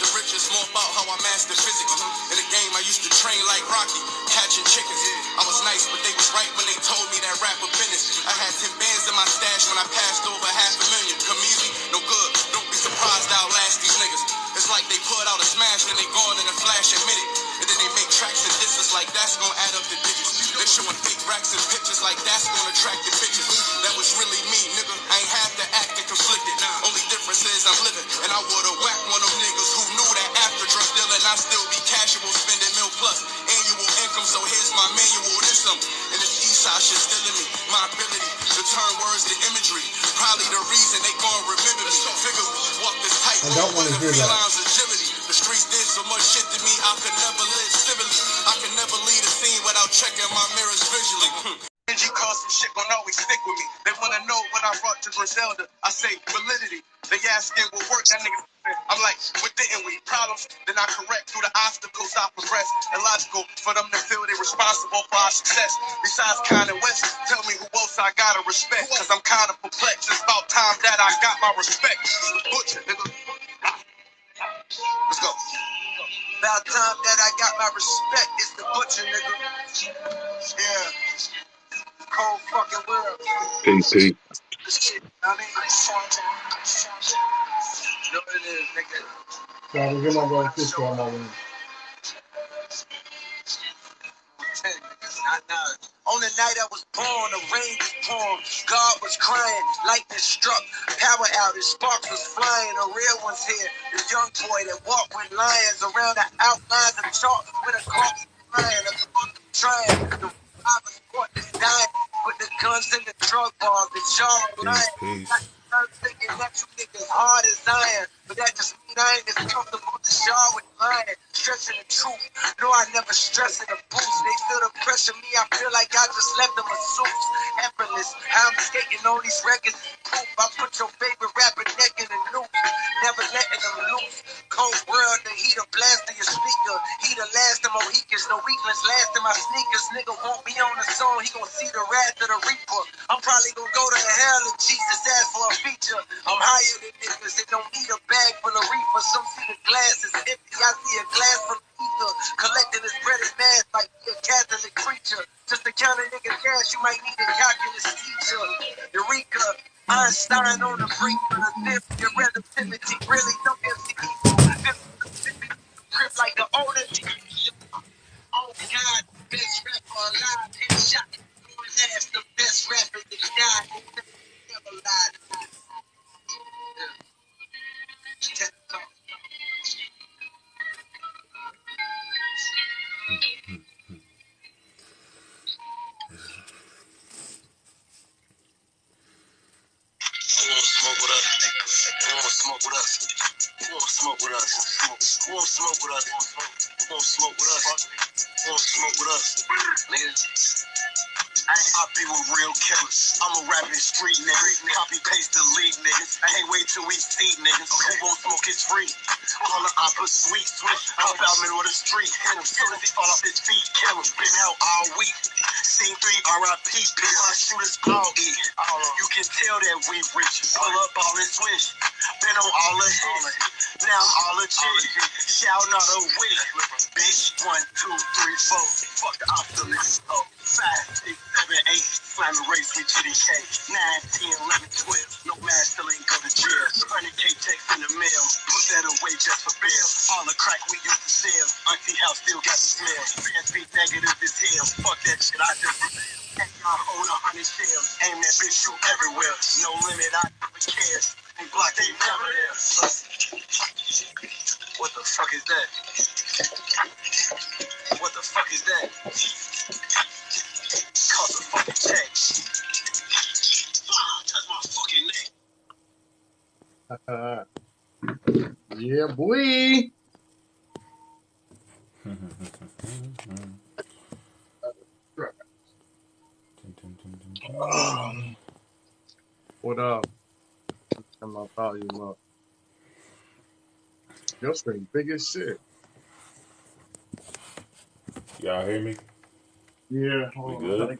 the riches, more about how I mastered physics. In the game, I used to train like Rocky, catching chickens. I was nice, but they was right when they told me that rap was business. I had 10 bands in my stash when I passed over $500,000. Come easy, no good. Don't be surprised I outlast these niggas. It's like they put out a smash, then they gone in a flash and minute. And then they make tracks and disses like that's gonna add up the digits. They showing fake racks and pictures like that's gonna attract the bitches. That was really me, nigga. I ain't have to act and conflicted. Only difference is I'm living. And I would've whacked one of them niggas who knew that after drug dealing I still be casual, spending mil plus annual income. So here's my manual, this and this east side shit still in me. My ability to turn words to imagery. Probably the reason they gon' remember me. Figure walk this tight road with a felines agility. The streets did so much shit to me, I could never live civilly. I can never leave a scene without checking my mirrors visually. NG cause some shit gon' always stick with me. They wanna know what I brought to Griselda. I say validity. They asking what work that nigga. I'm like, what didn't we? Problems, then I correct through the obstacles I progress. Illogical for them to feel they responsible for our success. Besides Kanye West, tell me who else I gotta respect. Cause I'm kinda perplexed. It's about time that I got my respect. Butcher, nigga. Let's go. About time that I got my respect. It's the Butcher, nigga. Yeah. Cold fucking world. Peace. Shit, I mean, you know what it is, nigga. So we're gonna go to this one moment. On the night I was born, the rain was pouring, God was crying, lightning struck, power outage, sparks was flying, the real one's here, the young boy that walked with lions around the outlines of chalk with a corpse flying, a trying, the robbers caught this dying, put the guns in the drug bars, the jar of lying. I'm thinking that you niggas hard as iron, but that just mean I ain't as comfortable as y'all with lying, stressing the truth. No, I never stress in a boost. They feel the pressure, me, I feel like I just left them a suit. Effortless, I'm skating on these records. Proof, I put your favorite rapper neck in the noose, never letting them loose. Cold world, the heater blast in your speaker. He the last of Mohicans, no weakness last in my sneakers. Nigga won't be on the song, he gon' see the wrath of the reaper. I'm probably gon' go to hell if Jesus asked for a feature. I'm higher than niggas, they don't need a bag full of reefer. Some see the glass is empty, I see a glass full of ether. Collecting his bread and mass like he a Catholic preacher. Just to count a nigga cash, you might need a calculus teacher. Eureka, Einstein on the brink of the dip. Your relativity really no MCD. Grip like the older oh God, best rapper alive, headshot. That's the best rapper that died. Never lied. Who wanna smoke with us? Who wanna smoke with us? Who wanna smoke with us? Who wanna smoke with us? Who wanna smoke with us? Who wanna smoke with us? Nigga. I be with real killers. I'm a rapping street nigga. Copy paste delete niggas. I can't wait till we see niggas. Who won't smoke is free. On the opera sweet switch. Hop out middle of the street. Hit him soon as he fall off his feet. Kill him. Been out all week. Scene 3 RIP. Bitch, my shooters all eat. You can tell that we rich. Pull up all and switch. Been on all the hits. Now I'm all legit. Shout out a wig. Bitch, 1, 2, 3, 4. Fuck the optimist. 5, 6, 7, 8, slam the race with GDK. 9, 10, 11, 12, no man still ain't go to jail. 100K checks in the mail, put that away just for bail. All the crack we used to sell, Auntie House still got the smell. Fans be negative as hell, fuck that shit, I just rebel. I own 100 shells, aim that bitch, shoot everywhere. No limit, I never care. And block, they never there. What the fuck is that? What the fuck is that? Cost a fucking check. Touch my fucking neck. Yeah, boy. What up? Turn my volume up. Your screen big as shit. Y'all hear me? Yeah, We hold good? on.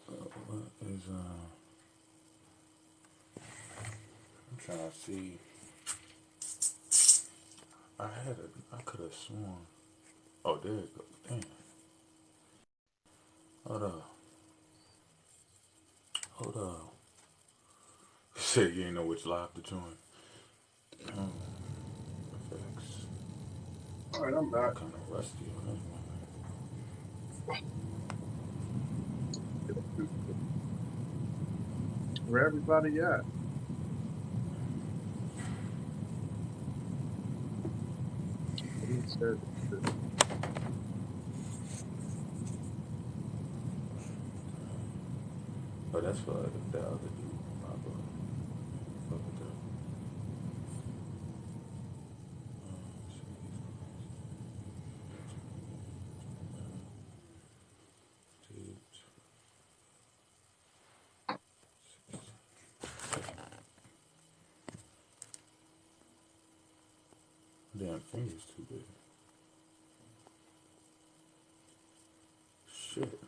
What is I'm trying to see. I could have sworn. Oh, there it goes. Damn. Hold up. Hold up. You said you ain't know which live to join. Oh, effects. All right, I'm I'm back. kind of rusty on this one. Where everybody at? Who said it? Oh, that's for the other dude. My bad. Fuck with that. Damn, finger's too big. Shit.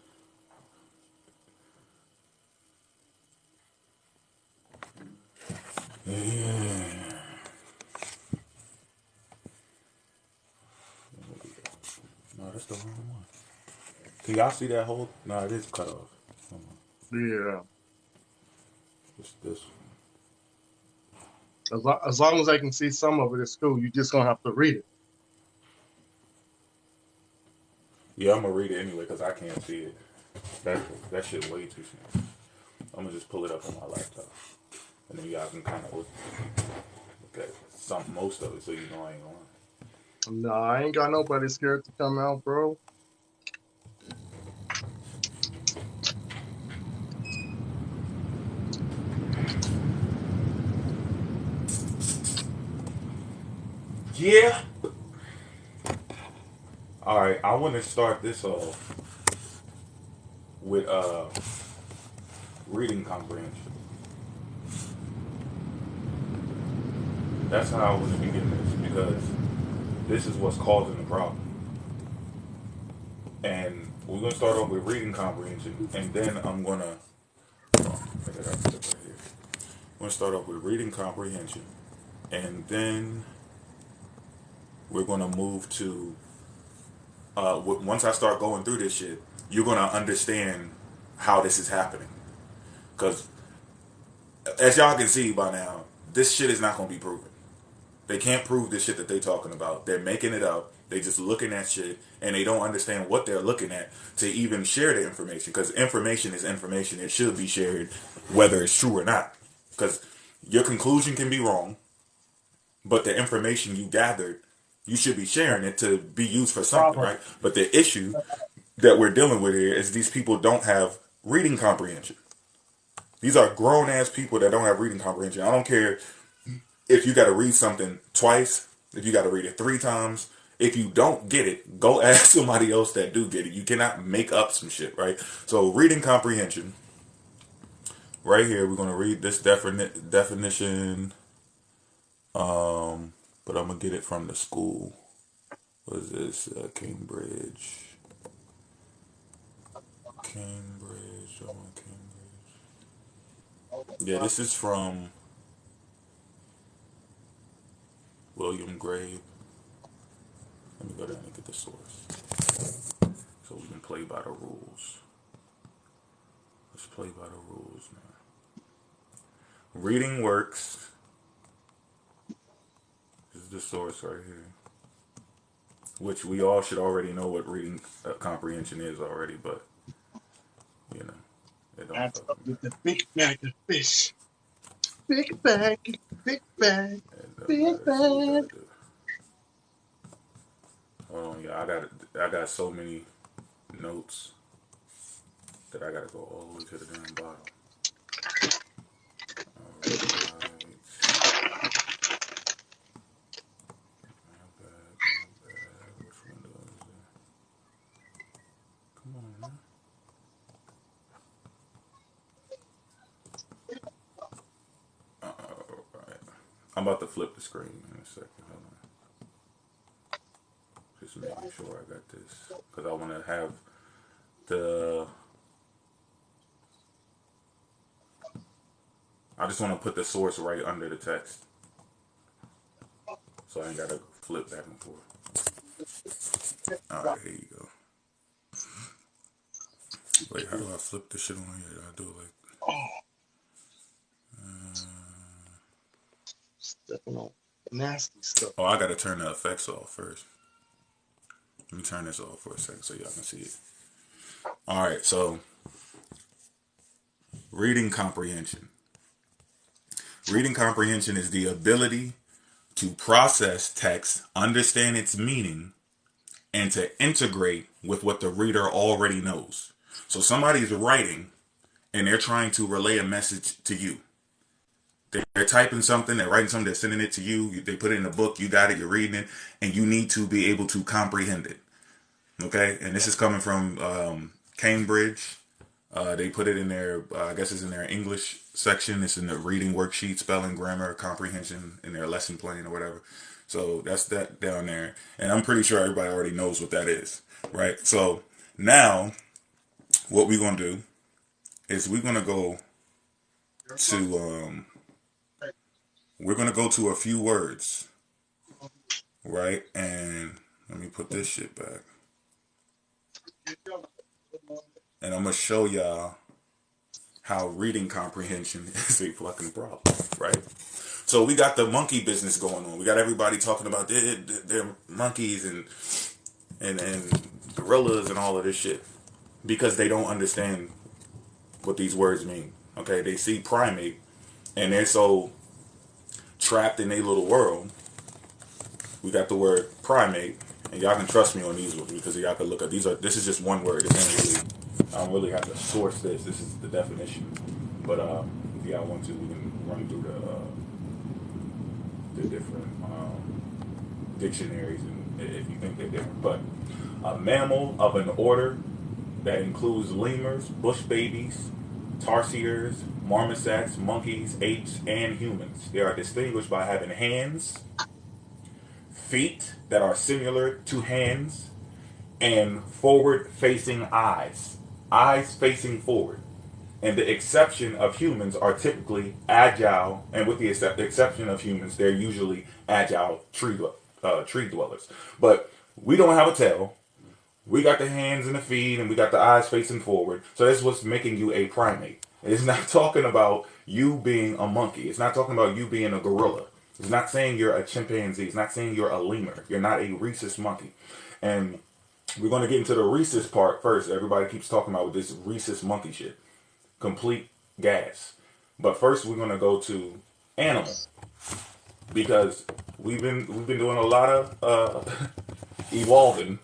Yeah. No, that's the wrong one. Can y'all see that whole? No, it is cut off. Hold on. Yeah. It's this one. As long as I can see some of it, it's cool. You just gonna have to read it. Yeah, I'm gonna read it anyway because I can't see it. That shit way too small. I'm gonna just pull it up on my laptop, and then y'all can kind of look at most of it, so you know I ain't gonna lie. No, I ain't got nobody scared to come out, bro. Yeah. All right, I want to start this off with reading comprehension. That's how I want to begin this because this is what's causing the problem. And we're gonna start off with reading comprehension, and then I'm gonna. Oh, I got it right here. I'm gonna start off with reading comprehension, and then we're gonna move to. Once I start going through this shit, you're gonna understand how this is happening. Because as y'all can see by now, this shit is not gonna be proven. They can't prove this shit that they talking about. They're making it up. They just looking at shit and they don't understand what they're looking at to even share the information. Because information is information. It should be shared whether it's true or not. Because your conclusion can be wrong, but the information you gathered, you should be sharing it to be used for something, Problem. right? But the issue that we're dealing with here is these people don't have reading comprehension. These are grown ass people that don't have reading comprehension. I don't care if you got to read something twice, if you got to read it 3 times, if you don't get it, go ask somebody else that do get it. You cannot make up some shit, right? So reading comprehension, right here, we're gonna read this definition. But I'm gonna get it from the school. What is this? Cambridge. Cambridge. I want Cambridge. Yeah, this is from William Gray. Let me go down and get the source. So we can play by the rules. Let's play by the rules, man. Reading works. This is the source right here. Which we all should already know what reading comprehension is already, but, you know, it don't That's up fucking with matter. the big bag of fish. Big bag, big bag, It don't big matter. So we bag. gotta do. Hold on, yeah, I got so many notes that I gotta go all the way to the damn bottom. Alright. My bad, my bad. Which window is it? Come on, man. Alright. I'm about to flip the screen in a second. Hold on. Just making sure I got this. Because I want to have the. I just want to put the source right under the text. so I ain't gotta flip back and forth. All right, here you go. Wait, how do I flip this shit on here? I do it like. Stepping on nasty stuff. Oh, I gotta turn the effects off first. Let me turn this off for a second so y'all can see it. All right, so reading comprehension. Reading comprehension is the ability to process text, understand its meaning, and to integrate with what the reader already knows. So somebody's writing and they're trying to relay a message to you. They're typing something, they're writing something, they're sending it to you, they put it in a book, you got it, you're reading it, and you need to be able to comprehend it. Okay? And this is coming from Cambridge. They put it in their, I guess it's in their English section. It's in the reading worksheet, spelling, grammar, comprehension, in their lesson plan or whatever. So that's that down there. And I'm pretty sure everybody already knows what that is, right? So now what we're going to do is we're going to go to a few words, right? And let me put this shit back. And I'm going to show y'all how reading comprehension is a fucking problem, right? So we got the monkey business going on. We got everybody talking about their monkeys and gorillas and all of this shit because they don't understand what these words mean. Okay, they see primate and they're so trapped in their little world. We got the word primate, and y'all can trust me on these ones because y'all can look at these. This is just one word. I don't really have to source this. This is the definition. But if y'all want to, we can run through the different dictionaries, and if you think they're different. But a mammal of an order that includes lemurs, bush babies, tarsiers, marmosets, monkeys, apes, and humans. They are distinguished by having hands, feet that are similar to hands, and forward-facing eyes. Eyes facing forward. And the exception of humans are typically agile, and with the exception of humans, they're usually agile tree dwellers. But we don't have a tail. We got the hands and the feet, and we got the eyes facing forward. So that's what's making you a primate. It's not talking about you being a monkey. It's not talking about you being a gorilla. It's not saying you're a chimpanzee. It's not saying you're a lemur. You're not a rhesus monkey. And we're going to get into the rhesus part first. Everybody keeps talking about this rhesus monkey shit. Complete gas. But first we're going to go to animal. Because we've been doing a lot of evolving.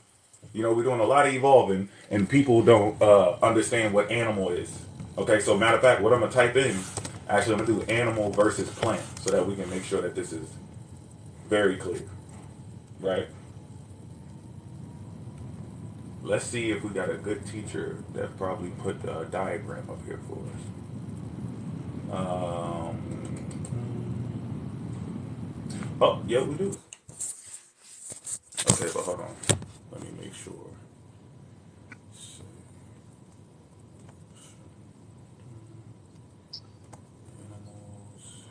You know, we're doing a lot of evolving, and people don't understand what animal is. Okay, so matter of fact, what I'm going to type in, actually I'm going to do animal versus plant, so that we can make sure that this is very clear. Right? Let's see if we got a good teacher that probably put a diagram up here for us. Oh, yeah, we do. Okay, but hold on. Let me make sure. Animals.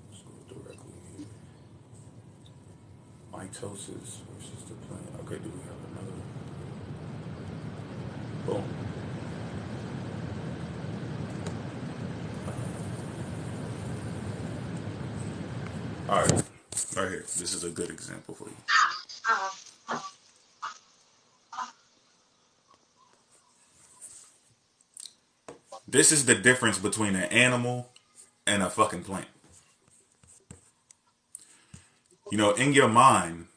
Let's go directly here. Mitosis versus the plant. Okay, do we have another? Boom. All right, right here. This is a good example for you. This is the difference between an animal and a fucking plant. You know, in your mind,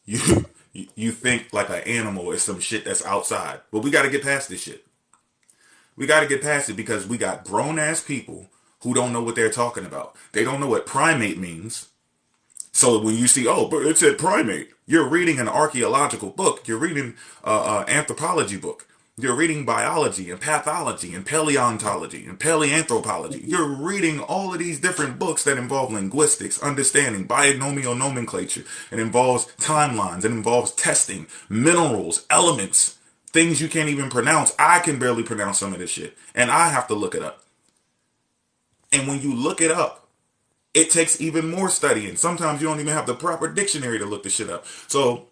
you think like an animal is some shit that's outside. But we got to get past this shit. We got to get past it because we got grown-ass people who don't know what they're talking about. They don't know what primate means. So when you see, oh, but it said primate, you're reading an archaeological book. You're reading an anthropology book. You're reading biology and pathology and paleontology and paleanthropology. You're reading all of these different books that involve linguistics, understanding, binomial nomenclature. It involves timelines. It involves testing, minerals, elements, things you can't even pronounce. I can barely pronounce some of this shit, and I have to look it up. And when you look it up, it takes even more studying. Sometimes you don't even have the proper dictionary to look the shit up. So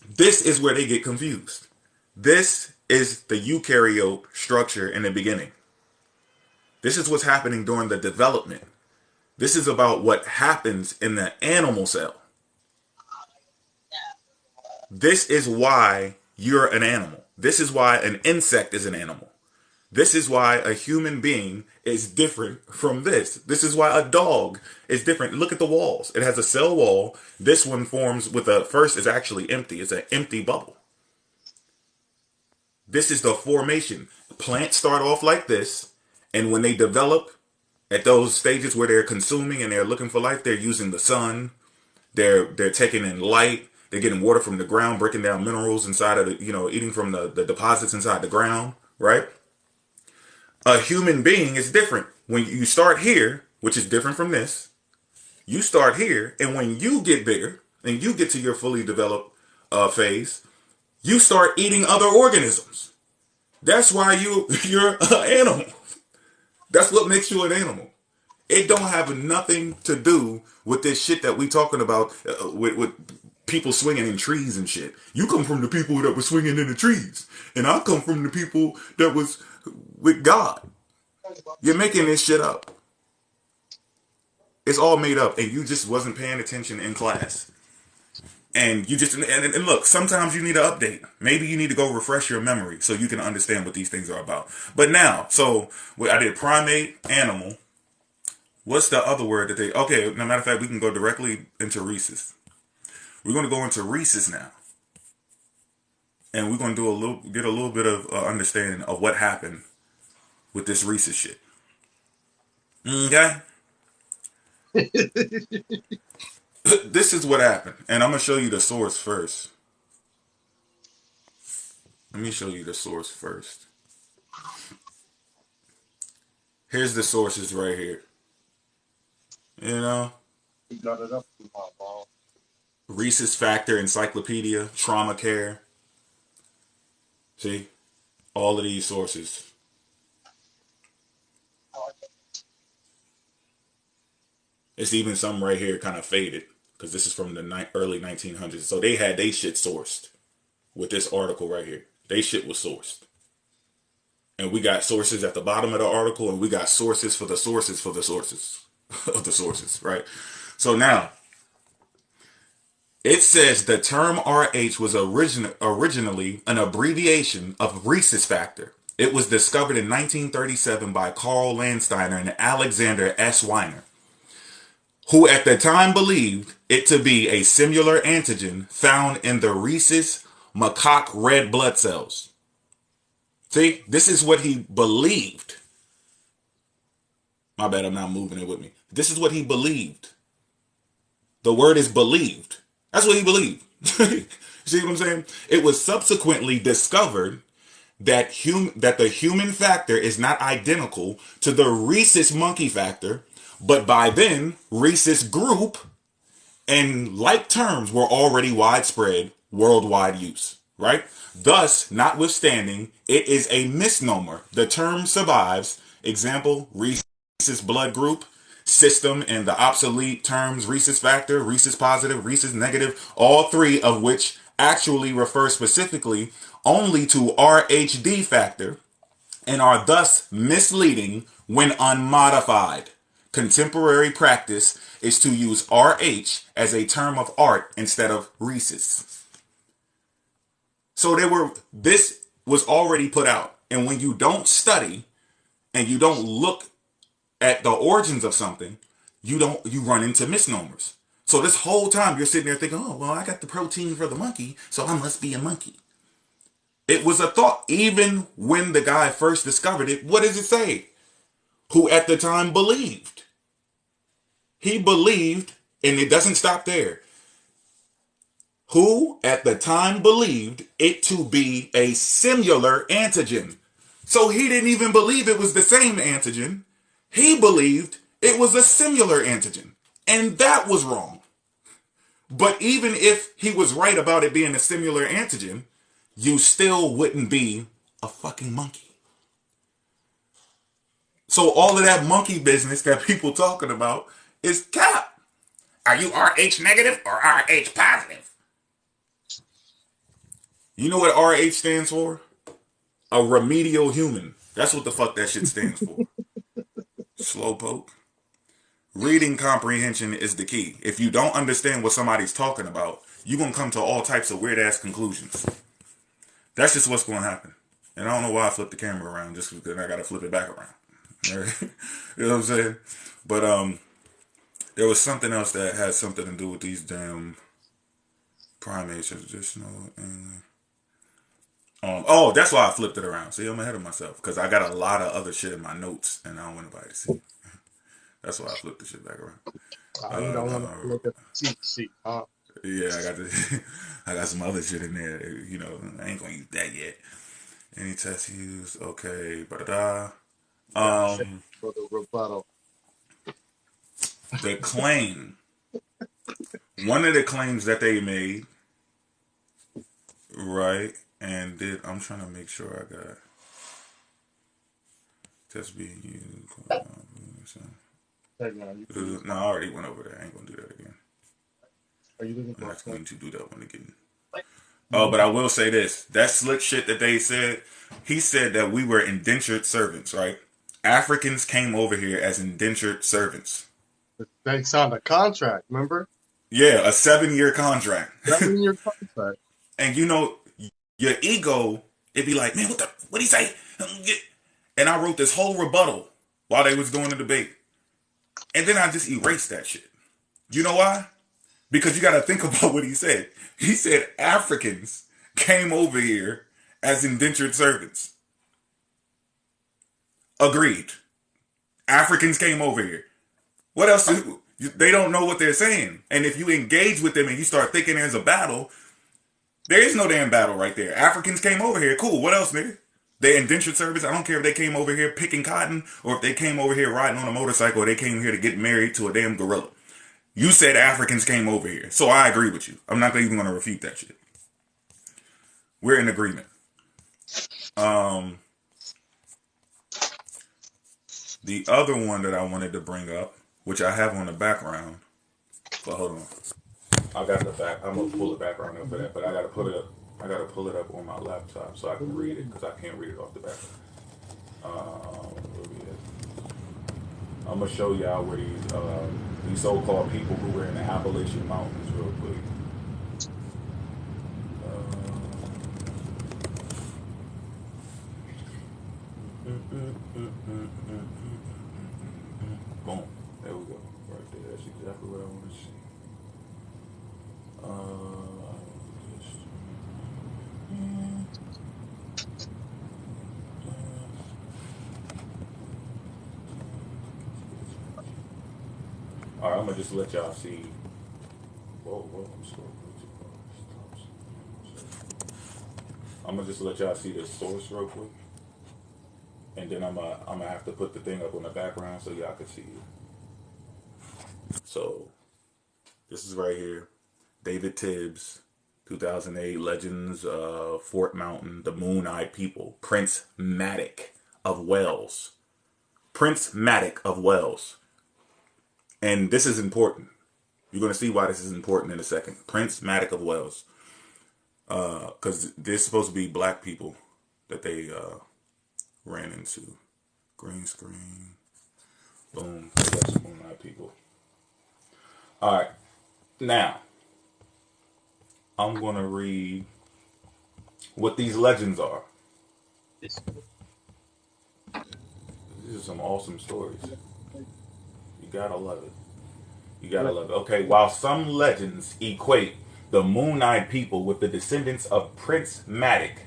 this is where they get confused. This is the eukaryote structure in the beginning. This is what's happening during the development. This is about what happens in the animal cell. This is why you're an animal. This is why an insect is an animal. This is why a human being is different from this. This is why a dog is different. Look at the walls. It has a cell wall. This one forms with a first is actually empty. It's an empty bubble. This is the formation. Plants start off like this, and when they develop at those stages where they're consuming and they're looking for life, they're using the sun. They're taking in light. They're getting water from the ground, breaking down minerals inside of the, eating from the deposits inside the ground, right? A human being is different. When you start here, which is different from this, you start here, and when you get bigger and you get to your fully developed phase, you start eating other organisms. That's why you're an animal. That's what makes you an animal. It don't have nothing to do with this shit that we talking about with people swinging in trees and shit. You come from the people that were swinging in the trees, and I come from the people that was with God. You're making this shit up. It's all made up, and you just wasn't paying attention in class. And you just, and look, sometimes you need an update. Maybe you need to go refresh your memory so you can understand what these things are about. But now, so I did primate, animal. What's the other word that okay, no matter of fact, we can go directly into rhesus. We're going to go into rhesus now. And we're going to get a little bit of understanding of what happened with this rhesus shit. Okay? This is what happened. And I'm going to show you the source first. Let me show you the source first. Here's the sources right here. You know? You got it up to my ball. Rhesus Factor Encyclopedia, Trauma Care. See? All of these sources. It's even some right here kind of faded because this is from the early 1900s. So they had they shit sourced with this article right here. They shit was sourced. And we got sources at the bottom of the article, and we got sources for the sources for the sources of the sources, right? So now, it says the term RH was originally an abbreviation of rhesus factor. It was discovered in 1937 by Carl Landsteiner and Alexander S. Weiner, who at the time believed it to be a similar antigen found in the rhesus macaque red blood cells. See, this is what he believed. My bad, I'm not moving it with me. This is what he believed. The word is believed. That's what he believed. See what I'm saying? It was subsequently discovered that the human factor is not identical to the rhesus monkey factor, but by then, rhesus group and like terms were already widespread worldwide use, right? Thus, notwithstanding, it is a misnomer. The term survives. Example, rhesus blood group, system, and the obsolete terms rhesus factor, rhesus positive, rhesus negative, all three of which actually refer specifically only to RHD factor and are thus misleading when unmodified. Contemporary practice is to use RH as a term of art instead of rhesus. So this was already put out. And when you don't study and you don't look at the origins of something, you run into misnomers. So this whole time you're sitting there thinking, oh, well, I got the protein for the monkey, so I must be a monkey. It was a thought. Even when the guy first discovered it, what does it say? Who at the time believed. He believed, and it doesn't stop there. Who at the time believed it to be a similar antigen. So he didn't even believe it was the same antigen. He believed it was a similar antigen. And that was wrong. But even if he was right about it being a similar antigen, you still wouldn't be a fucking monkey. So all of that monkey business that people talking about is cap. Are you RH negative or RH positive? You know what RH stands for? A remedial human. That's what the fuck that shit stands for. Slowpoke. Reading comprehension is the key. If you don't understand what somebody's talking about, you're going to come to all types of weird-ass conclusions. That's just what's going to happen. And I don't know why I flipped the camera around, just because I got to flip it back around. You know what I'm saying? But there was something else that had something to do with these damn primates. Additional. Oh, that's why I flipped it around. See, I'm ahead of myself because I got a lot of other shit in my notes, and I don't want anybody to see. That's why I flipped the shit back around. You don't want to look at the sheet, huh? Yeah, I got some other shit in there. You know, I ain't gonna use that yet. Any test used? Okay, For the rebuttal. The claim. One of the claims that they made, right? And I'm trying to make sure I got test being used. No, I already went over that. I ain't gonna do that again. Are you looking for? I'm not going to do that one again. Oh, but I will say this. That slick shit that they said, he said that we were indentured servants, right? Africans came over here as indentured servants. They signed a contract, remember? Yeah, a 7-year contract. 7-year contract. And you know, your ego, it'd be like, man, what'd he say? And I wrote this whole rebuttal while they was doing the debate. And then I just erased that shit. You know why? Because you got to think about what he said. He said Africans came over here as indentured servants. Agreed. Africans came over here. What else? They don't know what they're saying. And if you engage with them and you start thinking there's a battle, there is no damn battle right there. Africans came over here. Cool. What else, nigga? They indentured service. I don't care if they came over here picking cotton or if they came over here riding on a motorcycle or they came here to get married to a damn gorilla. You said Africans came over here. So I agree with you. I'm not even going to refute that shit. We're in agreement. The other one that I wanted to bring up, which I have on the background, but hold on. I got the back. I'm going to pull the background up for that, but I got to pull it up. I got to pull it up on my laptop so I can read it because I can't read it off the back. I'm going to show y'all where these so-called people who were in the Appalachian Mountains real quick. Boom. There we go. Right there. That's exactly what I want to see. Alright, I'm gonna just let y'all see. Whoa, I'm scrolling too far. I'm gonna just let y'all see the source real quick. And then I'm gonna have to put the thing up on the background so y'all can see it. So this is right here. David Tibbs, 2008, Legends of Fort Mountain, the Moon-Eyed People, Prince Madoc of Wales. Prince Madoc of Wales. And this is important. You're going to see why this is important in a second. Prince Madoc of Wales. Because they're supposed to be black people that they ran into. Green screen. Boom. That's some Moon-Eyed People. Alright. Now, I'm going to read what these legends are. These are some awesome stories. You gotta love it. You gotta love it. Okay, while some legends equate the Moon-Eyed People with the descendants of Prince Madoc,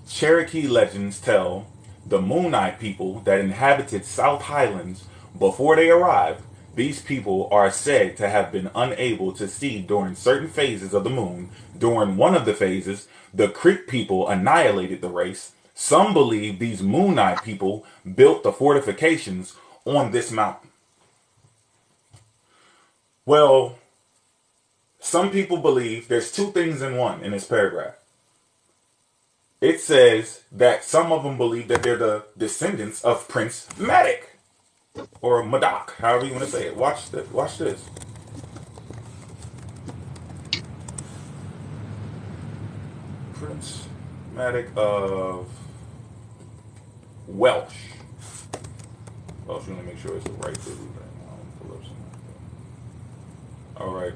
Cherokee legends tell the Moon-Eyed People that inhabited South Highlands before they arrived. These people are said to have been unable to see during certain phases of the moon. During one of the phases, the Creek people annihilated the race. Some believe these Moon-Eyed People built the fortifications on this mountain. Well, some people believe there's two things in one in this paragraph. It says that some of them believe that they're the descendants of Prince Madoc. or Madoc, however you want to say it. Watch this. Watch this. Prismatic of Welsh. Oh, so you want to make sure it's the right dude. All right.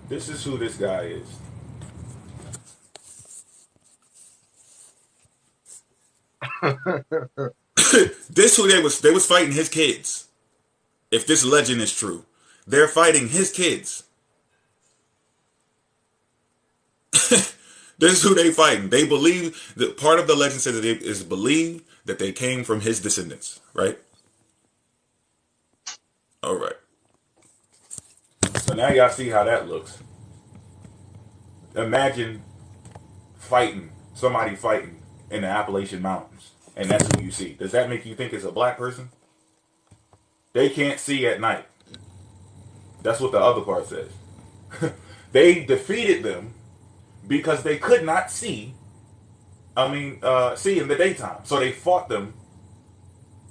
This is who this guy is. This who they was fighting his kids. If this legend is true, they're fighting his kids. This is who they fighting. They believe that part of the legend says that it is believed that they came from his descendants, right? All right. So now y'all see how that looks. Imagine somebody fighting in the Appalachian Mountains, and that's who you see. Does that make you think it's a black person? They can't see at night. That's what the other part says. They defeated them because they could not see. See in the daytime. So they fought them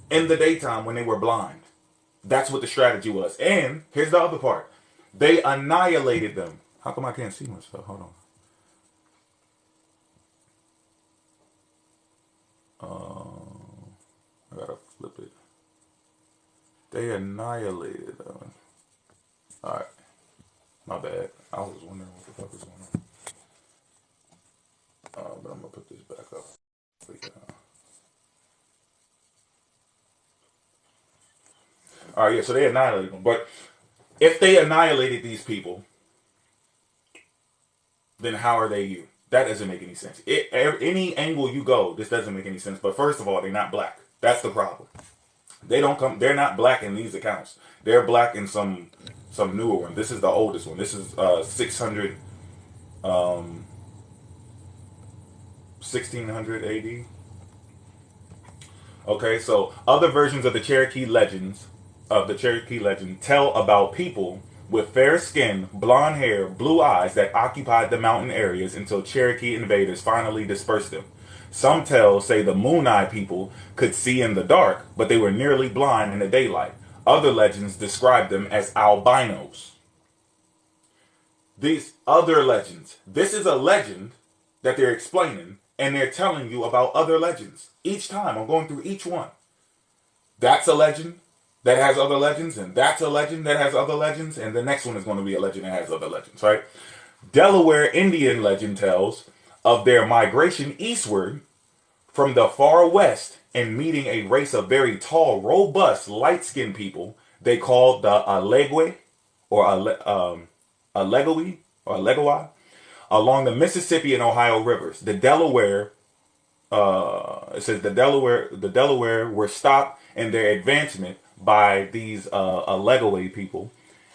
in the daytime when they were blind. That's what the strategy was. And here's the other part. They annihilated them. How come I can't see myself? Hold on. I gotta flip it. They annihilated them. Alright. My bad. I was wondering what the fuck is going on. But I'm gonna put this back up. Alright, yeah, so they annihilated them. But if they annihilated these people, then how are they you? That doesn't make any sense. Any angle you go, this doesn't make any sense. But first of all, they're not black. That's the problem. They're not black in these accounts. They're black in some newer one. This is the oldest one. This is 1600 AD. Okay, so other versions of the Cherokee legend tell about people with fair skin, blonde hair, blue eyes that occupied the mountain areas until Cherokee invaders finally dispersed them. Some tales say the Moon-Eye people could see in the dark, but they were nearly blind in the daylight. Other legends describe them as albinos. These other legends. This is a legend that they're explaining, and they're telling you about other legends. Each time, I'm going through each one. That's a legend that has other legends, and that's a legend that has other legends, and the next one is going to be a legend that has other legends, right? Delaware Indian legend tells of their migration eastward from the far west and meeting a race of very tall, robust, light-skinned people they called the Allegwe or Allegawi along the Mississippi and Ohio rivers. The Delaware, it says the Delaware were stopped in their advancement by these Allegawi people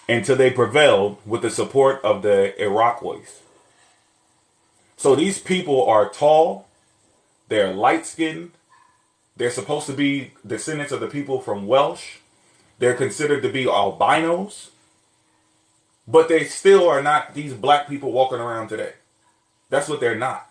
until they prevailed with the support of the Iroquois. So these people are tall, they're light-skinned, they're supposed to be descendants of the people from Welsh, they're considered to be albinos, but they still are not these black people walking around today. That's what they're not.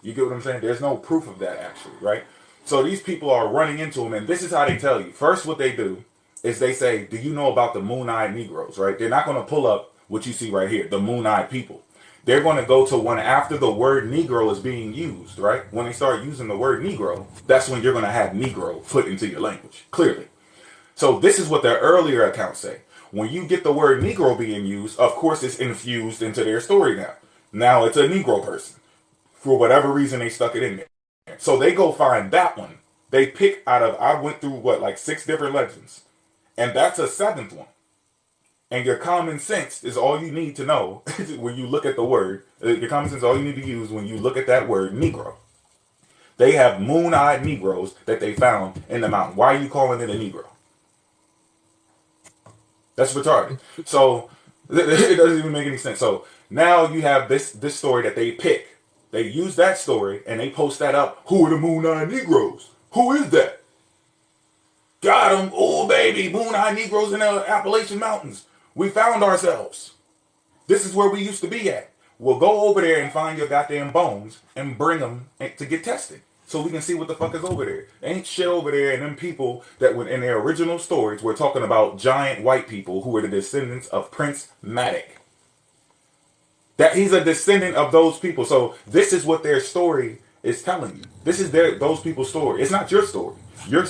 You get what I'm saying? There's no proof of that actually, right? So these people are running into them, and this is how they tell you. First, what they do is they say, do you know about the Moon-Eyed Negroes, right? They're not going to pull up what you see right here, the Moon-Eyed people. They're going to go to one after the word Negro is being used, right? When they start using the word Negro, that's when you're going to have Negro put into your language, clearly. So this is what their earlier accounts say. When you get the word Negro being used, of course it's infused into their story now. Now it's a Negro person. For whatever reason, they stuck it in there. So they go find that one. They pick out of, I went through, 6 different legends. And that's a 7th one. And your common sense is all you need to know when you look at the word. Your common sense is all you need to use when you look at that word, Negro. They have moon-eyed Negroes that they found in the mountain. Why are you calling it a Negro? That's retarded. So it doesn't even make any sense. So now you have this story that they pick. They use that story and they post that up. Who are the Moon-Eyed Negroes? Who is that? Got them. Oh, baby. Moon-Eyed Negroes in the Appalachian Mountains. We found ourselves. This is where we used to be at. We'll go over there and find your goddamn bones and bring them to get tested. so we can see what the fuck is over there. Ain't shit over there, and them people that were in their original stories were talking about giant white people who were the descendants of Prince Matic. That he's a descendant of those people. So this is what their story is telling you. This is those people's story. It's not your story. You're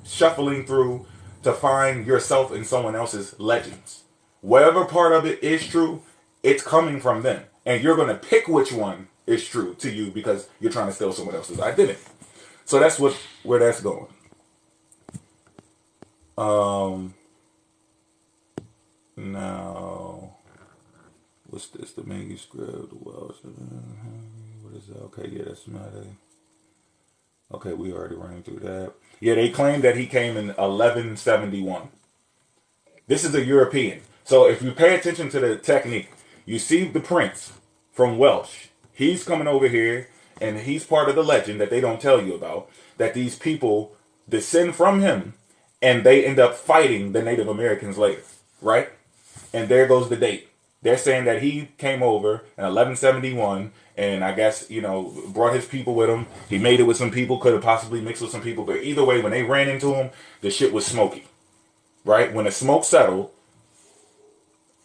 shuffling through to find yourself in someone else's legends. Whatever part of it is true, it's coming from them. And you're going to pick which one is true to you because you're trying to steal someone else's identity. So that's where that's going. Now, what's this? The manuscript, the Welsh. What is that? Okay, yeah, that's Matic. Okay, we already running through that. Yeah, they claim that he came in 1171. This is a European. So if you pay attention to the technique, you see the prince from Welsh. He's coming over here, and he's part of the legend that they don't tell you about, that these people descend from him, and they end up fighting the Native Americans later, right? And there goes the date. They're saying that he came over in 1171, and I guess, brought his people with him. He made it with some people, could have possibly mixed with some people, but either way, when they ran into him, the shit was smoky, right? When the smoke settled,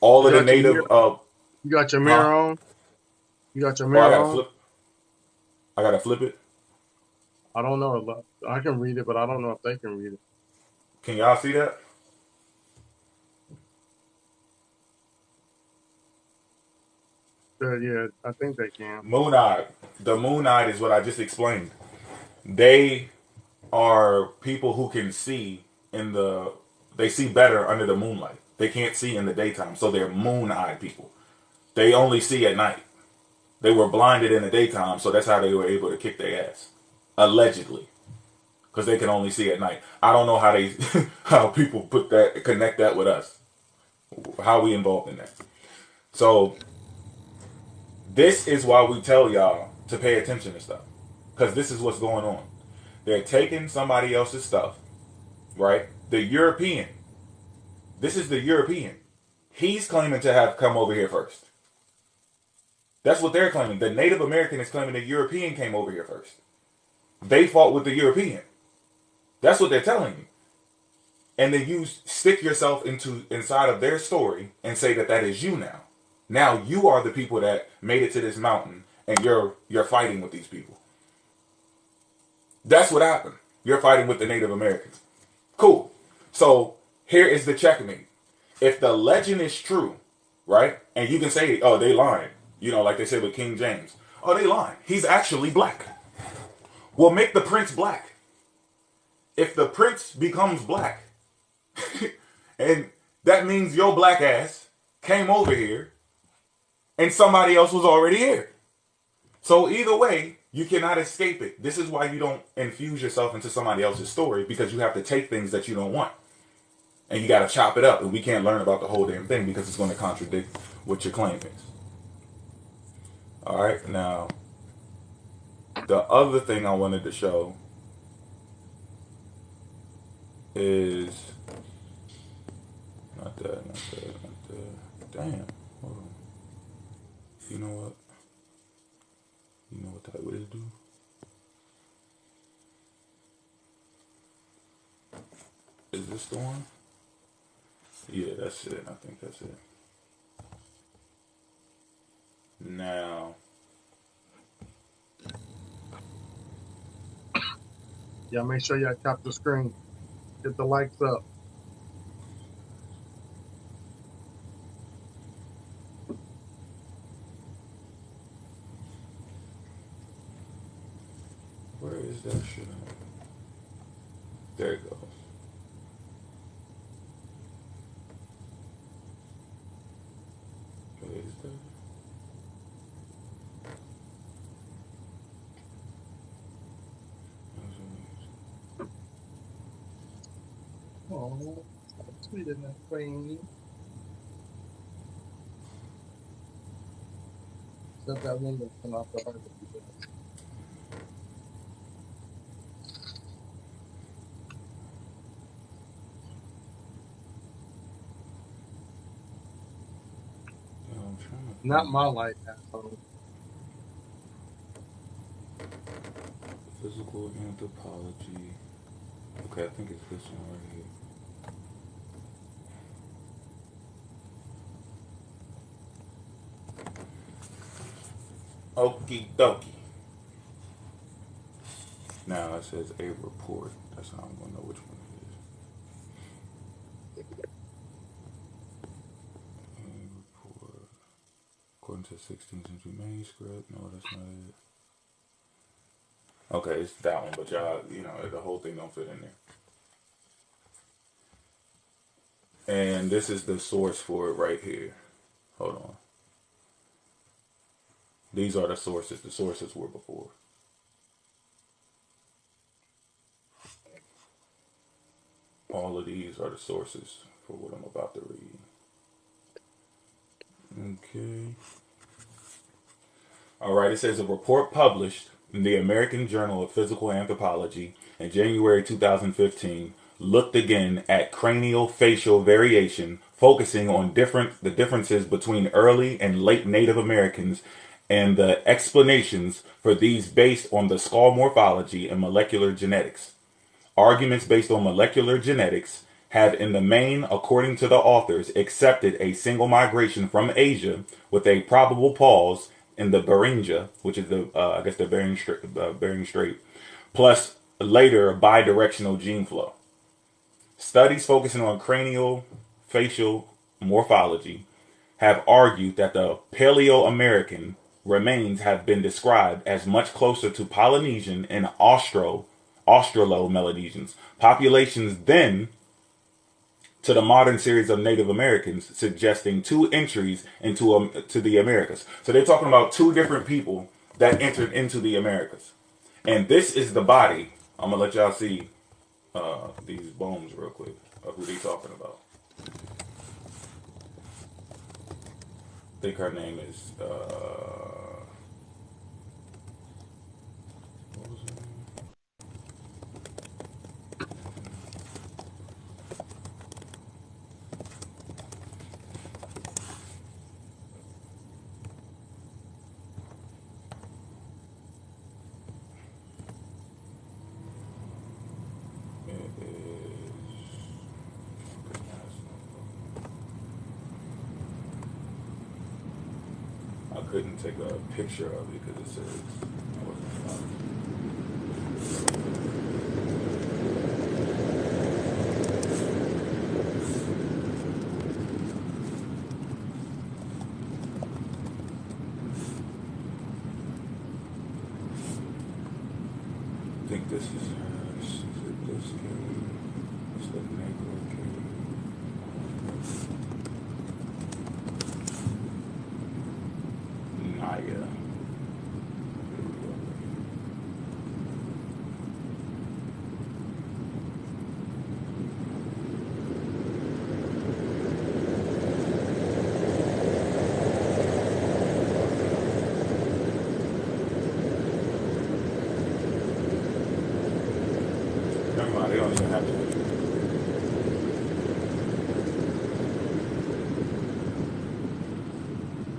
all of the native... you got your mirror on? You got your mirror on? I gotta flip it? I don't know. I can read it, but I don't know if they can read it. Can y'all see that? Yeah, I think they can. Moon-eyed. The moon-eyed is what I just explained. They are people who can see they see better under the moonlight. They can't see in the daytime, so they're moon-eyed people. They only see at night. They were blinded in the daytime, so that's how they were able to kick their ass. Allegedly. Because they can only see at night. I don't know how people connect that with us. How we involved in that. So this is why we tell y'all to pay attention to stuff. Because this is what's going on. They're taking somebody else's stuff, right? The European. This is the European. He's claiming to have come over here first. That's what they're claiming. The Native American is claiming the European came over here first. They fought with the European. That's what they're telling you. And then you stick yourself inside of their story and say that is you now. Now you are the people that made it to this mountain, and you're fighting with these people. That's what happened. You're fighting with the Native Americans. Cool. So here is the checkmate. If the legend is true, right? And you can say, oh, they lying. Like they said with King James. Oh, they lying. He's actually black. Well, make the prince black. If the prince becomes black, and that means your black ass came over here, and somebody else was already here. So either way, you cannot escape it. This is why you don't infuse yourself into somebody else's story, because you have to take things that you don't want. And you got to chop it up, and we can't learn about the whole damn thing because it's going to contradict what your claim is. All right, now, the other thing I wanted to show is... Not that. Damn. Hold on. You know what? You know what type of this do? Is this the one? Yeah, that's it. I think that's it. Now. Yeah, make sure y'all tap the screen. Get the likes up. Where is that shit? There it goes. Where is that? Oh, sweet enough, queen. Except that window come off the hard. Not my light, asshole. Physical anthropology. Okay, I think it's this one right here. Okie dokie. Now it says a report. That's how I'm gonna know which one it is. A report. According to 16th century manuscript. No, that's not it. Okay, it's that one, but y'all, the whole thing don't fit in there. And this is the source for it right here. Hold on. These are the sources. The sources were before. All of these are the sources for what I'm about to read. Okay. All right, it says a report published in the American Journal of Physical Anthropology in January 2015 looked again at craniofacial variation, focusing on the differences between early and late Native Americans and the explanations for these based on the skull morphology and molecular genetics. Arguments based on molecular genetics have in the main, according to the authors, accepted a single migration from Asia with a probable pause in the Beringia, which is the Bering Strait, plus later bidirectional gene flow. Studies focusing on cranial facial morphology have argued that the Paleo-American remains have been described as much closer to Polynesian and Australo-Melanesians populations than to the modern series of Native Americans, suggesting two entries to the Americas. So they're talking about two different people that entered into the Americas. And this is the body. I'm going to let y'all see these bones real quick of who they talking about. I think her name is... what was her name? I couldn't take a picture of it because it says I wasn't allowed. I think this is her. Is it this cave? It's the Negro cave. Naya. Never mind, they don't even have to.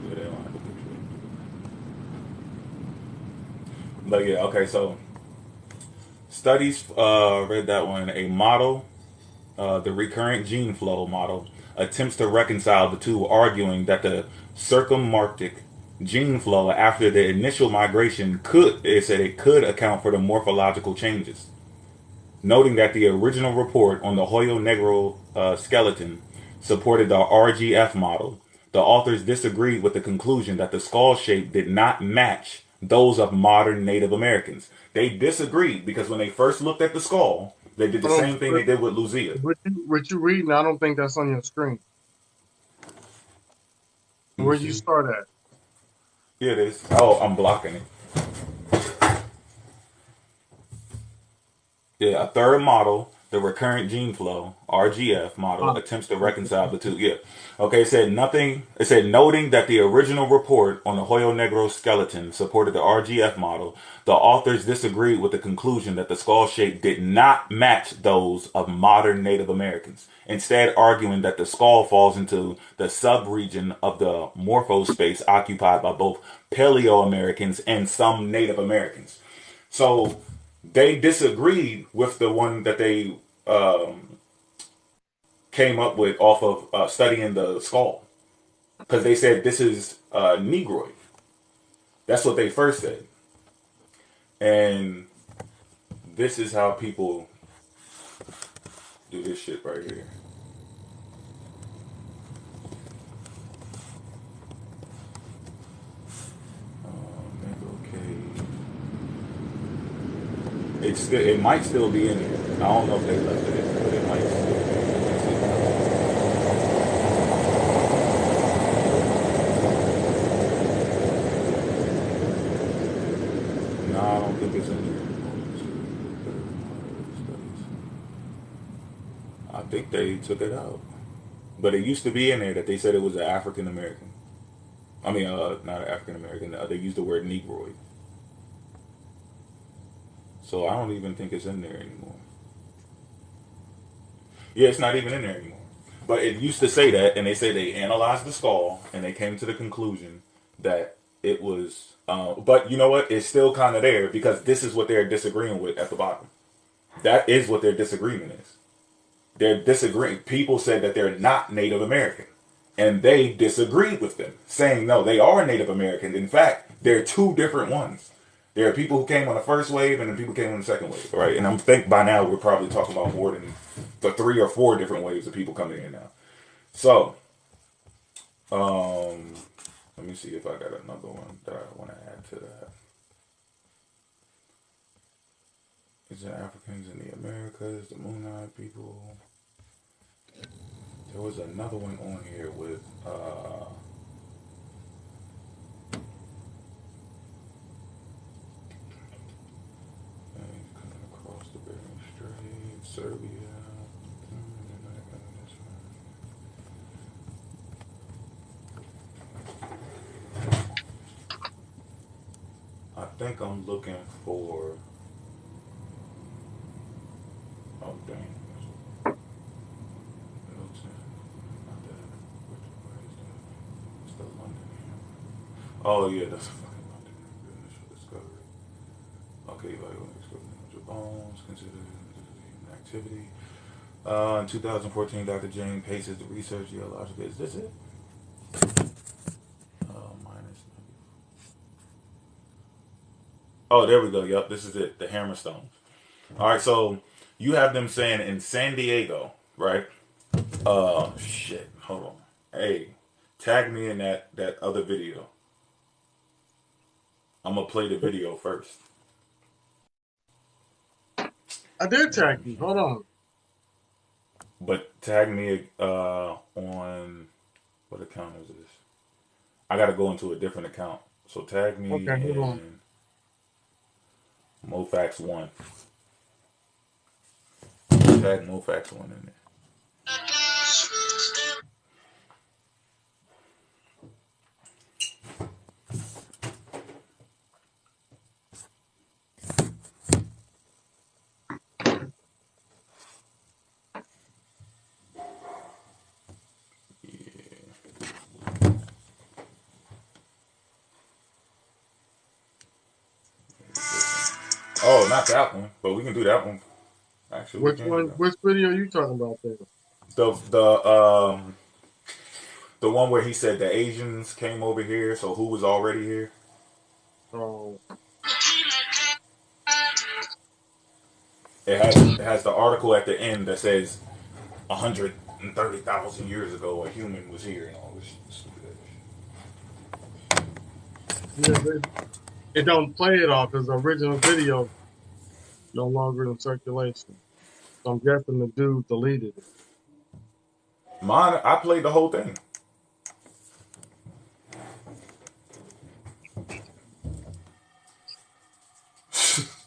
Yeah, they don't have to picture it. But yeah, okay, so studies read that one. A model, the recurrent gene flow model, attempts to reconcile the two, arguing that the circumarctic gene flow after the initial migration could account for the morphological changes. Noting that the original report on the Hoyo Negro skeleton supported the RGF model, the authors disagreed with the conclusion that the skull shape did not match those of modern Native Americans. They disagreed because when they first looked at the skull, they did the same thing they did with Lucia. What you reading? I don't think that's on your screen. Where you start at? Here it is. Oh, I'm blocking it. Yeah, a third model, the recurrent gene flow, RGF model, attempts to reconcile the two. Yeah. Okay, it said noting that the original report on the Hoyo Negro skeleton supported the RGF model, the authors disagreed with the conclusion that the skull shape did not match those of modern Native Americans, instead arguing that the skull falls into the sub-region of the morphospace occupied by both Paleo-Americans and some Native Americans. So They disagreed with the one that they came up with off of studying the skull because they said this is Negroid. That's what they first said, and this is how people do this shit right here. Okay. It might still be in here. I don't know if they left it in, but it might still be. No, I don't think it's in here. I think they took it out. But it used to be in there that they said it was an African American. I mean, not an African American. They used the word Negroid. So I don't even think it's in there anymore. Yeah, it's not even in there anymore. But it used to say that, and they say they analyzed the skull, and they came to the conclusion that it was. But you know what? It's still kind of there because this is what they're disagreeing with at the bottom. That is what their disagreement is. They're disagreeing. People said that they're not Native American, and they disagreed with them, saying no, they are Native American. In fact, they're two different ones. There are people who came on the first wave, and then people came on the second wave, right? And I think by now we're probably talking about more than the 3 or 4 different waves of people coming in now. So, let me see if I got another one that I want to add to that. Is it Africans in the Americas, the Moonite people? There was another one on here with coming across the Bering Strait, Serbia. I think I'm looking for. Oh dang! It's the London here. Oh yeah, that's a fucking London initial discovery. Okay, like bones considered human activity. In 2014, Dr. Jane Pace's the research geological. Is this it? Minus. Oh, there we go. Yep, this is it. The Hammerstones. All right, so you have them saying in San Diego, right? Shit. Hold on. Hey, tag me in that other video. I'm gonna play the video first. I did tag you. Hold on. But tag me on what account is this? I gotta go into a different account. So tag me Okay, hold on. in Mofax1. Tag Mofax1 in there. Oh, not that one, but we can do that one. Actually, we Which can do one? that. Which video are you talking about there? The one where he said the Asians came over here, so who was already here? Oh, It has the article at the end that says 130,000 years ago a human was here and all this stupid yeah, it don't play it off because the original video no longer in circulation. So I'm guessing the dude deleted it. Mine, I played the whole thing.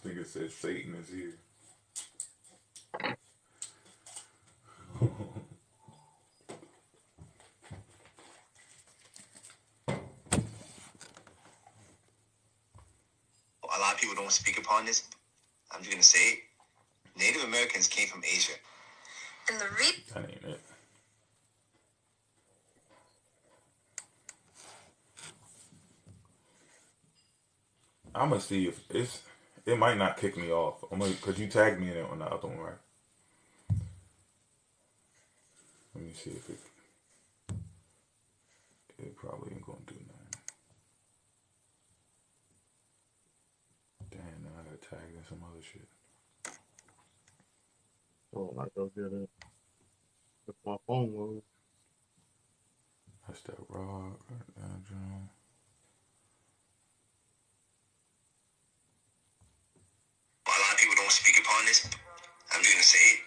Nigga said Satan is here. A lot of people don't speak upon this. I'm just gonna say it. Native Americans came from Asia. And That ain't it. I'm gonna see if It might not kick me off. Cause you tagged me in it on the other one, right? Let me see if it. It probably ain't gonna do nothing. Damn, now I gotta tag in some other shit. Oh, I go get it. If my phone moves. That's that rock. That John. A lot of people don't speak upon this. I'm just gonna say it.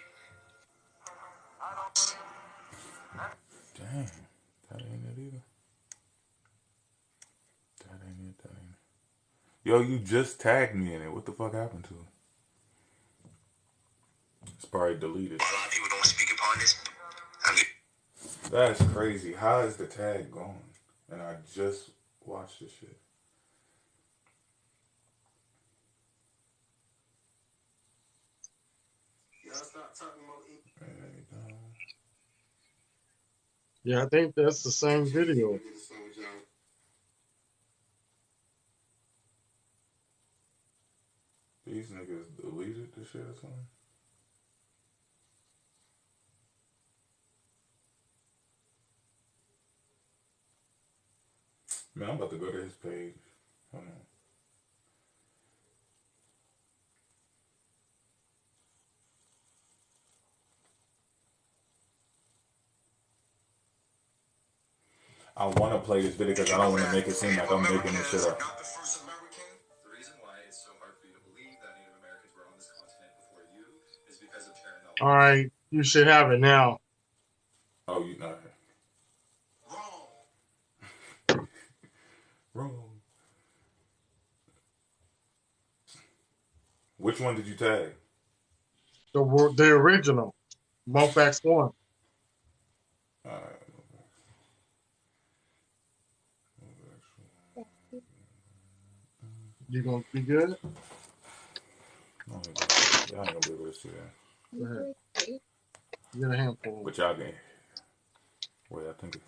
Damn, that ain't it either. That ain't it. That ain't it. Yo, you just tagged me in it. What the fuck happened to it? It's probably deleted. A lot of people don't speak upon this. That's crazy. How is the tag going? And I just watched this shit. Yeah, I think that's the same video. These niggas deleted the shit or something? Man, I'm about to go to his page. Hold on. I want to play this video because I don't want to make it seem like I'm making this shit up. Not the first American. The reason why it's so hard for you to believe that Native Americans were on this continent before you is because of Chernobyl. All right, you should have it now. Oh, you know. Wrong. Wrong. Which one did you tag? The original, Mofax 1. Alright. You gonna be good? Y'all ain't gonna be able to see that. Go ahead. Get a handful. But y'all can. Wait, I think.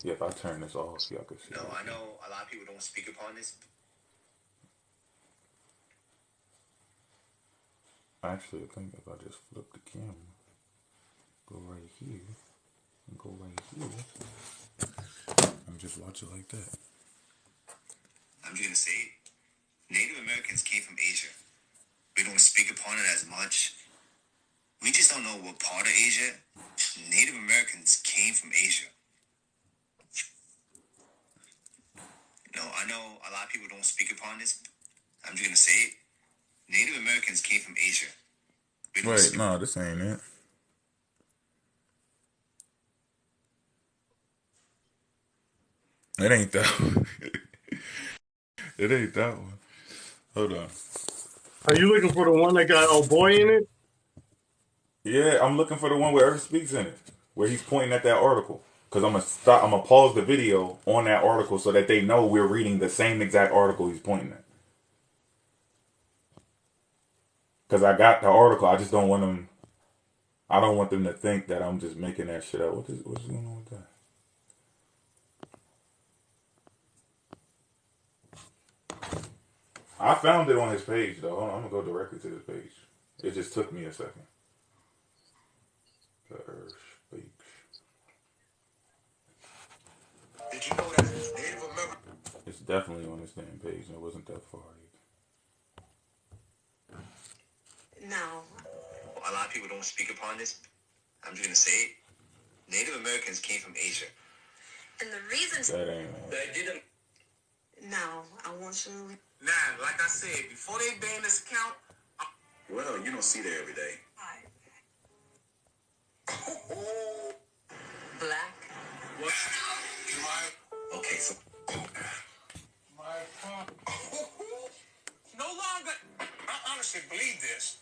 Yeah, if I turn this off, y'all can see. No, that. I know a lot of people don't speak upon this. Actually, I think if I just flip the camera, go right here, and go right here, and just watch it like that. I'm just gonna say it. Native Americans came from Asia. We don't speak upon it as much. We just don't know what part of Asia. Native Americans came from Asia. No, I know a lot of people don't speak upon this. I'm just gonna say it. Native Americans came from Asia. We don't Wait, speak- no, this ain't it. It ain't that one. It ain't that one. Hold on. Are you looking for the one that got old boy in it? Yeah, I'm looking for the one where Earth speaks in it, where he's pointing at that article. Cause I'm gonna pause the video on that article so that they know we're reading the same exact article he's pointing at. Cause I got the article, I just don't want them. I don't want them to think that I'm just making that shit up. What's going on with that? I found it on his page though. Hold on, I'm gonna go directly to his page. It just took me a second. The Earth speaks. Did you know that Native Americans? It's definitely on his damn page, and it wasn't that far either. No. A lot of people don't speak upon this. I'm just gonna say it. Native Americans came from Asia. And the reason That ain't. they didn't. No, I want you to. Nah, like I said, before they ban this account. Well, you don't see that every day. Black. What? Okay, so. No longer. I honestly believe this.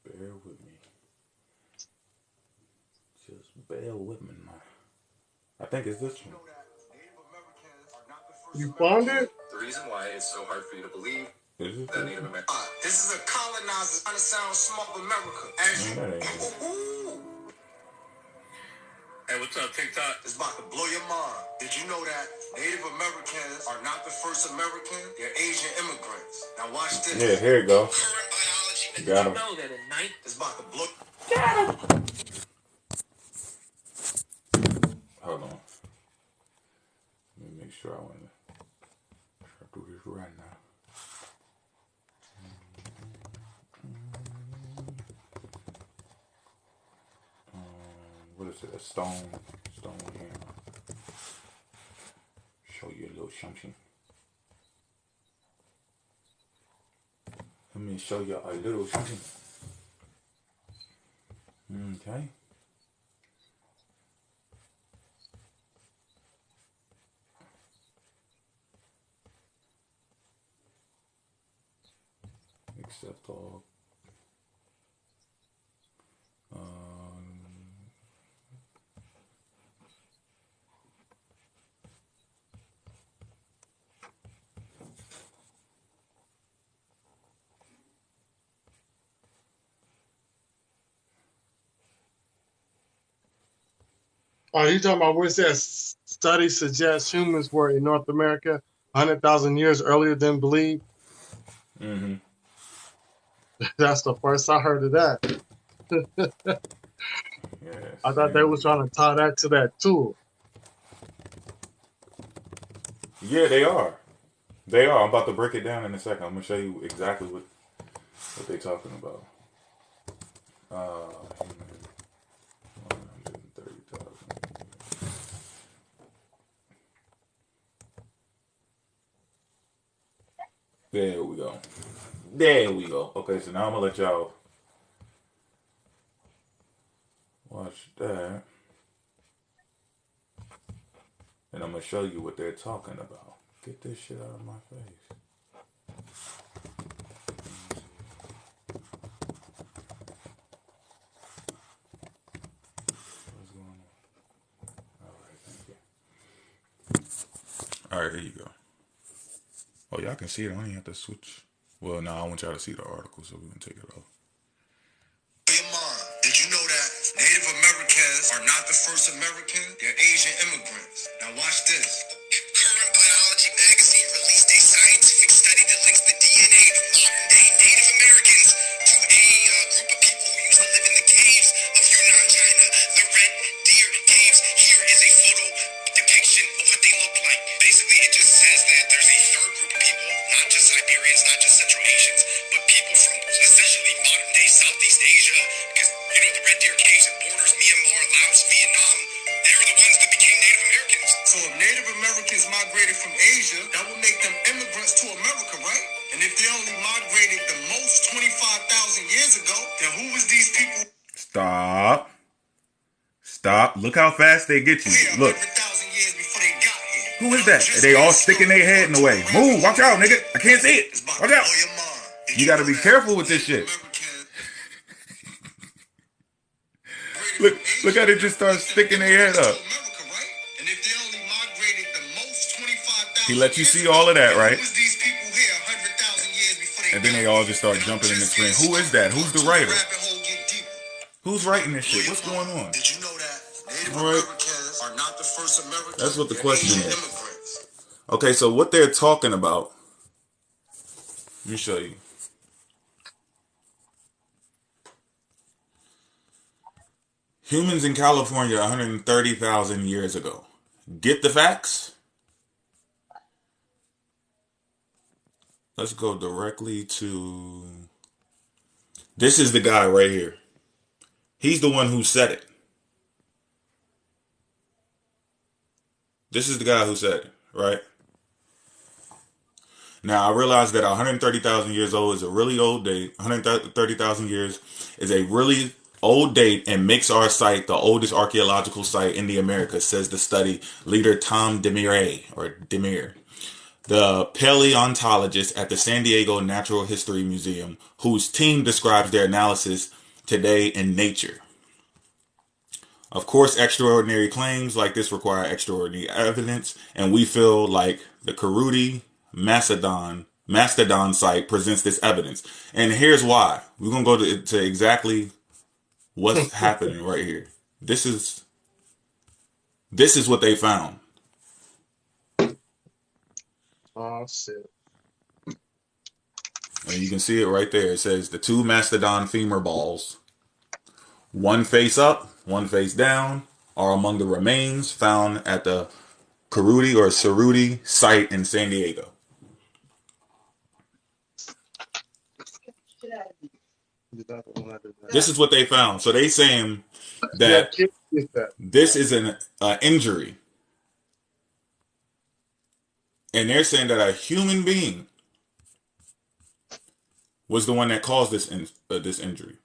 Bear with me. Just bear with me, man. I think it's this one. You found it? The reason why it's so hard for you to believe Is it that Native American. This is a colonizer trying to sound smart America. And Hey, what's up, TikTok? It's about to blow your mind. Did you know that Native Americans are not the first Americans? They're Asian immigrants. Now watch this. Yeah, here you go. Current biology. You got him. Know that at night it's about to blow. Hold on. Let me make sure I want to try to do this right now. What is it? A stone hammer. Show you a little something. Let me show you a little something. Okay. Accept all. Oh, you talking about what's that study suggests humans were in North America 100,000 years earlier than believed? Mm-hmm. That's the first I heard of that. Yes. I thought they was trying to tie that to that tool. Yeah, they are. They are. I'm about to break it down in a second. I'm gonna show you exactly what they're talking about. 130,000. There we go. There we go. Okay, so now I'm gonna let y'all watch that. And I'm gonna show you what they're talking about. Get this shit out of my face. What's going on? Alright, thank you. Alright, here you go. Oh, y'all can see it. I don't even have to switch. Well, no, I want y'all to see the article, so we can take it off. Did you know that Native Americans are not the first Americans? They're Asian immigrants. Now watch this. Current Biology magazine released a scientific study that links the DNA of modern-day Native Americans to a group of people who used to live in the caves of Yunnan, China. The Red Deer Caves. Here is a photo depiction of what they look like. Basically, it just says that there's a third group of people, not just Siberians, not just Central Asians, but people from essentially modern-day Southeast Asia, because, you know, the Red Deer Caves and borders Myanmar, Laos, Vietnam, they were the ones that became Native Americans. So if Native Americans migrated from Asia, that would make them immigrants to America, right? And if they only migrated the most 25,000 years ago, then who was these people? Stop. Stop. Look how fast they get you. Look. 100,000 years before they got here. Who is that? They all sticking their head in the way. Move. Watch out, nigga. I can't see it. Watch out. You got to be careful with this shit. Look how they just start sticking their head up. He let you see all of that, right? And then they all just start jumping in the screen. Who is that? Who's the writer? Who's writing this shit? What's going on? Did you know that Native All right. Americans are not the first Americans? That's what the They're question Asian is. immigrants. Okay, so what they're talking about. Let me show you. Humans in California 130,000 years ago. Get the facts? Let's go directly to... This is the guy right here. He's the one who said it. This is the guy who said it, right? Now, I realize that 130,000 years old is a really old date. 130,000 years is a really old date and makes our site the oldest archaeological site in the Americas, says the study leader Tom Demir, the paleontologist at the San Diego Natural History Museum, whose team describes their analysis today in Nature. Of course, extraordinary claims like this require extraordinary evidence, and we feel like the Karuti Mastodon site presents this evidence. And here's why. We're going to go to exactly what's happening right here. This is This is what they found. Oh shit. And you can see it right there. It says the 2 mastodon femur balls, one face up, one face down, are among the remains found at the Cerruti or Cerruti site in San Diego. This is what they found. So they saying that this is an injury. And they're saying that a human being was the one that caused this this injury.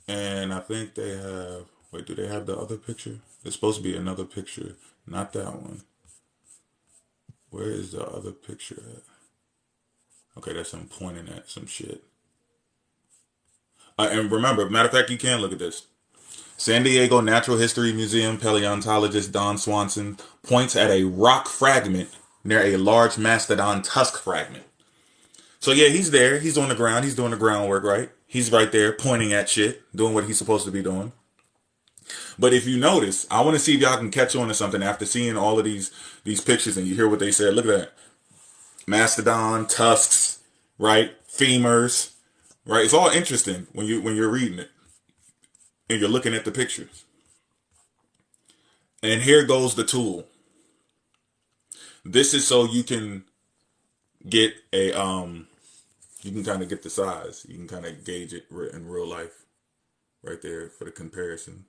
And I think they have... Wait, do they have the other picture? There's supposed to be another picture. Not that one. Where is the other picture at? Okay, that's him pointing at some shit. And remember, matter of fact, you can look at this. San Diego Natural History Museum paleontologist Don Swanson points at a rock fragment near a large mastodon tusk fragment. So yeah, he's there. He's on the ground. He's doing the groundwork, right? He's right there pointing at shit, doing what he's supposed to be doing. But if you notice, I want to see if y'all can catch on to something after seeing all of these pictures and you hear what they said. Look at that. Mastodon, tusks, right? Femurs, right? It's all interesting when you're reading it and you're looking at the pictures. And here goes the tool. This is so you can get a you can kind of get the size. You can kind of gauge it in real life right there for the comparison.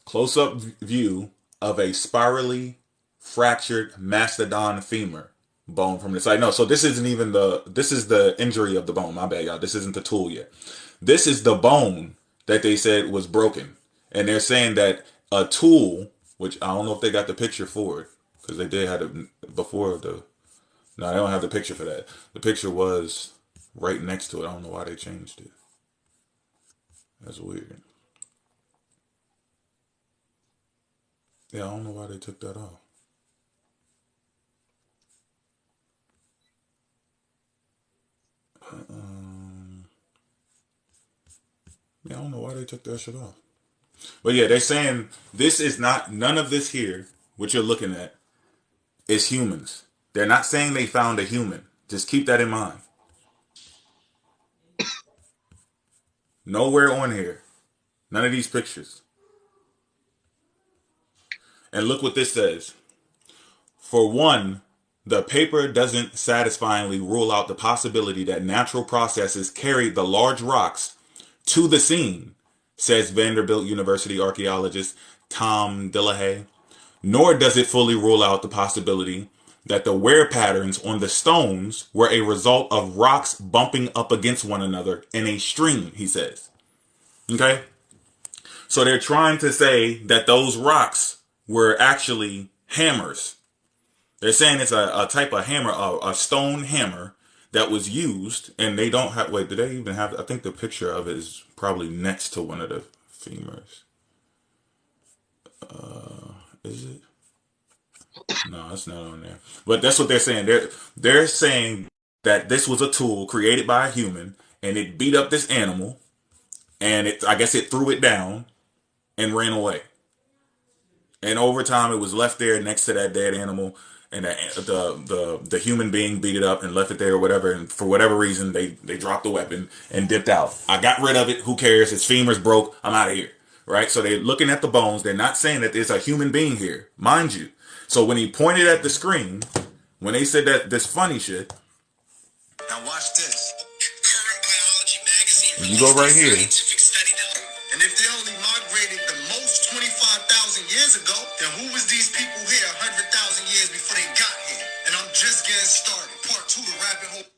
Close-up view of a spirally fractured mastodon femur bone from the side. No, so this isn't even this is the injury of the bone. My bad, y'all. This isn't the tool yet. This is the bone that they said was broken. And they're saying that a tool, which I don't know if they got the picture for it, because they did have it before the... No, they don't have the picture for that. The picture was right next to it. I don't know why they changed it. That's weird. Yeah, I don't know why they took that off. Yeah, I don't know why they took that shit off. But yeah, they're saying this is not... None of this here, what you're looking at, is humans. They're not saying they found a human. Just keep that in mind. Nowhere on here. None of these pictures. And look what this says. For one, the paper doesn't satisfyingly rule out the possibility that natural processes carried the large rocks to the scene, says Vanderbilt University archaeologist Tom Delahaye. Nor does it fully rule out the possibility that the wear patterns on the stones were a result of rocks bumping up against one another in a stream, he says. Okay? So they're trying to say that those rocks were actually hammers. They're saying it's a type of hammer, a stone hammer that was used, and they don't have... Wait, do they even have... I think the picture of it is probably next to one of the femurs. Is it? No, it's not on there. But that's what they're saying. They're saying that this was a tool created by a human, and it beat up this animal, and I guess it threw it down and ran away. And over time, it was left there next to that dead animal, and the human being beat it up and left it there or whatever. And for whatever reason, they dropped the weapon and dipped out. I got rid of it. Who cares? Its femur's broke. I'm out of here. Right? So they're looking at the bones. They're not saying that there's a human being here, mind you. So when he pointed at the screen, when they said that this funny shit. Now watch this. Current Biology magazine. You go right here. And if they only migrated the most 25,000 years ago, then who was these people here 100,000 years before they got here? And I'm just getting started. Part 2, the rabbit hole.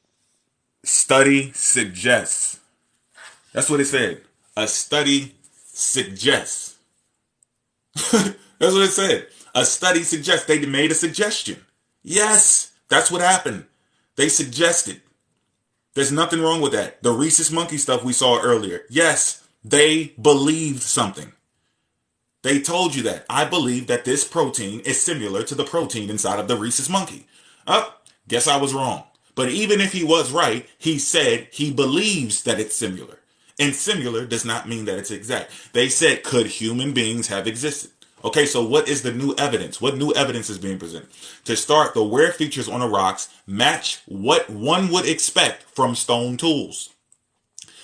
Study suggests. That's what it said. A study suggests. That's what it said. A study suggests. They made a suggestion. Yes, that's what happened. They suggested. There's nothing wrong with that. The rhesus monkey stuff we saw earlier. Yes, they believed something. They told you that. I believe that this protein is similar to the protein inside of the rhesus monkey. Guess I was wrong. But even if he was right, he said he believes that it's similar. And similar does not mean that it's exact. They said, could human beings have existed? Okay, so what is the new evidence? What new evidence is being presented? To start, the wear features on the rocks match what one would expect from stone tools,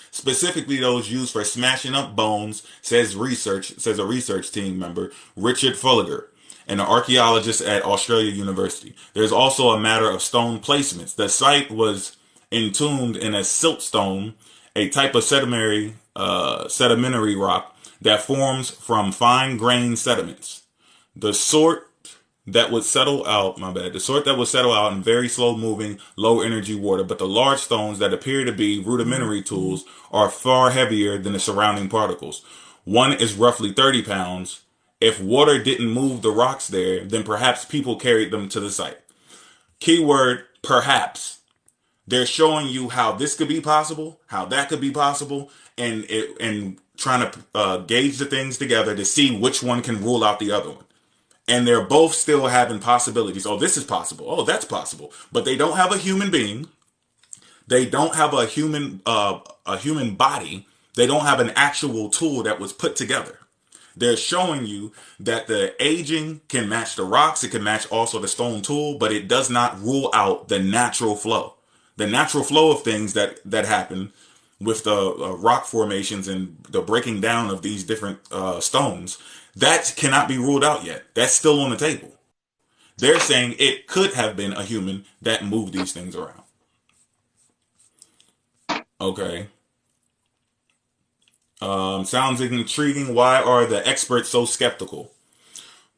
specifically those used for smashing up bones, says a research team member, Richard Fulliger, and an archaeologist at Australia University. There's also a matter of stone placements. The site was entombed in a siltstone, a type of sedimentary rock that forms from fine-grained sediments. The sort that would settle out, the sort that would settle out in very slow moving, low energy water, but the large stones that appear to be rudimentary tools are far heavier than the surrounding particles. One is roughly 30 pounds. If water didn't move the rocks there, then perhaps people carried them to the site. Keyword, perhaps. They're showing you how this could be possible, how that could be possible, and trying to gauge the things together to see which one can rule out the other one. And they're both still having possibilities. Oh, this is possible. Oh, that's possible. But they don't have a human being. They don't have a human body. They don't have an actual tool that was put together. They're showing you that the aging can match the rocks. It can match also the stone tool, but it does not rule out the natural flow. The natural flow of things that happen with the rock formations and the breaking down of these different stones, that cannot be ruled out yet. That's still on the table. They're saying it could have been a human that moved these things around. Okay. Sounds intriguing. Why are the experts so skeptical?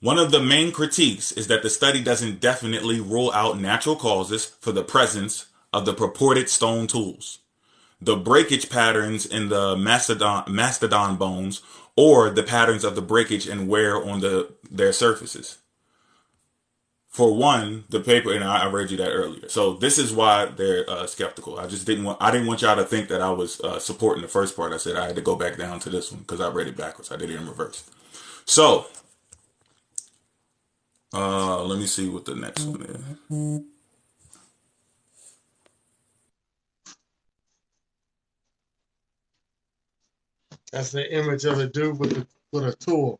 One of the main critiques is that the study doesn't definitely rule out natural causes for the presence of the purported stone tools, the breakage patterns in the mastodon bones, or the patterns of the breakage and wear on their surfaces. For one, the paper, and I read you that earlier. So this is why they're skeptical. I didn't want y'all to think that I was supporting the first part. I said I had to go back down to this one because I read it backwards. I did it in reverse. So let me see what the next one is. That's the image of a dude with a tool.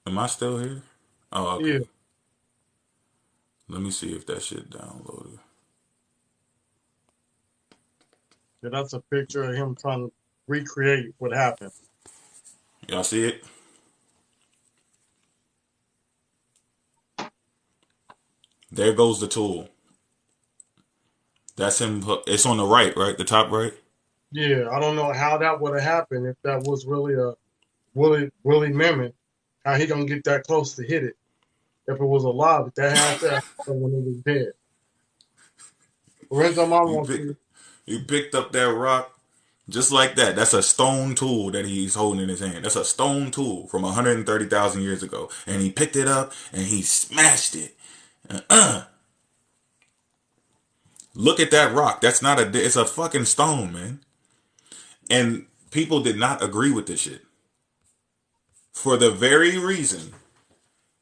Am I still here? Oh, okay. Yeah, Let me see if that shit downloaded. that's a picture of him trying to recreate what happened. Y'all see it? There goes the tool. That's him. It's on the right, right? The top right? Yeah, I don't know how that would have happened if that was really a Willie Memon. How he gonna get that close to hit it? If it was alive, if that had to happen when it was dead. Lorenzo Mom You wants pick, to. you picked up that rock just like that. That's a stone tool that he's holding in his hand. That's a stone tool from 130,000 years ago. And he picked it up and he smashed it. Look at that rock. That's not it's a fucking stone, man. And people did not agree with this shit. For the very reason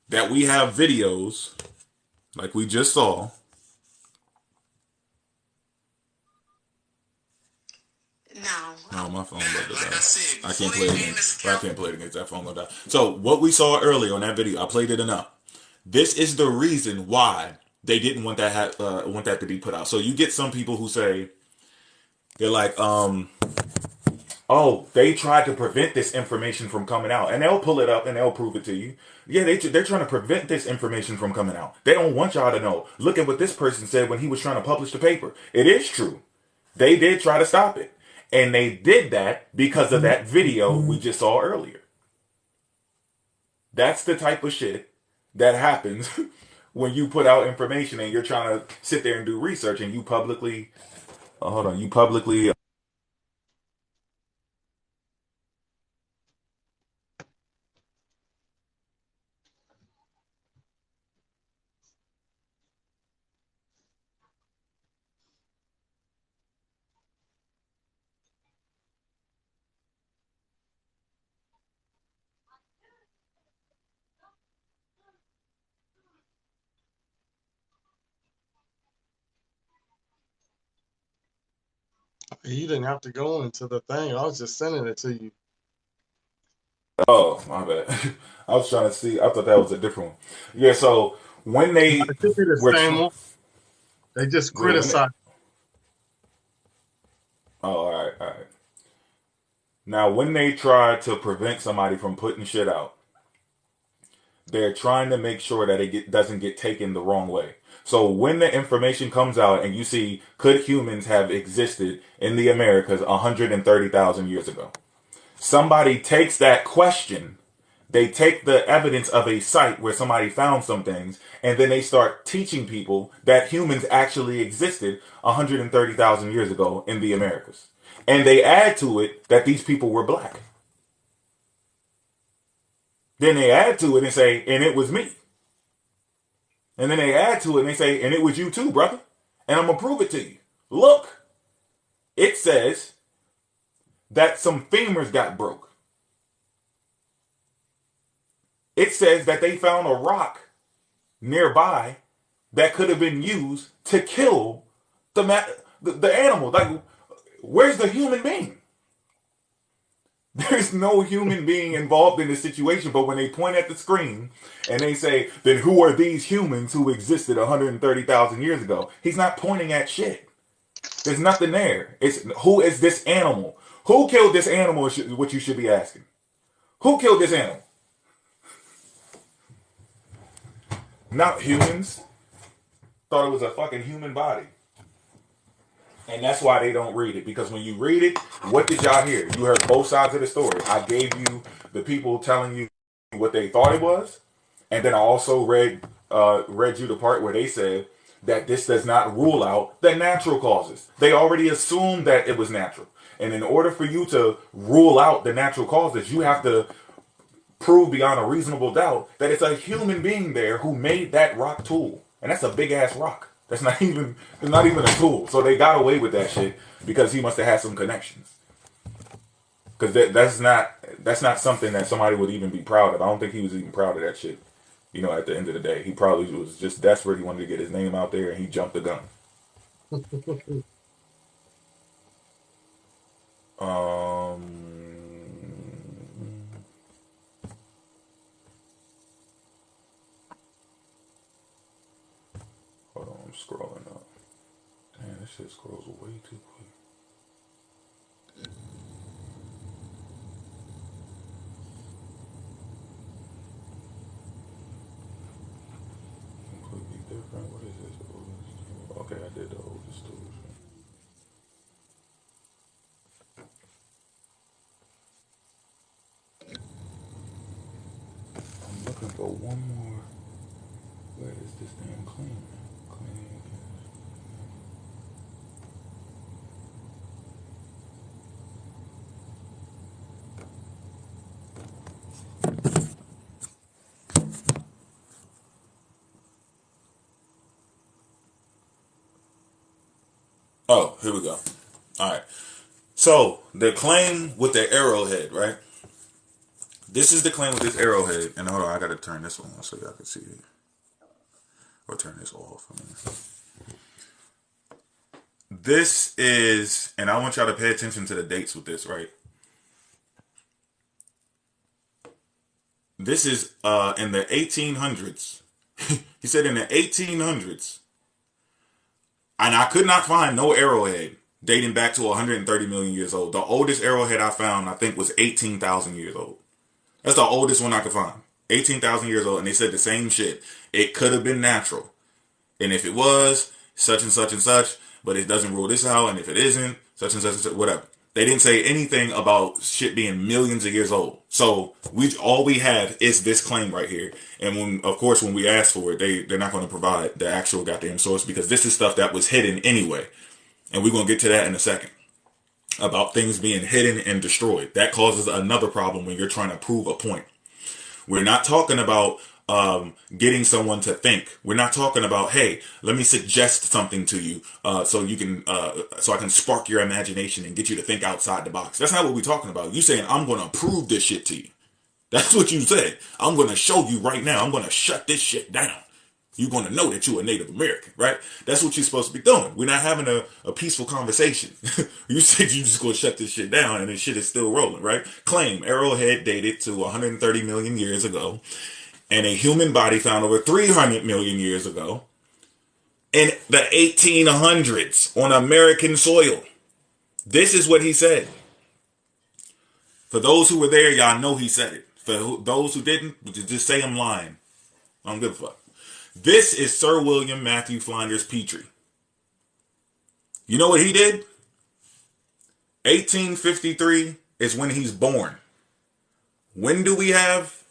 that we have videos like we just saw. No, my phone about to die. I can't play it against. I can't play it against that phone gonna die. So what we saw earlier on that video, I played it enough. This is the reason why they didn't want that to be put out. So you get some people who say they're like, oh, they tried to prevent this information from coming out, and they'll pull it up and they'll prove it to you. Yeah, they're trying to prevent this information from coming out. They don't want y'all to know. Look at what this person said when he was trying to publish the paper. It is true. They did try to stop it. And they did that because of that video we just saw earlier. That's the type of shit that happens when you put out information and you're trying to sit there and do research and you publicly, You didn't have to go into the thing. I was just sending it to you. Oh, my bad. I was trying to see. I thought that was a different one. Yeah. So when No, they it could be the were, same one. They just yeah, when they, criticize. oh, all right, all right. Now, when they try to prevent somebody from putting shit out, they're trying to make sure that doesn't get taken the wrong way. So when the information comes out and you see, could humans have existed in the Americas 130,000 years ago? Somebody takes that question, they take the evidence of a site where somebody found some things, and then they start teaching people that humans actually existed 130,000 years ago in the Americas. And they add to it that these people were black. Then they add to it and say, and it was me. And then they add to it and they say, and it was you too, brother. And I'm going to prove it to you. Look, it says that some femurs got broke. It says that they found a rock nearby that could have been used to kill the animal. Like, where's the human being? There's no human being involved in this situation, but when they point at the screen and they say, then who are these humans who existed 130,000 years ago? He's not pointing at shit. There's nothing there. It's who is this animal? Who killed this animal is what you should be asking. Who killed this animal? Not humans. Thought it was a fucking human body. And that's why they don't read it. Because when you read it, what did y'all hear? You heard both sides of the story. I gave you the people telling you what they thought it was. And then I also read you the part where they said that this does not rule out the natural causes. They already assumed that it was natural. And in order for you to rule out the natural causes, you have to prove beyond a reasonable doubt that it's a human being there who made that rock tool. And that's a big ass rock. That's not even a tool. So they got away with that shit because he must have had some connections. Because that's not something that somebody would even be proud of. I don't think he was even proud of that shit. You know, at the end of the day, he probably was just desperate. He wanted to get his name out there, and he jumped the gun. Hold on, I'm scrolling up. Damn, this shit scrolls way too quick. Completely different. What is this? Okay, I did the oldest too. I'm looking for one more. Where is this damn clean? Clean. Oh, here we go. All right. So the claim with the arrowhead, right? This is the claim with this arrowhead. And hold on, I gotta turn this one on so y'all can see it. Or turn this off. This is, and I want y'all to pay attention to the dates with this, right? This is in the 1800s. He said in the 1800s. And I could not find no arrowhead dating back to 130 million years old. The oldest arrowhead I found, I think, was 18,000 years old. That's the oldest one I could find. 18,000 years old. And they said the same shit. It could have been natural. And if it was, such and such and such, but it doesn't rule this out. And if it isn't, such and such, whatever. They didn't say anything about shit being millions of years old. So all we have is this claim right here. And when we ask for it, they're not going to provide the actual goddamn source because this is stuff that was hidden anyway. And we're going to get to that in a second. About things being hidden and destroyed. That causes another problem when you're trying to prove a point. We're not talking about getting someone to think. We're not talking about, hey, let me suggest something to you so I can spark your imagination and get you to think outside the box. That's not what we're talking about. You saying, I'm going to prove this shit to you. That's what you said. I'm going to show you right now. I'm going to shut this shit down. You're going to know that you're a Native American, right? That's what you're supposed to be doing. We're not having a peaceful conversation. You said you just going to shut this shit down and this shit is still rolling, right? Claim Arrowhead dated to 130 million years ago and a human body found over 300 million years ago in the 1800s on American soil. This is what he said. For those who were there, y'all know he said it. For those who didn't, just say I'm lying. I don't give a fuck. This is Sir William Matthew Flinders Petrie. You know what he did? 1853 is when he's born. When do we have?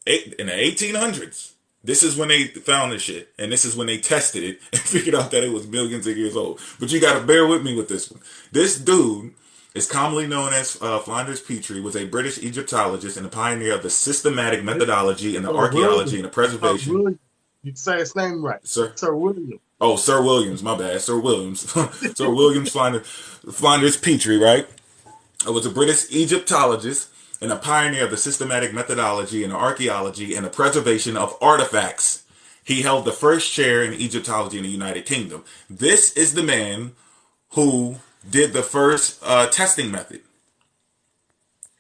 In the 1800s. This is when they found this shit. And this is when they tested it and figured out that it was millions of years old. But you got to bear with me with this one. This dude is commonly known as Flinders Petrie, was a British Egyptologist and a pioneer of the systematic methodology and the archaeology and the preservation. You say his name right. Sir William. Oh, Sir Williams, my bad. Sir Williams. Sir Williams Flinders Petrie, right? I was a British Egyptologist and a pioneer of the systematic methodology and the archaeology and the preservation of artifacts. He held the first chair in Egyptology in the United Kingdom. This is the man who did the first testing method.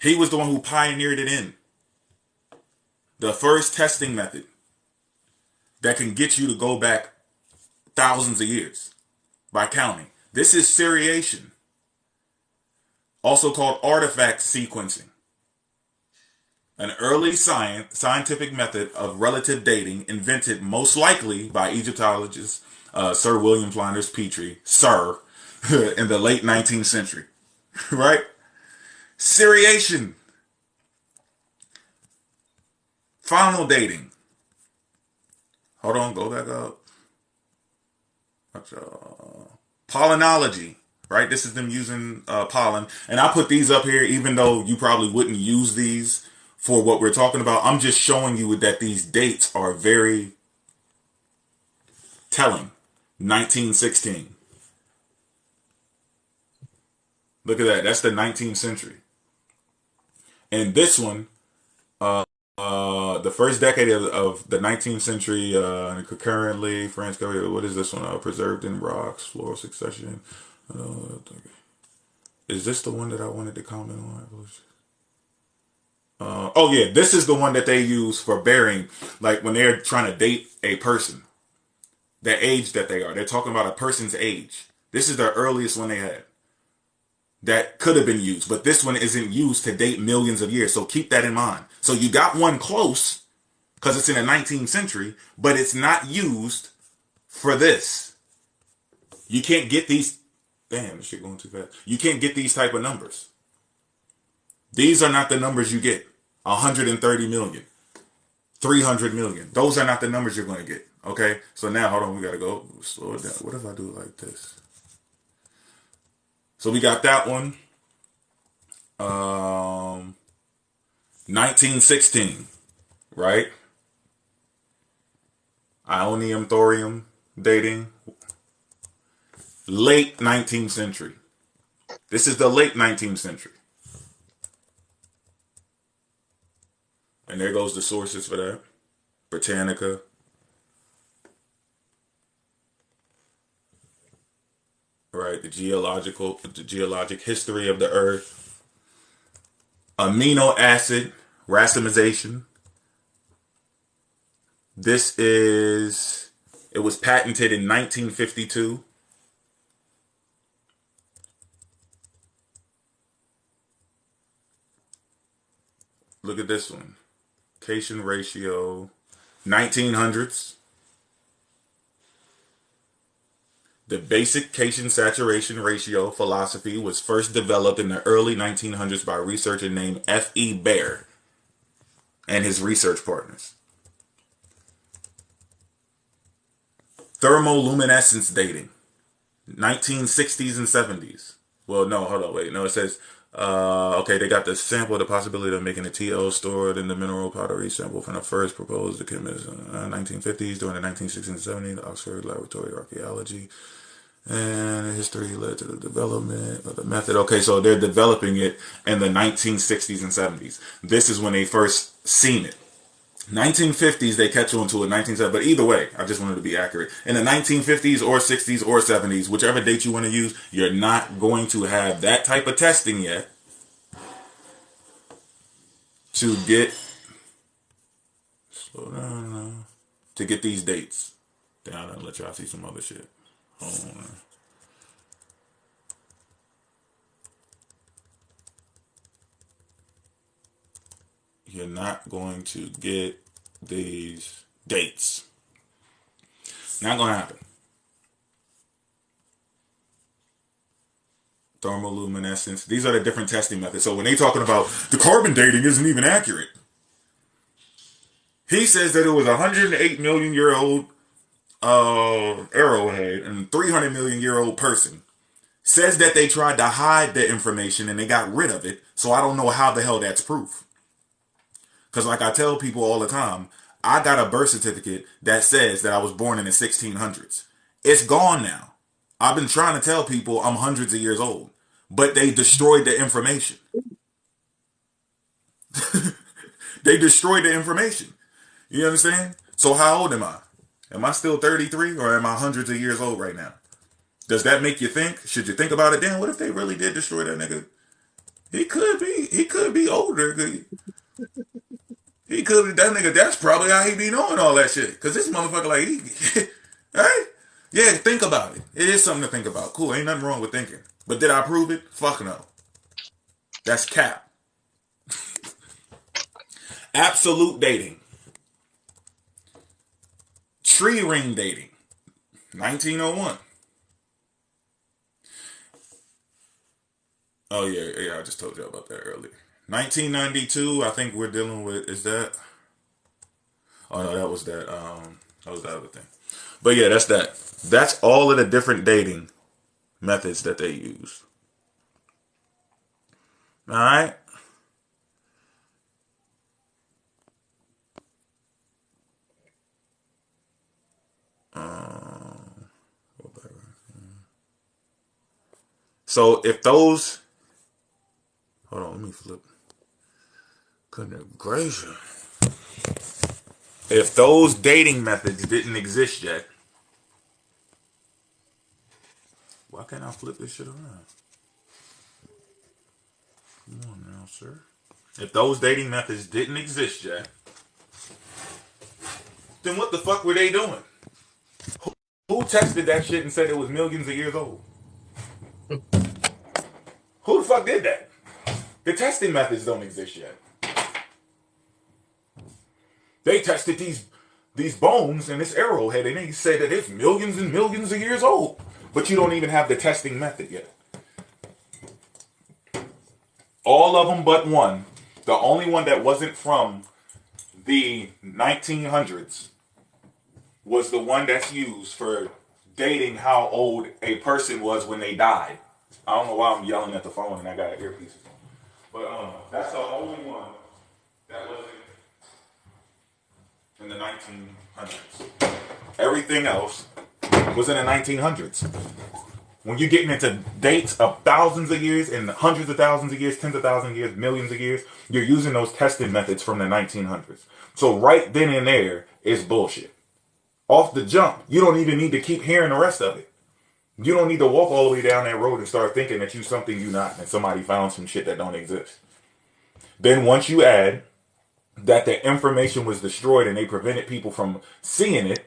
He was the one who pioneered it in. The first testing method that can get you to go back thousands of years by counting. This is seriation, also called artifact sequencing. An early scientific method of relative dating invented most likely by Egyptologist Sir William Flinders Petrie, Sir, in the late 19th century, right? Seriation. Faunal dating. Hold on, go back up. Pollinology, right? This is them using pollen. And I put these up here, even though you probably wouldn't use these for what we're talking about. I'm just showing you that these dates are very telling. 1916. Look at that. That's the 19th century. And this one, the first decade of the 19th century, concurrently, France, what is this one? Preserved in rocks, floral succession. Is this the one that I wanted to comment on? Oh yeah, this is the one that they use for burying, like when they're trying to date a person, the age that they are. They're talking about a person's age. This is the earliest one they had that could have been used, but this one isn't used to date millions of years. So keep that in mind. So you got one close because it's in the 19th century, but it's not used for this. You can't get these. Damn, this shit going too fast. You can't get these type of numbers. These are not the numbers you get. 130 million, 300 million. Those are not the numbers you're going to get. Okay. So now, hold on. We got to go slow it down. What if I do it like this? So we got that one. 1916, right? Ionium, thorium dating. Late 19th century. This is the late 19th century. And there goes the sources for that. Britannica. Right, the geologic history of the earth. Amino acid racemization. It was patented in 1952. Look at this one. Cation ratio, 1900s. The basic cation saturation ratio philosophy was first developed in the early 1900s by a researcher named F.E. Baer and his research partners. Thermoluminescence dating, 1960s and 70s. Well, no, hold on, wait. No, it says, okay, they got the sample of the possibility of making a TL stored in the mineral pottery sample from the first proposed chemist in the 1950s during the 1960s and 70s, the Oxford Laboratory of Archaeology. And history led to the development of the method. Okay, so they're developing it in the 1960s and 70s. This is when they first seen it. 1950s, they catch on to it. 1970s, but either way, I just wanted to be accurate. In the 1950s or 60s or 70s, whichever date you want to use, you're not going to have that type of testing yet to get, slow down now, to get these dates. Down and let y'all see some other shit. Hold on. You're not going to get these dates. Not going to happen. Thermoluminescence. These are the different testing methods. So when they talking about the carbon dating isn't even accurate. He says that it was a 108 million year old arrowhead and 300 million year old person. Says that they tried to hide the information and they got rid of it. So I don't know how the hell that's proof. Because like I tell people all the time, I got a birth certificate that says that I was born in the 1600s. It's gone now. I've been trying to tell people I'm hundreds of years old. But they destroyed the information. They destroyed the information. You understand? So how old am I? Am I still 33 or am I hundreds of years old right now? Does that make you think? Should you think about it then? What if they really did destroy that nigga? He could be older. He could, that nigga, that's probably how he be knowing all that shit. Cause this motherfucker like, right? Yeah, think about it. It is something to think about. Cool, ain't nothing wrong with thinking. But did I prove it? Fuck no. That's cap. Absolute dating. Tree ring dating. 1901. Oh yeah, I just told you about that earlier. 1992, I think we're dealing with, is that? Oh no, that was that was the other thing. But yeah, that's that. That's all of the different dating methods that they use. Alright? So if those, hold on, let me flip. Goodness gracious. If those dating methods didn't exist yet, why can't I flip this shit around? Come on now, sir. If those dating methods didn't exist yet, then what the fuck were they doing? Who tested that shit and said it was millions of years old? Who the fuck did that? The testing methods don't exist yet. They tested these bones and this arrowhead and they said that it's millions and millions of years old. But you don't even have the testing method yet. All of them but one. The only one that wasn't from the 1900s was the one that's used for dating how old a person was when they died. I don't know why I'm yelling at the phone and I got earpieces on. But that's the only one that wasn't in the 1900s. Everything else was in the 1900s. When you're getting into dates of thousands of years and hundreds of thousands of years, tens of thousands of years, millions of years, you're using those testing methods from the 1900s. So right then and there is bullshit. Off the jump, you don't even need to keep hearing the rest of it. You don't need to walk all the way down that road and start thinking that you something you not and somebody found some shit that don't exist. Then once you add that the information was destroyed and they prevented people from seeing it,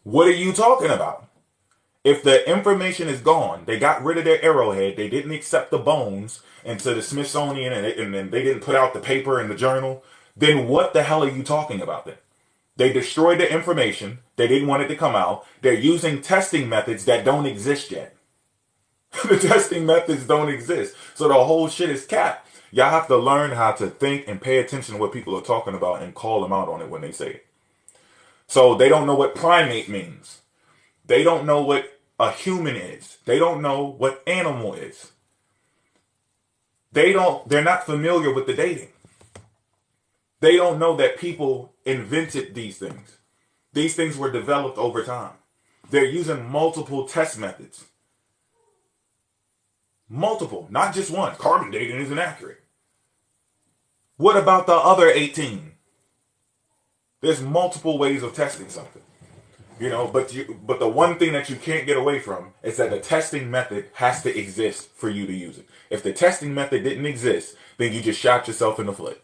what are you talking about? If the information is gone, they got rid of their arrowhead, they didn't accept the bones into the Smithsonian and then they didn't put out the paper in the journal, then what the hell are you talking about then? They destroyed the information. They didn't want it to come out. They're using testing methods that don't exist yet. The testing methods don't exist. So the whole shit is cap. Y'all have to learn how to think and pay attention to what people are talking about and call them out on it when they say it. So they don't know what primate means. They don't know what a human is. They don't know what animal is. They're not familiar with the dating. They don't know that people invented these things. These things were developed over time. They're using multiple test methods. Multiple, not just one. Carbon dating isn't accurate. What about the other 18? There's multiple ways of testing something. But the one thing that you can't get away from is that the testing method has to exist for you to use it. If the testing method didn't exist, then you just shot yourself in the foot.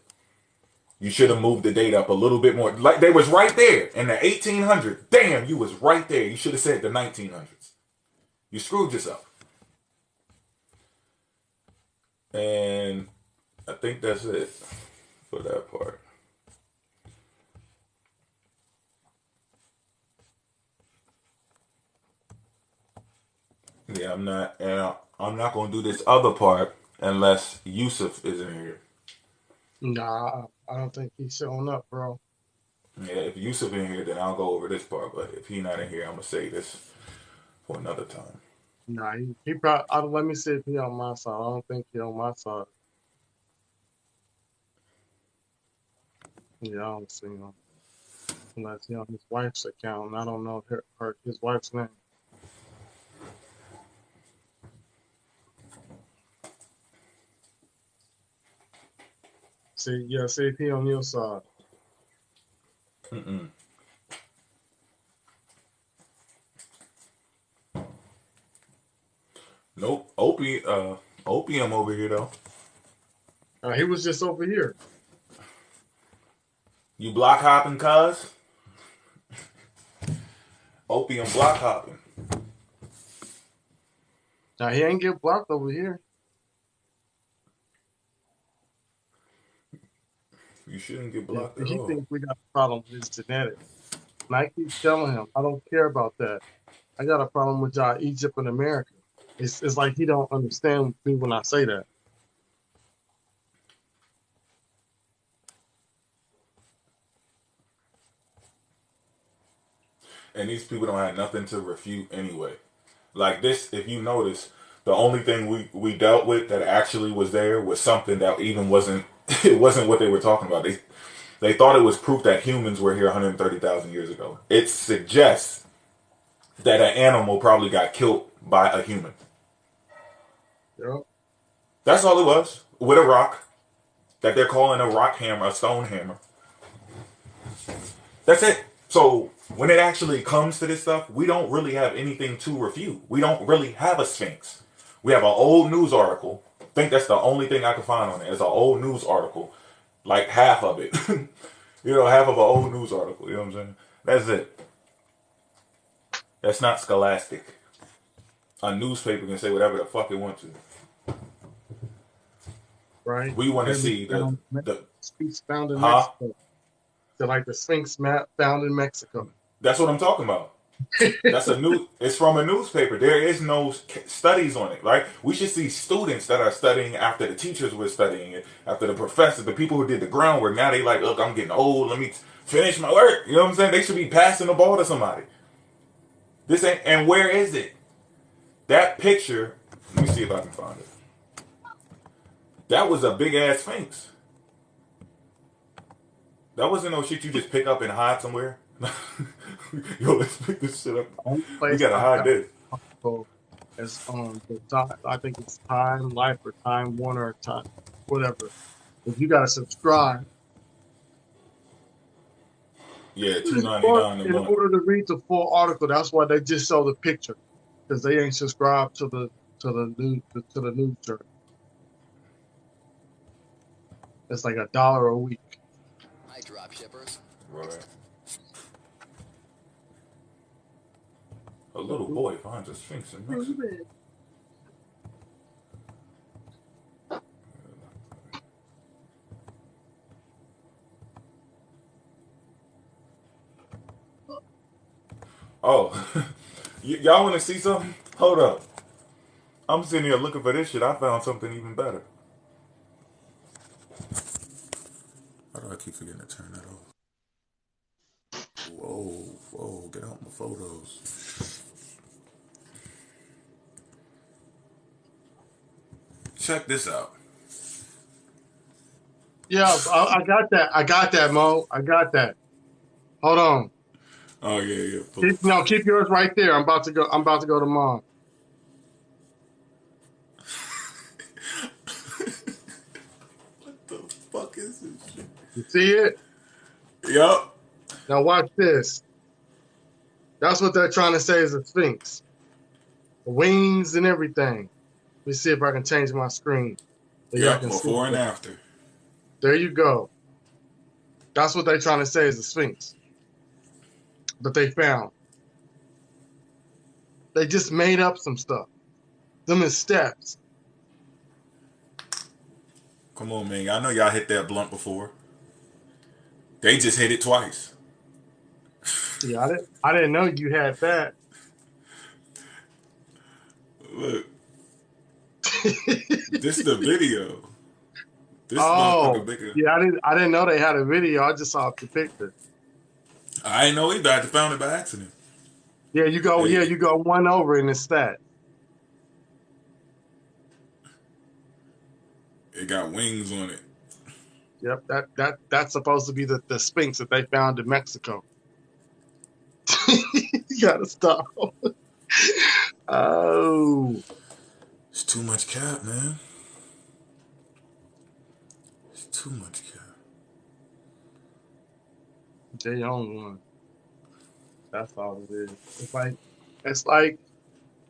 You should have moved the date up a little bit more. Like they was right there in the 1800s. Damn, you was right there. You should have said the 1900s. You screwed yourself. And I think that's it for that part. Yeah, I'm not gonna do this other part unless Yusuf is in here. Nah, I don't think he's showing up, bro. Yeah, if Yusuf in here, then I'll go over this part. But if he's not in here, I'm gonna say this for another time. Nah, he probably. Let me see if he on my side. I don't think he on my side. Yeah, I don't see him unless he on his wife's account. And I don't know his wife's name. See if he on your side. Mm-mm. Nope. Opium over here though. He was just over here. You block hopping, cuz? Opium block hopping. Now he ain't get blocked over here. You shouldn't get blocked at He all. thinks we got a problem with his genetics. And I keep telling him, I don't care about that. I got a problem with y'all Egypt and America. It's like he don't understand me when I say that. And these people don't have nothing to refute anyway. Like this, if you notice, the only thing we dealt with that actually was there was something that even wasn't it wasn't what they were talking about. They thought it was proof that humans were here 130,000 years ago. It suggests that an animal probably got killed by a human. Yep. That's all it was. With a rock. That they're calling a rock hammer, a stone hammer. That's it. So when it actually comes to this stuff, we don't really have anything to refute. We don't really have a Sphinx. We have an old news article. I think that's the only thing I can find on it. It's an old news article. Like half of it. Half of an old news article. You know what I'm saying? That's it. That's not scholastic. A newspaper can say whatever the fuck it wants to. Right. We want to see the Sphinx found in Mexico. So like the Sphinx map found in Mexico. That's what I'm talking about. It's from a newspaper. There is no studies on it, right? We should see students that are studying after the teachers were studying it, after the professors, the people who did the groundwork. Now they like, look, I'm getting old. Let me finish my work. You know what I'm saying? They should be passing the ball to somebody. This ain't, and where is it? That picture, let me see if I can find it. That was a big ass Sphinx. That wasn't no shit you just pick up and hide somewhere. Yo, let's pick this shit up. We gotta hide this. It's I think it's Time Life or Time Warner or Time, whatever. If you gotta subscribe. Yeah, $2.99 a month. In order to read the full article, that's why they just show the picture, because they ain't subscribed to the news journal. It's like $1 a week. Hi, drop shippers. Right. A little boy finds a Sphinx in Mexico. Oh, y'all want to see something? Hold up. I'm sitting here looking for this shit. I found something even better. How do I keep forgetting to turn that off? Whoa, get out my photos. Check this out. Yeah, I got that. I got that, Mo. I got that. Hold on. Oh yeah. Keep yours right there. I'm about to go to mine. What the fuck is this shit? You see it? Yup. Now watch this. That's what they're trying to say is a Sphinx. Wings and everything. Let me see if I can change my screen so y'all Yep, can see before and it. after. There you go. That's what they're trying to say is a Sphinx that they found. They just made up some stuff. Them is steps. Come on, man. I know y'all hit that blunt before. They just hit it twice. Yeah, I didn't know you had that. Look, this is the video. This motherfucker Oh, bigger. yeah, I didn't know they had a video. I just saw the picture. I ain't know either. I found it by accident. Yeah, Hey, you go one over in the stat. it got wings on it. Yep, that's supposed to be the Sphinx that they found in Mexico. You gotta stop. Oh, It's too much cap, man. It's too much cap. they own one. That's all it is. It's like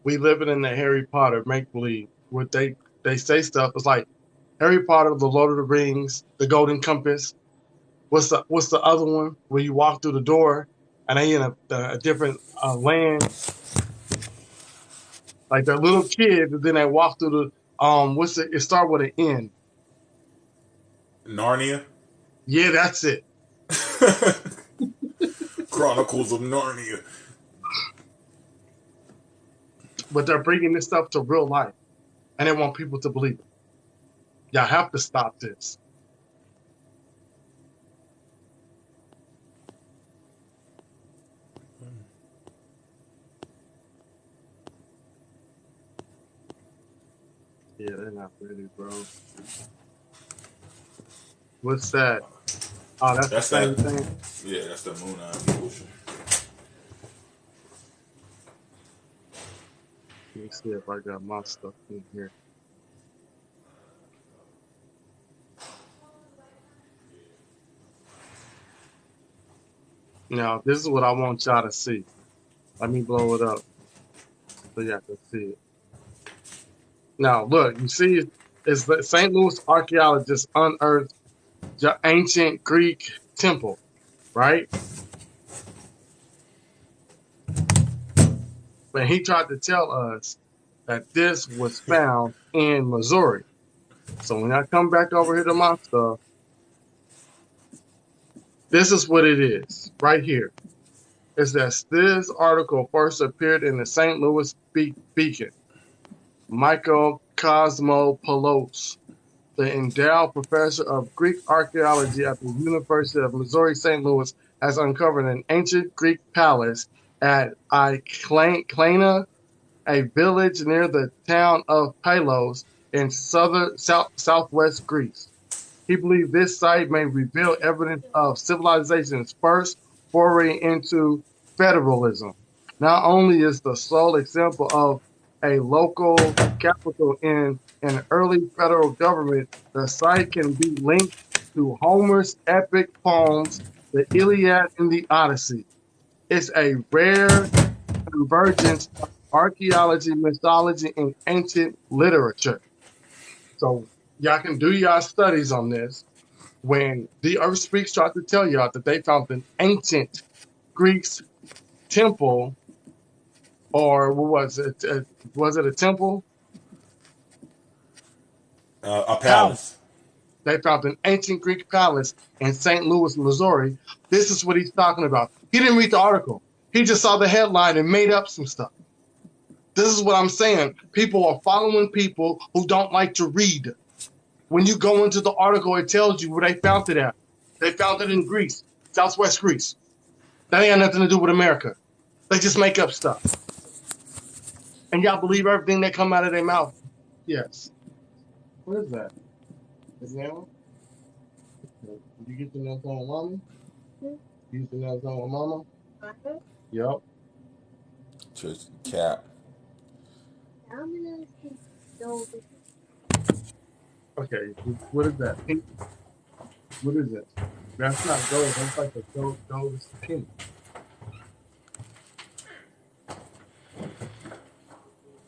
we living in the Harry Potter make believe. What they say stuff is like Harry Potter, the Lord of the Rings, the Golden Compass. What's the other one where you walk through the door and they in a different land, like they're little kids, and then they walk through the what's it? It start with an N. Narnia? Yeah, that's it. Chronicles of Narnia. But they're bringing this stuff to real life, and they want people to believe it. Y'all have to stop this. Yeah, they're not ready, bro. What's that? Oh, that's the That's that. same thing. Yeah, that's the Moon Eye Ocean. Let me see if I got my stuff in here. Now, this is what I want y'all to see. Let me blow it up so y'all can see it. Now, look, you see, it's the St. Louis archaeologists unearthed the ancient Greek temple, right? But he tried to tell us that this was found in Missouri. So when I come back over here to my stuff, this is what it is right here. Is that this article first appeared in the St. Louis Beacon. Michael Cosmopoulos, the endowed professor of Greek archaeology at the University of Missouri St. Louis, has uncovered an ancient Greek palace at Iklana, a village near the town of Pylos in southwest Greece. He believes this site may reveal evidence of civilization's first foray into federalism. Not only is the sole example of a local capital in an early federal government, the site can be linked to Homer's epic poems, the Iliad and the Odyssey. It's a rare convergence of archaeology, mythology, and ancient literature. So y'all can do y'all studies on this. When the Earth Speaks tried to tell y'all that they found an ancient Greeks temple, or what was it? Was it a temple? A Palace. palace. They found an ancient Greek palace in St. Louis, Missouri. This is what he's talking about. He didn't read the article. He just saw the headline and made up some stuff. This is what I'm saying. People are following people who don't like to read. When you go into the article, it tells you where they found it at. They found it in Greece, Southwest Greece. That ain't got nothing to do with America. They just make up stuff. And y'all believe everything that come out of their mouth. Yes. What is that? Is that one? Did you get the nails on with mama? You get the nails on with mama? Yep. Just cap. Okay. What is that? Pink? What is it? That's not gold. That's like a gold is pink.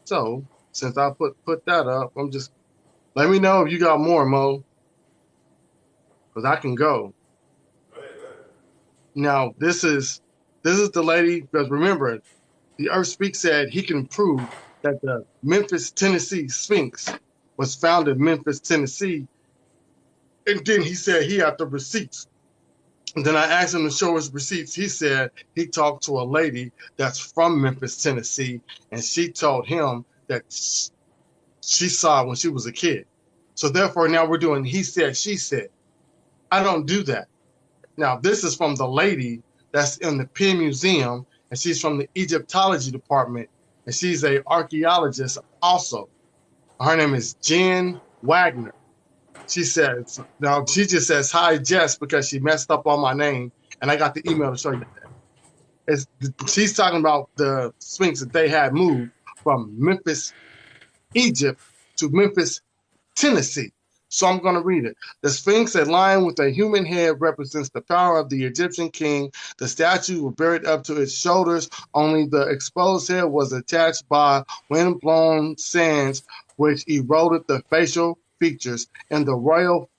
So since I put that up, I'm just let me know if you got more, Mo, because I can go. Now this is the lady because remember the Earth Speak said he can prove that the Memphis, Tennessee Sphinx was found in Memphis, Tennessee, and then he said he had the receipts. And then I asked him to show his receipts. He said he talked to a lady that's from Memphis, Tennessee, and she told him that she saw it when she was a kid. So therefore, now we're doing he said, she said. I don't do that. Now, this is from the lady that's in the Penn Museum, and she's from the Egyptology department, and she's a archaeologist also. Her name is Jen Wagner. She says, now she just says, hi, Jess, because she messed up on my name, and I got the email to show you that. She's talking about the Sphinx that they had moved from Memphis, Egypt to Memphis, Tennessee. So I'm going to read it. The Sphinx, a lion with a human head, represents the power of the Egyptian king. The statue was buried up to its shoulders. Only the exposed head was attached by wind-blown sands, which eroded the facial features and the royal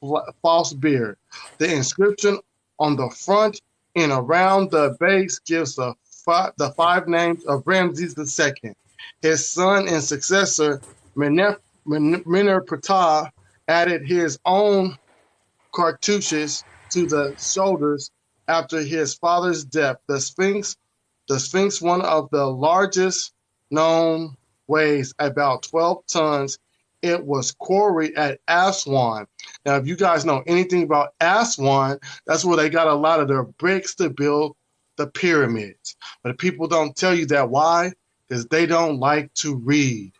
false beard. The inscription on the front and around the base gives the five names of Ramses II. His son and successor, Meneper added his own cartouches to the shoulders after his father's death. The Sphinx, one of the largest known, weighs about 12 tons. It was quarried at Aswan. Now, if you guys know anything about Aswan, that's where they got a lot of their bricks to build the pyramids. But people don't tell you that. Why? Because they don't like to read.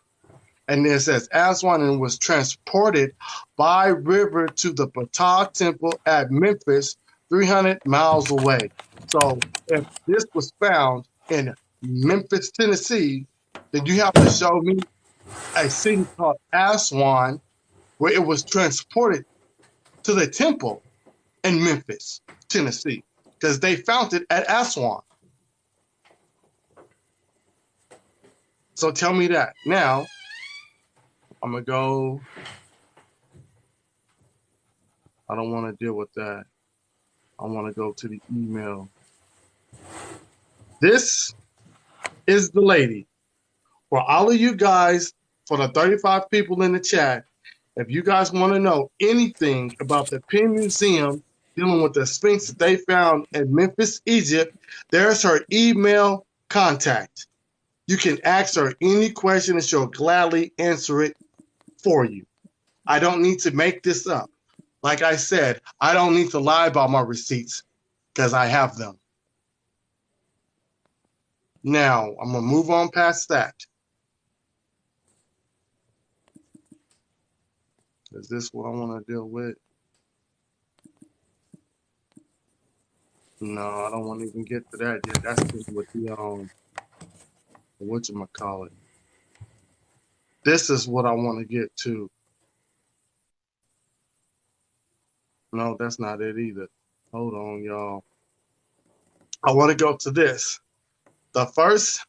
And it says Aswan and was transported by river to the Ptah Temple at Memphis, 300 miles away. So if this was found in Memphis, Tennessee, then you have to show me a city called Aswan where it was transported to the temple in Memphis, Tennessee, because they found it at Aswan. So tell me that. Now, I'm going to go. I don't want to deal with that. I want to go to the email. This is the lady. For all of you guys, for the 35 people in the chat, if you guys want to know anything about the Penn Museum dealing with the Sphinx that they found in Memphis, Egypt, there's her email contact. You can ask her any question and she'll gladly answer it for you. I don't need to make this up. Like I said, I don't need to lie about my receipts because I have them. Now, I'm going to move on past that. Is this what I want to deal with? No, I don't want to even get to that yet. That's with the whatchamacallit. This is what I want to get to. No, that's not it either. Hold on, y'all. I want to go to this. The first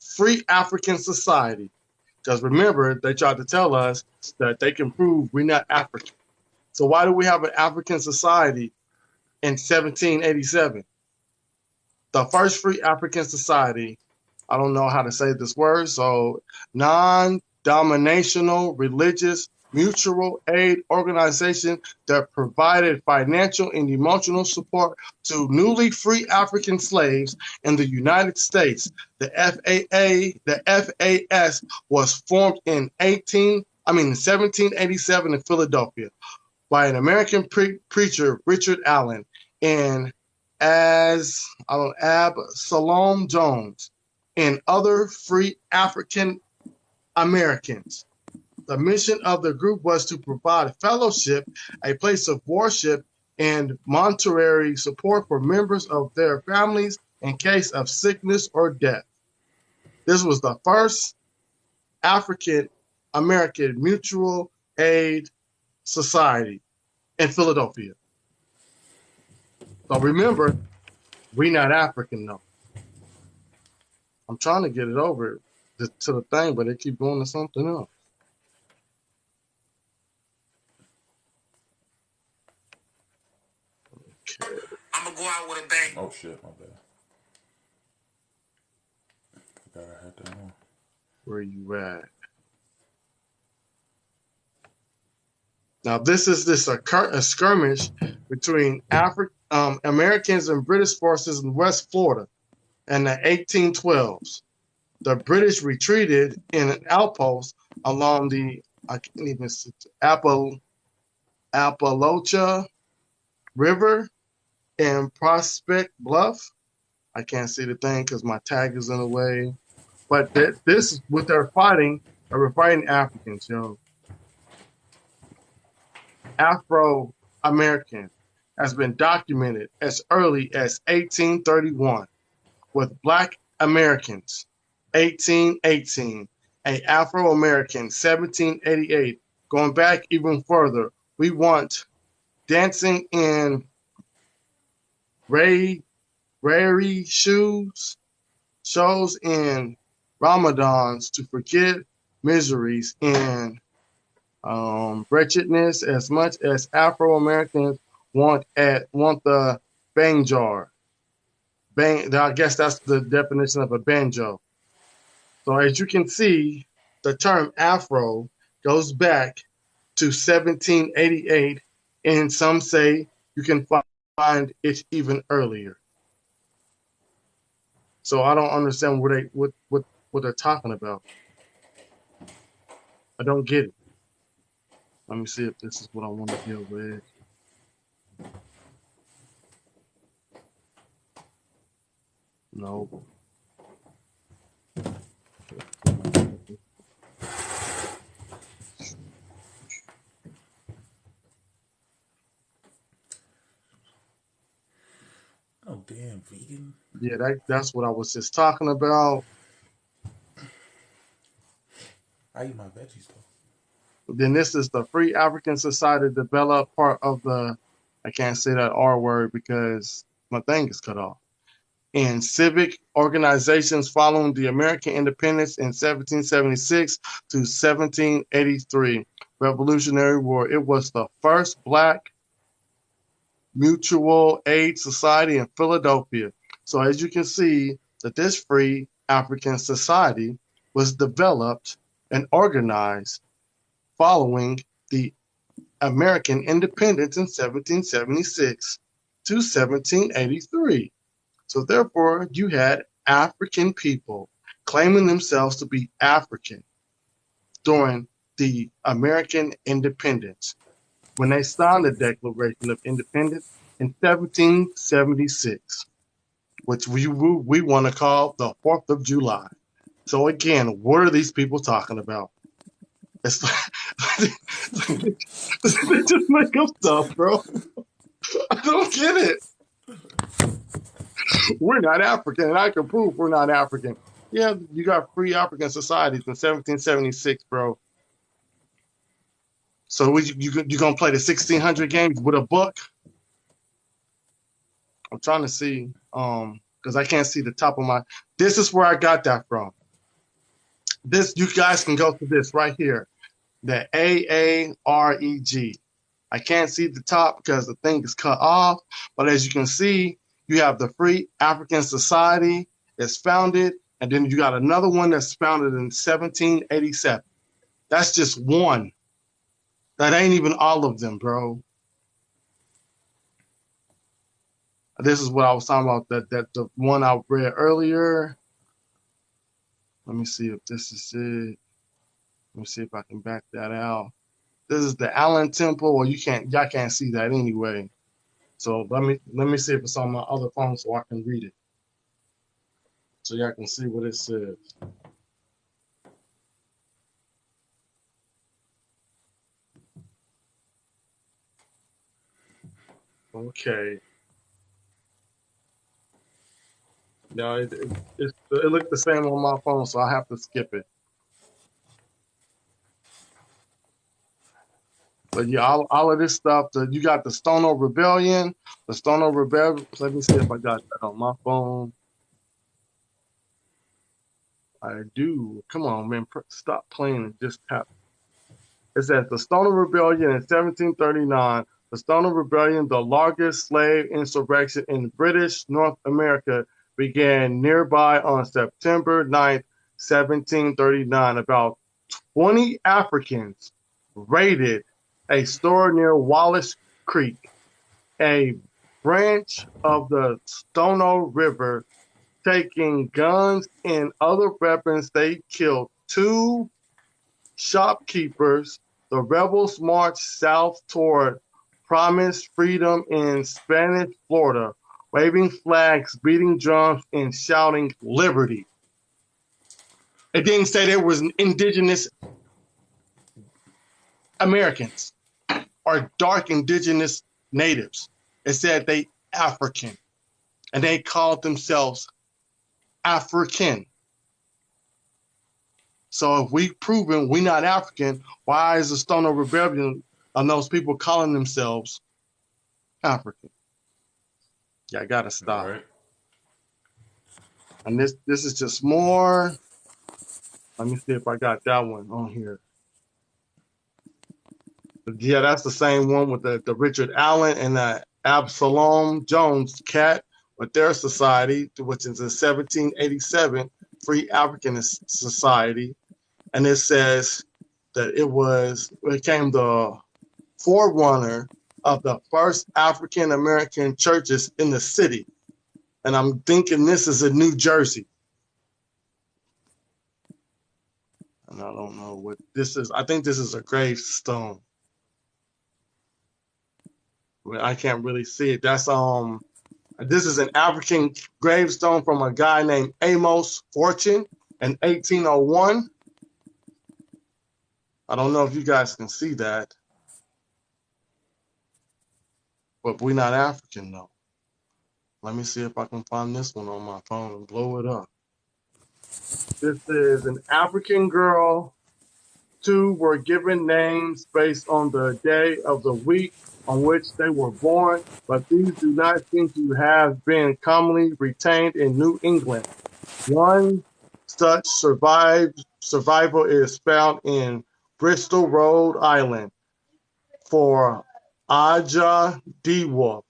Free African Society. Because remember, they tried to tell us that they can prove we're not African. So why do we have an African society in 1787? The first Free African Society, I don't know how to say this word, so non-dominational religious mutual aid organization that provided financial and emotional support to newly free African slaves in the United States. The FAS was formed in 1787 in Philadelphia by an American preacher, Richard Allen, and Absalom Jones and other free African Americans. The mission of the group was to provide fellowship, a place of worship, and monetary support for members of their families in case of sickness or death. This was the first African American Mutual Aid Society in Philadelphia. So remember, we not African though. I'm trying to get it over to the thing, but they keep going to something else. Okay. I'm gonna go out with a bang. Oh shit, my bad. Forgot I had that on. Where you at? Now this is a skirmish between Americans and British forces in West Florida in the 1812s. The British retreated in an outpost along the I can't even see, Appalachia River in Prospect Bluff. I can't see the thing because my tag is in the way. But this is what they're fighting. They were fighting Africans, yo. Afro-American has been documented as early as 1831 with Black Americans, 1818, and Afro-American, 1788. Going back even further, we want dancing in rare shoes, shows in Ramadans to forget miseries and wretchedness as much as Afro-Americans want the banjar. I guess that's the definition of a banjo. So as you can see, the term Afro goes back to 1788, and some say you can find it even earlier. So I don't understand what they're talking about. I don't get it. Let me see if this is what I want to deal with. No. Oh damn, vegan. Yeah, that's what I was just talking about. I eat my veggies though. Then this is the Free African Society developed part of the, I can't say that R word because my thing is cut off. And civic organizations following the American independence in 1776 to 1783 Revolutionary War. It was the first Black mutual aid society in Philadelphia. So as you can see, that this Free African Society was developed and organized following the American independence in 1776 to 1783. So therefore, you had African people claiming themselves to be African during the American independence when they signed the Declaration of Independence in 1776, which we want to call the 4th of July. So again, what are these people talking about? It's they just make up stuff, bro. I don't get it. We're not African, and I can prove we're not African. Yeah, you got free African societies in 1776, bro. So you gonna play the 1600 games with a book? I'm trying to see, because I can't see the top of my. This is where I got that from. This you guys can go to this right here, the AAREG. I can't see the top because the thing is cut off, but as you can see, you have the Free African Society that's founded, and then you got another one that's founded in 1787. That's just one. That ain't even all of them, bro. This is what I was talking about, that the one I read earlier. Let me see if this is it. Let me see if I can back that out. This is the Allen Temple, or y'all can't see that anyway. So let me see if it's on my other phone so I can read it. So y'all can see what it says. Okay. No, it looked the same on my phone, so I have to skip it. But yeah, all of this stuff. You got the Stono Rebellion. The Stono Rebellion. Let me see if I got that on my phone. I do. Come on, man. Stop playing and just tap. It says the Stono Rebellion in 1739. The Stono Rebellion, the largest slave insurrection in British North America, began nearby on September 9th, 1739. About 20 Africans raided a store near Wallace Creek, a branch of the Stono River. Taking guns and other weapons, they killed 2 shopkeepers. The rebels marched south toward promised freedom in Spanish Florida, waving flags, beating drums, and shouting liberty. It didn't say there was indigenous Americans or dark indigenous natives. It said they African, and they called themselves African. So if we proven we not African, why is the Stono Rebellion and those people calling themselves African? Yeah, I gotta stop. Right. And this is just more. Let me see if I got that one on here. Yeah, that's the same one with the Richard Allen and the Absalom Jones cat with their society, which is a 1787 Free African Society. And it says that it became the forerunner of the first African American churches in the city. And I'm thinking this is in New Jersey. And I don't know what this is. I think this is a gravestone. I can't really see it. That's this is an African gravestone from a guy named Amos Fortune in 1801. I don't know if you guys can see that, but we're not African though. Let me see if I can find this one on my phone and blow it up. This is an African girl. 2 were given names based on the day of the week on which they were born, but these do not seem to have been commonly retained in New England. One such survival is found in Bristol, Rhode Island, for Aja D. Wolf,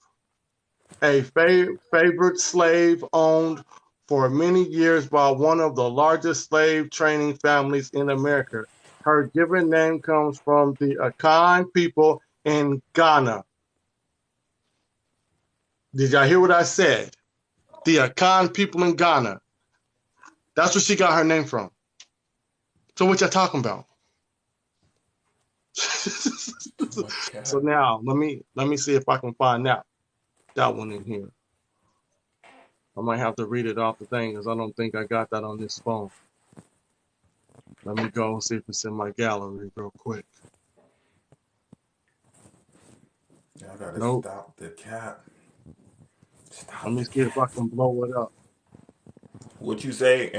a favored slave owned for many years by one of the largest slave training families in America. Her given name comes from the Akan people in Ghana. Did y'all hear what I said? The Akan people in Ghana. That's where she got her name from. So what y'all talking about? So now let me see if I can find that one in here. I might have to read it off the thing because I don't think I got that on this phone. Let me go and see if it's in my gallery real quick. Y'all gotta stop the cat. Let me see if I can blow it up. What you say?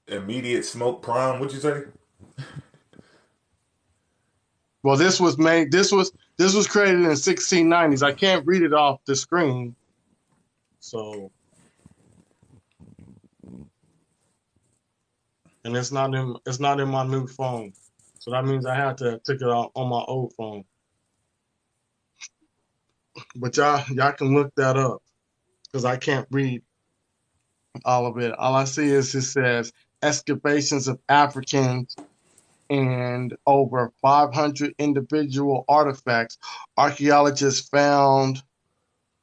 Immediate smoke prime. What you say? Well, this was created in the 1690s. I can't read it off the screen. So, and it's not in my new phone. So that means I have to take it out on my old phone. But y'all can look that up because I can't read all of it. All I see is it says excavations of Africans and over 500 individual artifacts archaeologists found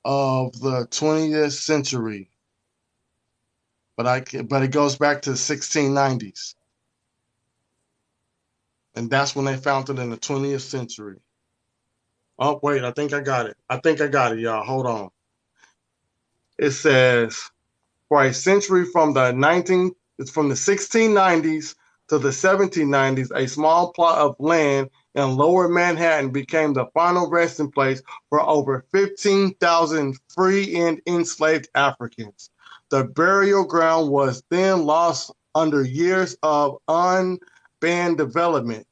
of the 20th century. But it goes back to the 1690s. And that's when they found it in the 20th century. Oh, wait, I think I got it, y'all. Hold on. It says, for a century from the 1690s to the 1790s, a small plot of land in Lower Manhattan became the final resting place for over 15,000 free and enslaved Africans. The burial ground was then lost under years of unbanned development.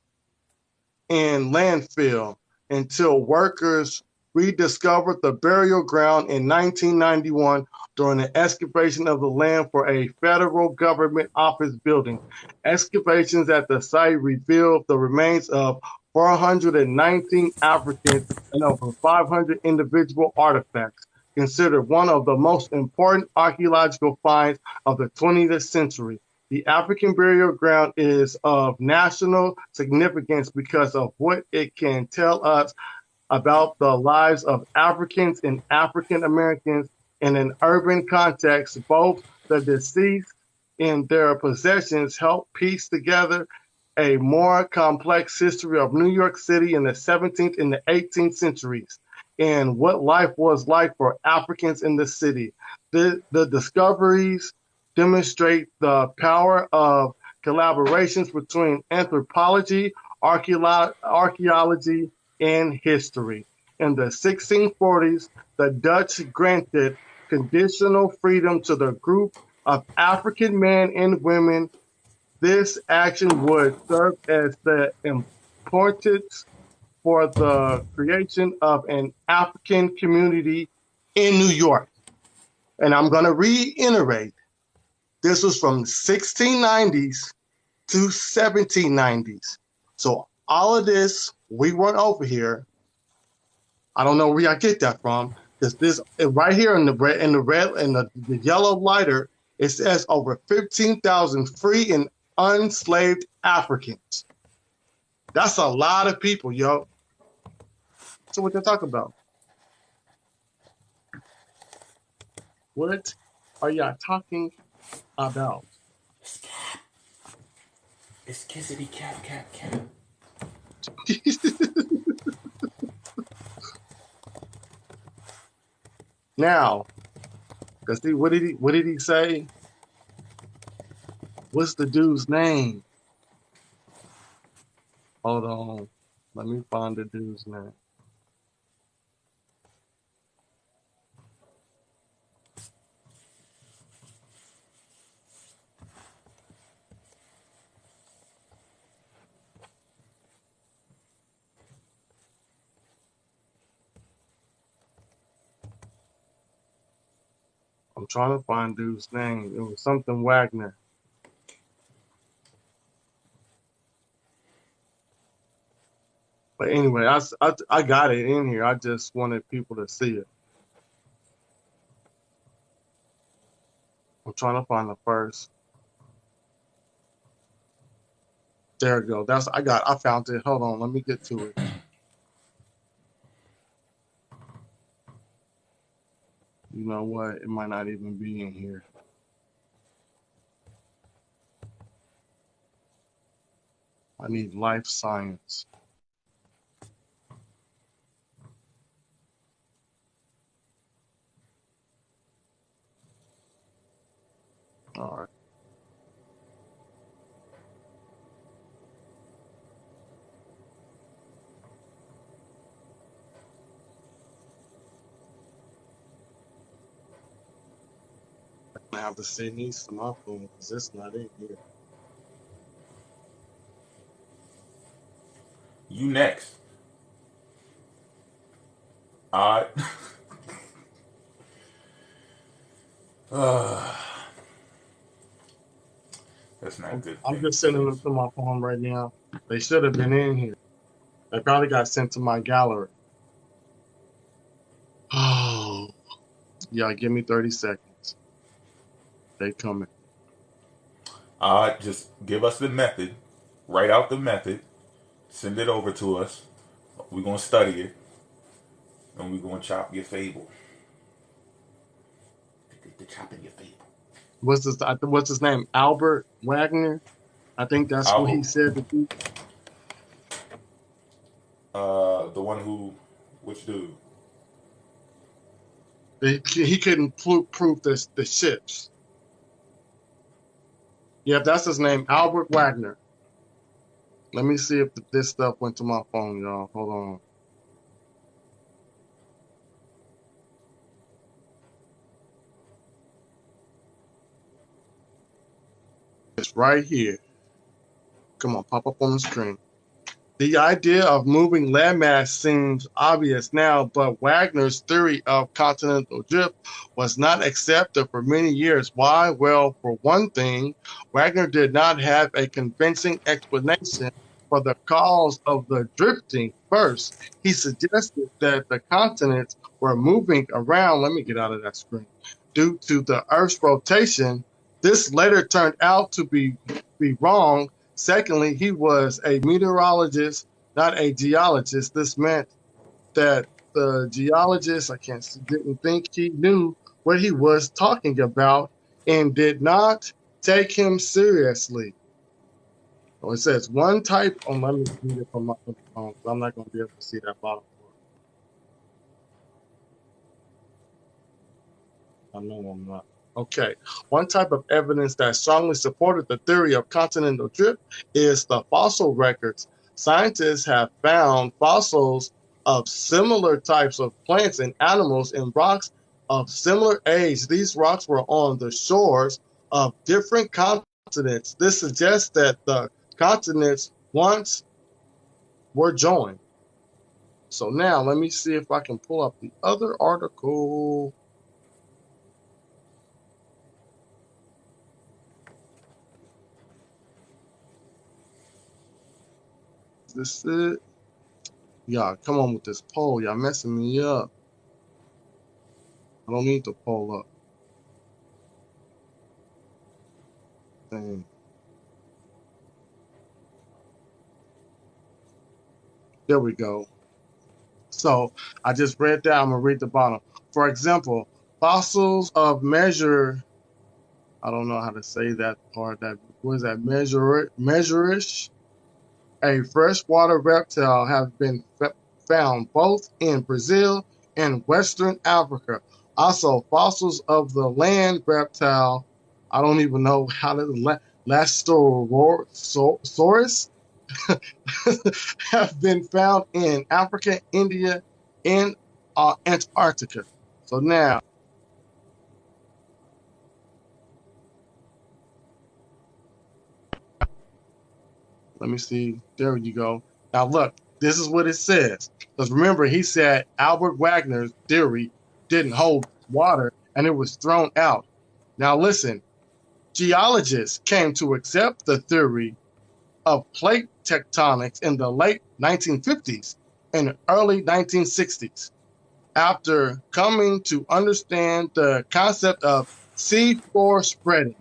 in landfill until workers rediscovered the burial ground in 1991 during the excavation of the land for a federal government office building. Excavations at the site revealed the remains of 419 Africans and over 500 individual artifacts, considered one of the most important archaeological finds of the 20th century. The African burial ground is of national significance because of what it can tell us about the lives of Africans and African Americans in an urban context. Both the deceased and their possessions help piece together a more complex history of New York City in the 17th and the 18th centuries and what life was like for Africans in the city. The discoveries demonstrate the power of collaborations between anthropology, archaeology, and history. In the 1640s, the Dutch granted conditional freedom to the group of African men and women. This action would serve as the importance for the creation of an African community in New York. And I'm going to reiterate, this was from 1690s to 1790s. So all of this, we weren't over here. I don't know where I get that from. This right here in the yellow lighter, it says over 15,000 free and unslaved Africans. That's a lot of people, yo. So what they talk about? What are y'all talking about? It's kissity cat cat cat. Now, cause see, what did he say? What's the dude's name? Hold on, let me find the dude's name. I'm trying to find dude's name. It was something Wagner. But anyway, I got it in here. I just wanted people to see it. I'm trying to find the first. There we go. I found it. Hold on, let me get to it. You know what? It might not even be in here. I need life science. All right. I have to send these to my phone because it's not in here. You next. Alright. That's not good. I'm just sending them to my phone right now. They should have been in here. They probably got sent to my gallery. Oh, yeah, give me 30 seconds. They coming. Just give us the method. Write out the method. Send it over to us. We're going to study it. And we're going to chop your fable. The chopping your fable. What's his name? Albert Wagner? I think that's who he said to be. The one who, which dude? He couldn't prove the ships. Yeah, that's his name, Albert Wagner. Let me see if this stuff went to my phone, y'all. Hold on. It's right here. Come on, pop up on the screen. The idea of moving landmass seems obvious now, but Wagner's theory of continental drift was not accepted for many years. Why? Well, for one thing, Wagner did not have a convincing explanation for the cause of the drifting. First, he suggested that the continents were moving around. Let me get out of that screen. Due to the Earth's rotation, this later turned out to be wrong. Secondly, he was a meteorologist, not a geologist. This meant that the geologist, didn't think he knew what he was talking about and did not take him seriously. So it says one type. Oh, let me read it from my phone. I'm not going to be able to see that bottom part. I know I'm not. Okay, one type of evidence that strongly supported the theory of continental drift is the fossil records. Scientists have found fossils of similar types of plants and animals in rocks of similar age. These rocks were on the shores of different continents. This suggests that the continents once were joined. So now let me see if I can pull up the other article. This is it. Y'all, come on with this poll. Y'all messing me up. I don't need to poll up. Dang. There we go. So I just read that. I'm going to read the bottom. For example, fossils of measure. I don't know how to say that part. What is that? Measurish. A freshwater reptile have been found both in Brazil and Western Africa. Also, fossils of the land reptile, I don't even know how to, Lastosaurus, have been found in Africa, India, and Antarctica. So now, let me see. There you go. Now look, this is what it says. Because remember, he said Albert Wagner's theory didn't hold water and it was thrown out. Now listen, geologists came to accept the theory of plate tectonics in the late 1950s and early 1960s. After coming to understand the concept of seafloor spreading.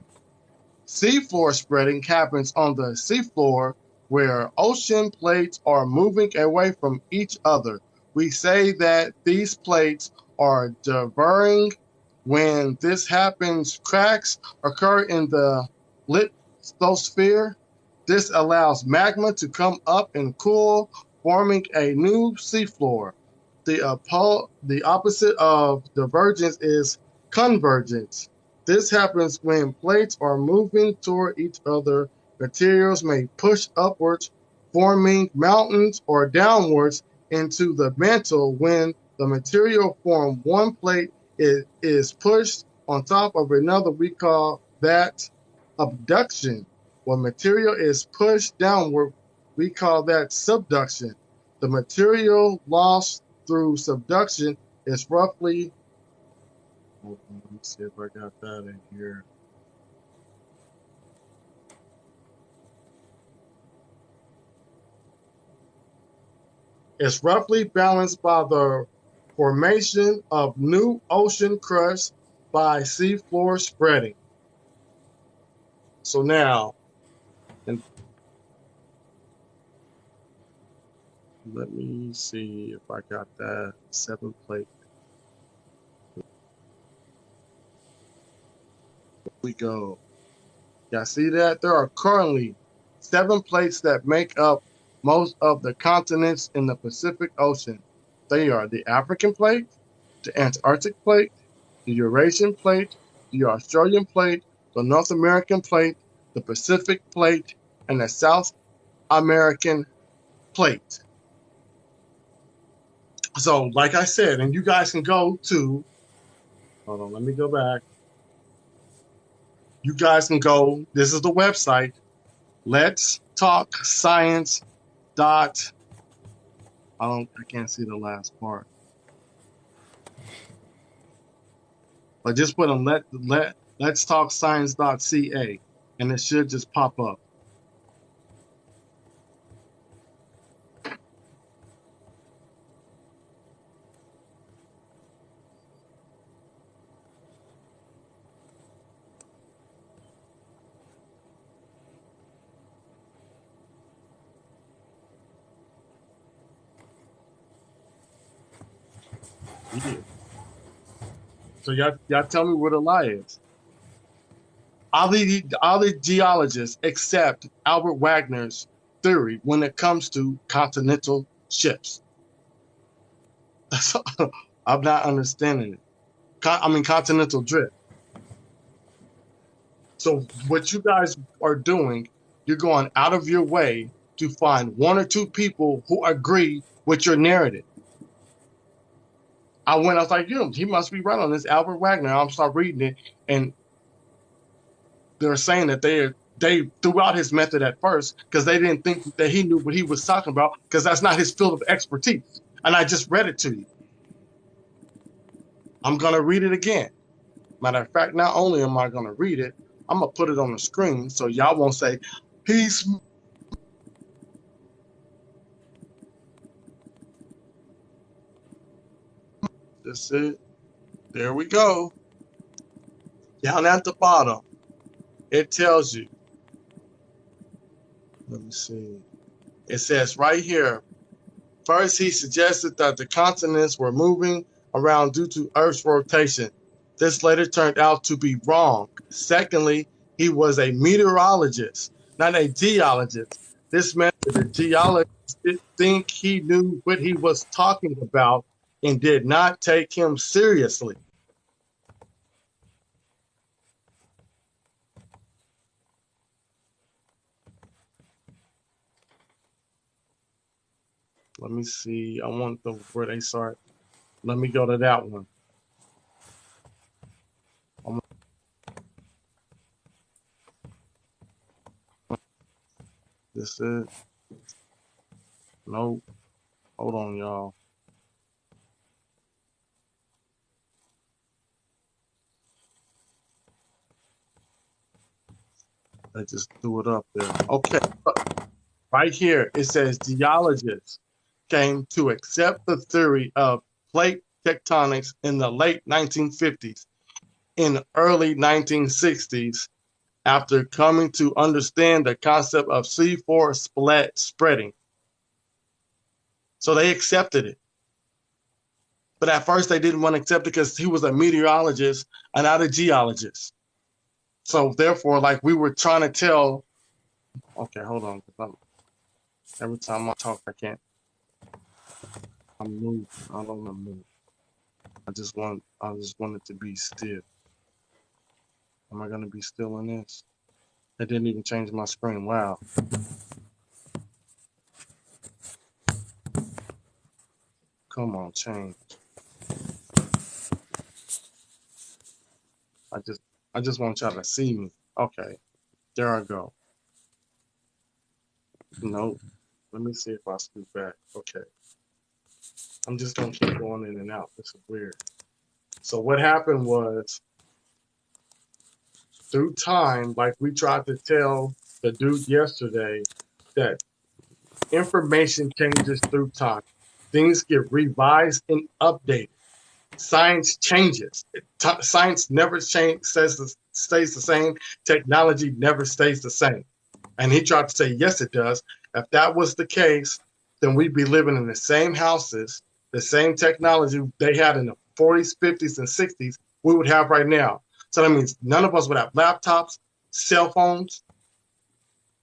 Seafloor spreading happens on the seafloor where ocean plates are moving away from each other. We say that these plates are diverging. When this happens, cracks occur in the lithosphere. This allows magma to come up and cool, forming a new seafloor. The opposite of divergence is convergence. This happens when plates are moving toward each other. Materials may push upwards, forming mountains, or downwards into the mantle. When the material form one plate is pushed on top of another, we call that abduction. When material is pushed downward, we call that subduction. The material lost through subduction is roughly, let me see if I got that in here. It's roughly balanced by the formation of new ocean crust by seafloor spreading. So now, and let me see if I got that 7 plate. Here we go. Y'all see that? There are currently 7 plates that make up most of the continents in the Pacific Ocean. They are the African plate, the Antarctic plate, the Eurasian plate, the Australian plate, the North American plate, the Pacific plate, and the South American plate. So, like I said, and you guys can go to, hold on, let me go back. You guys can go, this is the website, letstalkscience.com. dot. I can't see the last part. But just put in let's talk science.ca and it should just pop up. Yeah. So y'all tell me where the lie is. All the geologists accept Albert Wagner's theory when it comes to continental shifts. I'm not understanding it. Continental drift. So what you guys are doing, you're going out of your way to find one or two people who agree with your narrative. I was like, he must be right on this. Albert Wagner. I'll start reading it, and they're saying that they threw out his method at first because they didn't think that he knew what he was talking about because that's not his field of expertise. And I just read it to you. I'm going to read it again. Matter of fact, not only am I going to read it, I'm going to put it on the screen so y'all won't say, he's... That's it. There we go. Down at the bottom, it tells you. Let me see. It says right here, first he suggested that the continents were moving around due to Earth's rotation. This later turned out to be wrong. Secondly, he was a meteorologist, not a geologist. This meant that the geologist didn't think he knew what he was talking about and did not take him seriously. Let me see. I want where they start. Let me go to that one. This is nope. Hold on, y'all. I just threw it up there. Okay. Right here, it says geologists came to accept the theory of plate tectonics in the late 1950s and early 1960s after coming to understand the concept of seafloor spreading. So they accepted it. But at first they didn't want to accept it because he was a meteorologist and not a geologist. So therefore, like we were trying to tell, okay, hold on. Every time I talk, I can't. I'm moving. I don't want to move. I just want it to be still. Am I gonna be still in this? It didn't even change my screen. Wow. Come on, change. I just want y'all to see me. Okay. There I go. Nope. Let me see if I scoot back. Okay. I'm just gonna keep going in and out. This is weird. So what happened was, through time, like we tried to tell the dude yesterday, that information changes through time. Things get revised and updated. Science changes. Science never stays the same. Technology never stays the same. And he tried to say, yes, it does. If that was the case, then we'd be living in the same houses, the same technology they had in the 40s, 50s, and 60s we would have right now. So that means none of us would have laptops, cell phones.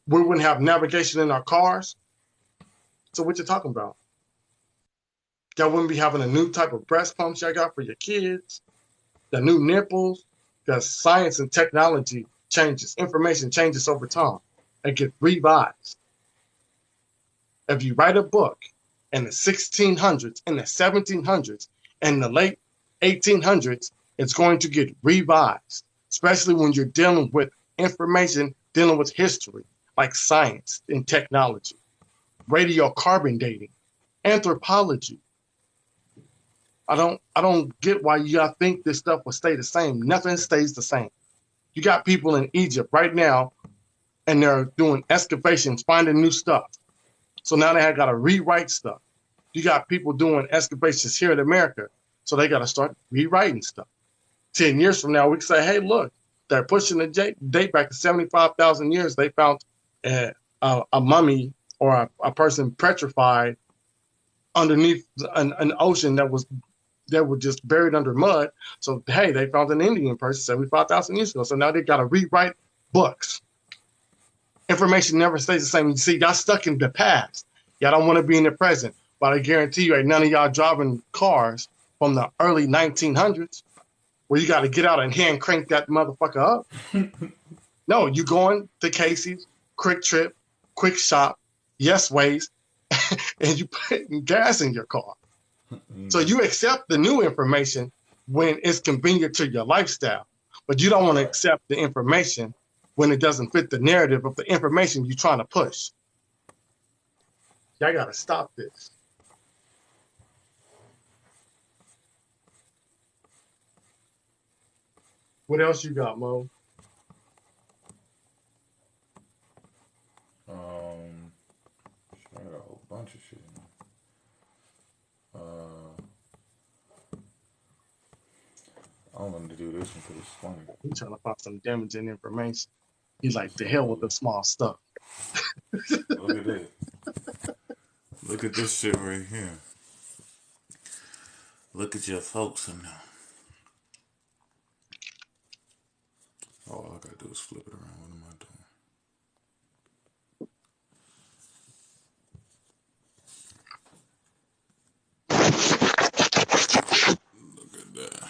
We wouldn't have navigation in our cars. So what you talking about? Y'all wouldn't be having a new type of breast pumps y'all got for your kids, the new nipples, because science and technology changes. Information changes over time and gets revised. If you write a book in the 1600s, in the 1700s, and the late 1800s, it's going to get revised, especially when you're dealing with information, dealing with history, like science and technology. radiocarbon dating, anthropology. I don't get why you gotta think this stuff will stay the same. Nothing stays the same. You got people in Egypt right now, and they're doing excavations, finding new stuff. So now they got to rewrite stuff. You got people doing excavations here in America, so they got to start rewriting stuff. 10 years from now, we can say, hey, look, they're pushing the date back to 75,000 years. They found a mummy or a person petrified underneath an ocean that was just buried under mud. So, hey, they found an Indian person 75,000 years ago. So now they got to rewrite books. Information never stays the same. You see, y'all stuck in the past. Y'all don't want to be in the present. But I guarantee you, ain't none of y'all driving cars from the early 1900s where you got to get out and hand crank that motherfucker up. No, you going to Casey's, Quick Trip, Quick Shop, Yes Ways, and you putting gas in your car. So you accept the new information when it's convenient to your lifestyle, but you don't want to accept the information when it doesn't fit the narrative of the information you're trying to push. Y'all got to stop this. What else you got, Mo? I got a whole bunch of shit. I don't want to do this one because it's funny. He's trying to find some damaging information. He's like, the hell with the small stuff. Look at this. Look at this shit right here. Look at your folks in there. All I gotta do is flip it around. What am I doing? Look at that.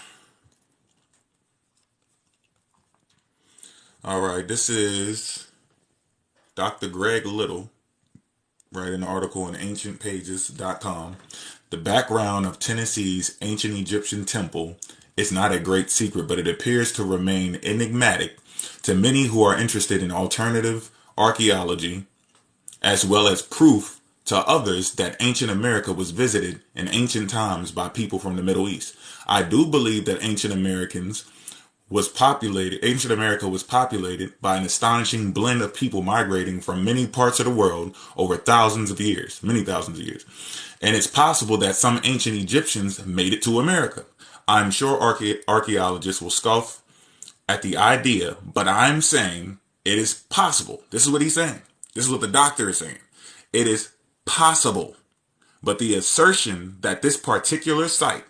All right, this is Dr. Greg Little, right, an article on ancientpages.com. The background of Tennessee's ancient Egyptian temple is not a great secret, but it appears to remain enigmatic to many who are interested in alternative archaeology, as well as proof to others that ancient America was visited in ancient times by people from the Middle East. I do believe that ancient America was populated by an astonishing blend of people migrating from many parts of the world over many thousands of years. And it's possible that some ancient Egyptians made it to America. I'm sure archaeologists will scoff at the idea, but I'm saying it is possible. This is what he's saying. This is what the doctor is saying. It is possible. But the assertion that this particular site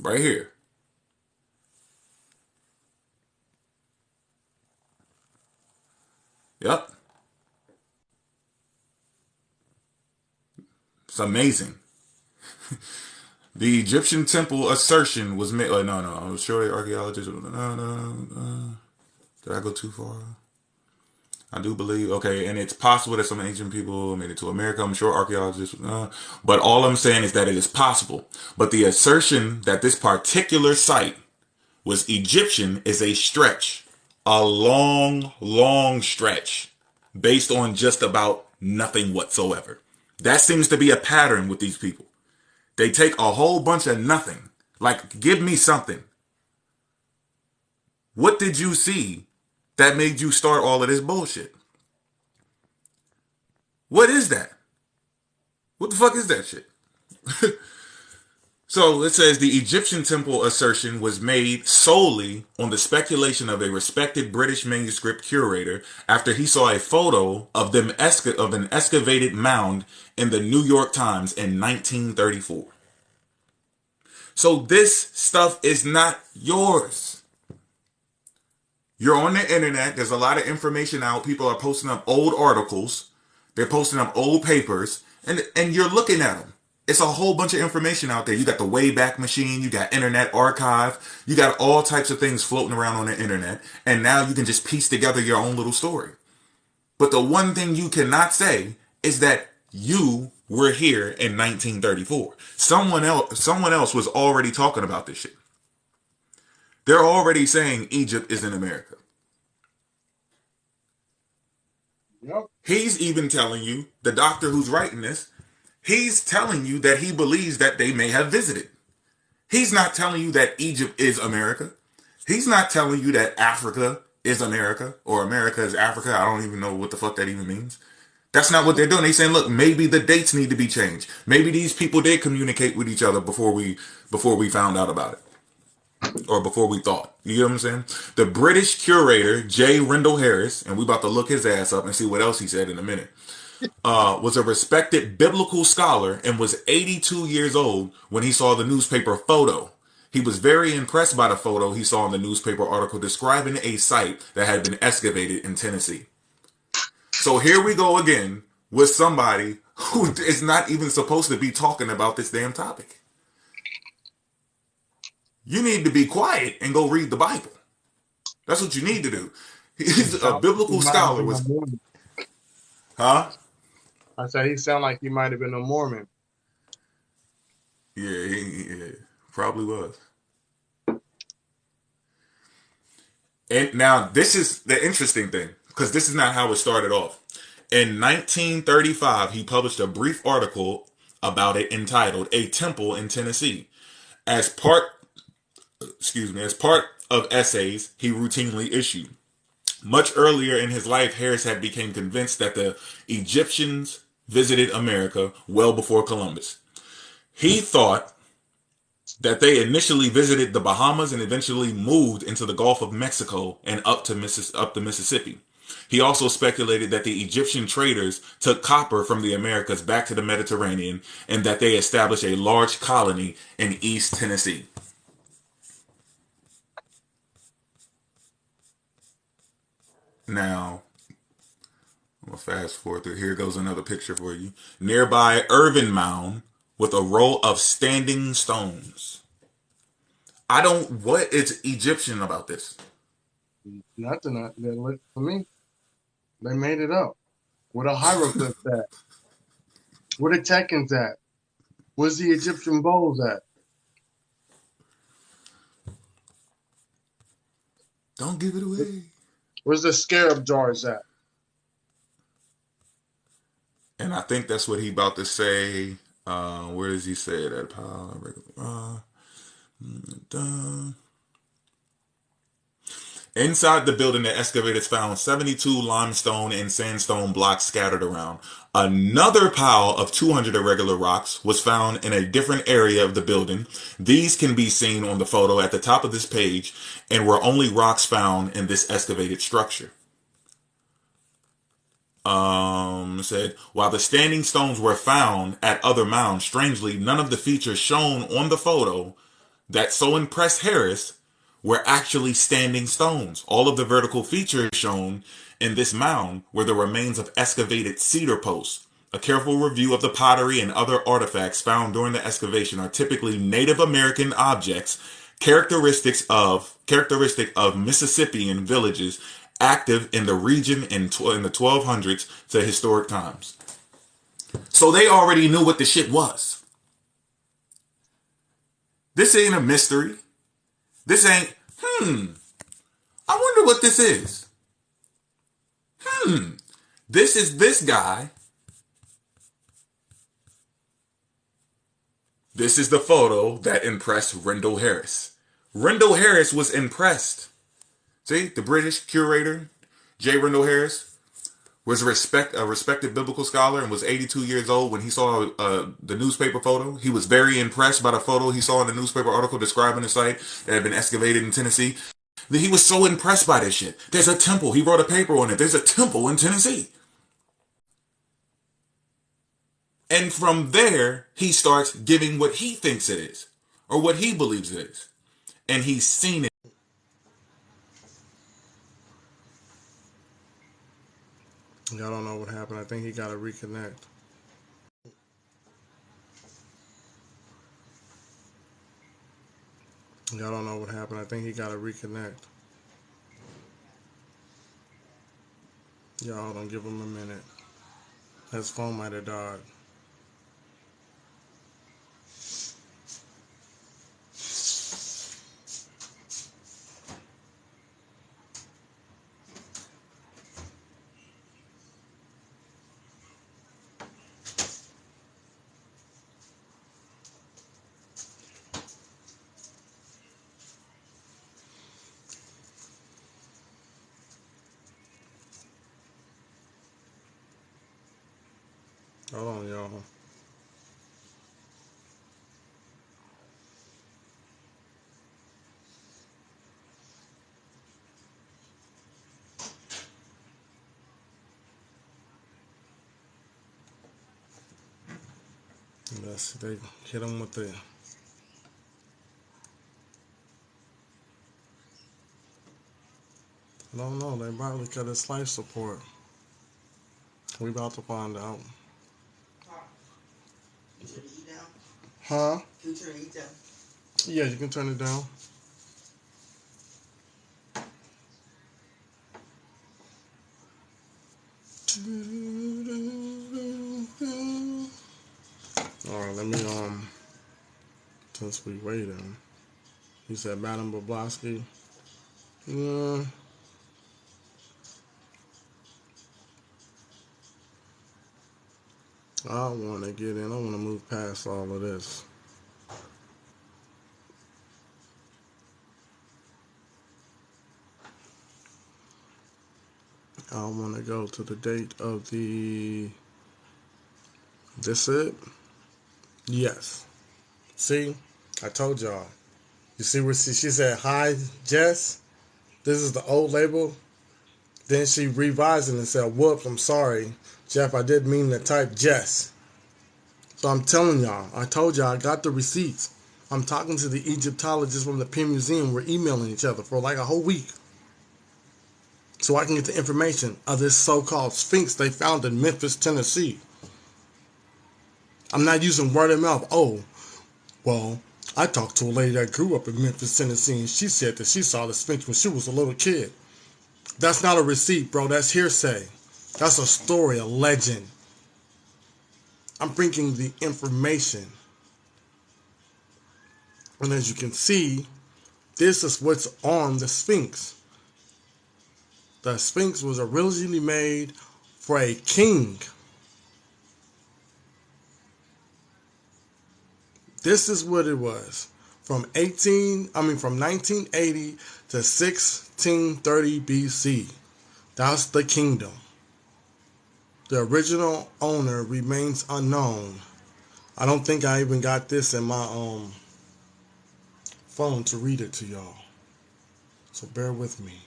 right here, yep, it's amazing. The Egyptian temple assertion was made. No. I'm sure the archaeologists. No. Did I go too far? I do believe. Okay, and it's possible that some ancient people made it to America. I'm sure archaeologists. But all I'm saying is that it is possible. But the assertion that this particular site was Egyptian is a stretch, a long stretch, based on just about nothing whatsoever. That seems to be a pattern with these people. They take a whole bunch of nothing. Like, give me something. What did you see that made you start all of this bullshit? What is that? What the fuck is that shit? So it says the Egyptian temple assertion was made solely on the speculation of a respected British manuscript curator after he saw a photo of an excavated mound in the New York Times in 1934. So this stuff is not yours. You're on the internet. There's a lot of information out. People are posting up old articles. They're posting up old papers, and you're looking at them. It's a whole bunch of information out there. You got the Wayback Machine. You got Internet Archive. You got all types of things floating around on the internet. And now you can just piece together your own little story. But the one thing you cannot say is that you were here in 1934. Someone else was already talking about this shit. They're already saying Egypt is in America. Yep. He's even telling you, the doctor who's writing this, he's telling you that he believes that they may have visited. He's not telling you that Egypt is America. He's not telling you that Africa is America or America is Africa. I don't even know what the fuck that even means. That's not what they're doing. They're saying, look, maybe the dates need to be changed. Maybe these people did communicate with each other before we found out about it. Or before we thought. You know what I'm saying? The British curator, J. Rendell Harris, and we about to look his ass up and see what else he said in a minute, was a respected biblical scholar and was 82 years old when he saw the newspaper photo. He was very impressed by the photo he saw in the newspaper article describing a site that had been excavated in Tennessee. So here we go again with somebody who is not even supposed to be talking about this damn topic. You need to be quiet and go read the Bible. That's what you need to do. He's a biblical scholar. Huh? I said he sounded like he might have been a Mormon. Yeah, he probably was. And now this is the interesting thing, because this is not how it started off. In 1935, he published a brief article about it entitled "A Temple in Tennessee." As part of essays he routinely issued. Much earlier in his life, Harris had become convinced that the Egyptians visited America well before Columbus. He thought that they initially visited the Bahamas and eventually moved into the Gulf of Mexico and up the Mississippi. He also speculated that the Egyptian traders took copper from the Americas back to the Mediterranean and that they established a large colony in East Tennessee. Now, I'm going to fast forward through. Here goes another picture for you. Nearby Irvin Mound with a row of standing stones. What is Egyptian about this? Nothing that looked for me. They made it up. Where the hieroglyphs at? Where the Tekkens at? Where's the Egyptian bowls at? Don't give it away. Where's the scarab jars at? And I think that's what he about to say. Where does he say that? Inside the building, the excavators found 72 limestone and sandstone blocks scattered around. Another pile of 200 irregular rocks was found in a different area of the building. These can be seen on the photo at the top of this page and were only rocks found in this excavated structure. Said, while the standing stones were found at other mounds, strangely, none of the features shown on the photo that so impressed Harris were actually standing stones. All of the vertical features shown in this mound were the remains of excavated cedar posts. A careful review of the pottery and other artifacts found during the excavation are typically Native American objects, characteristic of Mississippian villages active in the region in the 1200s to historic times. So they already knew what the shit was. This ain't a mystery. This ain't, I wonder what this is. This is this guy. This is the photo that impressed Rendell Harris. Rendell Harris was impressed. See, the British curator, J. Rendell Harris, was a respected biblical scholar and was 82 years old when he saw the newspaper photo. He was very impressed by the photo he saw in the newspaper article describing the site that had been excavated in Tennessee. He was so impressed by this shit. There's a temple. He wrote a paper on it. There's a temple in Tennessee. And from there, he starts giving what he thinks it is, or what he believes it is. And he's seen it. Y'all don't know what happened. I think he got to reconnect. Y'all don't know what happened. I think he got to reconnect. Y'all don't give him a minute. His phone might have died. Hold on, y'all. Let's see, they hit them with the. I don't know. They probably cut his life support. We about to find out. You turn the heat down? Huh? Can you turn the heat down? Yeah, you can turn it down. All right, let me since we waiting. You said Madam Bobrovsky. Yeah. I want to get in. I want to move past all of this. I want to go to the date of the. This it? Yes. See, I told y'all. You see where she said, "Hi, Jess. This is the old label." Then she revised it and said, "Whoops, I'm sorry, Jeff. I didn't mean to type Jess." So I'm telling y'all, I told y'all I got the receipts. I'm talking to the Egyptologists from the Penn Museum. We're emailing each other for like a whole week. So I can get the information of this so-called Sphinx they found in Memphis, Tennessee. I'm not using word of mouth. Oh, well, I talked to a lady that grew up in Memphis, Tennessee, and she said that she saw the Sphinx when she was a little kid. That's not a receipt, bro. That's hearsay. That's a story, a legend. I'm bringing the information. And as you can see, this is what's on the Sphinx. The Sphinx was originally made for a king. This is what it was. From 1980 to 1630 BC. That's the kingdom. The original owner remains unknown. I don't think I even got this in my phone to read it to y'all. So bear with me.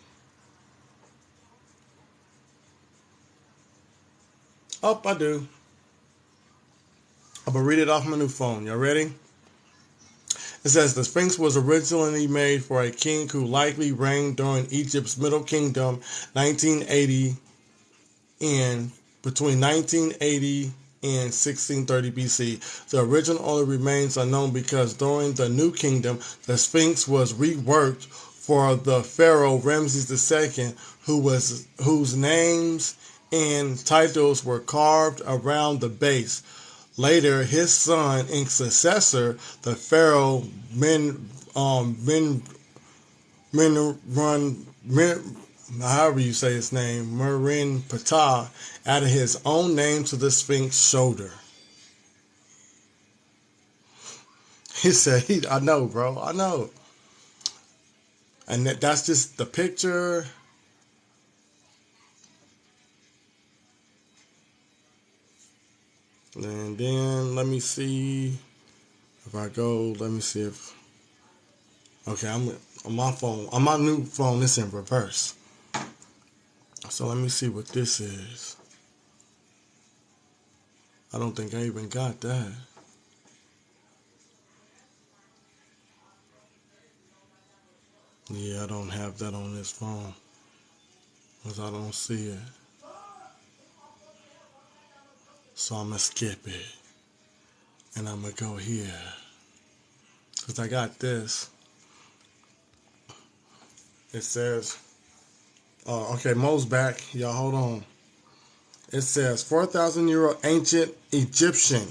Oh, I do. I'm going to read it off my new phone. Y'all ready? It says the Sphinx was originally made for a king who likely reigned during Egypt's Middle Kingdom, 1980 and between 1980 and 1630 BC. The original owner remains unknown because during the New Kingdom, the Sphinx was reworked for the pharaoh Ramses II, whose names and titles were carved around the base. Later, his son and successor, the pharaoh however you say his name, Merin Ptah, added his own name to the Sphinx shoulder. He said, I know, bro, I know. And that's just the picture. And then let me see if I go, let me see if, okay, I'm on my phone, on my new phone, it's in reverse. So let me see what this is. I don't think I even got that. Yeah, I don't have that on this phone because I don't see it. So I'm going to skip it. And I'm going to go here. Because I got this. It says, okay, Mo's back. Y'all hold on. It says 4,000-year-old ancient Egyptian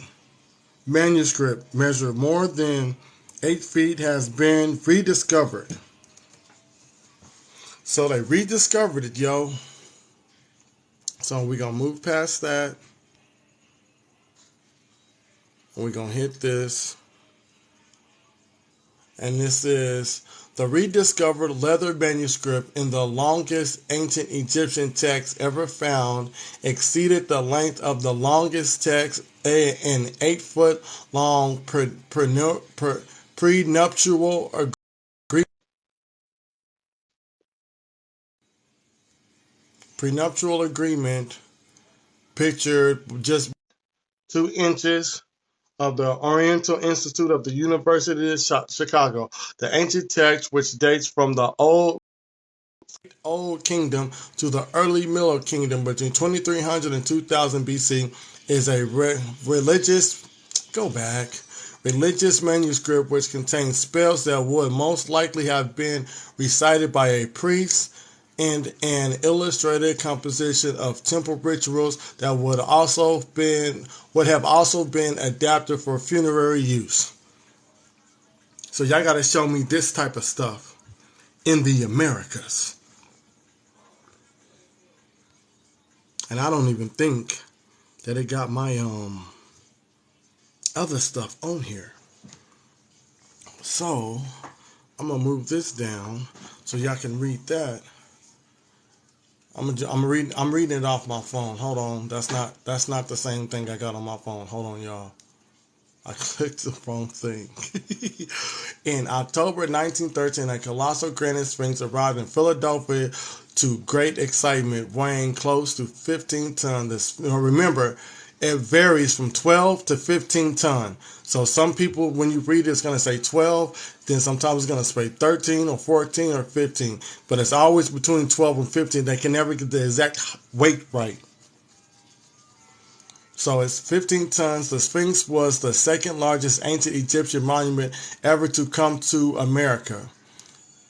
manuscript measured more than 8 feet has been rediscovered. So they rediscovered it, yo. So we're going to move past that. And we're going to hit this. And this is the rediscovered leather manuscript in the longest ancient Egyptian text ever found exceeded the length of the longest text, an 8-foot long prenuptial agreement pictured just 2 inches of the Oriental Institute of the University of Chicago. The ancient text, which dates from the Old Kingdom to the early Middle Kingdom between 2300 and 2000 BC, is a religious manuscript which contains spells that would most likely have been recited by a priest and an illustrated composition of temple rituals that would have also been adapted for funerary use. So y'all gotta show me this type of stuff in the Americas. And I don't even think that it got my other stuff on here. So I'm gonna move this down so y'all can read that. I'm reading it off my phone. Hold on, that's not the same thing I got on my phone. Hold on, y'all. I clicked the wrong thing. In October 1913, a colossal granite sphinx arrived in Philadelphia to great excitement, weighing close to 15 tons. Remember, it varies from 12 to 15 tons. So some people, when you read it, it's going to say 12. Then sometimes it's going to say 13 or 14 or 15. But it's always between 12 and 15. They can never get the exact weight right. So it's 15 tons. The Sphinx was the second largest ancient Egyptian monument ever to come to America,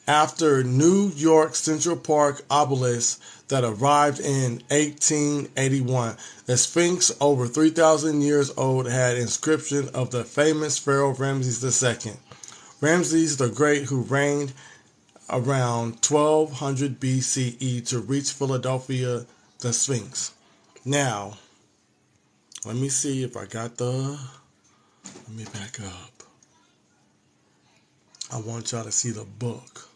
after New York Central Park obelisk that arrived in 1881. The Sphinx, over 3,000 years old, had inscription of the famous Pharaoh Ramses II. Ramses the Great, who reigned around 1200 BCE to reach Philadelphia, the Sphinx. Now, let me see if I got let me back up. I want y'all to see the book.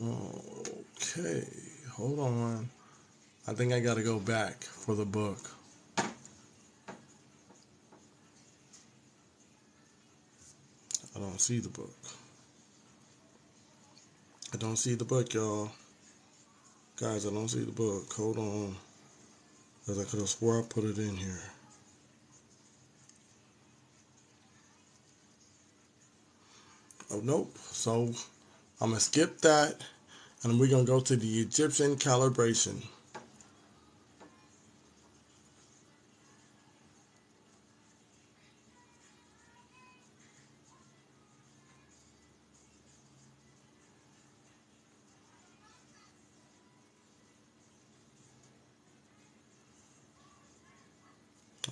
Okay, hold on. I think I got to go back for the book. I don't see the book. I don't see the book, y'all. Guys, I don't see the book. Hold on. Because I could have swore I put it in here. Oh, nope. So I'm going to skip that. And we're going to go to the Egyptian calibration.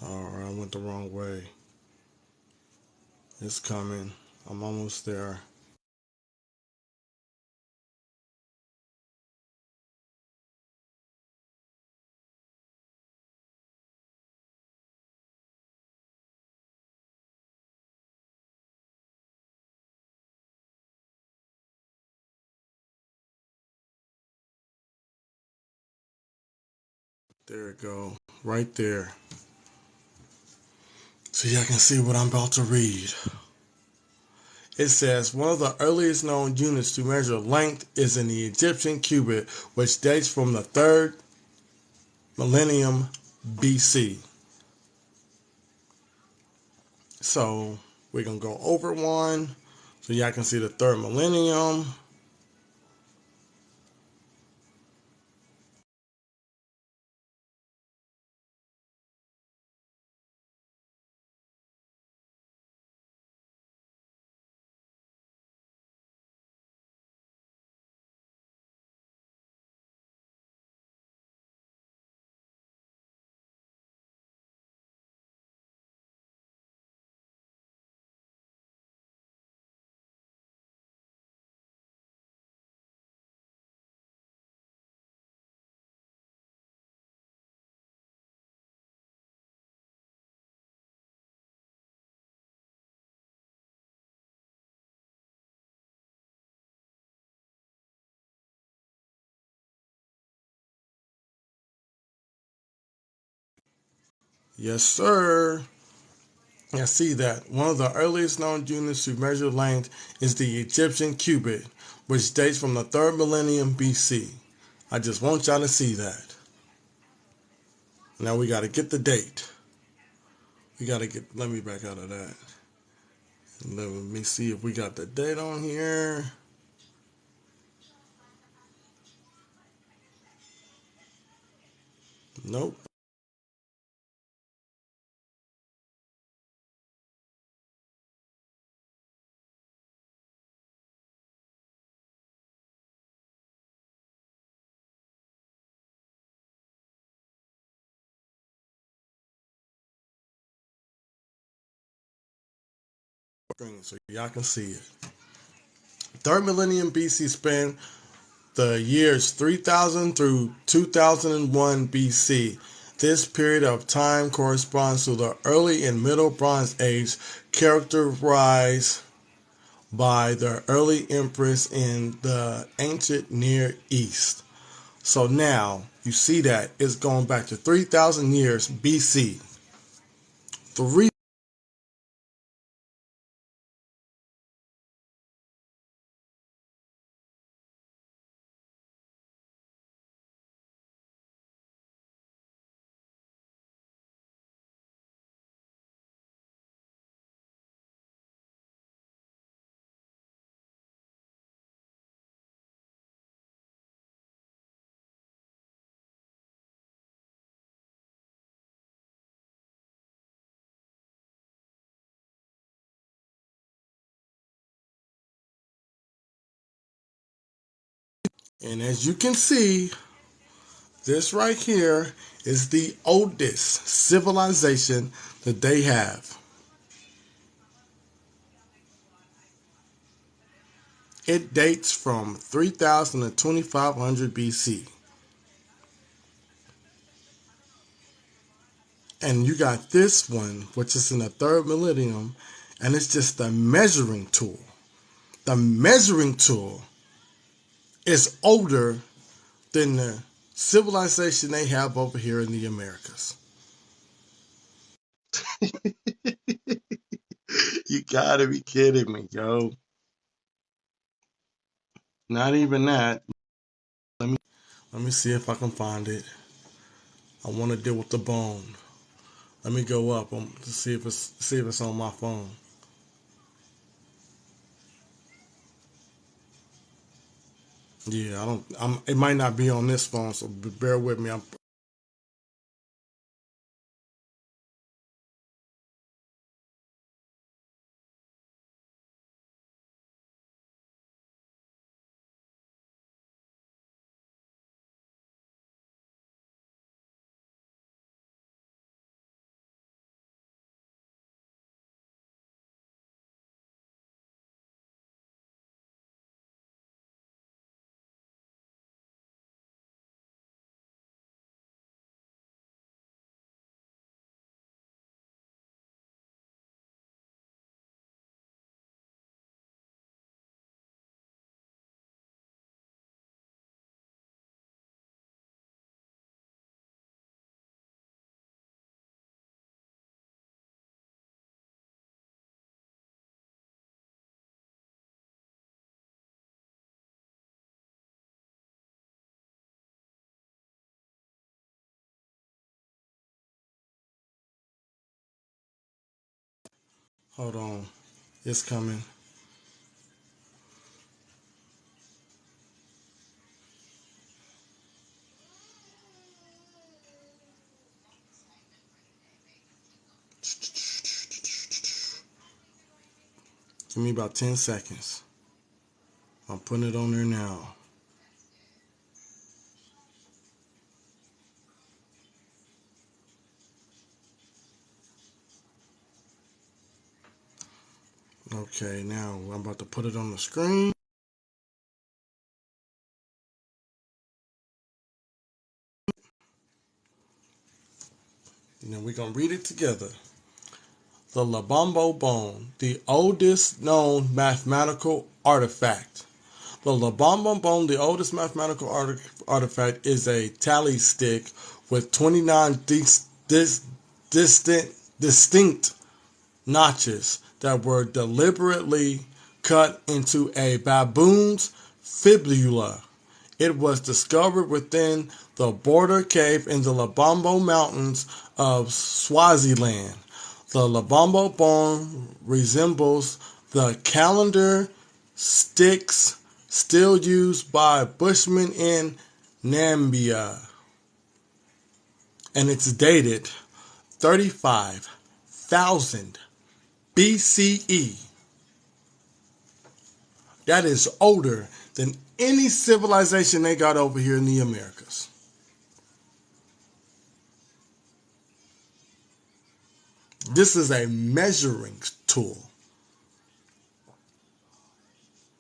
Alright, I went the wrong way. It's coming. I'm almost there. There we go. Right there. So y'all can see what I'm about to read. It says one of the earliest known units to measure length is in the Egyptian cubit, which dates from the 3rd millennium BC. So we're going to go over one so y'all can see the 3rd millennium. Yes, sir. I see that. One of the earliest known units to measure length is the Egyptian cubit, which dates from the 3rd millennium BC. I just want y'all to see that. Now we got to get the date. Let me back out of that. Let me see if we got the date on here. Nope. So y'all can see it. 3rd millennium BC span the years 3000 through 2001 BC. This period of time corresponds to the early and middle Bronze Age, characterized by the early empress in the ancient Near East. So now you see that it's going back to 3,000 years BC. Three. And as you can see, this right here is the oldest civilization that they have. It dates from 3000 to 2500 BC. And you got this one, which is in the 3rd millennium, and it's just a measuring tool. The measuring tool is older than the civilization they have over here in the Americas. You gotta be kidding me, yo. Not even that. Let me see if I can find it. I want to deal with the bone. Let me go up to see if it's on my phone. Yeah, it might not be on this phone, so bear with me. Hold on. It's coming. Give me about 10 seconds. I'm putting it on there now. Okay, now I'm about to put it on the screen. And then we're going to read it together. The Lubombo Bone, the oldest known mathematical artifact. The Lubombo Bone, the oldest mathematical artifact, is a tally stick with 29 distinct notches that were deliberately cut into a baboon's fibula. It was discovered within the border cave in the Lubombo Mountains of Swaziland. The Lubombo bone resembles the calendar sticks still used by Bushmen in Namibia, and it's dated 35,000 BCE. That is older than any civilization they got over here in the Americas. This is a measuring tool.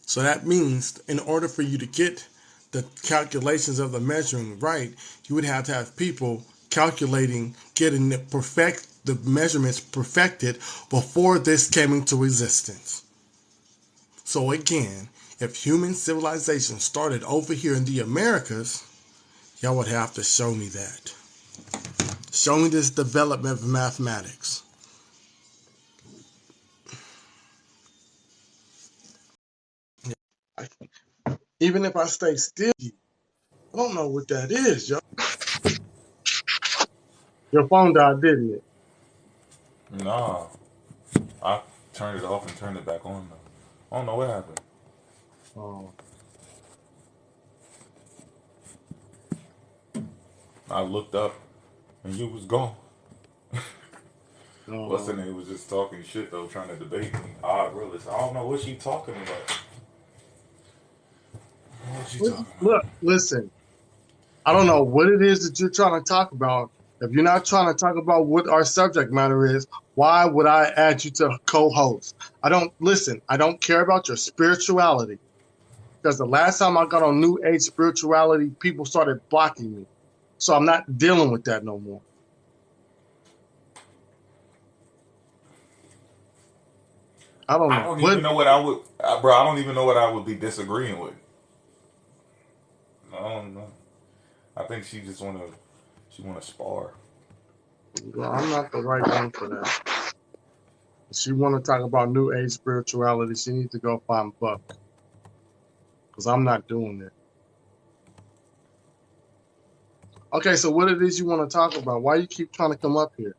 So that means in order for you to get the calculations of the measuring right, you would have to have people calculating, getting the measurements perfected before this came into existence. So again, if human civilization started over here in the Americas, y'all would have to show me that. Show me this development of mathematics. Even if I stay still, I don't know what that is, yo. Your phone died, didn't it? Nah, I turned it off and turned it back on though. I don't know what happened. Oh. I looked up and you was gone. What's the name was just talking shit though, trying to debate me. I don't know what she talking about. What she talking about? Look, listen. I don't know what it is that you're trying to talk about. If you're not trying to talk about what our subject matter is, why would I add you to co-host? I don't care about your spirituality. Because the last time I got on New Age spirituality, people started blocking me. So I'm not dealing with that no more. I don't even know what I would, bro. I don't even know what I would be disagreeing with. I don't know. I think she wanna spar. Well, I'm not the right one for that. If she want to talk about New Age spirituality, she needs to go find Buck. Because I'm not doing it. Okay, so what it is you want to talk about? Why you keep trying to come up here?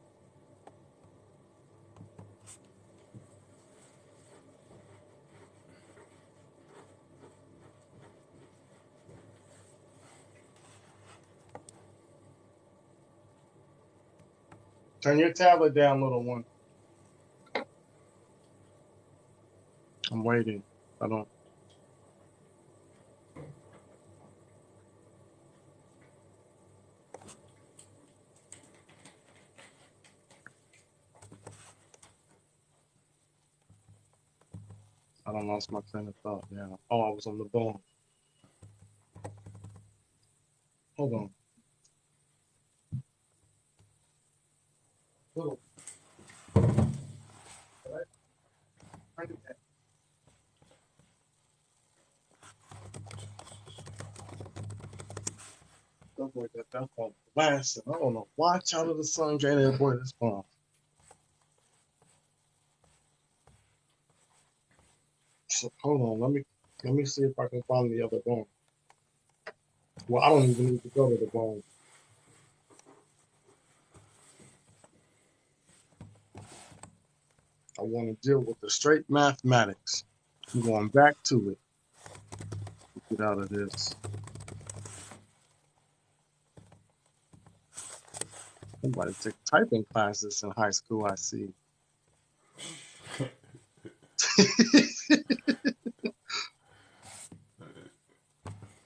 Turn your tablet down, little one. I'm waiting. I don't lost my train of thought now. Oh, I was on the phone. Hold on. Little. Stuff like that. That's called blasting. I don't know. Watch out of the sun, gave that boy this phone. So, hold on. Let me see if I can find the other bone. Well, I don't even need to go to the bone. I want to deal with the straight mathematics. I'm going back to it. Get out of this. Somebody took typing classes in high school, I see.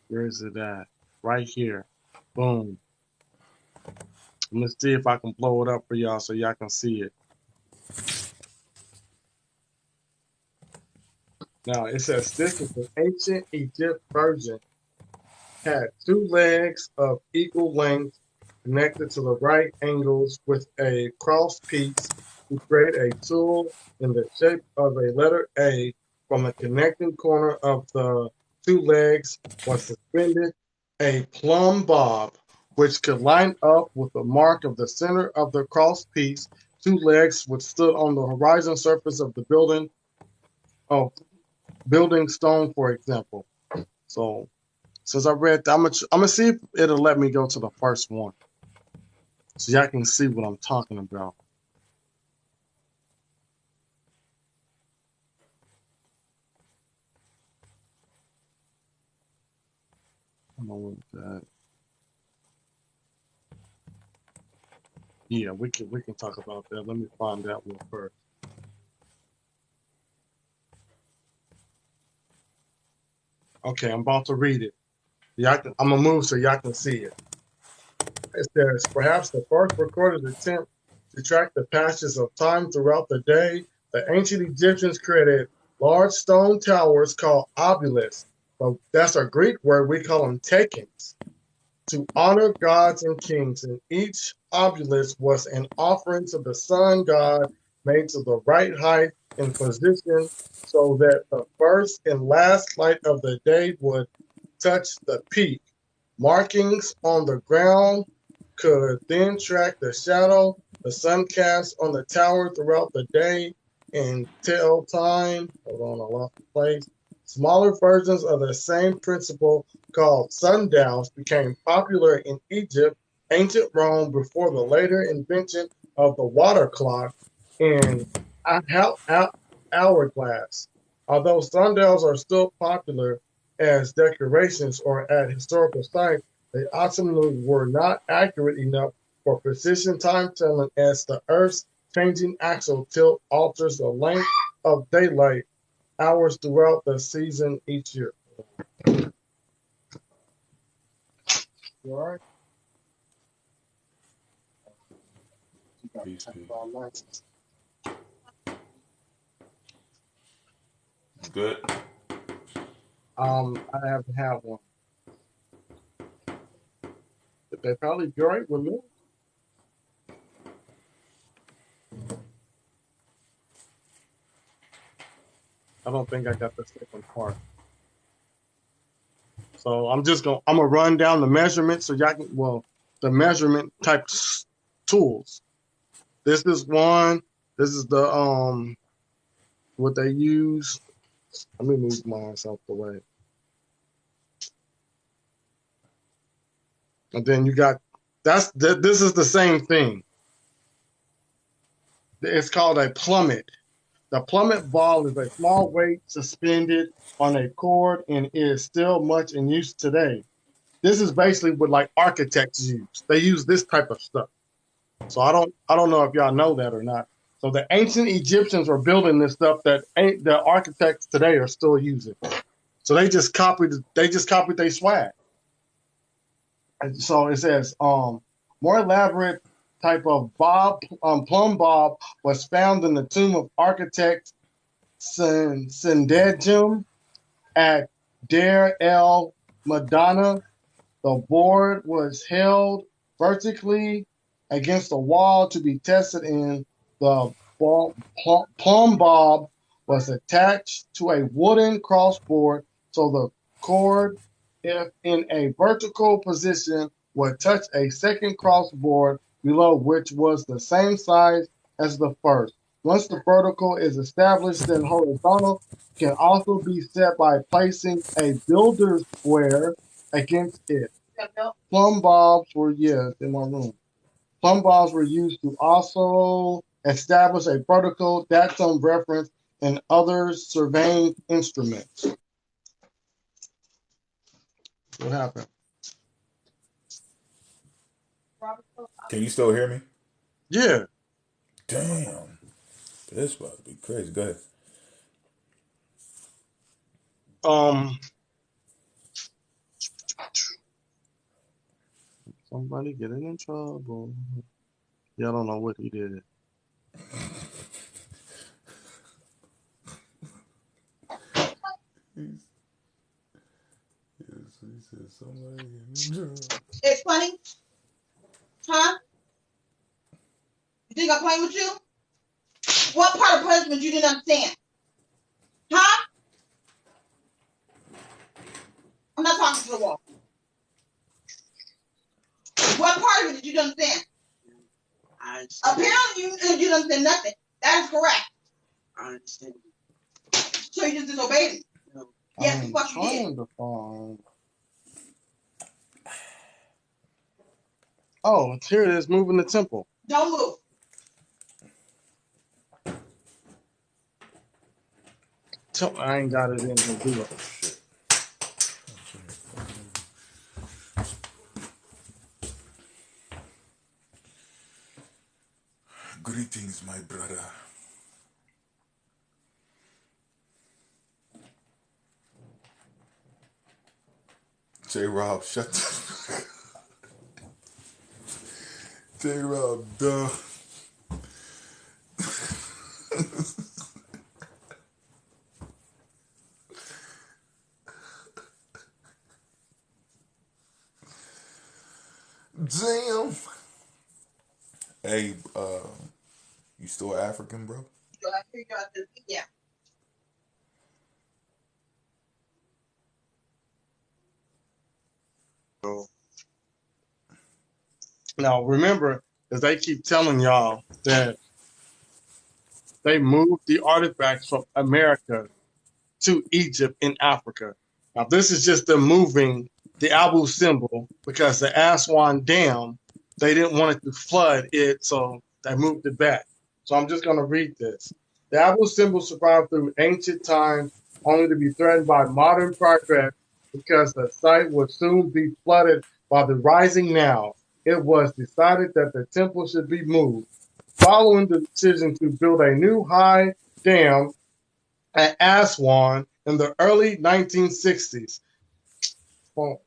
Where is it at? Right here. Boom. I'm going to see if I can blow it up for y'all so y'all can see it. Now, it says this is an ancient Egypt version. Had two legs of equal length connected to the right angles with a cross piece to create a tool in the shape of a letter A. From the connecting corner of the two legs was suspended a plumb bob which could line up with the mark of the center of the cross piece, two legs which stood on the horizon surface of the building stone, for example. So since I read that, I'm gonna see if it'll let me go to the first one, so y'all can see what I'm talking about. I don't know what that. Yeah, we can talk about that. Let me find that one first. Okay, I'm about to read it. I'm gonna move so y'all can see it. It says, perhaps the first recorded attempt to track the passages of time throughout the day, the ancient Egyptians created large stone towers called obelisks. But that's a Greek word. We call them tekens, to honor gods and kings. And each obelisk was an offering to the sun god, made to the right height and position so that the first and last light of the day would touch the peak. Markings on the ground could then track the shadow the sun casts on the tower throughout the day and tell time. Hold on, I lost the place. Smaller versions of the same principle, called sundials, became popular in Egypt, ancient Rome, before the later invention of the water clock and hourglass. Although sundials are still popular as decorations or at historical sites, they ultimately were not accurate enough for precision time telling, as the Earth's changing axis tilt alters the length of daylight hours throughout the season each year. You all right? Peace, peace. Good. I have to have one. But they probably be right with me. I don't think I got the second part. So I'm gonna run down the measurements so y'all can, the measurement type tools. This is one. This is the what they use. Let me move myself away. And then you got this is the same thing. It's called a plummet. The plummet ball is a small weight suspended on a cord and is still much in use today. This is basically what like architects use. They use this type of stuff. So I don't know if y'all know that or not. So the ancient Egyptians were building this stuff that the architects today are still using. So they just copied their swag. And so it says more elaborate type of plumb bob was found in the tomb of architect Sindejum at Deir el Madonna. The board was held vertically against the wall to be tested, and the plumb bob was attached to a wooden crossboard, so the cord, if in a vertical position, would touch a second crossboard below, which was the same size as the first. Once the vertical is established, then horizontal can also be set by placing a builder's square against it. Plumb bobs were used in my room. Plumb bobs were used to also establish a vertical datum reference and other surveying instruments. What happened? Can you still hear me? Yeah. Damn. This about to be crazy. Go ahead. Somebody getting in trouble. Y'all don't know what he did. He said somebody getting in trouble. It's funny? Huh? You think I'm playing with you? What part of punishment you didn't understand? Huh? I'm not talking to the wall. What part of it did you understand? I understand. Apparently, you didn't understand nothing. That is correct. I understand. So you just disobeyed it. No. Yes, I'm the fuck you did. trying to find. Oh, here it is, moving the temple. Don't move. I ain't got it in here, do it. Greetings, my brother. J-Rob, shut the... J-Rob, duh. Damn. Hey, you still African, bro? So I figured out this. Yeah. Now remember, because they keep telling y'all that they moved the artifacts from America to Egypt in Africa. Now this is just them moving the Abu symbol because the Aswan Dam, they didn't want it to flood it, so they moved it back. So I'm just going to read this. The Abu symbol survived through ancient times, only to be threatened by modern progress because the site would soon be flooded by the rising Nile. It was decided that the temple should be moved. Following the decision to build a new high dam at Aswan in the early 1960s. Well,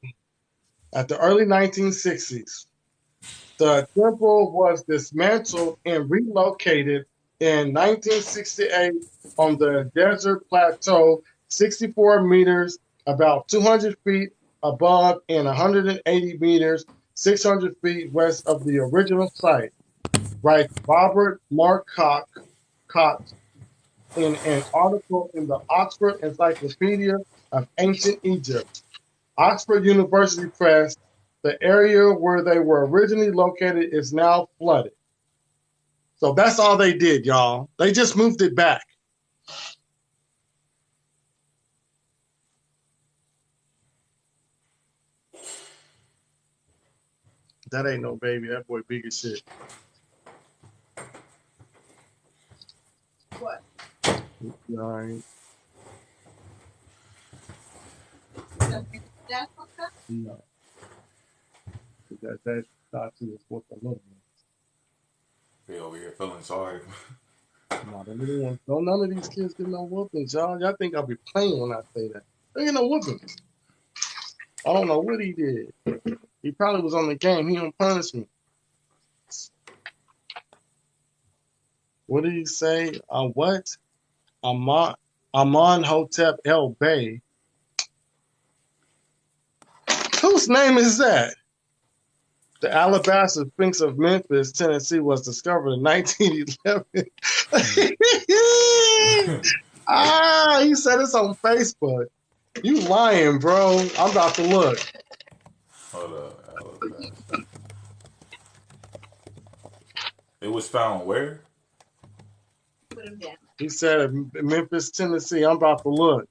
at the early 1960s, the temple was dismantled and relocated in 1968 on the desert plateau, 64 meters, about 200 feet above and 180 meters, 600 feet west of the original site. Writes Robert Mark Cox in an article in the Oxford Encyclopedia of Ancient Egypt. Oxford University Press, the area where they were originally located is now flooded. So that's all they did, y'all. They just moved it back. That ain't no baby. That boy big as shit. What? All right. That's fucked up. No. That statue is what the little one. They over here feeling sorry. No, the little ones. Don't none of these kids get no whoopings, y'all. Y'all think I'll be playing when I say that. They get no whoopings. I don't know what he did. He probably was on the game. He don't punish me. What did he say? What? Amon Hotep El Bey. Whose name is that? The Alabaster Sphinx of Memphis, Tennessee, was discovered in 1911. He said it's on Facebook. You lying, bro. I'm about to look. Hold up, Alabaster. It was found where? Put him down. He said Memphis, Tennessee. I'm about to look.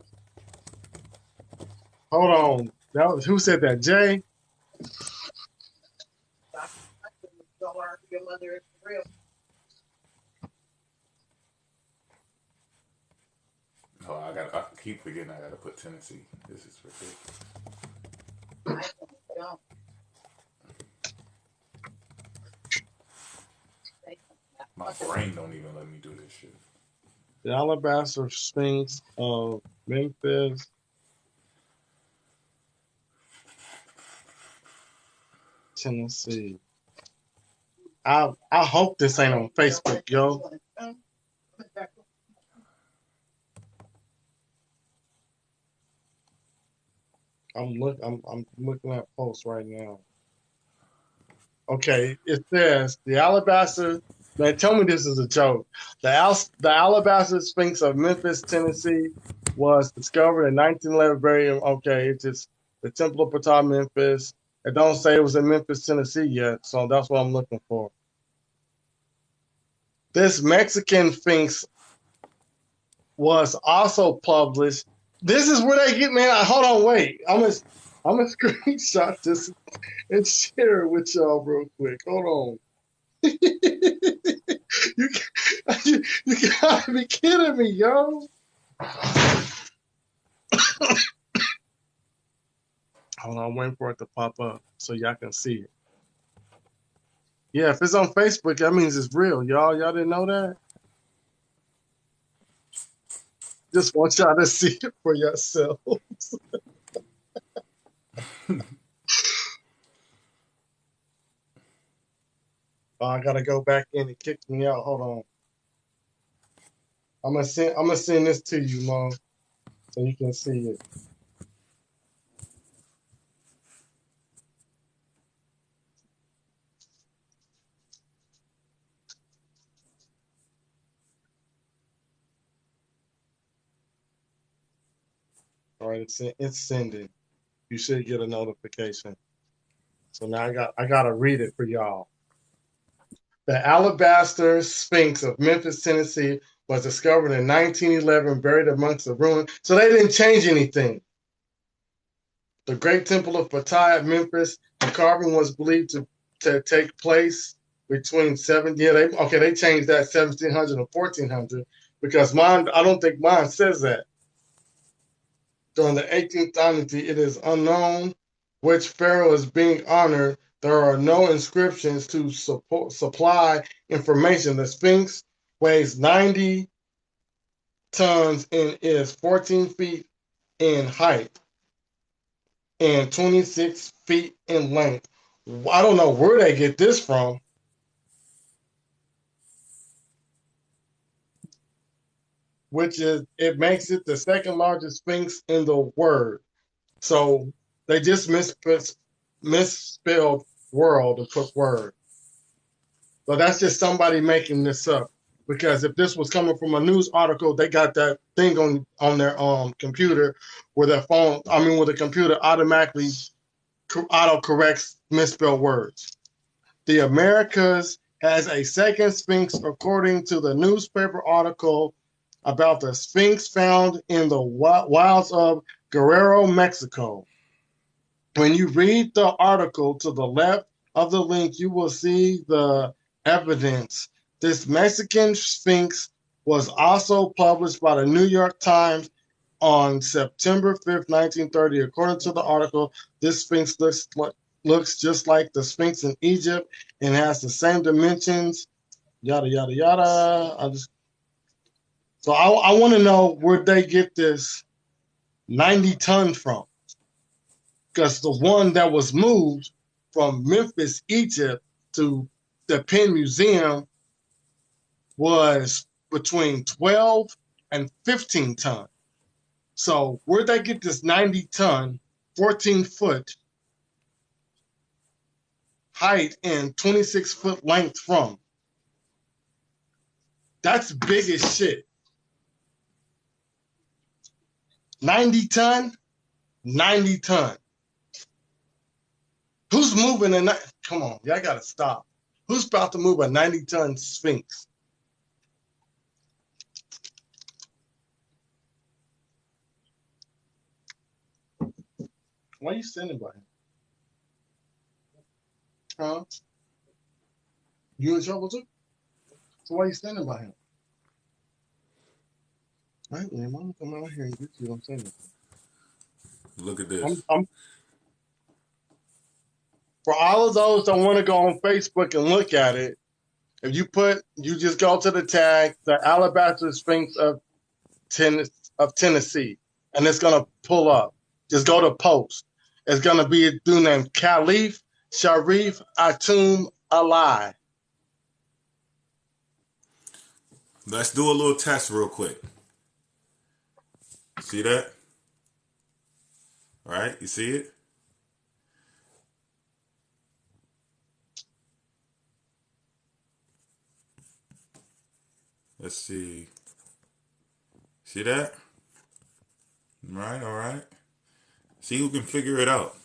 Hold on. Who said that? Jay? Don't learn who your mother is for real. Oh, I keep forgetting I gotta put Tennessee. This is ridiculous. Don't. My brain don't even let me do this shit. The Alabaster Sphinx of Memphis. Tennessee. I hope this ain't on Facebook, yo. I'm looking at posts right now. Okay, it says the Alabaster. Man, tell me this is a joke. The Alabaster Sphinx of Memphis, Tennessee, was discovered in 1911. Okay, it's just the Temple of Ptah, Memphis, It don't say it was in Memphis, Tennessee yet, so that's what I'm looking for. This Mexican Sphinx was also published. This is where they get, man. Hold on, wait. I'm gonna screenshot this and share it with y'all real quick. Hold on. you, you gotta be kidding me, yo. Hold on, I'm waiting for it to pop up so y'all can see it. Yeah, if it's on Facebook, that means it's real, y'all. Y'all didn't know that? Just want y'all to see it for yourselves. Oh, I gotta go back in. It kicked me out. Hold on. I'm gonna send this to you, Mom, so you can see it. All right, it's sending. You should get a notification. So now I gotta read it for y'all. The Alabaster Sphinx of Memphis, Tennessee, was discovered in 1911, buried amongst the ruins. So they didn't change anything. The Great Temple of Ptah at Memphis, the carving was believed to take place between they changed that 1700 and 1400 because mine, I don't think mine says that. During the 18th dynasty, it is unknown which pharaoh is being honored. There are no inscriptions to supply information. The Sphinx weighs 90 tons and is 14 feet in height and 26 feet in length. I don't know where they get this from. It makes it the second largest Sphinx in the world. So they just misspelled world and put word. So that's just somebody making this up. Because if this was coming from a news article, they got that thing on their computer where where the computer automatically auto-corrects misspelled words. The Americas has a second Sphinx according to the newspaper article about the Sphinx found in the wilds of Guerrero, Mexico. When you read the article to the left of the link, you will see the evidence. This Mexican Sphinx was also published by the New York Times on September 5th, 1930. According to the article, this Sphinx looks just like the Sphinx in Egypt and has the same dimensions, yada, yada, yada. So I want to know where they get this 90 ton from. Because the one that was moved from Memphis, Egypt to the Penn Museum was between 12 and 15 ton. So where'd they get this 90 ton, 14 foot height and 26 foot length from? That's big as shit. 90 ton, 90 ton. Who's moving come on, y'all gotta stop. Who's about to move a 90 ton Sphinx? Why are you standing by him? Huh? You in trouble too? So why are you standing by him? All right, man, I'm gonna come out here and get you. I'm saying. Look at this. For all of those that want to go on Facebook and look at it, if you just go to the tag, the Alabaster Sphinx of Tennessee, and it's gonna pull up. Just go to post. It's gonna be a dude named Khalif Sharif Atum Ali. Let's do a little test real quick. See that? All right, you see it? Let's see. See that? All right. See who can figure it out.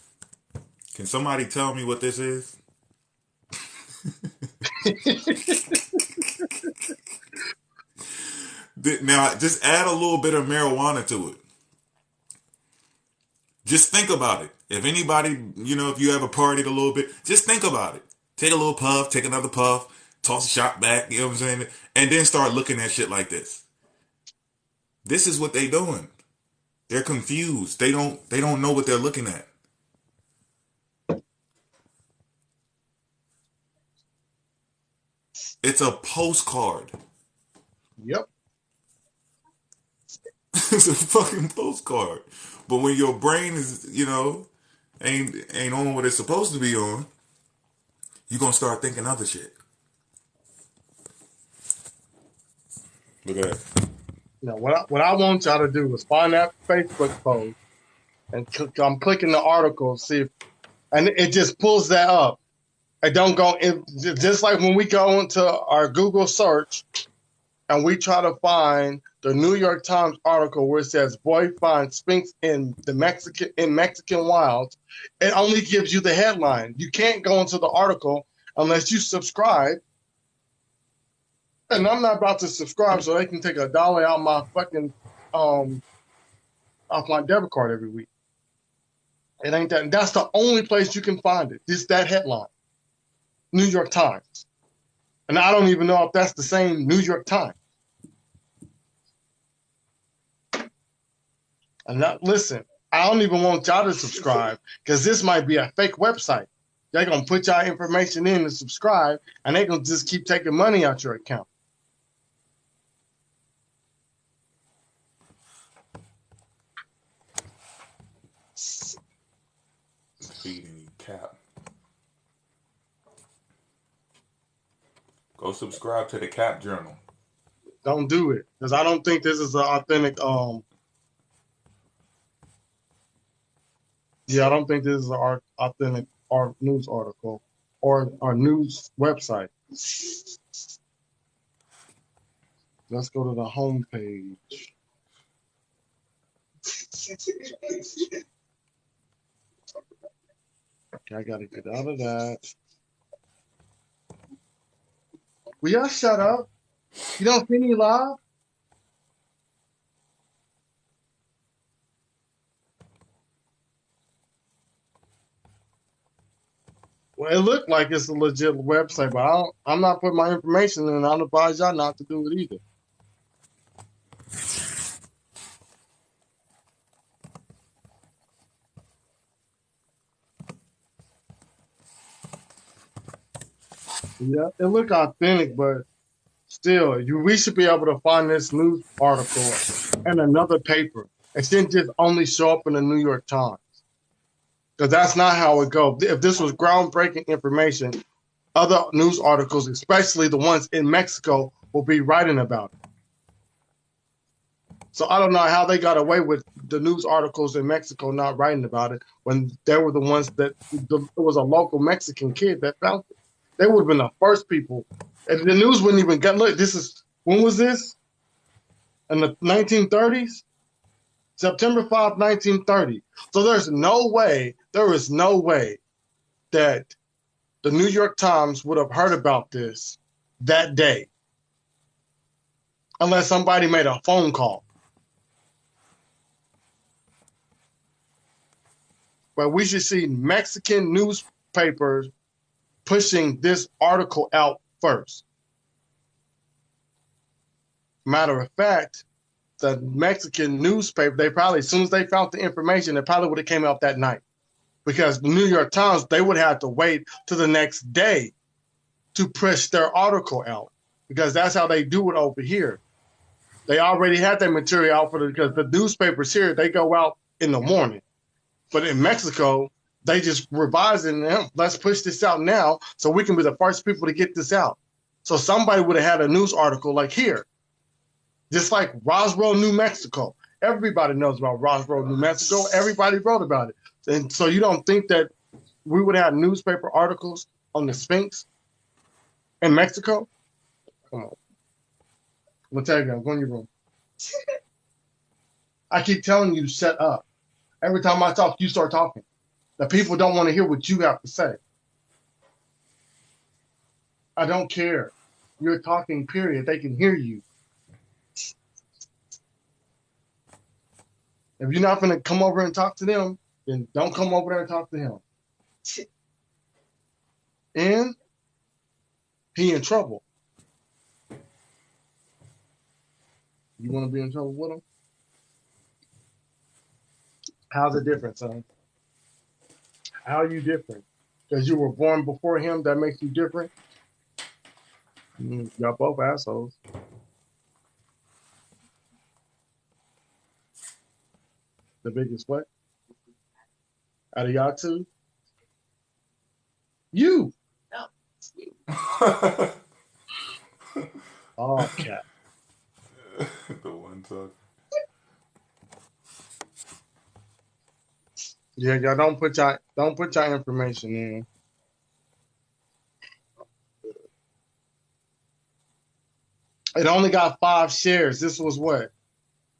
Can somebody tell me what this is? Now, just add a little bit of marijuana to it. Just think about it. If anybody, if you ever partied a little bit, just think about it. Take a little puff, take another puff, toss a shot back, you know what I'm saying? And then start looking at shit like this. This is what they doing. They're confused. They don't know what they're looking at. It's a postcard. Yep. It's a fucking postcard. But when your brain is, ain't on what it's supposed to be on, you're gonna start thinking other shit. Look at that. Now, what I want y'all to do is find that Facebook post and I'm clicking the article, see if, and it just pulls that up. It don't go just like when we go into our Google search and we try to find the New York Times article where it says boy finds Sphinx in Mexican wilds. It only gives you the headline. You can't go into the article unless you subscribe. And I'm not about to subscribe so they can take $1 out my fucking off my debit card every week. It ain't that. That's the only place you can find it. Just that headline. New York Times. And I don't even know if that's the same New York Times. And listen, I don't even want y'all to subscribe because this might be a fake website. They're going to put y'all information in and subscribe, and they're going to just keep taking money out your account. Feeding you cap. Go subscribe to the Cap Journal. Don't do it because I don't think this is an authentic. I don't think this is an authentic news article or our news website. Let's go to the home page. Okay, I gotta get out of that. Will y'all shut up? You don't see me live? Well, it looked like it's a legit website, but I'm not putting my information in, and I advise y'all not to do it either. Yeah, it looked authentic, but still, we should be able to find this news article in another paper. It shouldn't just only show up in the New York Times. Because that's not how it goes. If this was groundbreaking information, other news articles, especially the ones in Mexico, will be writing about it. So I don't know how they got away with the news articles in Mexico not writing about it when they were the ones that it was a local Mexican kid that found it. They would have been the first people. And the news wouldn't even get, look, when was this? In the 1930s? September 5, 1930. So there is no way that the New York Times would have heard about this that day unless somebody made a phone call. But we should see Mexican newspapers pushing this article out first. Matter of fact, the Mexican newspaper, they probably, as soon as they found the information, it probably would have came out that night. Because the New York Times, they would have to wait to the next day to push their article out. Because that's how they do it over here. They already had that material out because the newspapers here, they go out in the morning. But in Mexico, they just revise it and let's push this out now so we can be the first people to get this out. So somebody would have had a news article like here. Just like Roswell, New Mexico. Everybody knows about Roswell, New Mexico. Everybody wrote about it. And so you don't think that we would have newspaper articles on the Sphinx in Mexico? Come on. I'm going to tell you, go in your room. I keep telling you to shut up. Every time I talk, you start talking. The people don't want to hear what you have to say. I don't care. You're talking, period. They can hear you. If you're not going to come over and talk to them, then don't come over there and talk to him. And he in trouble. You want to be in trouble with him? How's it different, son? How are you different? Because you were born before him, that makes you different? Y'all both assholes. The biggest what? Out of y'all two? You! Oh, cat. The one talking. Yeah, y'all don't put your information in. It only got 5 shares. This was what?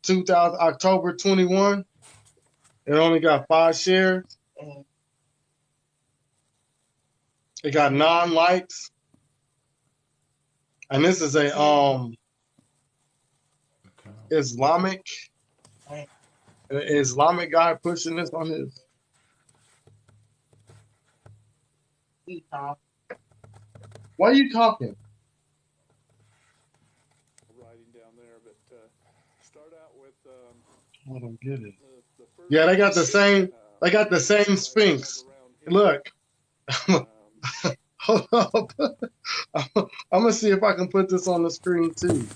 October 21. It only got 5 shares. It got 9 likes. And this is a Islamic guy pushing this on his. Why are you talking? Writing down there, but start out with. I don't get it. Yeah, they got the same. They got the same Sphinx. Look, hold up. I'm gonna see if I can put this on the screen too.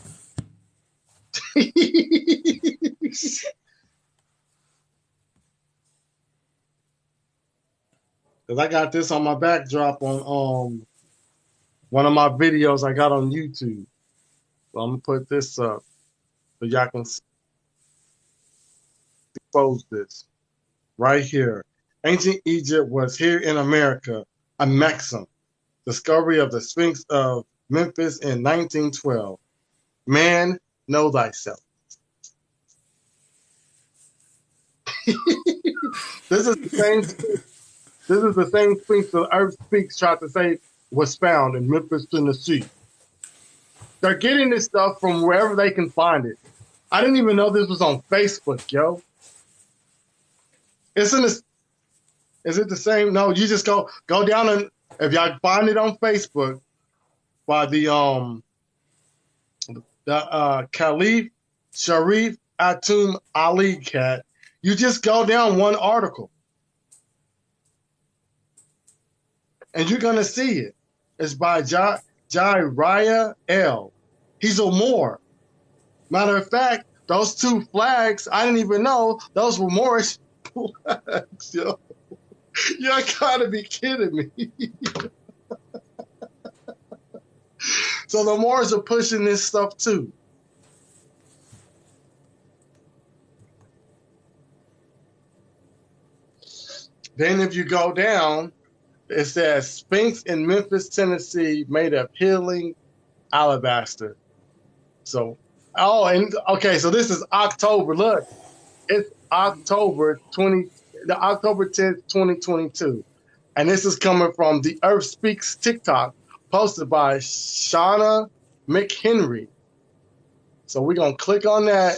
Cause I got this on my backdrop on one of my videos I got on YouTube. So I'm gonna put this up so y'all can expose this right here. Ancient Egypt was here in America, a maxim. Discovery of the Sphinx of Memphis in 1912. Man, know thyself. This is the same Sphinx the Earth Speaks tried to say was found in Memphis, Tennessee. They're getting this stuff from wherever they can find it. I didn't even know this was on Facebook, yo. Is it the same? No, you just go down and if y'all find it on Facebook by the Caliph Sharif Atum Ali cat, you just go down one article. And you're going to see it. It's by Jiraiya L. He's a Moor. Matter of fact, those 2 flags, I didn't even know those were Moorish flags. Yo. Y'all gotta be kidding me. So the Moors are pushing this stuff too. Then if you go down, it says Sphinx in Memphis, Tennessee, made of healing alabaster. So, okay, so this is October. Look, it's October 10th, 2022. And this is coming from the Earth Speaks TikTok, posted by Shauna McHenry. So we're going to click on that.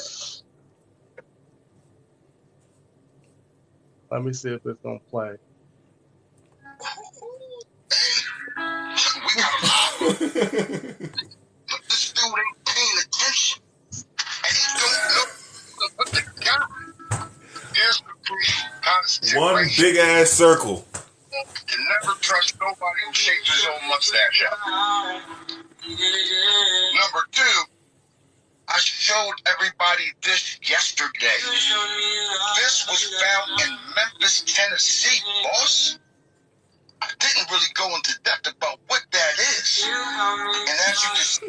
Let me see if it's going to play. This dude ain't paying attention. And he don't know what the guy. There's the proof. One big ass circle. You never trust nobody who shakes his own mustache out. Number 2, I showed everybody this yesterday. This was found in Memphis, Tennessee, boss. I didn't really go into depth about what that is. And as you can see,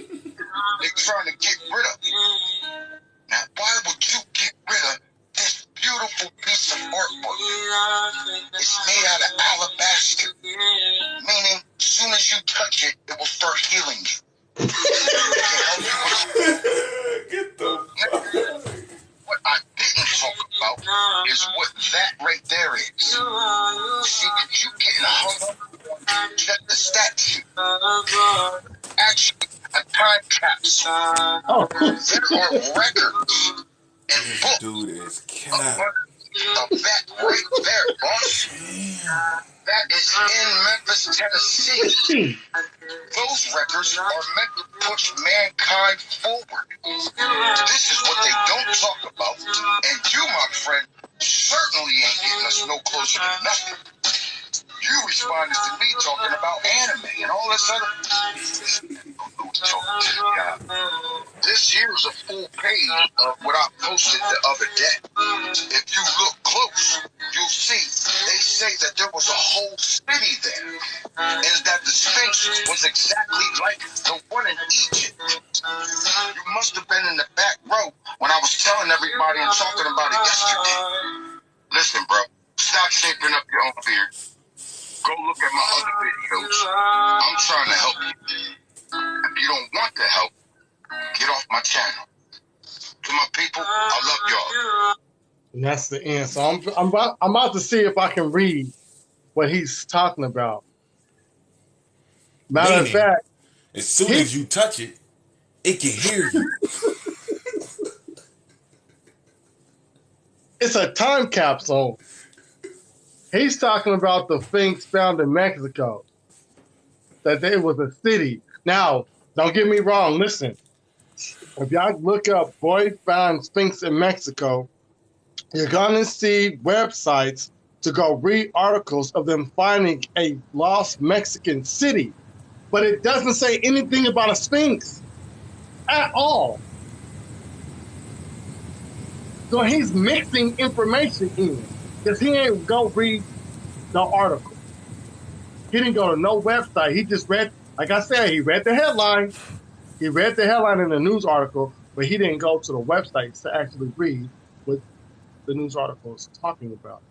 they're trying to get rid of it. Now, why would you get rid of this beautiful piece of artwork? It's made out of alabaster, meaning as soon as you touch it, it will start healing you. Get the fuck. What I didn't talk about about is what that right there is. See, you getting hung up on just the statue. Actually, a time capsule. There are records and This books dude is cat. of that right there, boss. That is in Memphis, Tennessee. Those records are meant to push mankind forward. This is what they don't talk about, and you, my friend, certainly ain't getting us no closer to nothing. You responded to me talking about anime and all this other. This here is a full page of what I posted the other day. If you look close, you'll see they say that there was a whole city there, and that the Sphinx was exactly like the one in Egypt. You must have been in the back row when I was telling everybody and talking about it yesterday. Listen, bro, stop shaping up your own beard. Go look at my other videos. I'm trying to help you. If you don't want to help, get off my channel. To my people, I love y'all. And that's the end. So I'm about to see if I can read what he's talking about. Matter of Meaning, fact, as soon as you touch it, it can hear you. it's a time capsule. He's talking about the Sphinx found in Mexico. That it was a city. Now, don't get me wrong. Listen, if y'all look up "boy found Sphinx in Mexico," you're gonna see websites to go read articles of them finding a lost Mexican city, but it doesn't say anything about a Sphinx at all. So he's mixing information in because he ain't go read the article. He didn't go to no website. He just read, like I said, he read the headline. He read the headline in the news article, but he didn't go to the website to actually read what the news article is talking about.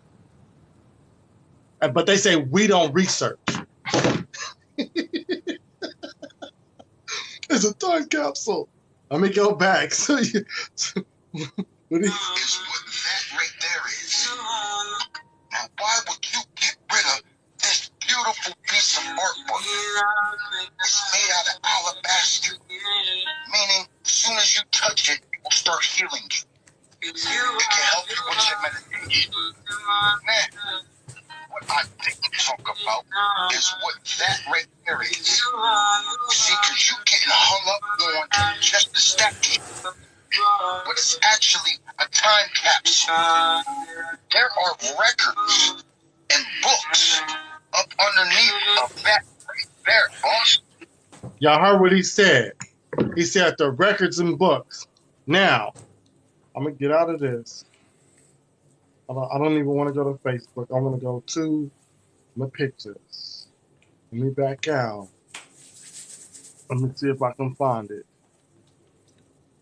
But they say we don't research. It's a time capsule. Let me go back. So Is what that right there is. Now, why would you get rid of this beautiful piece of artwork? It's made out of alabaster, meaning as soon as you touch it, it will start healing you. It can help you with your meditation. Man, what I didn't talk about is what that right there is. See, because you getting hung up on just the statue. But it's actually a time capsule. There are records and books up underneath of that right there, boss. y'all heard what he said. He said the records and books. Now, I'm gonna get out of this. I don't even want to go to Facebook. I want to go to my pictures. Let me back out. Let me see if I can find it.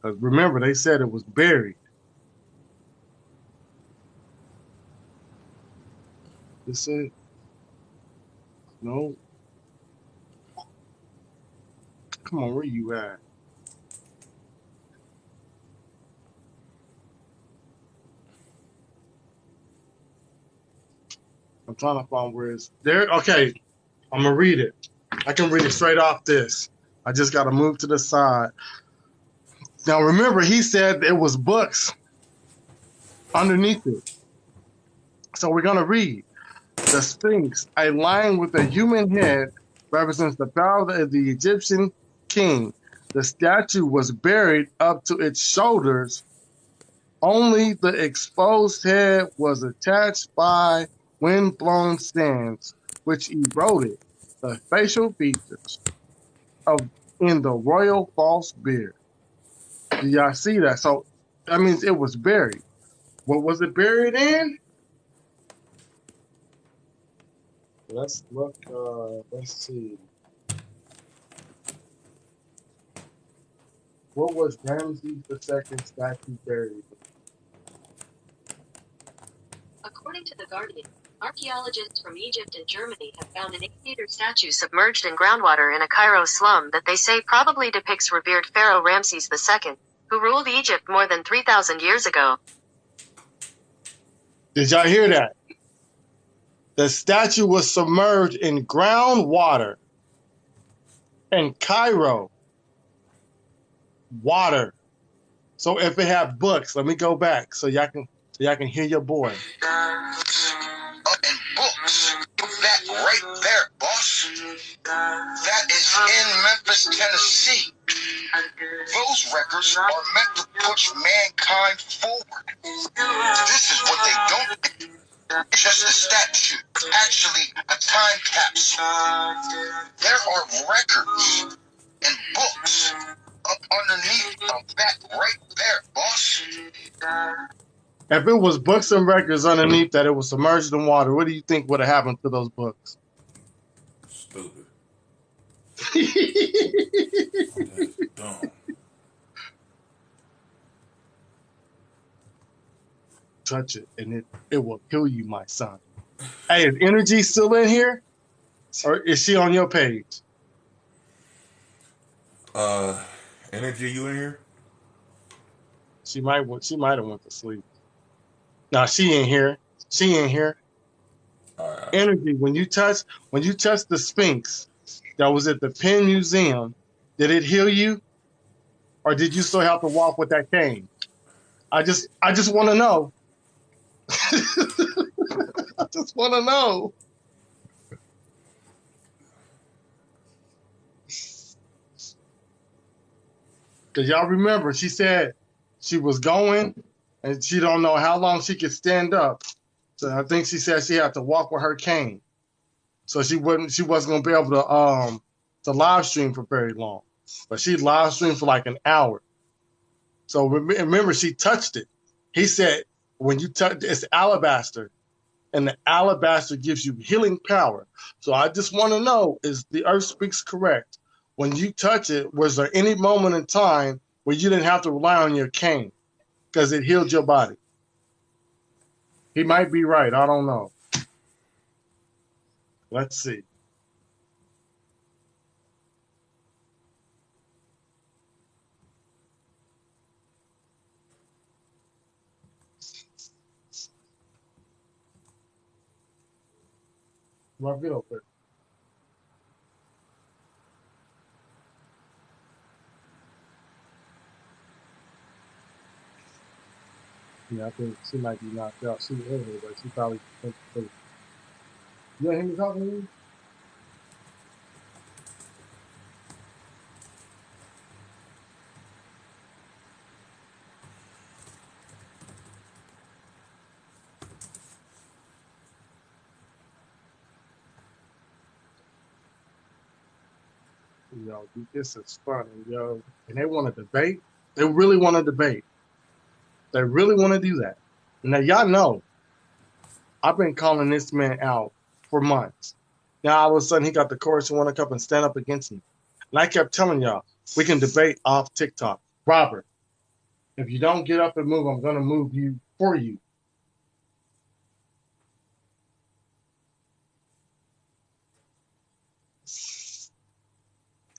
Because remember, they said it was buried. This it? No. Come on, where you at? I'm trying to find where it's there. Okay, I'm gonna read it. I can read it straight off this. I just gotta move to the side. Now remember, he said it was books underneath it. So we're gonna read. The Sphinx, a lion with a human head, represents the power of the Egyptian king. The statue was buried up to its shoulders. Only the exposed head was attached by wind-blown sands, which eroded the facial features in the royal false beard. Do y'all see that? So that means it was buried. What was it buried in? Let's look. Let's see. What was Ramses II statue buried in? According to The Guardian, archaeologists from Egypt and Germany have found an 8-meter statue submerged in groundwater in a Cairo slum that they say probably depicts revered pharaoh Ramses II, who ruled Egypt more than 3,000 years ago. Did y'all hear that? The statue was submerged in groundwater in Cairo. Water. So if it had books, let me go back so y'all can hear your boy. And books. That right there, boss. That is in Memphis, Tennessee. Those records are meant to push mankind forward. This is what they don't. It's just a statue. Actually, a time capsule. There are records and books up underneath of that right there, boss. If it was books and records underneath that, it was submerged in water, what do you think would have happened to those books? Stupid. That's dumb. Touch it, and it will kill you, my son. Hey, is Energy still in here? Or is she on your page? Energy, you in here? She might have went to sleep. No, she ain't here. She ain't here. All right. Energy, when you touch the Sphinx that was at the Penn Museum, did it heal you? Or did you still have to walk with that cane? I just want to know. I just want to know. Because y'all remember, she said she was going and she don't know how long she could stand up. So I think she said she had to walk with her cane. So she wasn't going to be able to live stream for very long. But she live streamed for like an hour. So remember, she touched it. He said, when you touch, it's alabaster. And the alabaster gives you healing power. So I just want to know, is the Earth Speaks correct? When you touch it, was there any moment in time where you didn't have to rely on your cane because it healed your body? He might be right. I don't know. Let's see. Might be open. Yeah, I think she might be knocked out. She earlier, but she probably went to sleep. You want him to talk to me? Yo, this is funny, yo. And they want to debate. They really want to debate. They really want to do that. Now, y'all know, I've been calling this man out for months. Now, all of a sudden, he got the courage to want to come and stand up against me. And I kept telling y'all, we can debate off TikTok. Robert, if you don't get up and move, I'm going to move you for you.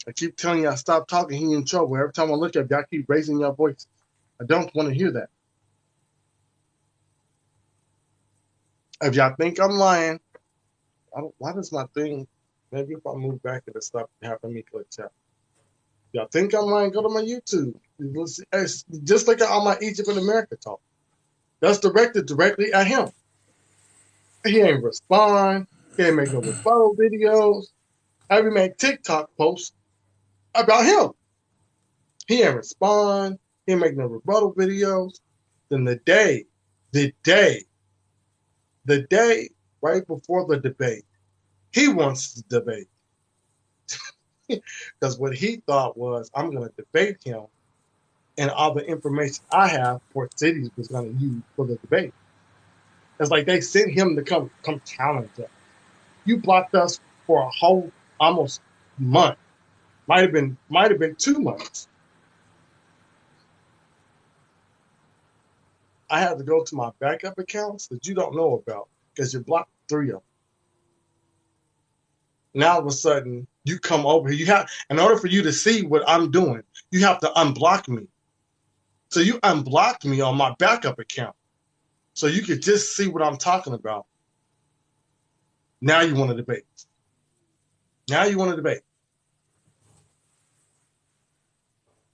I keep telling y'all, stop talking. He in trouble. Every time I look at y'all, keep raising your voice. I don't want to hear that. If y'all think I'm lying, why does my thing, maybe if I move back, it'll stop having me click chat. Y'all think I'm lying, go to my YouTube. It's just like all my Egypt and America talk. That's directed directly at him. He ain't respond. He ain't make no rebuttal videos. I even make TikTok posts about him. He ain't respond. He ain't make no rebuttal videos. Then the day right before the debate, he wants to debate. Because what he thought was, I'm going to debate him, and all the information I have, Port City was going to use for the debate. It's like they sent him to come challenge us. You blocked us for a whole almost month. Might have been 2 months. I had to go to my backup accounts that you don't know about because you blocked 3 of them. Now all of a sudden you come over here. In order for you to see what I'm doing, you have to unblock me. So you unblocked me on my backup account. So you could just see what I'm talking about. Now you want to debate. Now you want to debate.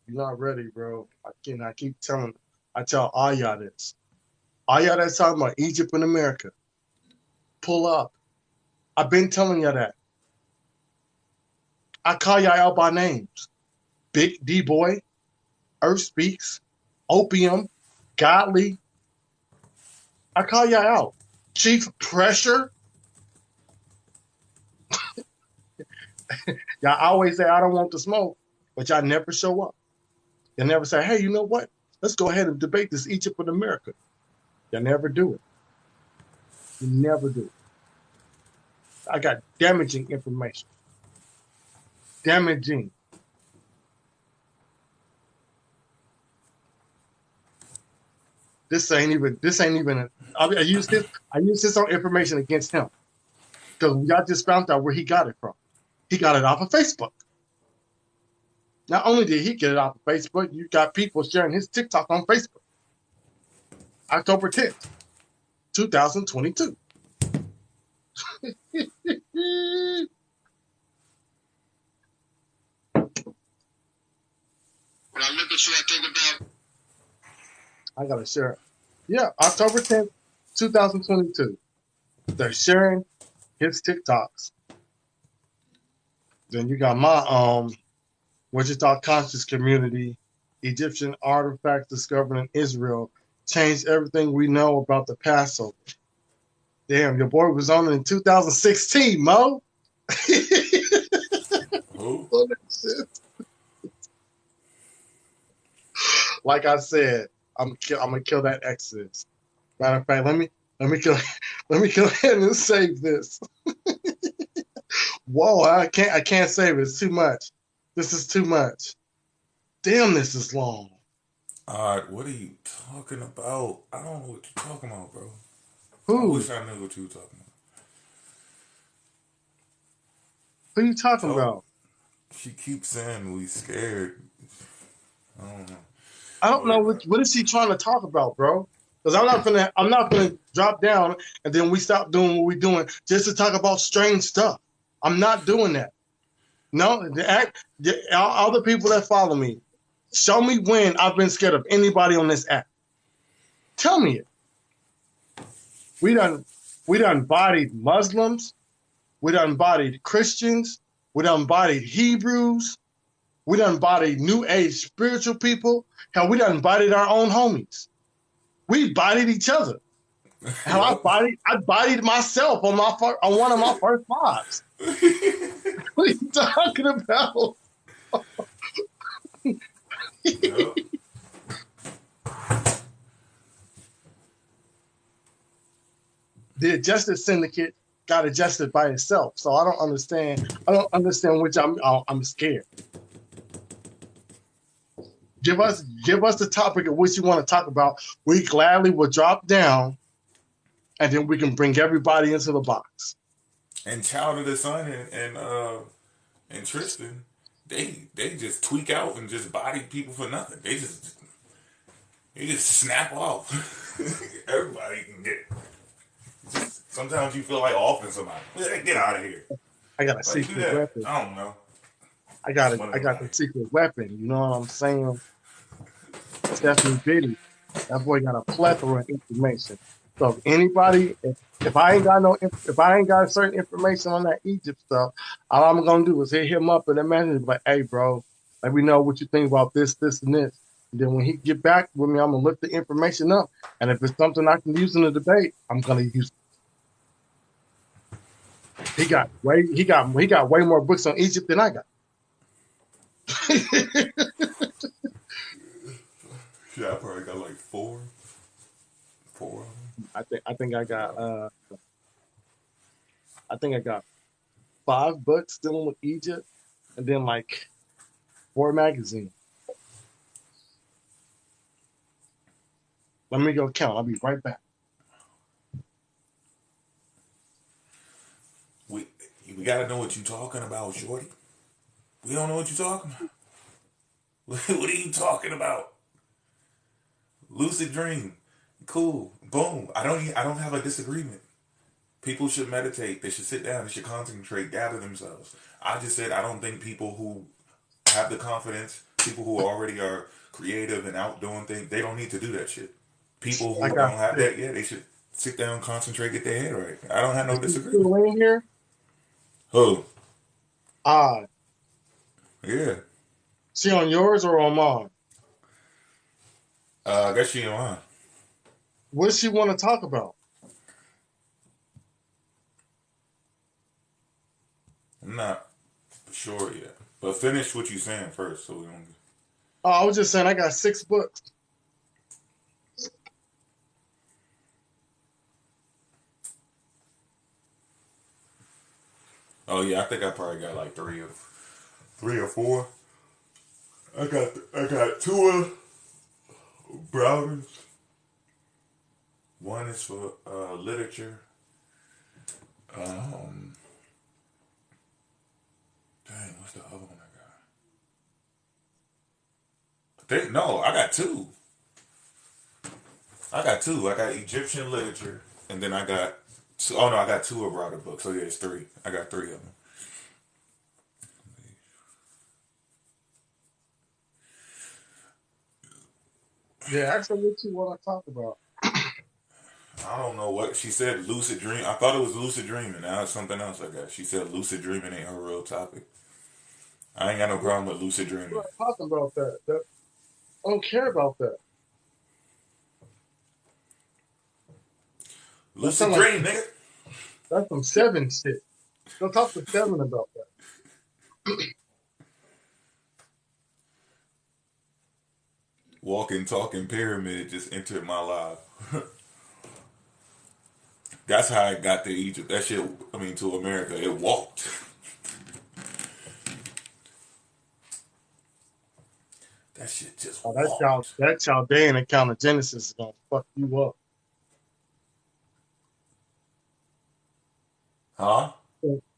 You're not ready, bro. I keep telling. I tell all y'all this. All y'all that's talking about Egypt and America, pull up. I've been telling y'all that. I call y'all out by names. Big D Boy, Earth Speaks, Opium, Godly. I call y'all out. Chief Pressure. Y'all always say I don't want to smoke, but y'all never show up. You never say, hey, you know what? Let's go ahead and debate this Egypt and America. You never do it. You never do it. I got damaging information. Damaging. This ain't even. I use this on information against him because y'all just found out where he got it from. He got it off of Facebook. Not only did he get it off of Facebook, you got people sharing his TikTok on Facebook. October 10th, 2022. When I look at you, I think about. I gotta share it. Yeah, October 10th, 2022. They're sharing his TikToks. Then you got my Wichita conscious community, Egyptian artifacts discovered in Israel changed everything we know about the Passover. Damn, your boy was on it in 2016, Mo. Who? Like I said, I'm gonna kill that Exodus. Matter of fact, let me go ahead and save this. Whoa, I can't save it. It's too much. This is too much. Damn, this is long. What are you talking about? I don't know what you're talking about, bro. Who? I wish I knew what you were talking about. Who are you talking about? She keeps saying we scared. I don't know. I don't know what is she trying to talk about, bro? Because I'm not gonna drop down and then we stop doing what we're doing just to talk about strange stuff. I'm not doing that. No, all the people that follow me, show me when I've been scared of anybody on this app. Tell me it. We done bodied Muslims. We done bodied Christians. We done bodied Hebrews. We done bodied New Age spiritual people. Hell, we done bodied our own homies. We bodied each other. Hell, I bodied myself on one of my first lives. What are you talking about? Yep. The Justice Syndicate got adjusted by itself, so I don't understand which I'm scared. Give us the topic of which you want to talk about. We gladly will drop down, and then we can bring everybody into the box. And Child of the Sun and Tristan, they just tweak out and just body people for nothing. They just snap off. Everybody can get. Sometimes you feel like offing somebody. Get out of here. I got a secret weapon. I don't know. I got the secret weapon. You know what I'm saying? Stephanie Biddy. That boy got a plethora of information. So if anybody, if I ain't got certain information on that Egypt stuff, all I'm gonna do is hit him up in a message like, hey bro, let me know what you think about this, and this. And then when he get back with me, I'm gonna look the information up. And if it's something I can use in the debate, I'm gonna use it. He got way more books on Egypt than I got. Yeah, I probably got like four of them. I think I got 5 books dealing with Egypt, and then like 4 magazines. Let me go count. I'll be right back. We gotta know what you're talking about, shorty. We don't know what you're talking about. What are you talking about? Lucid dream. Cool. Boom. I don't have a disagreement. People should meditate. They should sit down. They should concentrate, gather themselves. I just said I don't think people who have the confidence, people who already are creative and out doing things, they don't need to do that shit. People I who got don't have sick. that yet, they should sit down, concentrate, get their head right. I don't have no Is he disagreement. still in here? Who? Ah, Yeah. she on yours or on mine? I guess she ain't lying. What does she want to talk about? I'm not sure yet. But finish what you saying first, so we don't. Oh, I was just saying I got 6 books. Oh yeah, I think I probably got like three or four. I got two of Browder's. One is for literature. Dang, what's the other one I got? No, I got two. I got Egyptian literature, and then I got. Oh no, I got two of Browder books. So yeah, it's three. I got three of them. Yeah, actually, what you want to talk about? I don't know what she said. Lucid dream. I thought it was lucid dreaming. Now it's something else. I guess she said lucid dreaming ain't her real topic. I ain't got no problem with lucid We're dreaming. not talking about that. I don't care about that. Lucid Like, dream, nigga. that's some 7 shit. Don't talk to 7 about that. Walking, talking pyramid just entered my life. That's how I got to Egypt. That shit, to America. It walked. That shit just Oh, walked. that Chaldean account of Genesis is gonna fuck you up. Huh?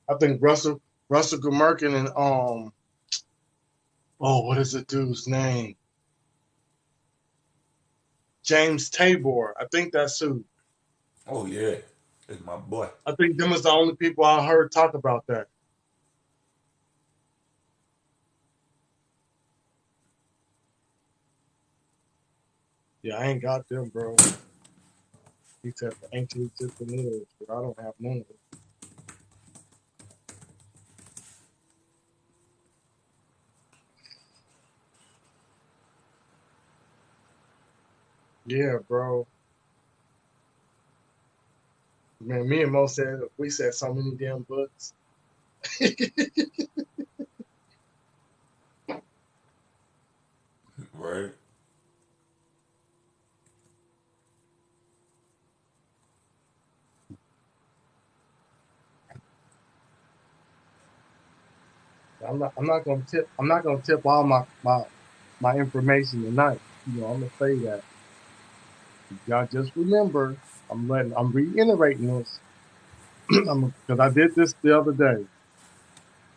I think Russell Gummerkin and what is the dude's name? James Tabor. I think that's who. Oh, yeah. It's my boy. I think them is the only people I heard talk about that. Yeah, I ain't got them, bro. He said the ancient Egyptian literature, but I don't have none of it. Yeah, bro. Man, me and Mo said we said so many damn books. Right? I'm not gonna tip all my information tonight. I'm gonna say that. Y'all just remember, I'm reiterating this because I did this the other day.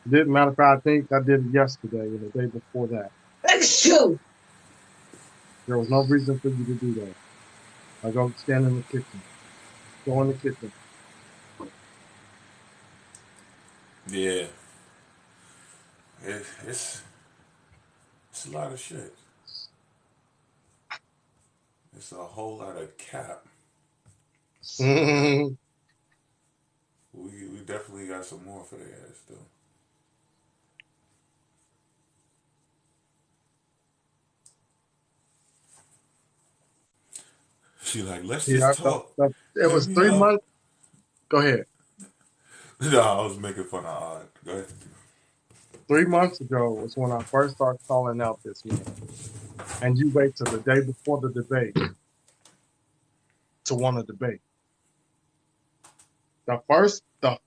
Didn't matter if I think I did it yesterday and the day before that. That's true. There was no reason for you to do that. I go stand in the kitchen. Go in the kitchen. Yeah. It's a lot of shit. It's a whole lot of cap. Mhm. We definitely got some more for their ass, though. She like, let's Yeah, just talk. it Hear was me 3 out. months. Go ahead. No, I was making fun of Odd. Go ahead. 3 months ago was when I first started calling out this man. And you wait till the day before the debate to want to debate. The first that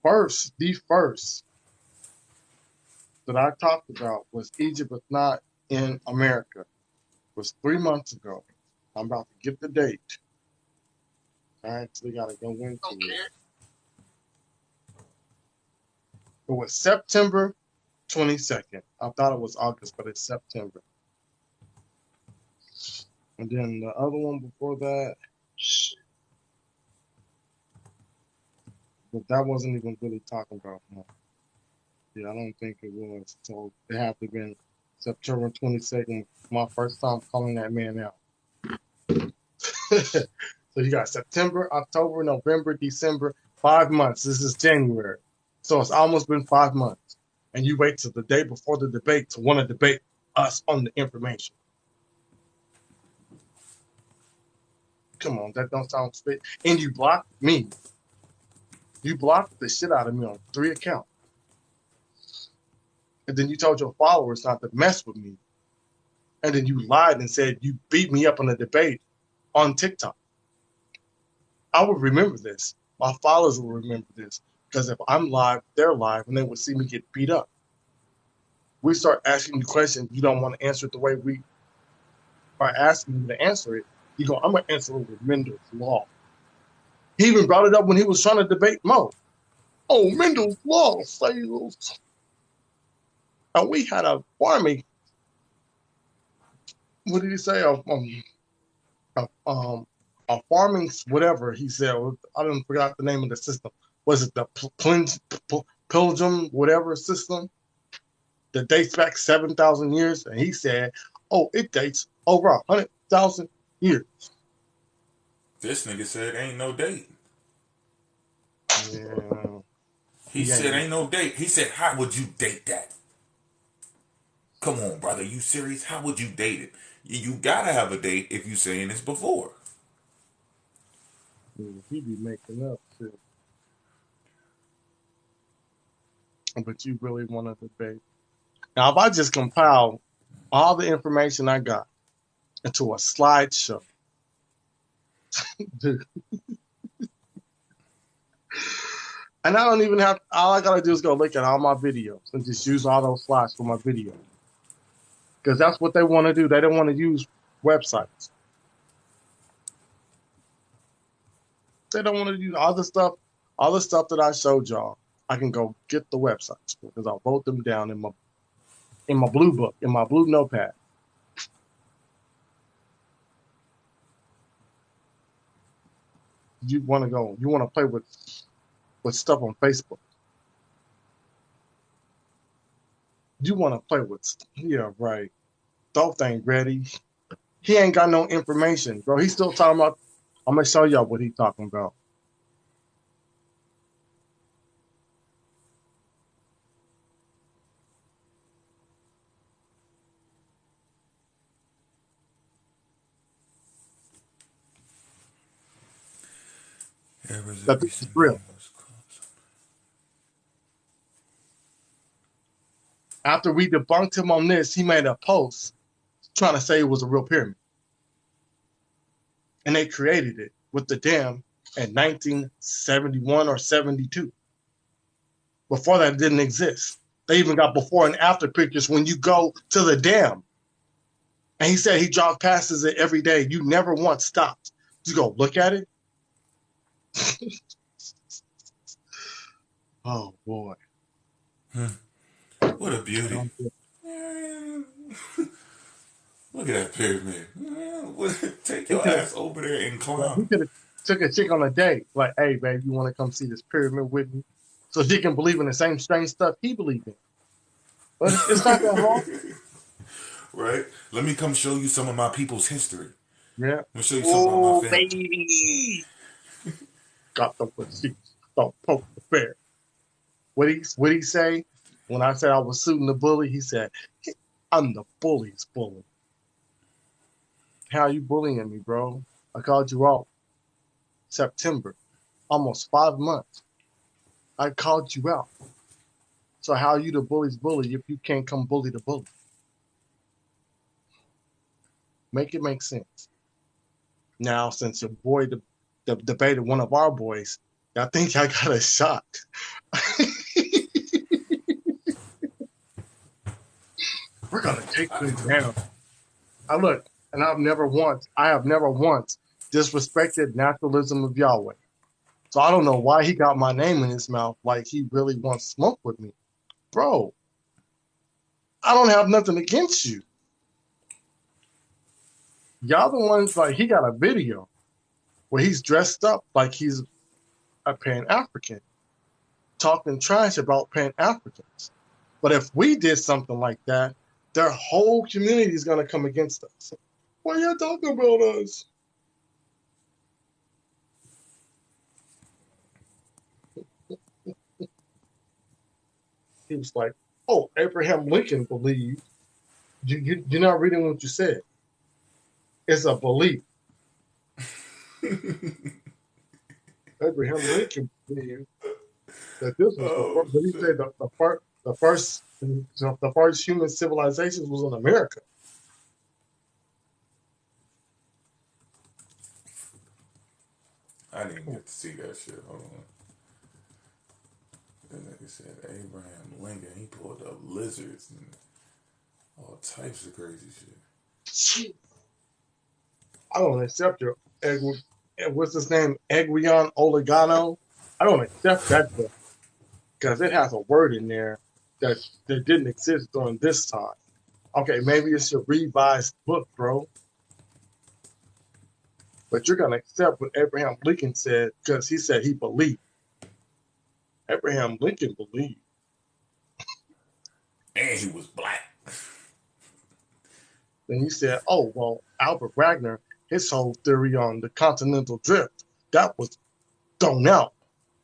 I talked about was Egypt is not in America. It was 3 months ago. I'm about to get the date. I actually got to go into it. It was September 22nd. I thought it was August, but it's September. And then the other one before that, Shit. But that wasn't even really talking about him. Yeah, I don't think it was. So it had to have been September 22nd, my first time calling that man out. So you got September, October, November, December, 5 months. This is January. So it's almost been 5 months. And you wait till the day before the debate to want to debate us on the information. Come on, that don't sound fit. And you blocked me. You blocked the shit out of me on 3 accounts. And then you told your followers not to mess with me. And then you lied and said you beat me up in a debate on TikTok. I would remember this. My followers will remember this. Because if I'm live, they're live, and they would see me get beat up. We start asking you questions, you don't want to answer it the way we are asking you to answer it. You go, I'm going to answer it with Mendel's law. He even brought it up when he was trying to debate Mo. Oh, Mendel's law says. And we had a farming. What did he say? A farming, whatever he said. I didn't forget the name of the system. Was it the Pilgrim, whatever system that dates back 7,000 years? And he said, oh, it dates over 100,000 years. This nigga said ain't no date. Yeah. He said ain't no date. He said, how would you date that? Come on, brother. You serious? How would you date it? You gotta have a date if you saying this before. He be making up shit. But you really want to debate. Now, if I just compile all the information I got into a slideshow, dude, and I don't even have, all I got to do is go look at all my videos and just use all those slides for my video. Because that's what they want to do. They don't want to use websites. They don't want to use all the stuff that I showed y'all. I can go get the websites because I'll wrote them down in my blue book, in my blue notepad. You want to play with stuff on Facebook. You want to play with, yeah, right. Dope ain't ready. He ain't got no information, bro. He's still talking about, I'm going to show y'all what he's talking about. That this is real. After we debunked him on this, he made a post trying to say it was a real pyramid. And they created it with the dam in 1971 or 72. Before that, it didn't exist. They even got before and after pictures when you go to the dam. And he said he drives past it every day. You never once stopped. You go look at it. Oh, boy. What a beauty. Look at that pyramid. Take your ass over there and climb. He could have took a chick on a date. Like, hey, babe, you want to come see this pyramid with me? So she can believe in the same strange stuff he believes in. But it's not that hard. Right? Let me come show you some of my people's history. Yeah. Let me show you some of my family. Baby. Got the receipts. Don't poke the bear. What he say? When I said I was suiting the bully, he said, I'm the bully's bully. How you bullying me, bro? I called you out. September. Almost 5 months. I called you out. So how are you the bully's bully if you can't come bully the bully? Make it make sense. Now, since your boy debated one of our boys, I think I got a shot. We're gonna take them down. I look, and I have never once disrespected naturalism of Yahweh. So I don't know why he got my name in his mouth like he really wants smoke with me. Bro, I don't have nothing against you. Y'all the ones, like, he got a video where he's dressed up like he's a Pan-African, talking trash about Pan-Africans. But if we did something like that, their whole community is going to come against us. Why y'all talking about us? He was like, oh, Abraham Lincoln believed. You're not reading what you said. It's a belief. Abraham Lincoln believed that this was he said the first human civilizations was in America. I didn't get to see that shit. Hold on. Then nigga said Abraham Lincoln, he pulled up lizards and all types of crazy shit. I don't accept your what's his name? Eguion Oligano. I don't accept that book because it has a word in there that didn't exist during this time. Okay, maybe it's your revised book, bro. But you're gonna accept what Abraham Lincoln said because he said he believed. Abraham Lincoln believed. And he was black. Then he said, oh, well, Albert Wagner, his whole theory on the continental drift, that was thrown out.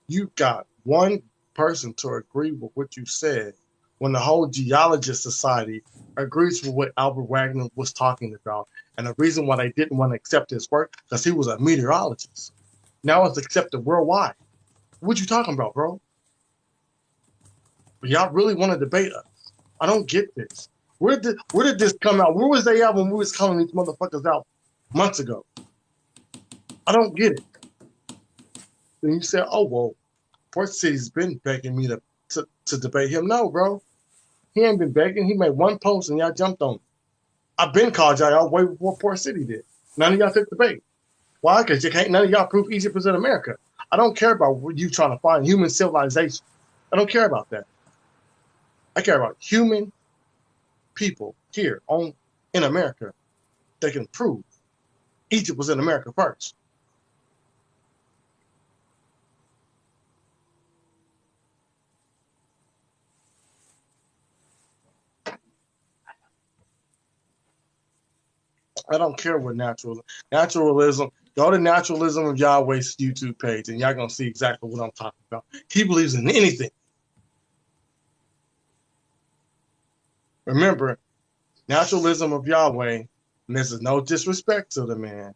You got one person to agree with what you said when the whole Geologist Society agrees with what Albert Wagner was talking about. And the reason why they didn't want to accept his work, because he was a meteorologist. Now it's accepted worldwide. What you talking about, bro? But y'all really want to debate us. I don't get this. Where did this come out? Where was they at when we was calling these motherfuckers out months ago? I don't get it. Then you said, oh, well, Port City's been begging me to debate him. No, bro. He ain't been begging. He made one post and y'all jumped on him. I've been called y'all way before Port City did. None of y'all took the bait. Why? Because none of y'all prove Egypt is in America. I don't care about you trying to find human civilization. I don't care about that. I care about human people here in America that can prove Egypt was in America first. I don't care what naturalism. Go to Naturalism of Yahweh's YouTube page, and y'all gonna see exactly what I'm talking about. He believes in anything. Remember, Naturalism of Yahweh, and this is no disrespect to the man,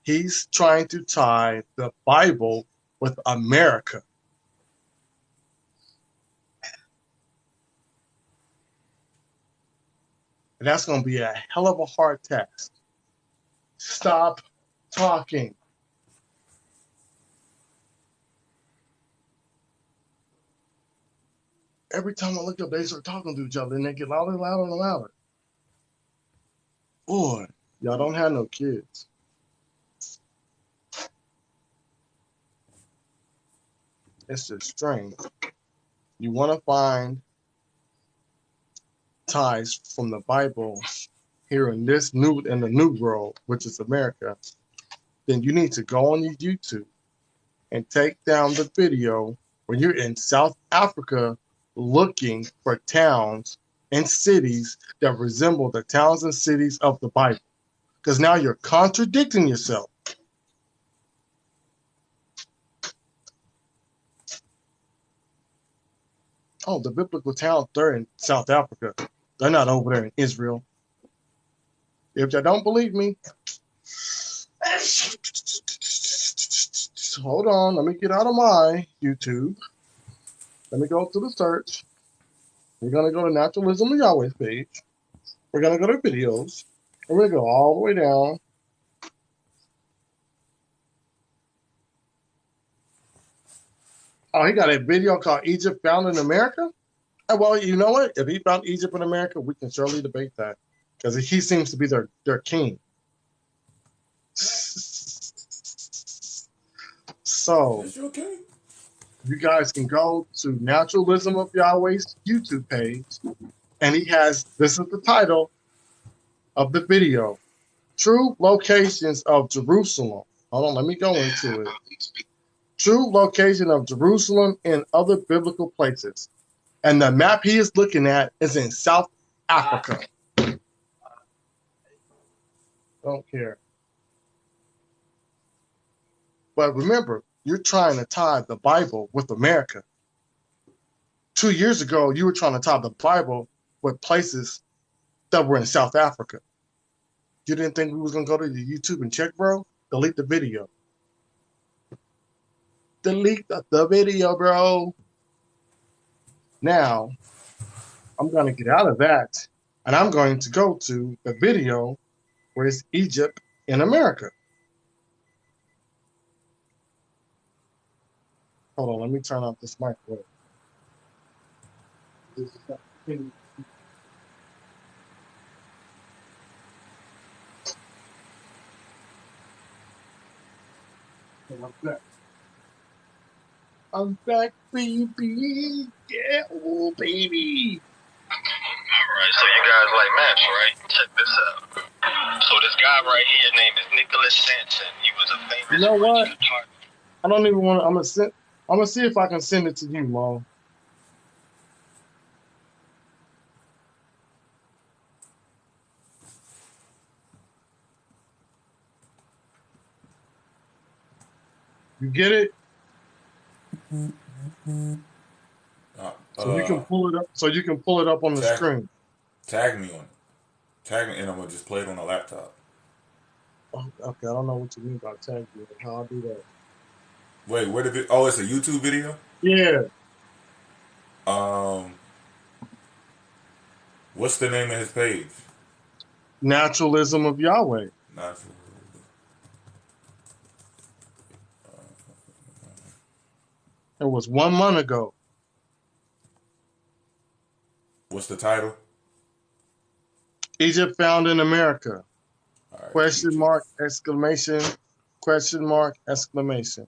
he's trying to tie the Bible with America. And that's going to be a hell of a hard task. Stop talking. Every time I look up, they start talking to each other, and they get louder and louder and louder. Boy, y'all don't have no kids. It's just strange. You want to find ties from the Bible here in the new world, which is America, then you need to go on your YouTube and take down the video when you're in South Africa looking for towns and cities that resemble the towns and cities of the Bible. Because now you're contradicting yourself. Oh, the biblical towns, they're in South Africa. They're not over there in Israel. If you don't believe me, hold on. Let me get out of my YouTube. Let me go to the search. We're going to go to Naturalism of Yahweh's page. We're going to go to videos. And we're going to go all the way down. Oh, he got a video called Egypt Found in America? Well, you know what? If he found Egypt in America, we can surely debate that. Because he seems to be their king. So, you guys can go to Naturalism of Yahweh's YouTube page. And he has, this is the title of the video. True Locations of Jerusalem. Hold on, let me go into it. True location of Jerusalem and other biblical places. And the map he is looking at is in South Africa. Don't care. But remember, you're trying to tie the Bible with America. 2 years ago, you were trying to tie the Bible with places that were in South Africa. You didn't think we was going to go to your YouTube and check, bro? Delete the video. Delete the video, bro. Now, I'm going to get out of that, and I'm going to go to the video where it's Egypt in America. Hold on, let me turn off this microwave. I'm back, baby. Yeah, oh, baby. Alright, so you guys like maps, right? Check this out. So this guy right here, name is Nicholas Sanson. He was a famous You know what? photographer. I don't even want to. I'm gonna see if I can send it to you, Mo. You get it? So you can pull it up. So you can pull it up on the screen. Tag me on it. Tag me, and I'm gonna just play it on the laptop. Oh, okay, I don't know what you mean by tag you. How I'll do that? Wait, where did it? Oh, it's a YouTube video. Yeah. What's the name of his page? Naturalism of Yahweh. Naturalism. It was 1 month ago. What's the title? Egypt found in America. All right, Question mark, exclamation, question mark, exclamation.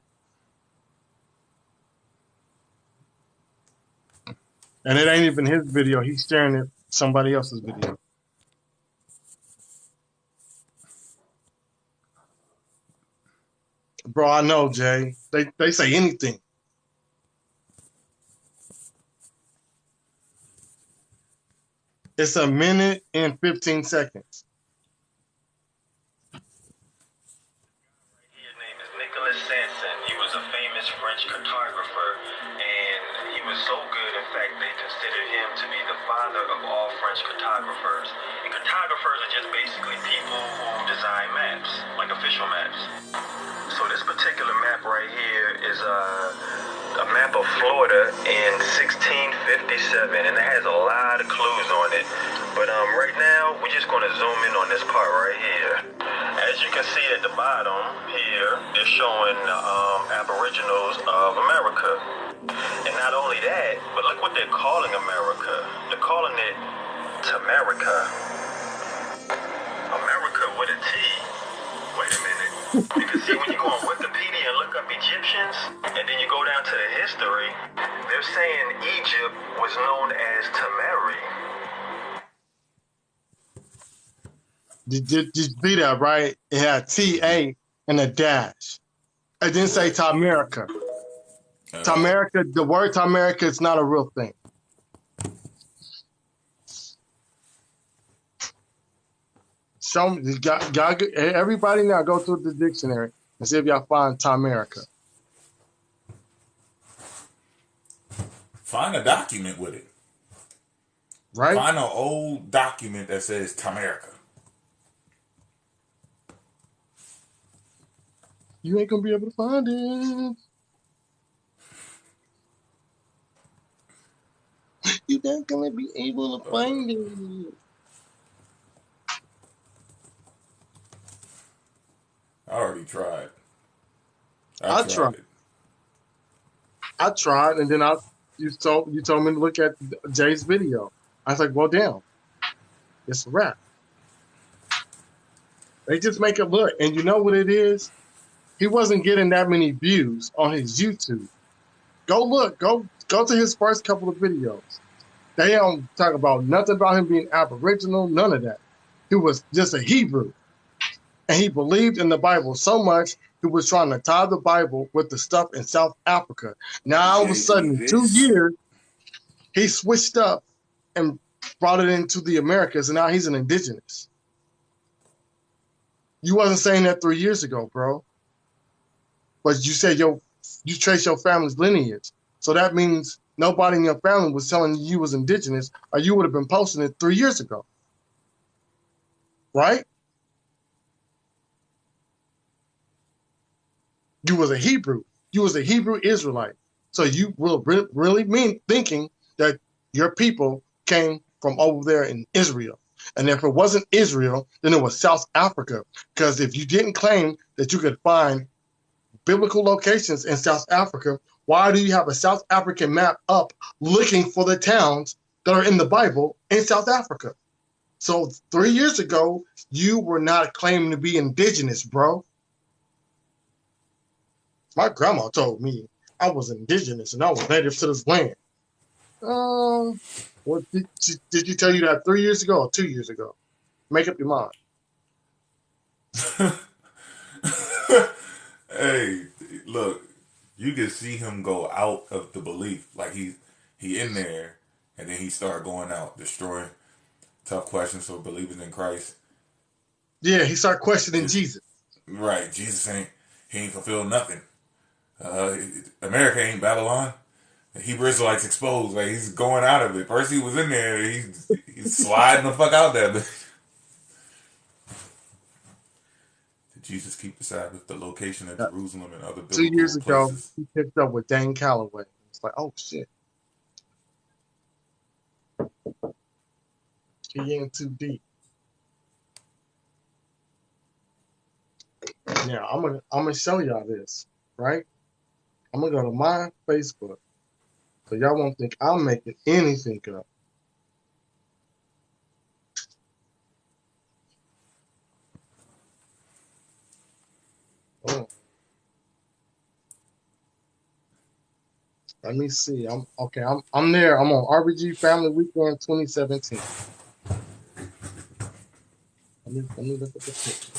And it ain't even his video. He's sharing it somebody else's video. Bro, I know, Jay. They say anything. It's 1 minute and 15 seconds. His name is Nicholas Sanson. He was a famous French cartographer, and he was so good, in fact, they considered him to be the father of all French cartographers. And cartographers are just basically people who design maps, like official maps. So this particular map right here is a map of Florida in 1657, and it has a lot of clues on it. But right now, we're just going to zoom in on this part right here. As you can see at the bottom here, they're showing aboriginals of America. And not only that, but look what they're calling America. They're calling it Tamerica. America with a T. Wait a minute. Because see, when you go on Wikipedia and look up Egyptians, and then you go down to the history, they're saying Egypt was known as Tameri. Did you see that, right? It had T-A and a dash. It didn't say Tamerica. Tamerica, the word Tamerica is not a real thing. Show me, everybody now go through the dictionary and see if y'all find Tamerica. Find a document with it. Right? Find an old document that says Tamerica. You ain't gonna be able to find it. You're not gonna be able to find it. I already tried. I tried, and then you told me to look at Jay's video. I was like, well, damn, it's a wrap. They just make it look, and you know what it is? He wasn't getting that many views on his YouTube. Go look, go to his first couple of videos. They don't talk about nothing about him being Aboriginal, none of that. He was just a Hebrew. And he believed in the Bible so much, he was trying to tie the Bible with the stuff in South Africa. Now, all of a Gave me sudden, in 2 this. years, he switched up and brought it into the Americas, and now he's an indigenous. You wasn't saying that 3 years ago, bro. But you said you trace your family's lineage. So that means nobody in your family was telling you was indigenous, or you would have been posting it 3 years ago. Right? You was a Hebrew. You was a Hebrew Israelite. So you were really thinking that your people came from over there in Israel. And if it wasn't Israel, then it was South Africa. Because if you didn't claim that you could find biblical locations in South Africa, why do you have a South African map up looking for the towns that are in the Bible in South Africa? So 3 years ago, you were not claiming to be indigenous, bro. My grandma told me I was indigenous and I was native to this land. What did you tell you that 3 years ago or 2 years ago? Make up your mind. Hey, look, you can see him go out of the belief. Like he in there, and then he start going out, destroying tough questions for believers in Christ. Yeah, he started questioning Just, Jesus. right, Jesus ain't fulfilled nothing. America ain't Babylon. The Hebrew Israelites exposed. Like he's going out of it. First he was in there, he's sliding the fuck out there. Did Jesus keep the Sabbath, the location of Jerusalem and other 2 years biblical ago, places? he picked up with Dane Calloway. It's like, oh shit, he in too deep. Now I'm gonna show y'all this, right? I'm gonna go to my Facebook, so y'all won't think I'm making anything up. Oh, let me see. I'm there. I'm on RBG Family Weekend 2017. Let me look at the picture.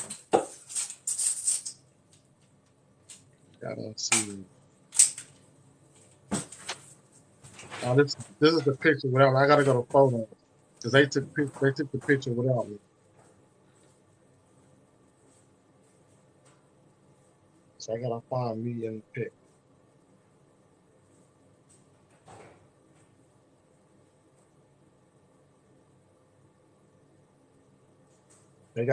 I don't see. Oh, this is the picture without me. I gotta go to photos because they took the picture without me. So I gotta find me in the pic. They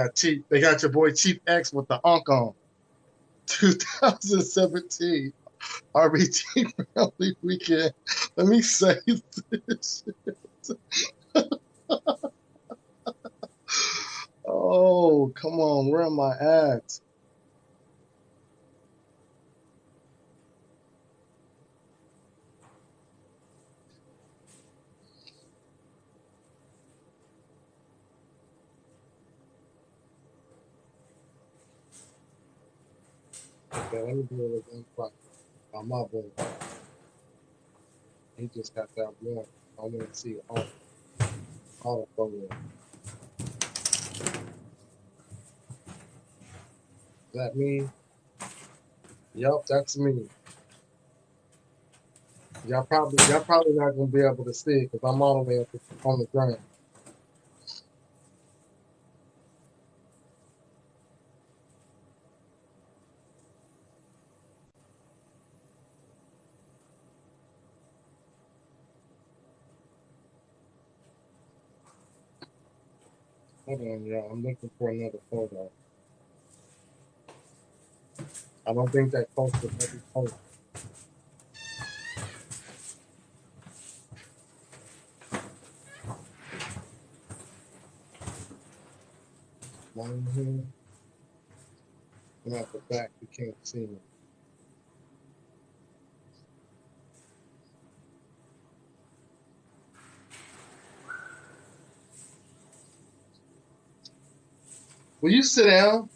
got your boy Chief X with the Unk on. 2017 RBG Family Weekend. Let me say this. Oh, come on. Where am I at? Okay, let me do it again. My boy. He just got that one. I want to see all the photos. Is that me? Yep, that's me. Y'all probably not gonna be able to see it because I'm all the way up on the ground. Hold on, y'all. I'm looking for another photo. I don't think that close to every photo. One here. And at the back, you can't see me. Will you sit down?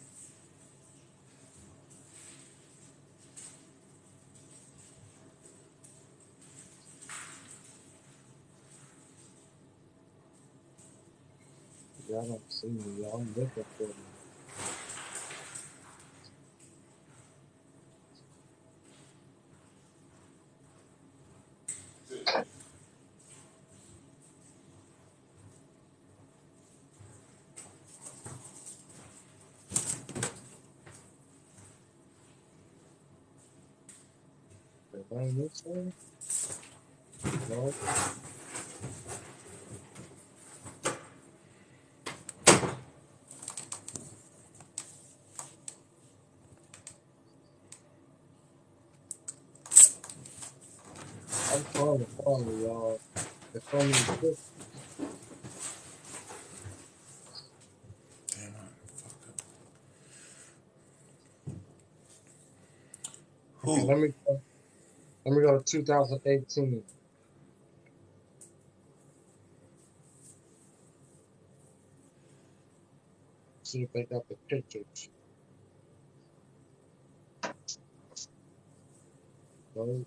Y'all don't see me. Y'all. I'm looking for me. Bring this one. No. I'm trying to follow y'all. There's so many clips. Damn, I fucked up. Okay, Who? let me go to 2018. See if they got the pictures. No.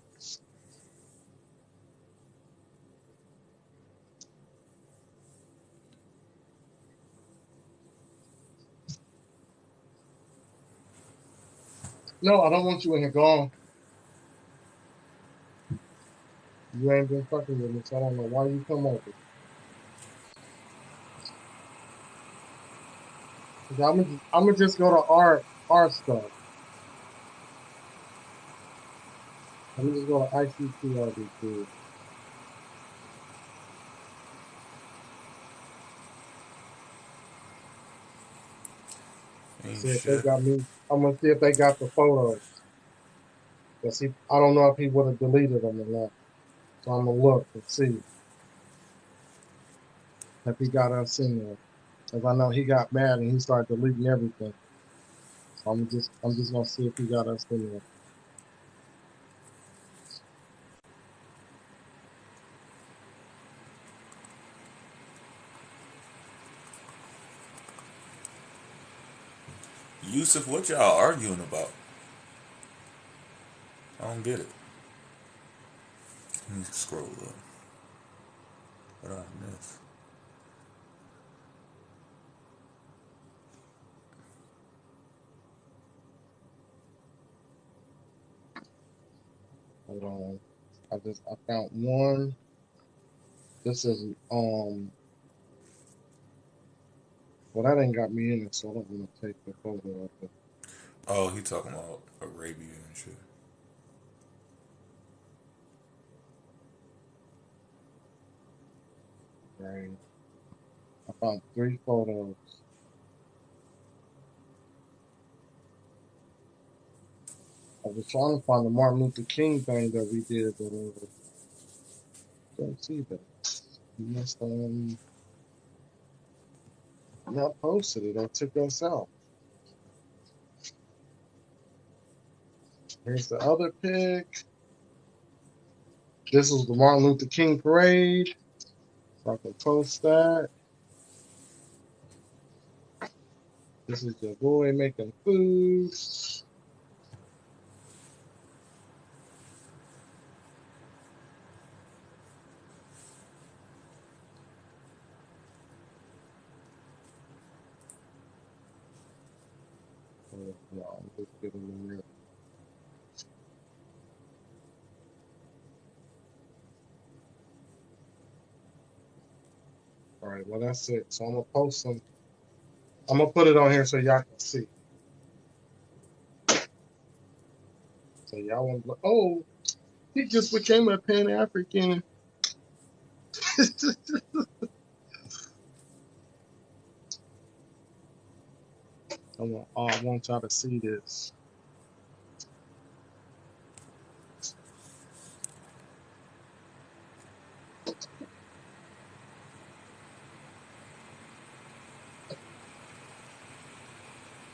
No, I don't want you in here gone. You ain't been fucking with me, so I don't know why you come over. I'm gonna just go to our stuff. Let me just go to ICTRBQ. Ain't See if they shit. got me. I'm gonna see if they got the photos. Cause I don't know if he would have deleted them or not. So I'm gonna look and see if he got us in there. Cause I know he got mad and he started deleting everything. So I'm just gonna see if he got us in there. Yusuf, what y'all arguing about? I don't get it. Let me scroll up. What I miss? Hold on. I found one. This is well, that ain't got me in it, so I don't want to take the photo of it. Oh, he talking about Arabia and shit. Right. I found 3 photos. I was trying to find the Martin Luther King thing that we did, but don't see that. You must not posted it or took us out. Here's the other pic. This was the Martin Luther King parade. So I can post that. This is your boy making food. No, I'm just getting in there. All right, well that's it. So I'm gonna post them. I'm gonna put it on here so y'all can see. So y'all want to? Oh, he just became a Pan African. I want y'all to see this.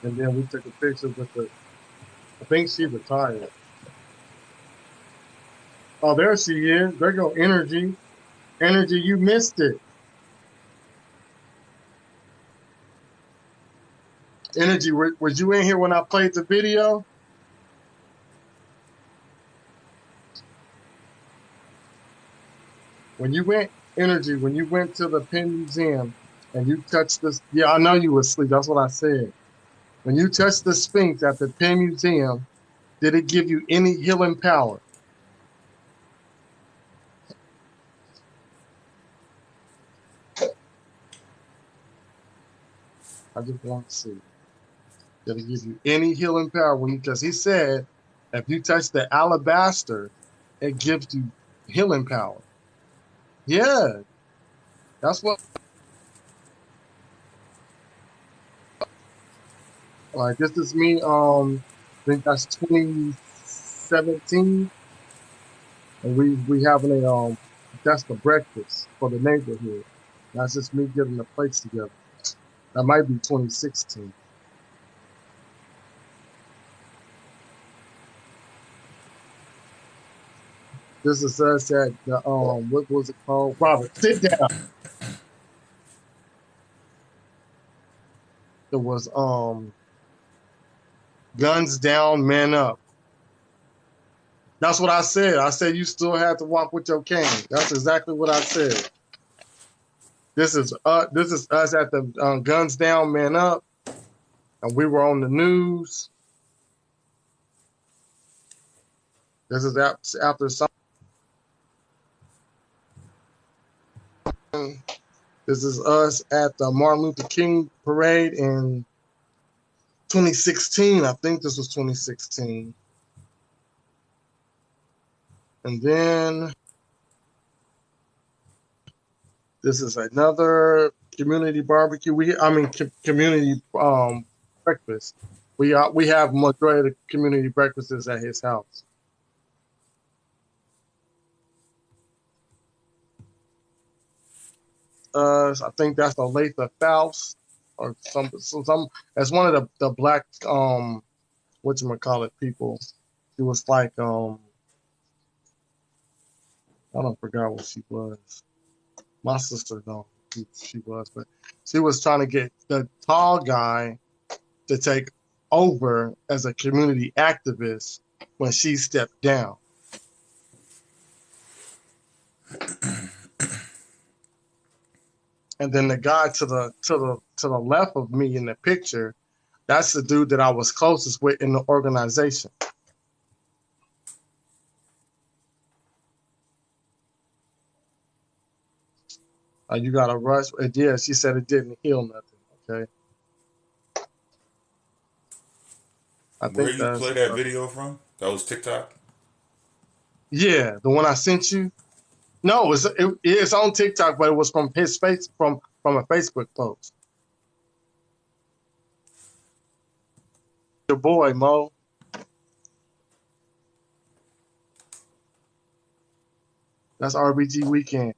And then we took a picture with the. I think she retired. Oh, there she is. There go Energy. Energy, you missed it. Energy, was you in here when I played the video? When you went, Energy, when you went to the Penn Museum and you touched this, yeah, I know you were asleep. That's what I said. When you touched the Sphinx at the Penn Museum, did it give you any healing power? I just want to see. Did it give you any healing power? Because he said, if you touch the alabaster, It gives you healing power. Yeah, that's what. Like this is me. I think that's 2017, and we having a that's the breakfast for the neighborhood. That's just me getting the plates together. That might be 2016. This is us at the what was it called? Robert, sit down. It was guns down, men up. That's what I said. I said you still have to walk with your cane. That's exactly what I said. This is us at the guns down, men up, and we were on the news. This is after something. This is us at the Martin Luther King parade in 2016. I think this was 2016. And then this is another community barbecue. Community breakfast. We have majority of the community breakfasts at his house. I think that's Olathe Faust or some. That's one of the black whatchamacallit people. She was like I don't forget what she was. My sister know who she was, but she was trying to get the tall guy to take over as a community activist when she stepped down. And then the guy to the left of me in the picture, that's the dude that I was closest with in the organization. You got to rush. Yeah, she said it didn't heal nothing. Okay. Where you play that video from? That was TikTok? Yeah, the one I sent you. No, it's on TikTok, but it was from his face from a Facebook post. Your boy Mo. That's RBG Weekend.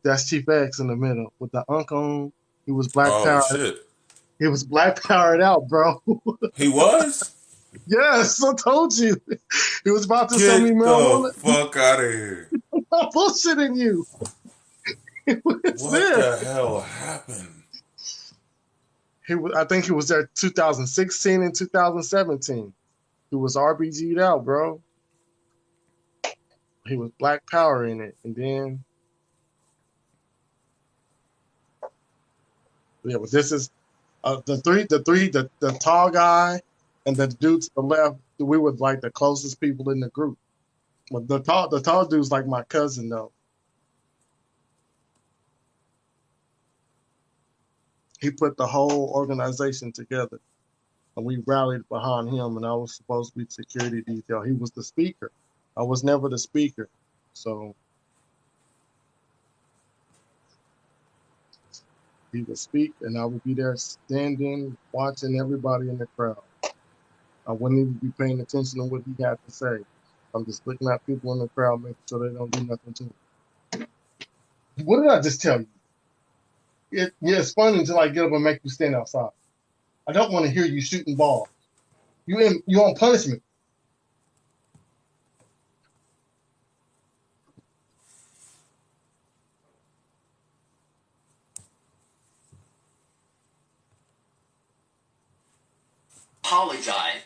That's Chief X in the middle with the uncle. He was black Oh, powered. shit. He was black powered out, bro. He was? Yes, I told you. He was about to sell me Get marijuana. the fuck out of here. I'm bullshitting you. What the hell happened? I think he was there 2016 and 2017. He was RBG'd out, bro. He was black power in it. And then yeah, but this is the tall guy and the dude to the left, we were like the closest people in the group. But the tall dude's like my cousin though. He put the whole organization together, and we rallied behind him. And I was supposed to be security detail. He was the speaker. I was never the speaker, so he would speak, and I would be there standing, watching everybody in the crowd. I wouldn't even be paying attention to what he had to say. I'm just looking at people in the crowd, making sure they don't do nothing to me. What did I just tell you? It's funny until I get up and make you stand outside. I don't want to hear you shooting balls. You on punishment. Apologize.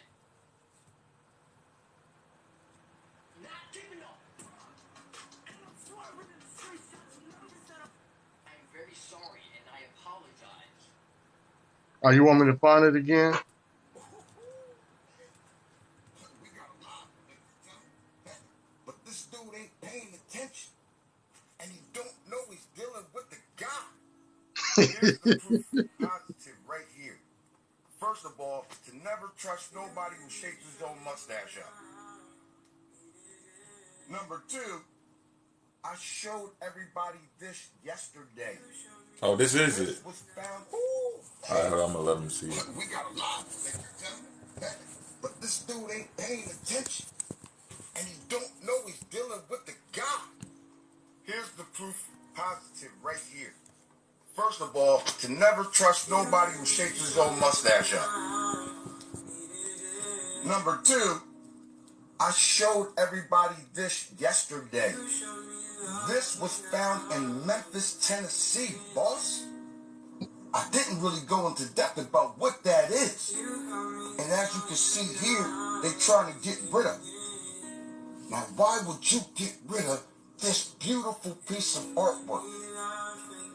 I'm very sorry and I apologize. Oh, you want me to find it again? But this dude ain't paying attention. And he don't know he's dealing with the guy. Here's the proof positive right here. First of all, to never trust nobody who shapes his own mustache up. Number two, I showed everybody this yesterday. Oh, this is it. This was found. Ooh, All right, hold on, I'm gonna let him see it. we got a lot of things, but this dude ain't paying attention, and he don't know he's dealing with the guy. Here's the proof positive right here. First of all, to never trust nobody who shakes his own mustache up. Number two, I showed everybody this yesterday. This was found in Memphis, Tennessee, boss. I didn't really go into depth about what that is. And as you can see here, they're trying to get rid of it. Now, why would you get rid of this beautiful piece of artwork?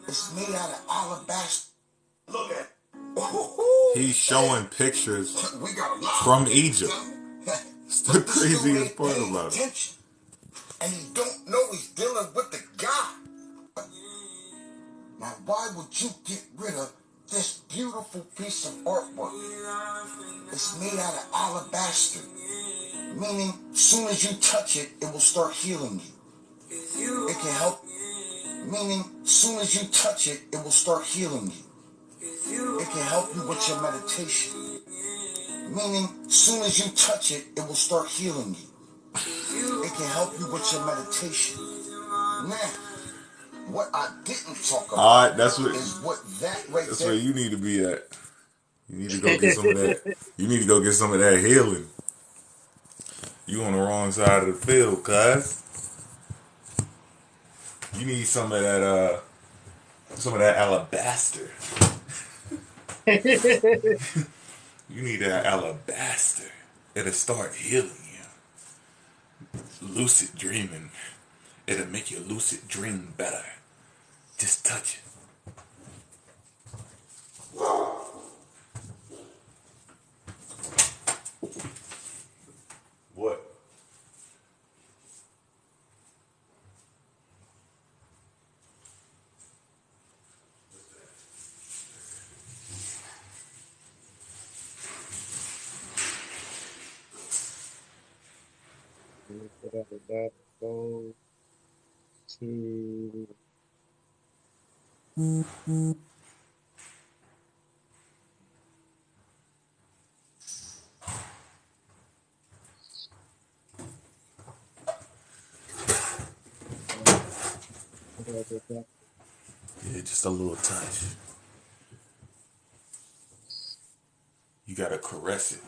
It's made out of alabaster. Look at it. He's showing pictures from Egypt. It's the craziest part about it. And he don't know he's dealing with the guy. Now, why would you get rid of this beautiful piece of artwork? It's made out of alabaster, meaning as soon as you touch it, it will start healing you. It can help, meaning as soon as you touch it, it will start healing you. It can help you with your meditation, meaning as soon as you touch it, it will start healing you. It can help you with your meditation. Now, what I didn't talk about All right, that's what, is what that right that's there. where you need to be at. You need to go get some of that. You need to go get some of that healing. You on the wrong side of the field, cuz. You need some of that alabaster. You need that alabaster. It'll start healing you. Lucid dreaming. It'll make your lucid dream better. Just touch it. What? Whatever that goes to. Yeah, just a little touch. You gotta caress it.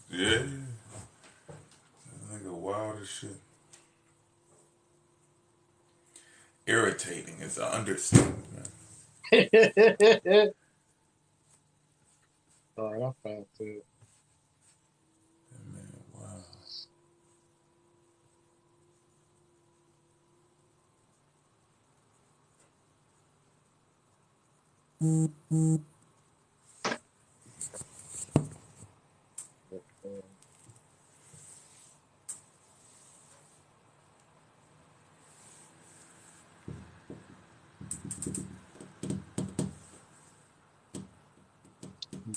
Yeah. Like a wild as shit. Irritating is an understatement, man. All right, I found it. Man, wow.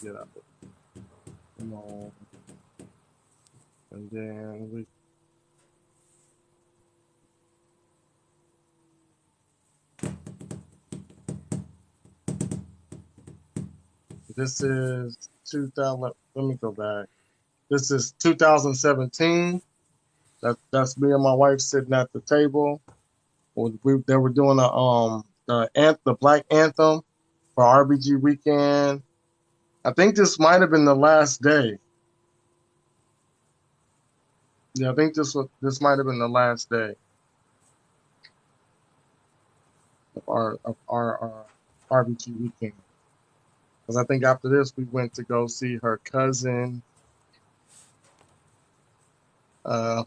Get out. Come on. And then we. This is 2000. Let me go back. This is 2017. That's me and my wife sitting at the table. They were doing the Black Anthem for RBG weekend. I think this might have been the last day. Yeah, I think this might have been the last day of our RBG weekend. Because I think after this we went to go see her cousin.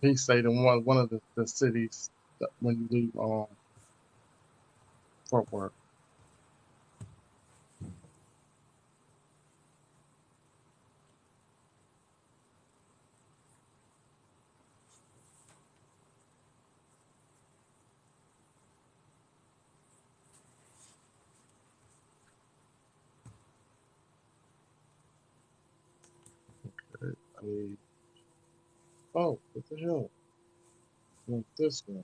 He stayed in one of the cities when you leave Fort Worth. Oh, what the hell? Not this one.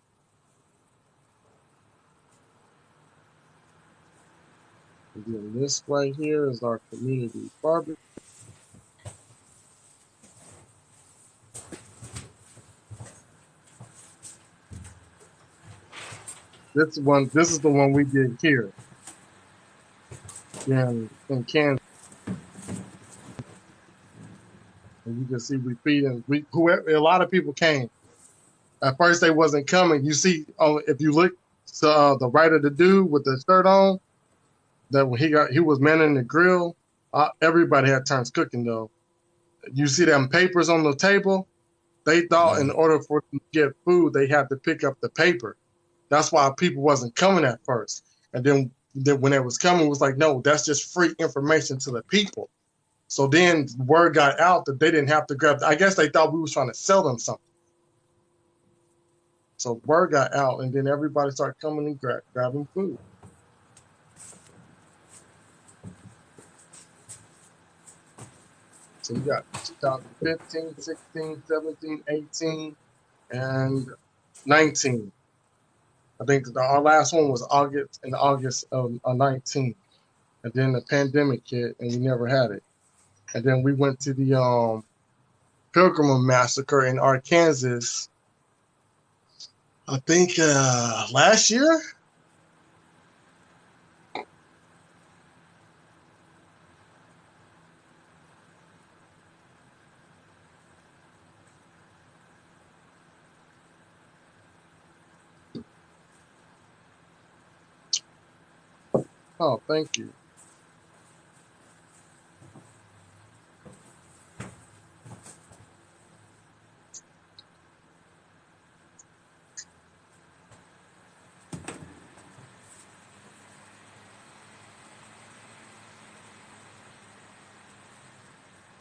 And then this right here is our community barbecue. This is the one we did here in Kansas. And you can see we feeding. A lot of people came. At first they wasn't coming. You see, if you look to the right of the dude with the shirt on, that when he was manning the grill. Everybody had turns cooking though. You see them papers on the table. They thought in order for them to get food, they had to pick up the paper. That's why people wasn't coming at first. And then when it was coming, it was like, no, that's just free information to the people. So then word got out that they didn't have to grab. I guess they thought we was trying to sell them something. So word got out, and then everybody started coming and grabbing food. So you got 2015, 16, 17, 18, and 19. I think our last one was August of 19. And then the pandemic hit, and we never had it. And then we went to the Pilgrim Massacre in Arkansas, I think last year. Oh, thank you.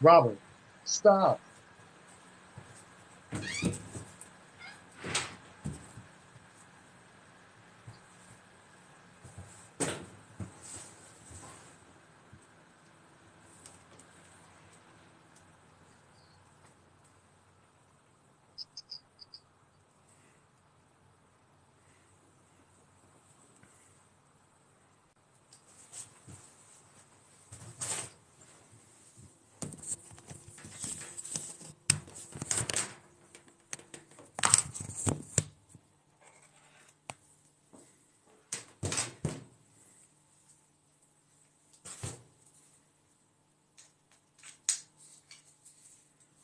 Robert, stop.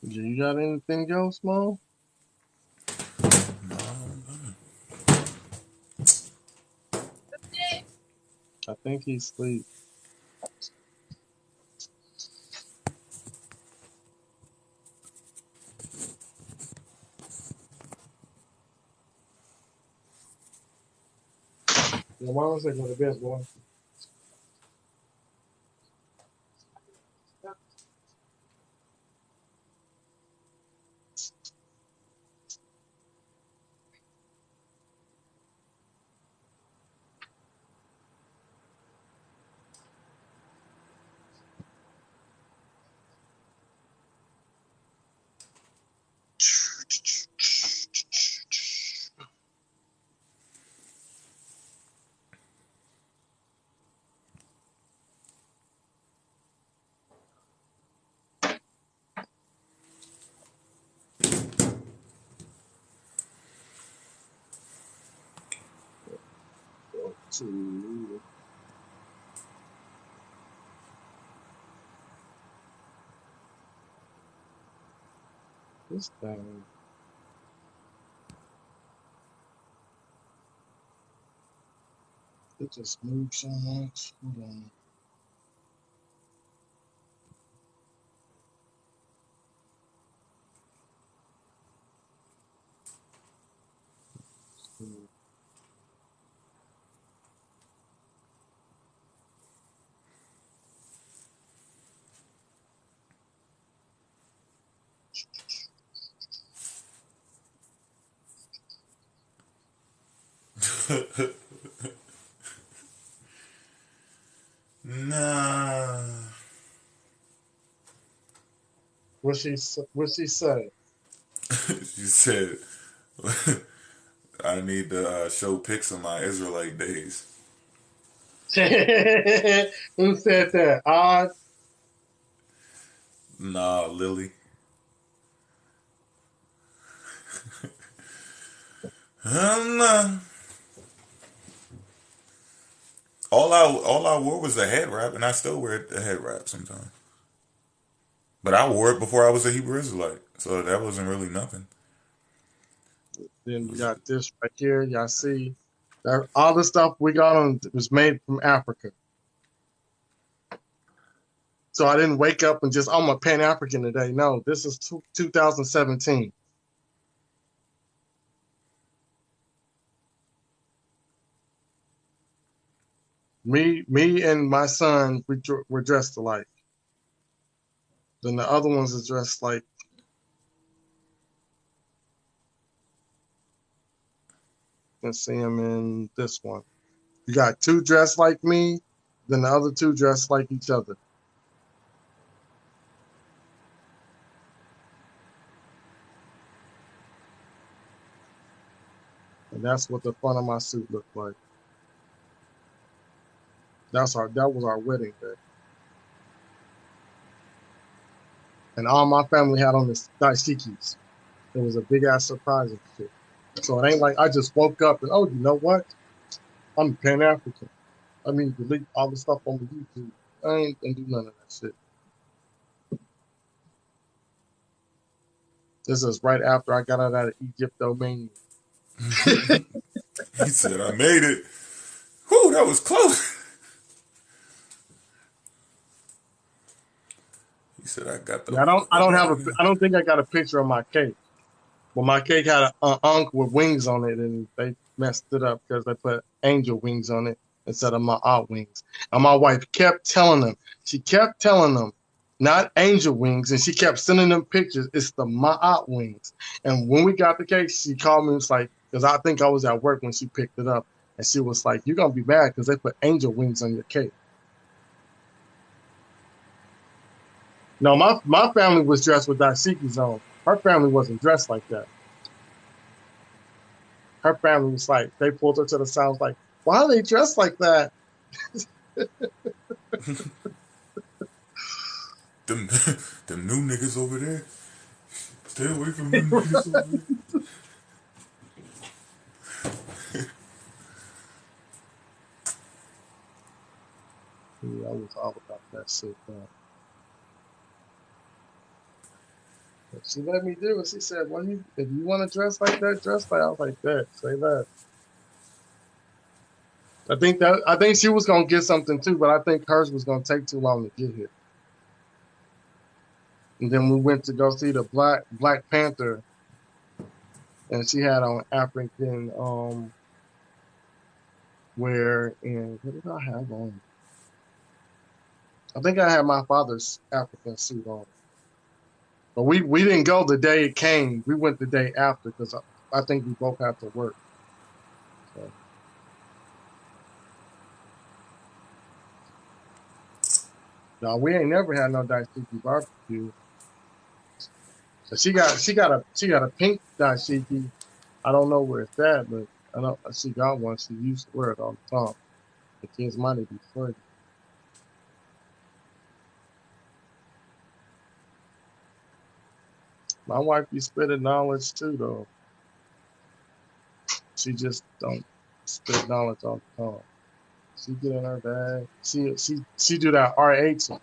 You got anything else, Mo? I think he's asleep. Yeah, why don't I go to bed, boy? Go to this thing. It just moved so much. Hold on. Nah. What she say? She said, I need to show pics of my Israelite days. Who said that? Odd. Nah, Lily. Nah. All I wore was a head wrap, and I still wear a head wrap sometimes. But I wore it before I was a Hebrew Israelite, so that wasn't really nothing. Then we got this right here. Y'all see that all the stuff we got on was made from Africa. So I didn't wake up and just, I'm a Pan African today. No, this is 2017. Me and my son, we're dressed alike. Then the other ones are dressed like. You can see them in this one. You got two dressed like me, then the other two dressed like each other. And that's what the front of my suit looked like. That was our wedding day. And all my family had on this dashikis. It was a big ass surprise and shit. So it ain't like I just woke up and, oh, you know what? I'm Pan African. I mean, delete all the stuff on the YouTube. I ain't gonna do none of that shit. This is right after I got out of Egypt domain. He said, I made it. Whew, that was close. He said, I got the. Yeah, I don't think I got a picture of my cake. Well, my cake had an ankh with wings on it, and they messed it up because they put angel wings on it instead of my odd wings. And my wife kept telling them, not angel wings, and she kept sending them pictures. It's the ma'at wings. And when we got the cake, she called me and was like, because I think I was at work when she picked it up, and she was like, "You're gonna be mad because they put angel wings on your cake." No, my family was dressed with dashikis on. Her family wasn't dressed like that. Her family was like, they pulled her to the side, was like, "Why are they dressed like that?" them new niggas over there. Stay away from them niggas over there. Yeah, I was all about that shit. She let me do it. She said, "Well, if you want to dress like that, dress like." I was like, "That, say that." I think she was gonna get something too, but I think hers was gonna take too long to get here. And then we went to go see the Black Panther, and she had on African wear, and what did I have on? I think I had my father's African suit on. But we didn't go the day it came. We went the day after because I think we both had to work. So. No, we ain't never had no dashiki barbecue. So she got a pink dashiki. I don't know where it's at, but I know she got one. She used to wear it all the time. The kids might be funny. My wife be spitting knowledge too, though. She just don't spit knowledge all the time. She get in her bag. She do that RH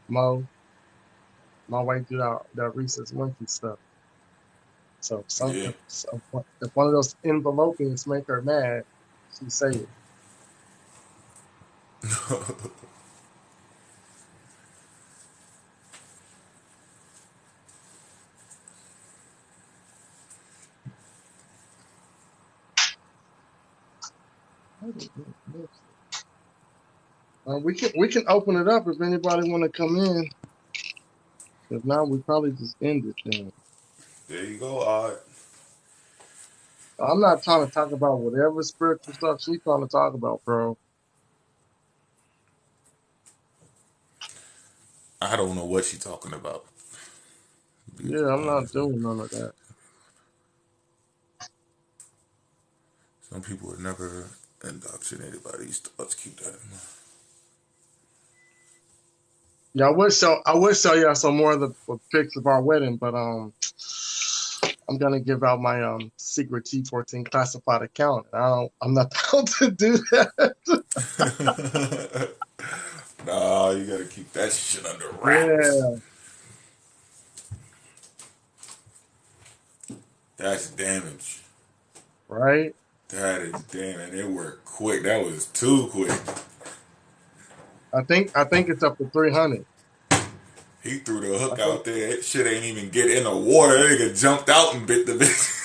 Mo. My wife do that Reese's Monkey stuff. So if one of those envelopings make her mad, she say it. We can open it up if anybody want to come in. If not, we probably just end it then. There you go, Odd. I'm not trying to talk about whatever spiritual stuff she's trying to talk about, bro. I don't know what she's talking about. Yeah, I'm not doing none of that. Some people are never indoctrinated by these thoughts. Keep that in mind. Yeah, I would show y'all some more of the pics of our wedding, but I'm gonna give out my secret G14 classified account. I'm not allowed to do that. Nah, you gotta keep that shit under wraps. Yeah, That's damage. right. That is damn, and it worked quick. That was too quick. I think it's up to 300. He threw the I hook think out there. That shit ain't even get in the water. That nigga jumped out and bit the bitch.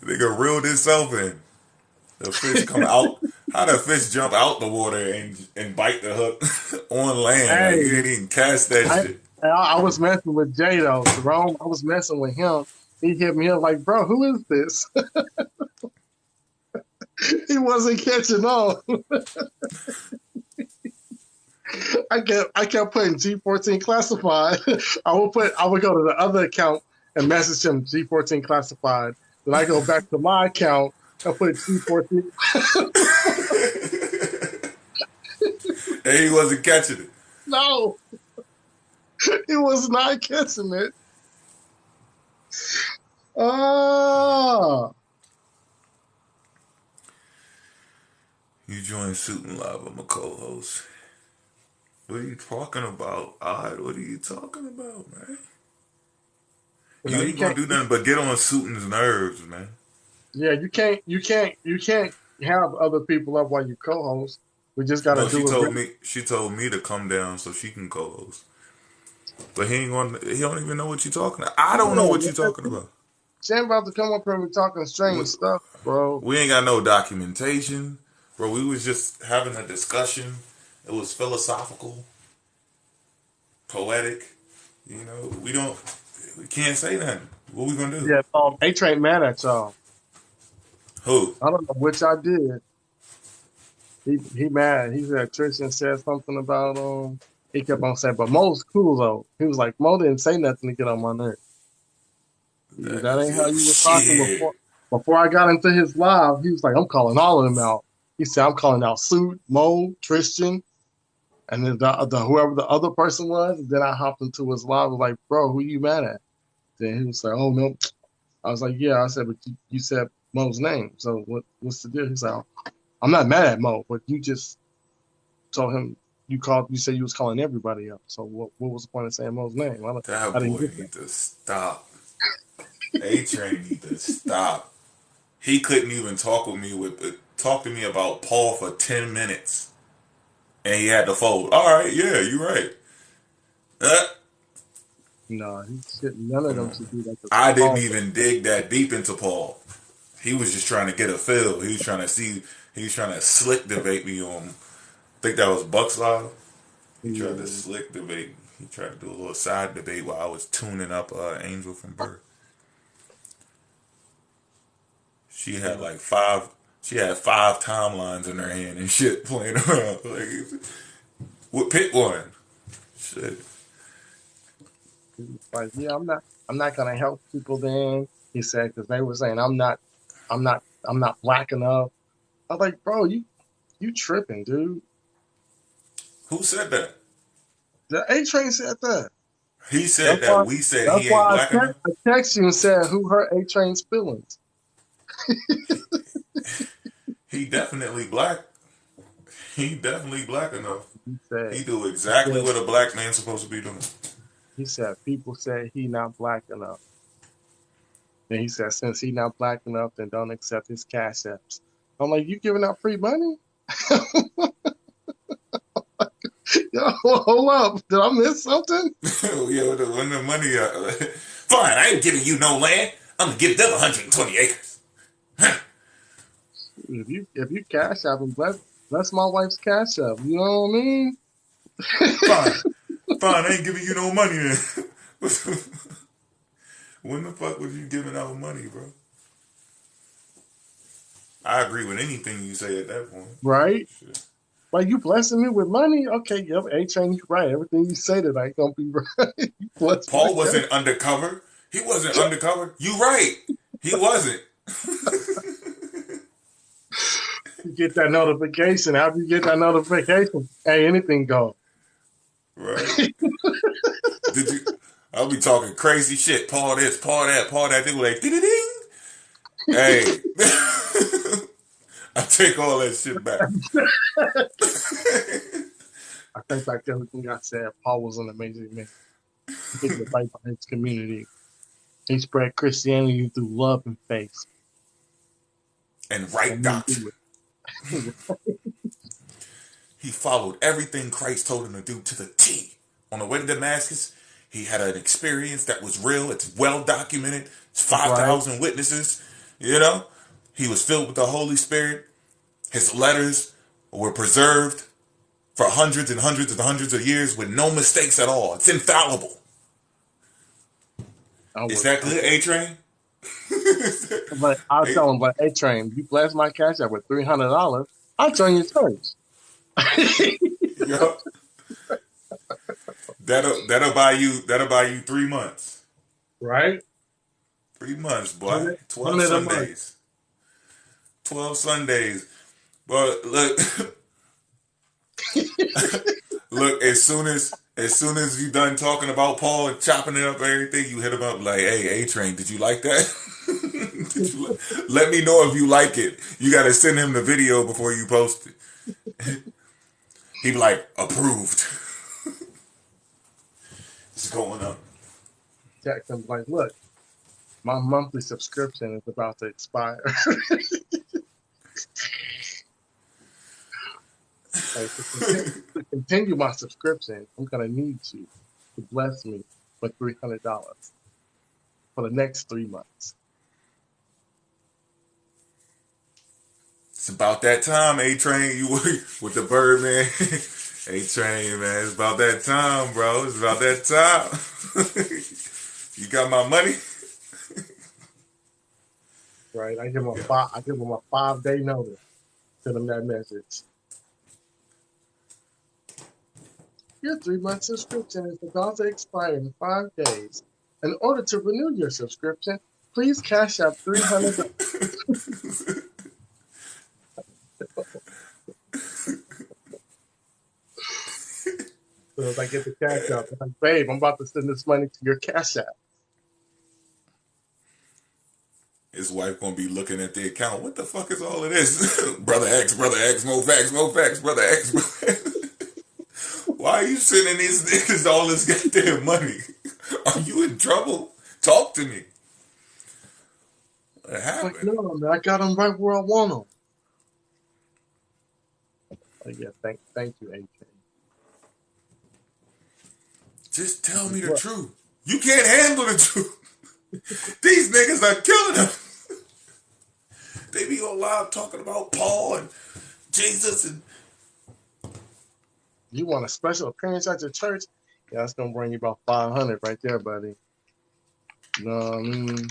Nigga reeled himself in. The fish come out. How the fish jump out the water and bite the hook on land? Like you hey, didn't even cast that I shit. I was messing with Jay though. Jerome, I was messing with him. He hit me up like, bro, who is this? He wasn't catching on. I kept putting G14 classified. I would go to the other account and message him G14 classified. Then I go back to my account and put G14. And he wasn't catching it. No, he was not catching it. Oh, You join Shooting Live. I'm a co-host. What are you talking about? Odd. What are you talking about, man? you You know, you ain't gonna can't. do nothing but get on Suiton's nerves, man. Yeah, you can't have other people up while you co-host. We just got to No, she do it. told me. She told me to come down so she can co-host. But he ain't gonna. He don't even know what you're talking about. I don't know what you're talking about. She ain't about to come up here and be talking strange We, stuff, bro. we ain't got no documentation, bro. We was just having a discussion. It was philosophical, poetic. You know, we don't. We can't say nothing. What we gonna do? Yeah, A-Train mad at y'all. Who? I don't know which I did. He mad. He said Tristan said something about he kept on saying, but Mo's cool though. He was like, Mo didn't say nothing to get on my nerves. That ain't how you was talking Shit. before I got into his live. He was like, I'm calling all of them out. He said, I'm calling out Suit, Mo, Tristan, and then the whoever the other person was. And then I hopped into his live. I was like, bro, who you mad at? Then he was like, oh no. I was like, yeah. I said, but you said Mo's name. So what's the deal? He's like, I'm not mad at Mo, but you just told him you said you was calling everybody up. So what was the point of saying Mo's name? That I didn't boy get that. need to stop. A-Train need to stop. He couldn't even talk to me about Paul for 10 minutes. And he had to fold. All right, yeah, you're right. Uh, No, none of them should do that. I didn't Paul, even dig that deep into Paul. He was just trying to get a feel. He was trying to see. He was trying to slick debate me on. I think that was Bucks Live. He tried to yeah, slick debate. He tried to do a little side debate while I was tuning up Angel from Birth. She had like five. She had 5 timelines in her hand and shit playing around. Like, what pick one? Shit. like yeah, I'm not gonna help people. Then he said because they were saying I'm not black enough. I was like, bro, you tripping, dude. Who said that? The A-Train said that. He said That's that why. we said That's he ain't why black enough. I text you and said who hurt A-Train's feelings. He definitely black. He definitely black enough. He said. He do He exactly said. what a black man's supposed to be doing. He said people said he not black enough. And he said since he not black enough, then don't accept his cash apps. I'm like, you giving out free money? Yo, hold up. Did I miss something? Yeah, when the money. Fine, I ain't giving you no land. I'm gonna give them 120 acres. If you cash app and bless my wife's cash app. You know what I mean? Fine, I ain't giving you no money then. When the fuck was you giving out money, bro? I agree with anything you say at that point. Right? Shit. Like, you blessing me with money? Okay, yep, A-Train, you right. Everything you say tonight gonna be right. You bless me Paul with wasn't undercover. He wasn't undercover. You right. He wasn't. You get that notification. After you get that notification, hey, anything goes. Right. Did you? I'll be talking crazy shit. Paul this, Paul that, Paul that. They were like, ding, ding. Hey, I take all that shit back. I think like everything I said, Paul was an amazing man. He did the right by his community. He spread Christianity through love and faith. And right doctrine. He followed everything Christ told him to do to the T. On the way to Damascus, he had an experience that was real. It's well documented. It's 5,000 witnesses. You know, he was filled with the Holy Spirit. His letters were preserved for hundreds and hundreds and hundreds of years with no mistakes at all. It's infallible. Is that good, A-Train? But I'll tell him, but A-Train, you bless my cash app with $300, I'll join your church. Yep. That'll buy you 3 months. Right? 3 months, boy. 12 Sundays. 12 Sundays. But look, look, as soon as you done talking about Paul and chopping it up and everything, you hit him up like, hey, A-Train, did you like that? Let me know if you like it. You got to send him the video before you post it. He be like, approved. It's going up. Jackson's like, look, my monthly subscription is about to expire. Like, to continue my subscription, I'm going to need you to bless me with $300 for the next 3 months. It's about that time, A-Train. You with the bird, man. A-Train, man. It's about that time, bro. It's about that time. You got my money? Right. I give him a 5-day notice. Send him that message. Your 3-month subscription is about to expire in 5 days. In order to renew your subscription, please cash out $300. So if I get the cash out, I'm like, babe, I'm about to send this money to your cash app. His wife gonna be looking at the account. What the fuck is all of this? Brother X, more facts, brother X. Why are you sending these niggas all this goddamn money? Are you in trouble? Talk to me. What happened? Like, no, man, I got them right where I want them. Like, yeah, thank you, A-Train. Just tell me the truth. You can't handle the truth. These niggas are killing them. They be on live talking about Paul and Jesus and. You want a special appearance at your church? Yeah, that's gonna bring you about 500 right there, buddy. You know what I mean?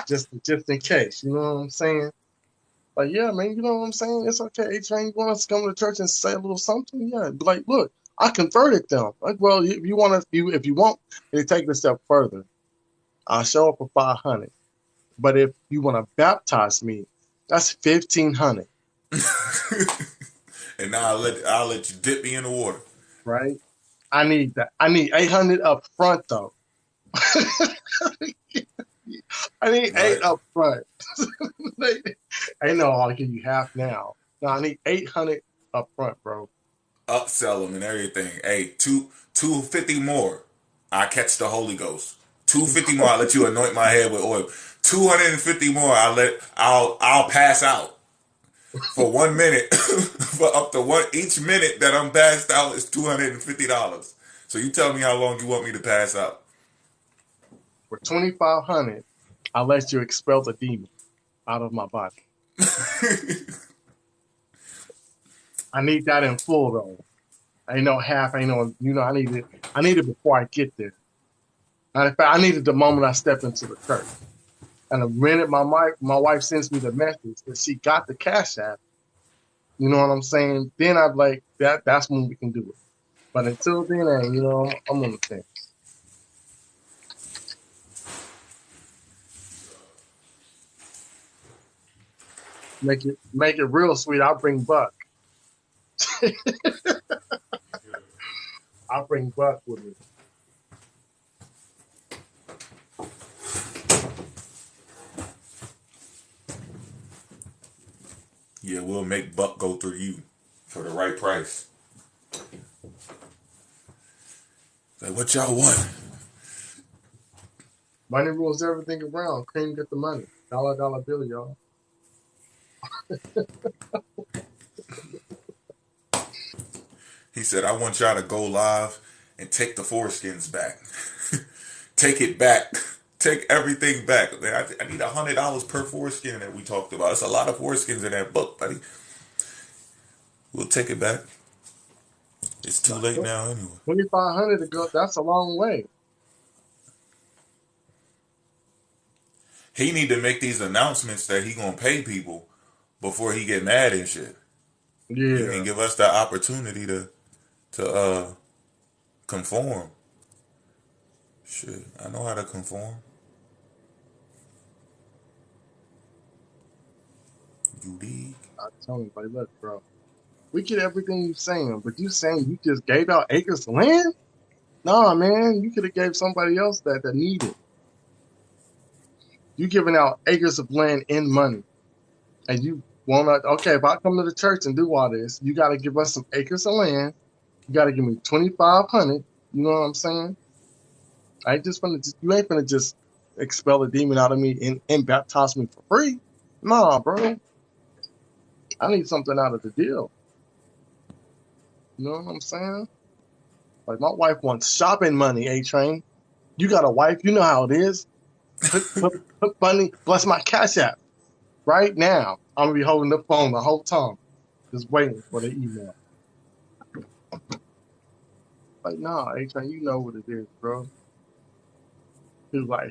Just in case, you know what I'm saying? Like, yeah, man, you know what I'm saying? It's okay. A-Train, you want us to come to church and say a little something? Yeah, be like, look, I converted them. Like, well, if you want, to take it a step further, I'll show up for 500. But if you want to baptize me, that's 1,500. And now I'll let you dip me in the water. Right? I need that. I need 800 up front though. I need 8 up front. I know I'll give you half now. No, I need 800 up front, bro. Upsell them and everything. Hey, 250 more. I catch the Holy Ghost. 250 more. I'll let you anoint my head with oil. 250 more. I'll pass out. For 1 minute, for up to each minute that I'm passed out is $250. So you tell me how long you want me to pass out. For $2,500, I'll let you expel the demon out of my body. I need that in full though. Ain't no half. Ain't no. I need it. I need it before I get there. Matter of fact, I need it the moment I step into the church. And the minute my wife sends me the message that she got the Cash App, you know what I'm saying? Then I'm like, that's when we can do it. But until then, I'm on the fence. Make it real sweet. I'll bring Buck. I'll bring Buck with me. Yeah, we'll make Buck go through you for the right price. Like, what y'all want? Money rules everything around. Cream get the money. Dollar bill, y'all. He said, I want y'all to go live and take the foreskins back. Take it back. Take everything back. I need $100 per foreskin that we talked about. It's a lot of foreskins in that book, buddy. We'll take it back. It's too late now anyway. 2,500 to go. That's a long way. He need to make these announcements that he gonna pay people before he get mad and shit. Yeah. He can give us the opportunity to conform. Shit, I know how to conform. You dig? I told him, like, look, bro, we get everything you saying, but you saying you just gave out acres of land? Nah, man, you could have gave somebody else that needed. You giving out acres of land in money, and you want to, okay, if I come to the church and do all this, you got to give us some acres of land. You got to give me 2,500. You know what I'm saying? I ain't just you ain't gonna just expel a demon out of me and baptize me for free. Nah, bro. I need something out of the deal. You know what I'm saying? Like, my wife wants shopping money, A-Train. You got a wife, you know how it is. Put money, bless my Cash App. Right now, I'm gonna be holding the phone the whole time, just waiting for the email. Like, nah, A-Train, you know what it is, bro.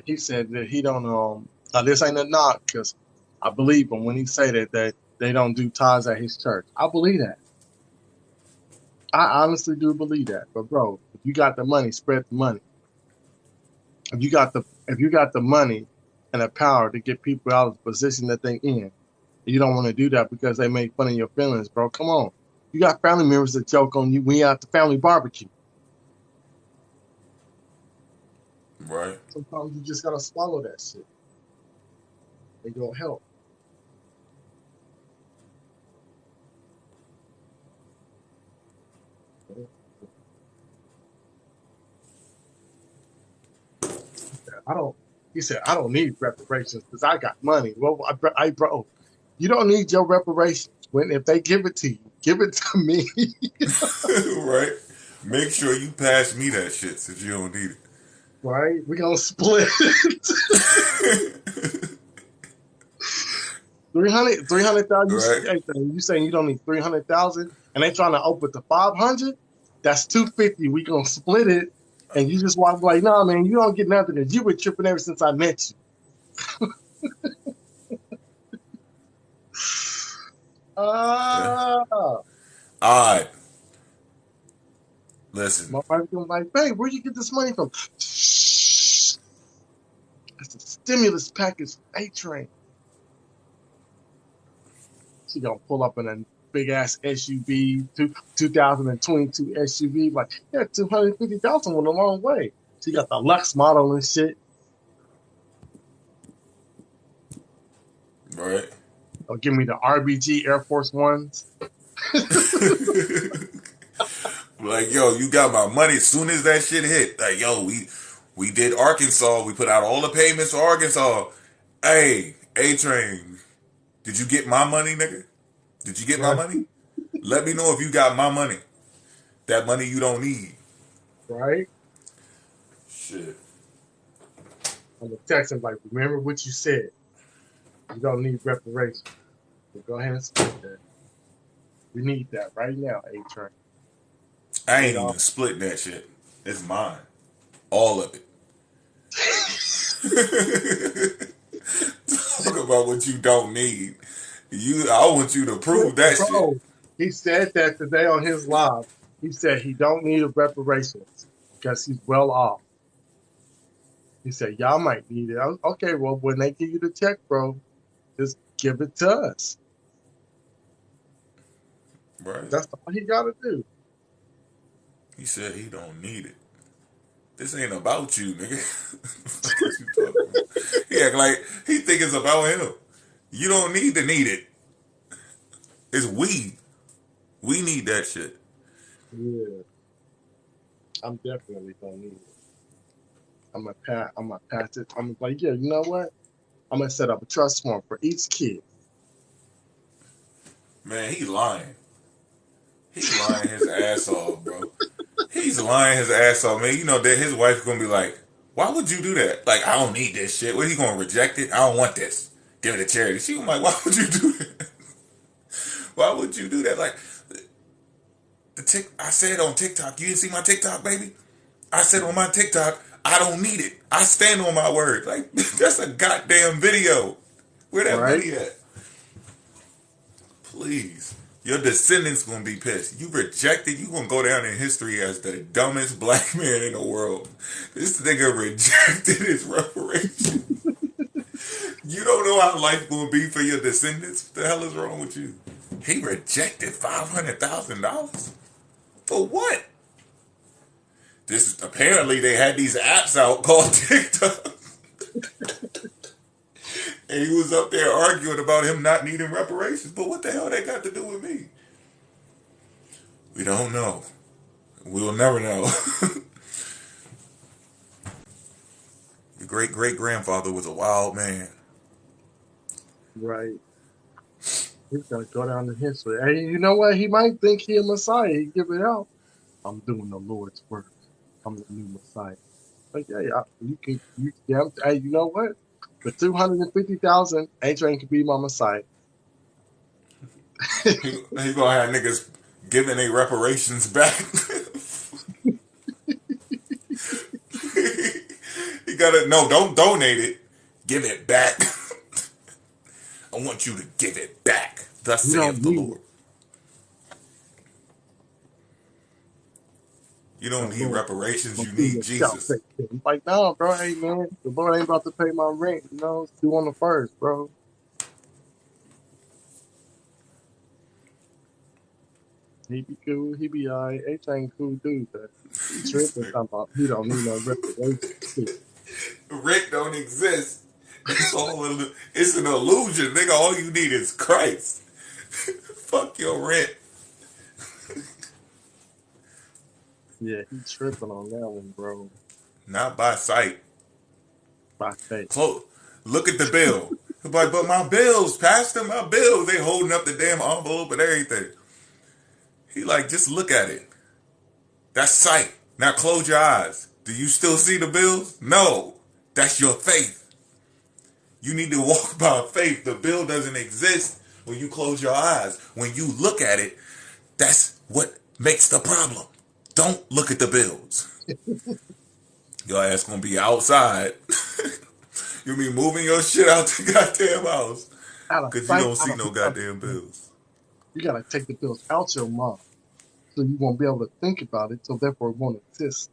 He said that he don't this ain't a knock, because I believe him when he say that they don't do tithes at his church. I believe that. I honestly do believe that. But bro, if you got the money, spread the money. If you got the money and the power to get people out of the position that they in, you don't want to do that because they make fun of your feelings, bro. Come on. You got family members that joke on you when you at the family barbecue. Right. Sometimes you just gotta swallow that shit. They gonna help. He said, I don't need reparations because I got money. Well, bro, you don't need your reparations. If they give it to you, give it to me. Right. Make sure you pass me that shit since you don't need it. Right? We're going to split. 300,000. Right. You saying you don't need 300,000 and they trying to open to 500? That's 250. We going to split it. And you just walk like, nah, man, you don't get nothing because you been tripping ever since I met you. All right. Listen. My wife gonna be like, babe, where'd you get this money from? Shh. It's a stimulus package from A-Train. She gonna pull up in a big ass SUV, 2022 SUV. Like, yeah, 250,000 went a long way. She got the Lux model and shit. Right. Or give me the RBG Air Force Ones. Like, yo, you got my money as soon as that shit hit. Like, yo, we did Arkansas. We put out all the payments for Arkansas. Hey, A-Train, did you get my money, nigga? Did you get my money? Let me know if you got my money. That money you don't need. Right? Shit. I'm gonna text him like, remember what you said. You don't need reparations. So go ahead and split that. We need that right now, A-Train. I ain't even splitting that shit. It's mine. All of it. about what you don't need. I want you to prove that shit. Bro, he said that today on his live. He said he don't need reparations because he's well off. He said, y'all might need it. Okay, well, when they give you the check, bro, just give it to us. Right. That's all he got to do. He said he don't need it. This ain't about you, nigga. What you talking about? He act like he think it's about him. You don't need to need it. It's we. We need that shit. Yeah. I'm definitely going to need it. I'm going to pass it. I'm like, yeah, you know what? I'm going to set up a trust fund for each kid. Man, he lying. He's lying his ass off, bro. He's lying his ass off, man. You know that his wife's gonna be like, why would you do that? Like, I don't need this shit. What, he gonna reject it? I don't want this. Give it to charity. She was like, why would you do that? Why would you do that? Like, I said on TikTok, you didn't see my TikTok, baby? I said on my TikTok, I don't need it. I stand on my word. Like, that's a goddamn video. Where that money at? Please. Your descendants gonna be pissed. You rejected, you gonna go down in history as the dumbest black man in the world. This nigga rejected his reparations. You don't know how life gonna be for your descendants? What the hell is wrong with you? He rejected $500,000? For what? Apparently they had these apps out called TikTok. And he was up there arguing about him not needing reparations. But what the hell they got to do with me? We don't know. We will never know. Your great-great-grandfather was a wild man. Right. He's going to go down in history. Hey, you know what? He might think he a Messiah. He give it out. I'm doing the Lord's work. I'm the new Messiah. Like, yeah, hey, you know what? For $250,000, A-Train could be my Messiah. He gonna have niggas giving their reparations back. He gotta, no, don't donate it. Give it back. I want you to give it back. Thus saith the Lord. You don't need reparations, you need Jesus. Like, no, bro, hey, man, the Lord ain't about to pay my rent, you know? It's due on the 1st, bro. He be cool, he be all right. A-Train cool dude, but he tripping talking about he don't need no reparations. Rent don't exist. It's an illusion, nigga. All you need is Christ. Fuck your rent. Yeah, he tripping on that one, bro. Not by sight. By faith. Look at the bill. He's like, but my bills, Pastor, my bills. They holding up the damn envelope and everything. He like, just look at it. That's sight. Now close your eyes. Do you still see the bills? No. That's your faith. You need to walk by faith. The bill doesn't exist when you close your eyes. When you look at it, that's what makes the problem. Don't look at the bills. Your ass gonna be outside. You be moving your shit out the goddamn house. Because you don't see no goddamn bills. You gotta take the bills out your mouth. So you won't be able to think about it, so therefore it won't exist.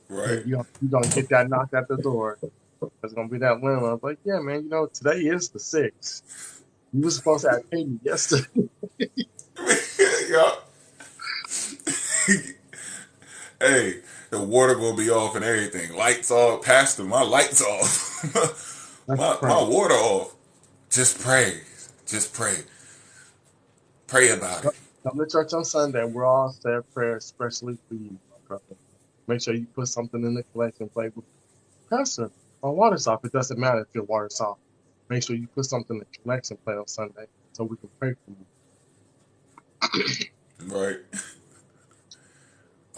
Right. You're gonna get that knock at the door. There's gonna be that landlord. Like, yeah, man, you know, today is the 6th. You were supposed to have paid me yesterday. Yeah. Hey, the water gonna be off and everything. Lights off. Pastor, my lights off. my water off. Just pray. Just pray. Pray about it. Come to church on Sunday. We're all said prayer, especially for you, my brother. Make sure you put something in the collection plate. Pastor, my water's off. It doesn't matter if your water's off. Make sure you put something in the collection plate on Sunday so we can pray for you. Right.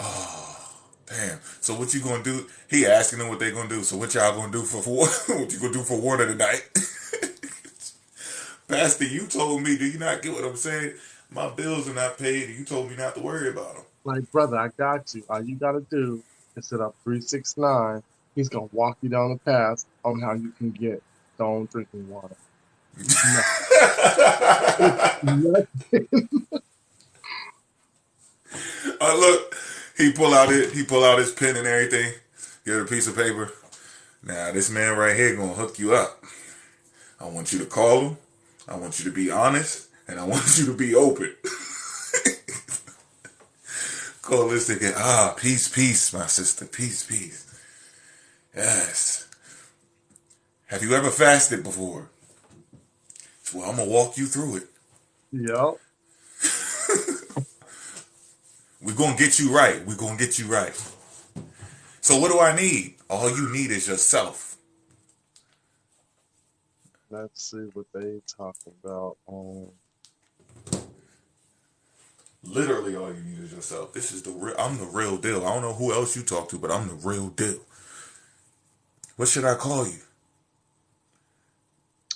Oh, damn. So what you gonna do? He asking them what they gonna do. So what y'all gonna do for water? What you gonna do for water tonight? Pastor, you told me, do you not get what I'm saying? My bills are not paid, and you told me not to worry about them. Like, brother, I got you. All you got to do is set up 369. He's going to walk you down the path on how you can get stone drinking water. No. Look, he pull out his pen and everything. Get a piece of paper. Now this man right here gonna hook you up. I want you to call him. I want you to be honest, and I want you to be open. Call this nigga. Peace, peace, my sister. Peace, peace. Yes. Have you ever fasted before? Well, I'm gonna walk you through it. Yep. We're gonna get you right. We're gonna get you right. So what do I need? All you need is yourself. Let's see what they talk about. Literally all you need is yourself. This is I'm the real deal. I don't know who else you talk to, but I'm the real deal. What should I call you?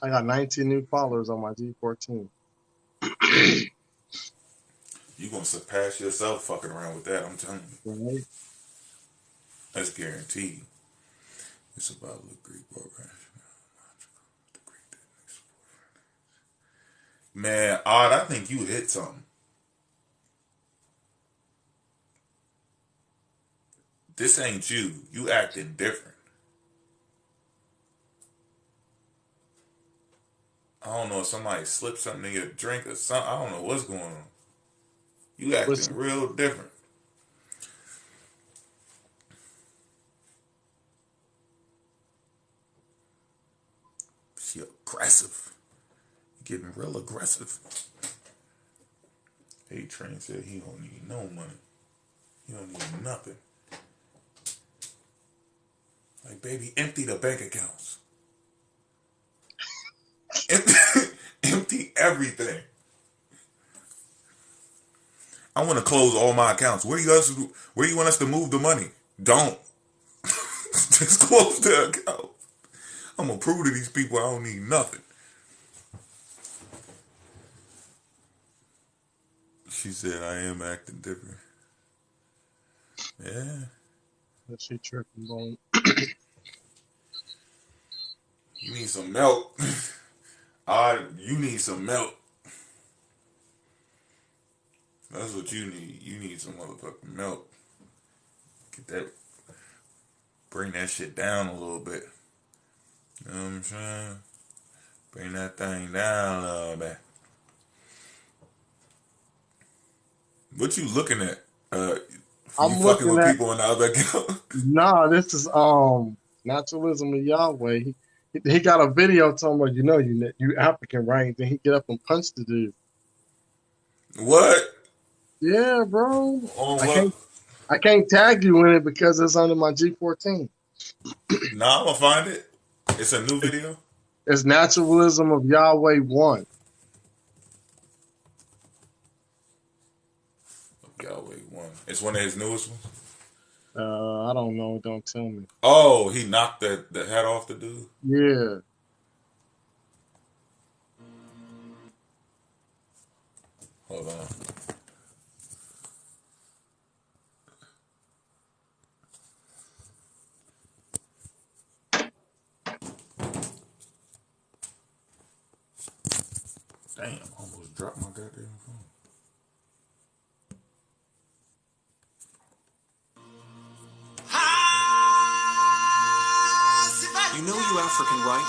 I got 19 new followers on my G14. You gonna surpass yourself fucking around with that, I'm telling you. Right? That's guaranteed. It's about the Greek program. Man, Odd, I think you hit something. This ain't you. You acting different. I don't know if somebody slipped something in your drink or something. I don't know what's going on. You acting real different. She aggressive. Getting real aggressive. A-Train said he don't need no money. He don't need nothing. Like, baby, empty the bank accounts. Empty everything. I want to close all my accounts. Where you want us to move the money? Don't. Just close the account. I'm going to prove to these people I don't need nothing. She said I am acting different. Yeah. That she tripping on. You need some milk. You need some milk. That's what you need. You need some motherfucking milk. Get that. Bring that shit down a little bit. You know what I'm saying? Bring that thing down a little bit. What you looking at? I'm you fucking looking with at people in the other account? Nah, this is Naturalism of Yahweh. He got a video talking about you African, right? Then he get up and punch the dude. What? Yeah, bro. On what? I can't tag you in it because it's under my G14. Nah, I'm gonna find it. It's a new video. It's Naturalism of Yahweh 1. Yahweh 1. It's one of his newest ones. I don't know. Don't tell me. Oh, he knocked the hat off the dude? Yeah. Hold on. Damn, I almost dropped my goddamn phone. You know you African, right?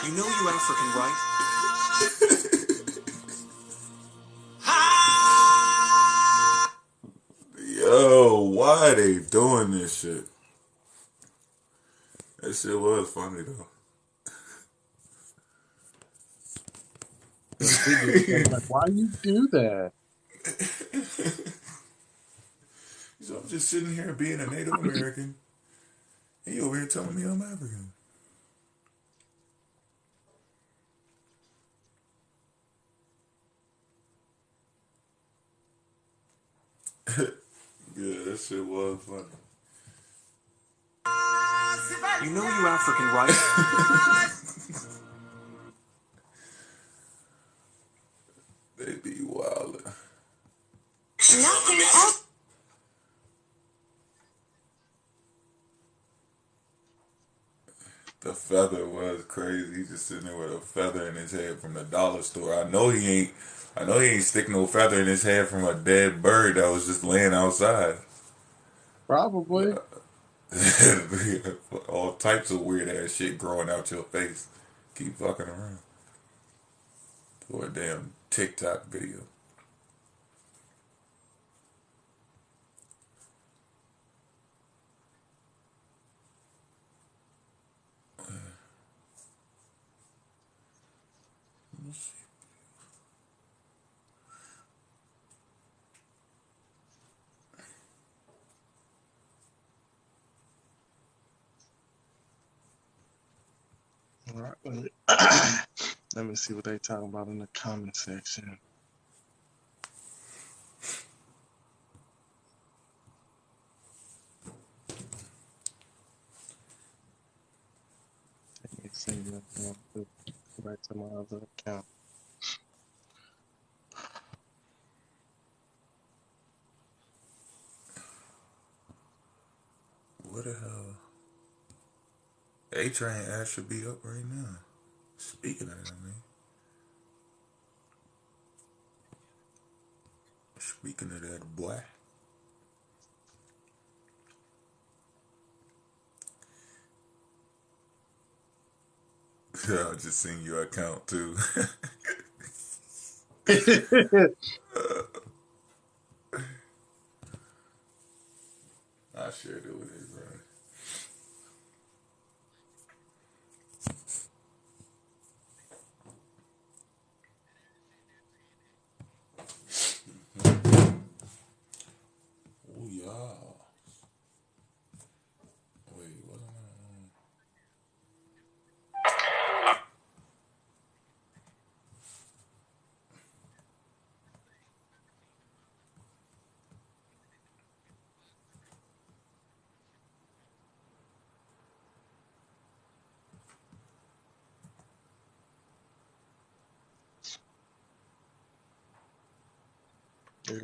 You know you African, right? Yo, why are they doing this shit? That shit was funny though. Like, why you do that? So I'm just sitting here being a Native American, and you over here telling me I'm African. Yeah, that shit was funny. You know you African, right? They be wildin'. Nothing else. feather was crazy. He just sitting there with a feather in his head from the dollar store. I know he ain't stick no feather in his head from a dead bird that was just laying outside. Probably. All types of weird ass shit growing out your face. Keep fucking around. For a damn TikTok video. All right, let me see what they talking about in the comment section. Let me see what go back to my other account. What the hell? A-Train ass should be up right now. Speaking of that, man. Speaking of that, boy. Yeah, I just seen your account too. I shared it with everybody. Oh yeah. Wait, wasn't that?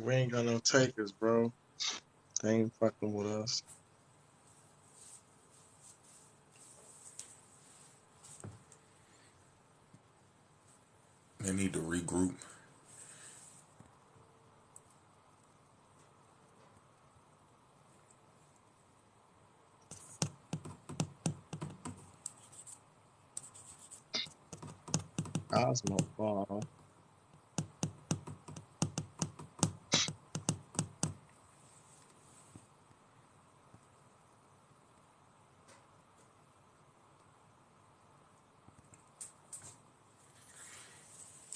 We ain't got no takers, bro. They ain't fucking with us. They need to regroup. Cosmo Ball.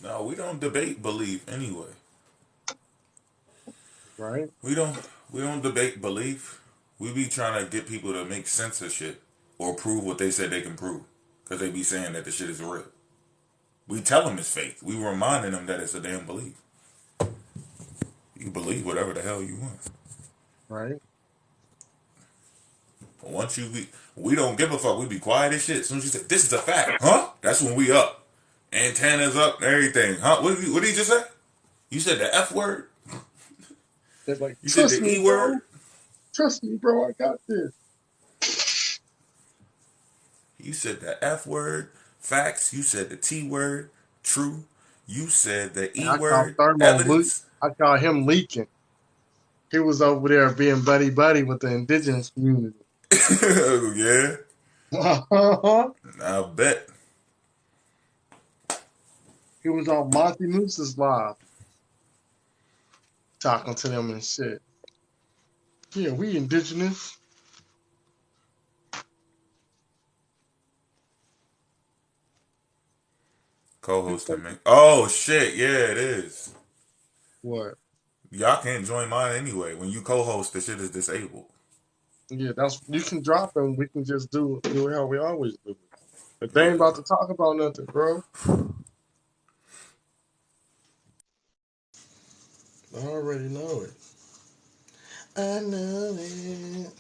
No, we don't debate belief anyway. Right? We don't debate belief. We be trying to get people to make sense of shit or prove what they said they can prove because they be saying that the shit is real. We tell them it's fake. We reminding them that it's a damn belief. You believe whatever the hell you want. Right? But once we don't give a fuck. We be quiet as shit. As soon as you say, this is a fact. Huh? That's when we up. Antennas up and everything. Huh? What did he just say? You said the F word? They're like, You said the E word? Bro. Trust me, bro. I got this. You said the F word. Facts. You said the T word. True. You said the E word. Evidence. I call him leaking. He was over there being buddy with the indigenous community. Yeah. I bet. He was on Monty Moose's live. Talking to them and shit. Yeah, we indigenous. Co-hosting me. Oh shit, yeah it is. What? Y'all can't join mine anyway. When you co-host, the shit is disabled. Yeah, you can drop them. We can just do how we always do. But they ain't Yeah. about to talk about nothing, bro. I already know it. I know it.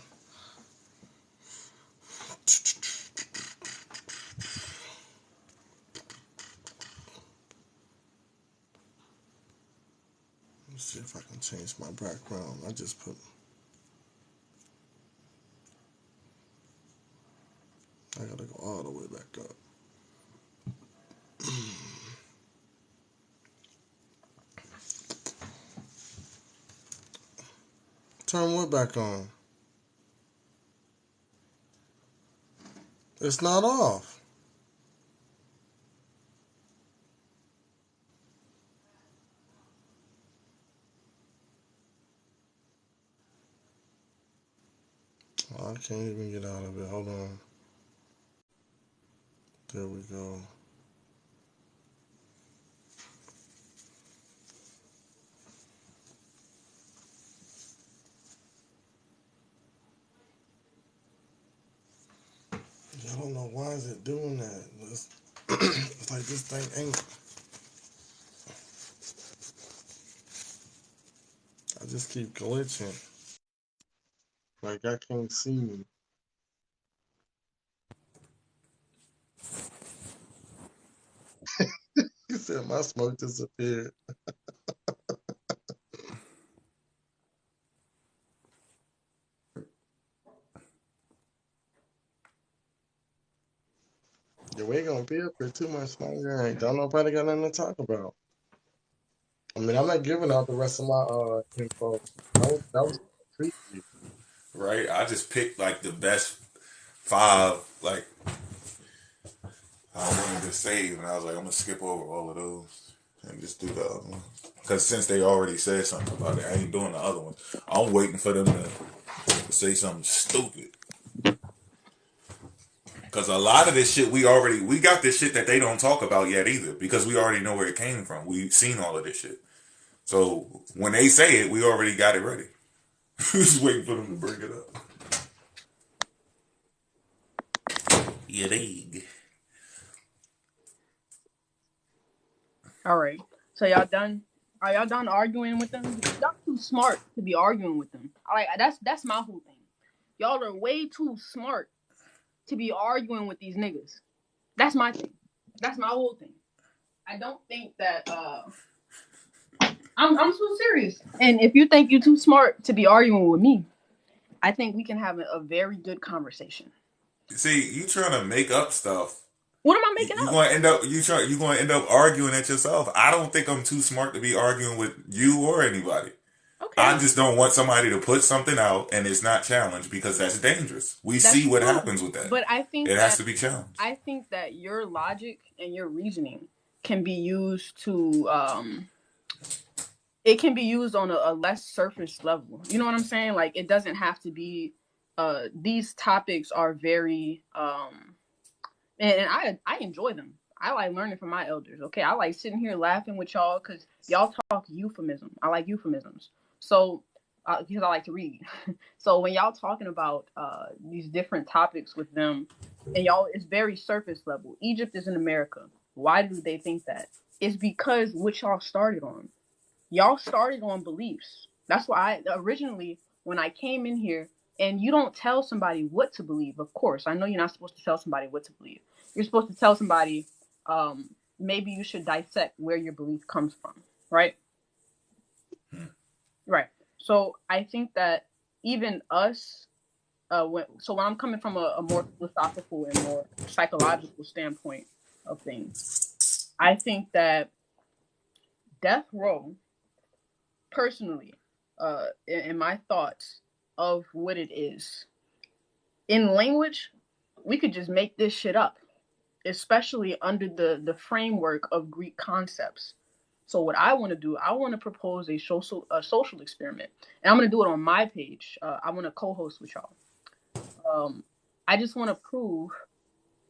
Let's see if I can change my background. I gotta go all the way back. back up. Turn what back on? It's not off. Oh, I can't even get out of it. Hold on. There we go. I don't know why is it doing that. It's like this thing ain't. I just keep glitching. Like I can't see me. He said my smoke disappeared. Yeah, we ain't gonna be up here too much longer. Ain't don't nobody got nothing to talk about. I mean, I'm not giving out the rest of my info. That was creepy. Right? I just picked like the best 5, like I wanted to save, and I was like, I'm gonna skip over all of those and just do the other one. Because since they already said something about it, I ain't doing the other one. I'm waiting for them to say something stupid. Because a lot of this shit we got this shit that they don't talk about yet either, because we already know where it came from. We've seen all of this shit. So when they say it, we already got it ready. Just waiting for them to bring it up. You dig? All right. So y'all done? Are y'all done arguing with them? Y'all too smart to be arguing with them. All right, that's my whole thing. Y'all are way too smart to be arguing with these niggas. That's my thing. That's my whole thing. I don't think that I'm so serious. And if you think you're too smart to be arguing with me, I think we can have a very good conversation. See, you trying to make up stuff. What am I making up? You're gonna end up arguing at yourself. I don't think I'm too smart to be arguing with you or anybody. Okay. I just don't want somebody to put something out and it's not challenged, because that's dangerous. That's see what happens with that. But I think it has to be challenged. I think that your logic and your reasoning can be used to it can be used on a less surface level. You know what I'm saying? Like, it doesn't have to be these topics are very and I enjoy them. I like learning from my elders. Okay, I like sitting here laughing with y'all because y'all talk euphemism. I like euphemisms. So because I like to read. So when y'all talking about these different topics with them, and y'all, it's very surface level. Egypt is in America. Why do they think that? It's because what y'all started on. Y'all started on beliefs. That's why originally when I came in here, and you don't tell somebody what to believe, of course. I know you're not supposed to tell somebody what to believe. You're supposed to tell somebody, maybe you should dissect where your belief comes from, right? Right. So I think that even us, when I'm coming from a more philosophical and more psychological standpoint of things, I think that death row, personally, in my thoughts of what it is, in language, we could just make this shit up, especially under the framework of Greek concepts. So what I want to do, I want to propose a social experiment, and I'm going to do it on my page. I want to co-host with y'all. I just want to prove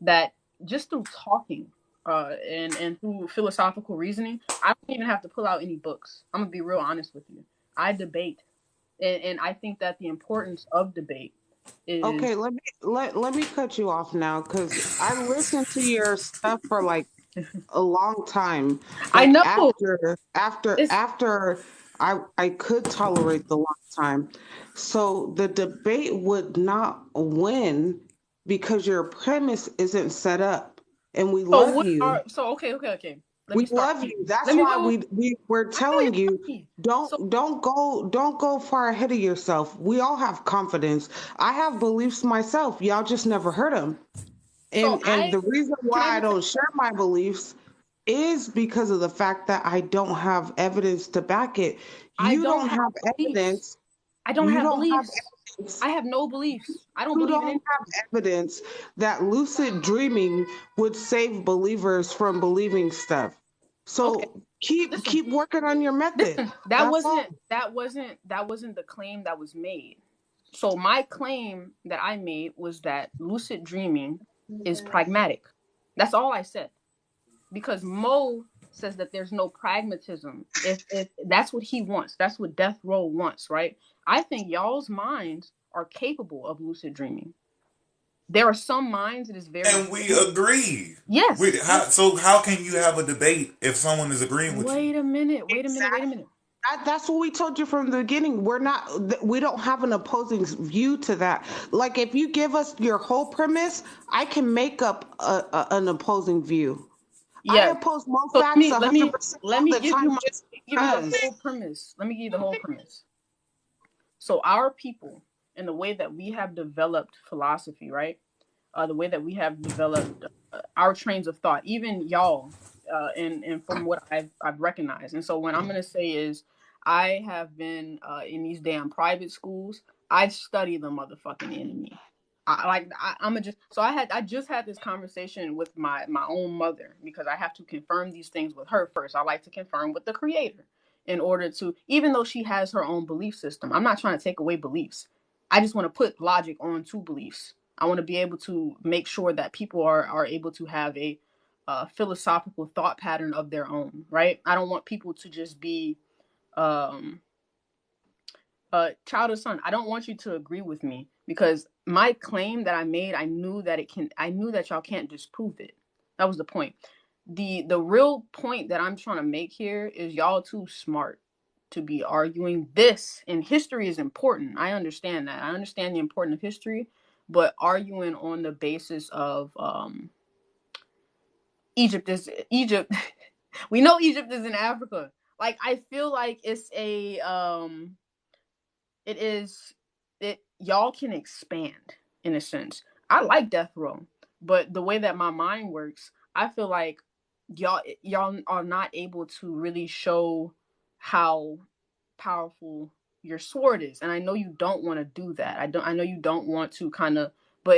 that just through talking and through philosophical reasoning, I don't even have to pull out any books. I'm going to be real honest with you. I debate, and I think that the importance of debate is... Okay, let me cut you off now, because I listened to your stuff for like a long time. I know. After I could tolerate the long time. So the debate would not win because your premise isn't set up, and we love you. Okay. We love you. That's why we're telling you, don't go far ahead of yourself. We all have confidence. I have beliefs myself. Y'all just never heard them. So And the reason can why I I just don't share my beliefs is because of the fact that I don't have evidence to back it. I You don't don't have have beliefs. evidence. I don't You have don't have beliefs. evidence. I have no beliefs. I don't You believe in don't anything. have evidence that lucid dreaming would save believers from believing stuff. Okay, So listen. keep working on your method. Listen, That's all. that wasn't the claim that was made. So my claim that I made was that lucid dreaming is pragmatic. That's all I said. Because Mo says that there's no pragmatism. If that's what he wants, that's what Death Row wants, right? I think y'all's minds are capable of lucid dreaming. There are some minds it is very And we agree. yes. So how can you have a debate if someone is agreeing with you? Wait a minute. Wait a minute. That's what we told you from the beginning. We don't have an opposing view to that. Like if you give us your whole premise, I can make up an opposing view. I Yes. oppose most So facts let me 100% let of me the give you time my just give you the because. whole premise. Let me give you the whole premise. So our people and the way that we have developed philosophy, right? The way that we have developed our trains of thought, even y'all, and from what I've recognized. And so what I'm gonna say is, I have been in these damn private schools. I study the motherfucking enemy. I just had this conversation with my own mother because I have to confirm these things with her first. I like to confirm with the creator in order to, even though she has her own belief system, I'm not trying to take away beliefs. I just want to put logic onto beliefs. I want to be able to make sure that people are able to have a philosophical thought pattern of their own, right? I don't want people to just be child or son. I don't want you to agree with me because my claim that I made, I knew that y'all can't disprove it. That was the point. The real point that I'm trying to make here is y'all too smart to be arguing this, and history is important. I understand that. I understand the importance of history, but arguing on the basis of Egypt. We know Egypt is in Africa. Like I feel like it's a y'all can expand in a sense. I like Death Row, but the way that my mind works, I feel like y'all are not able to really show how powerful your sword is. And I know you don't want to do that. I know you don't want to but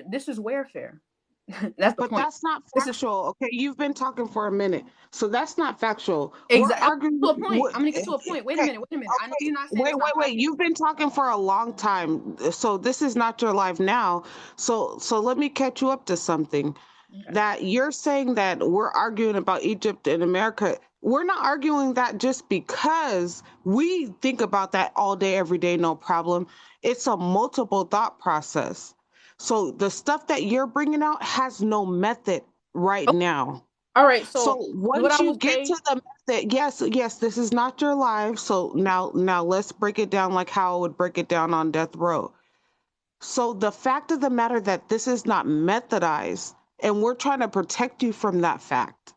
this is warfare. That's the But point. that's not This is factual. Okay, you've been talking for a minute, so that's not factual. We're exactly arguing. to a point. I'm gonna get to a point. Wait a Okay, minute. I know okay. you're not saying it's not Wait. factual. You've been talking for a long time, so this is not your life now. So let me catch you up to something. Okay. That you're saying that we're arguing about Egypt and America. We're not arguing that just because we think about that all day, every day, no problem. It's a multiple thought process. So the stuff that you're bringing out has no method right Okay. now. All right. So So what once I you will get say, to the method, yes, this is not your life. So now let's break it down like how I would break it down on Death Row. So the fact of the matter that this is not methodized, and we're trying to protect you from that fact.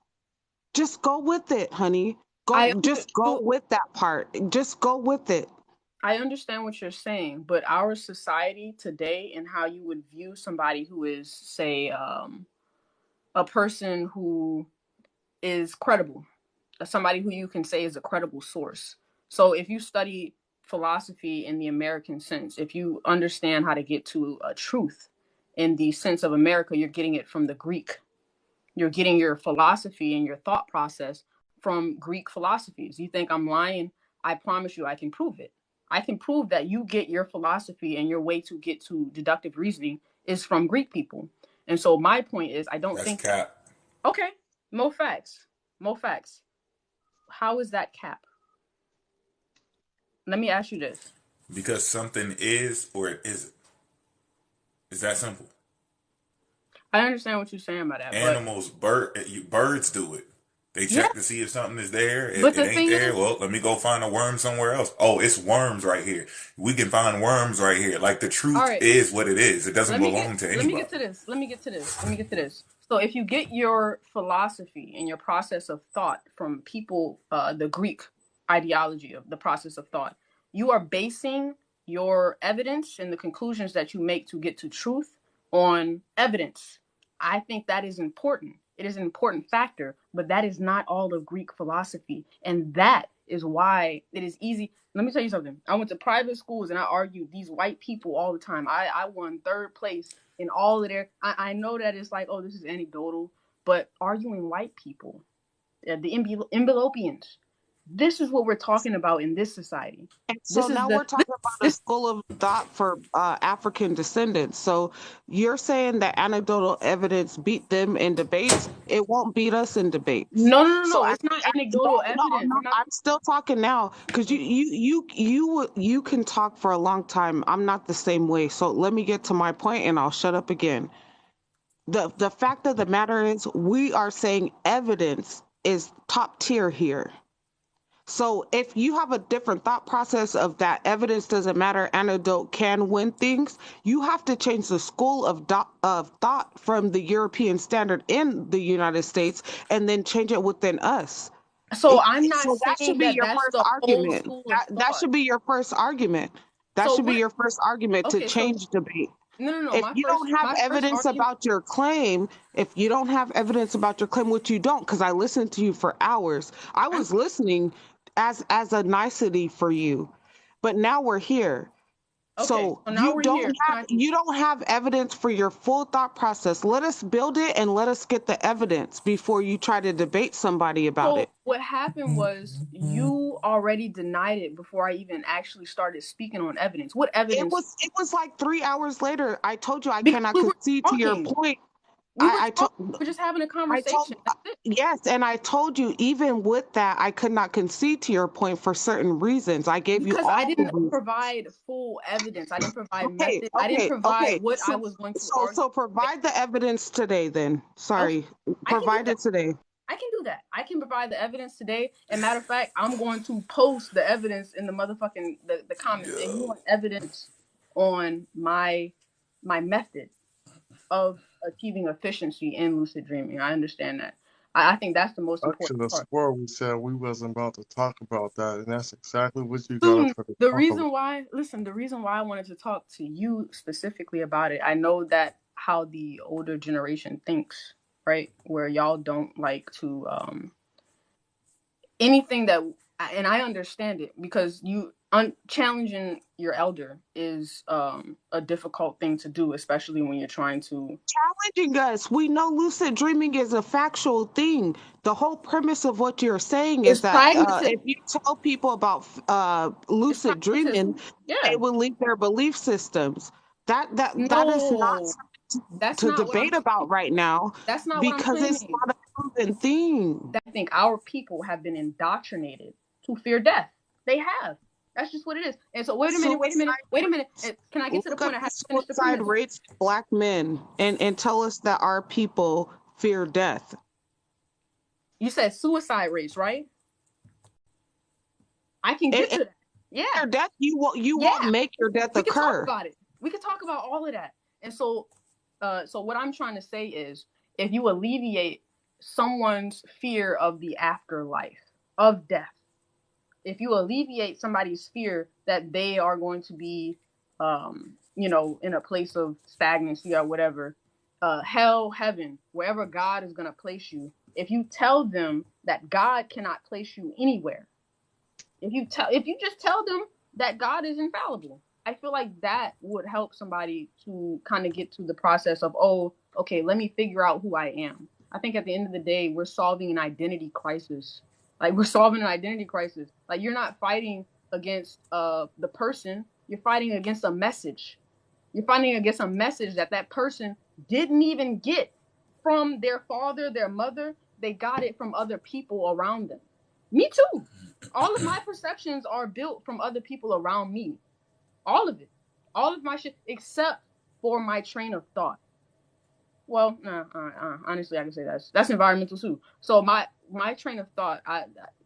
Just go with it, honey. Just go with that part. Just go with it. I understand what you're saying, but our society today and how you would view somebody who is, say, a person who is credible, somebody who you can say is a credible source. So if you study philosophy in the American sense, if you understand how to get to a truth in the sense of America, you're getting it from the Greek. You're getting your philosophy and your thought process from Greek philosophies. You think I'm lying? I promise you I can prove it. I can prove that you get your philosophy and your way to get to deductive reasoning is from Greek people. And so my point is, I don't think. That's cap. Okay, more facts. How is that cap? Let me ask you this. Because something is or it isn't. It's that simple. I understand what you're saying about that. Animals, birds do it. They check to see if something is there. It ain't there. Well, let me go find a worm somewhere else. Oh, it's worms right here. We can find worms right here. Like the truth is what it is. It doesn't belong to anybody. Let me get to this. So if you get your philosophy and your process of thought from people, the Greek ideology of the process of thought, you are basing your evidence and the conclusions that you make to get to truth on evidence. I think that is important. It is an important factor, but that is not all of Greek philosophy. And that is why it is easy. Let me tell you something. I went to private schools and I argued these white people all the time. I won 3rd place in all of their. I know that it's like, oh, this is anecdotal, but arguing white people, the envelopians, this is what we're talking about in this society. And so now we're talking about a school of thought for African descendants. So you're saying that anecdotal evidence beat them in debates. It won't beat us in debates. No. So It's not anecdotal evidence. No, I'm still talking now because you can talk for a long time. I'm not the same way. So let me get to my point and I'll shut up again. The fact of the matter is we are saying evidence is top tier here. So if you have a different thought process of that evidence doesn't matter, anecdote can win things, you have to change the school of thought from the European standard in the United States and then change it within us. So I'm not so that saying should be that your that's first the argument. whole school of That thought. should be your first argument. That So should be what- your first argument to Okay, so- change debate. No. If you don't have evidence about your claim, if you don't have evidence about your claim, which you don't, because I listened to you for hours, I was listening as a nicety for you, but now we're here. Okay, So so now you we're don't here. have you don't have evidence for your full thought process. Let us build it and let us get the evidence before you try to debate somebody about it. What happened was you already denied it before I even actually started speaking on evidence. What evidence? It was like 3 hours later. I told you I cannot concede to your point. We're just having a conversation. Yes, and I told you even with that I could not concede to your point for certain reasons. I gave you all I didn't the reasons. provide full evidence. I didn't provide method. I didn't provide what I was going to argue. So provide the evidence today then. Sorry. Provide it today. I can do that. I can provide the evidence today. And matter of fact, I'm going to post the evidence in the motherfucking the comments. And you want evidence on my method of achieving efficiency in lucid dreaming. I understand that. I think that's the most important part. Actually, before we said we wasn't about to talk about that, and that's exactly what you got up for the reason why I wanted to talk to you specifically about it, I know that how the older generation thinks, right? Where y'all don't like to anything that, and I understand it because challenging your elder is a difficult thing to do, especially when you're trying to challenging us. We know lucid dreaming is a factual thing. The whole premise of what you're saying is that if you tell people about lucid dreaming, they will leave their belief systems. That is not something to debate about right now. That's not because what I'm it's not a proven thing. I think our people have been indoctrinated to fear death. They have. That's just what it is. And so wait a minute. Can I get to the point? I have to finish the suicide rates Black men and tell us that our people fear death. You said suicide rates, right? I can get to that. Yeah. Your death, you won't make your death occur. We can talk about it. We can talk about all of that. And so what I'm trying to say is if you alleviate someone's fear of the afterlife, of death, if you alleviate somebody's fear that they are going to be, in a place of stagnancy or whatever, hell, heaven, wherever God is going to place you, if you tell them that God cannot place you anywhere, if you just tell them that God is infallible, I feel like that would help somebody to kind of get to the process of, oh, okay, let me figure out who I am. I think at the end of the day, we're solving an identity crisis. Like you're not fighting against the person. You're fighting against a message. You're fighting against a message that person didn't even get from their father, their mother. They got it from other people around them. Me too. All of my perceptions are built from other people around me. All of it. All of my shit, except for my train of thought. Well, honestly, I can say that's environmental too. So my train of thought,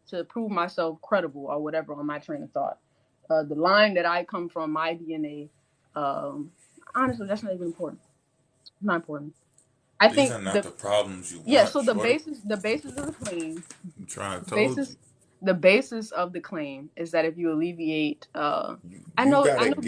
to prove myself credible or whatever on my train of thought, the line that I come from, my DNA, honestly, that's not even important. It's not important. I think these are not the problems you want. Yeah, so the basis of the claim. I'm trying to tell you. The basis of the claim is that if you alleviate, you gotta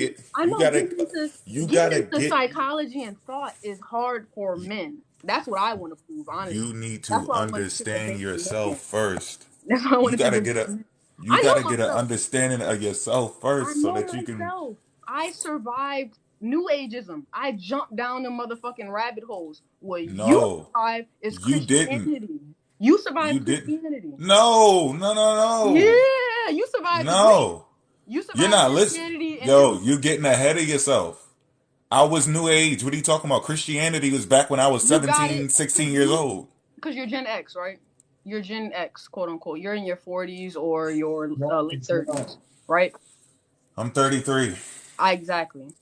get psychology and thought is hard for men. That's what I want to prove, honestly. You need That's to why I want to see the understand debate yourself first. That's why I want You to see gotta the get a you I know gotta get an myself. understanding of yourself I first so know that you can. myself. I survived New Ageism. I jumped down the motherfucking rabbit holes. What you No, survived is you didn't. Christianity. You You survived didn't. Christianity. No, no, no, no. Yeah, you survived the Greek. No. You You're survived not listening. Christianity and Yo, Islam. you're getting ahead of yourself. I was New Age. What are you talking about? Christianity was back when I was You got 17, it 16 years old. because you're Gen X, right? You're Gen X, quote unquote. You're in your 40s or your No, late it's not. 30s, right? I'm 33. Exactly.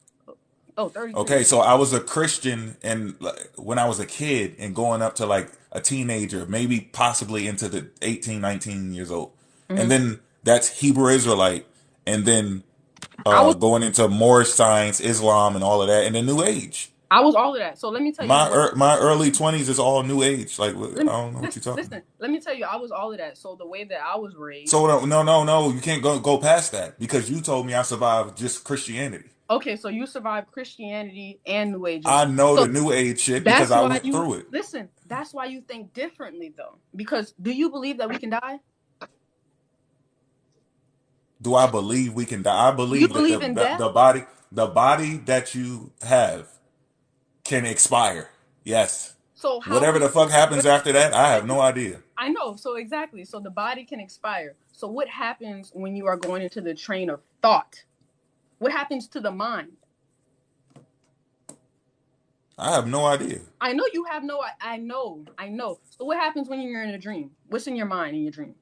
Oh, 33. Okay, so I was a Christian and when I was a kid and going up to like a teenager, maybe possibly into the 18, 19 years old. Mhm. And then that's Hebrew Israelite. And then going into Moorish science, Islam, and all of that, and the New Age. I was all of that. So let me tell you. My early 20s is all New Age. Like, I don't know what you're talking about. Listen, let me tell you, I was all of that. So the way that I was raised. So no, you can't go past that because you told me I survived just Christianity. Okay, so you survived Christianity and New Age. I know the New Age shit because I went through it. Listen, that's why you think differently, though. Because do you believe that we can die? Do I believe we can die? I believe that the body that you have can expire. Yes. So whatever the fuck happens after that, I have no idea. I know. So exactly. So the body can expire. So what happens when you are going into the train of thought? What happens to the mind? I have no idea. I know you have no. I know. So what happens when you're in a dream? What's in your mind in your dream?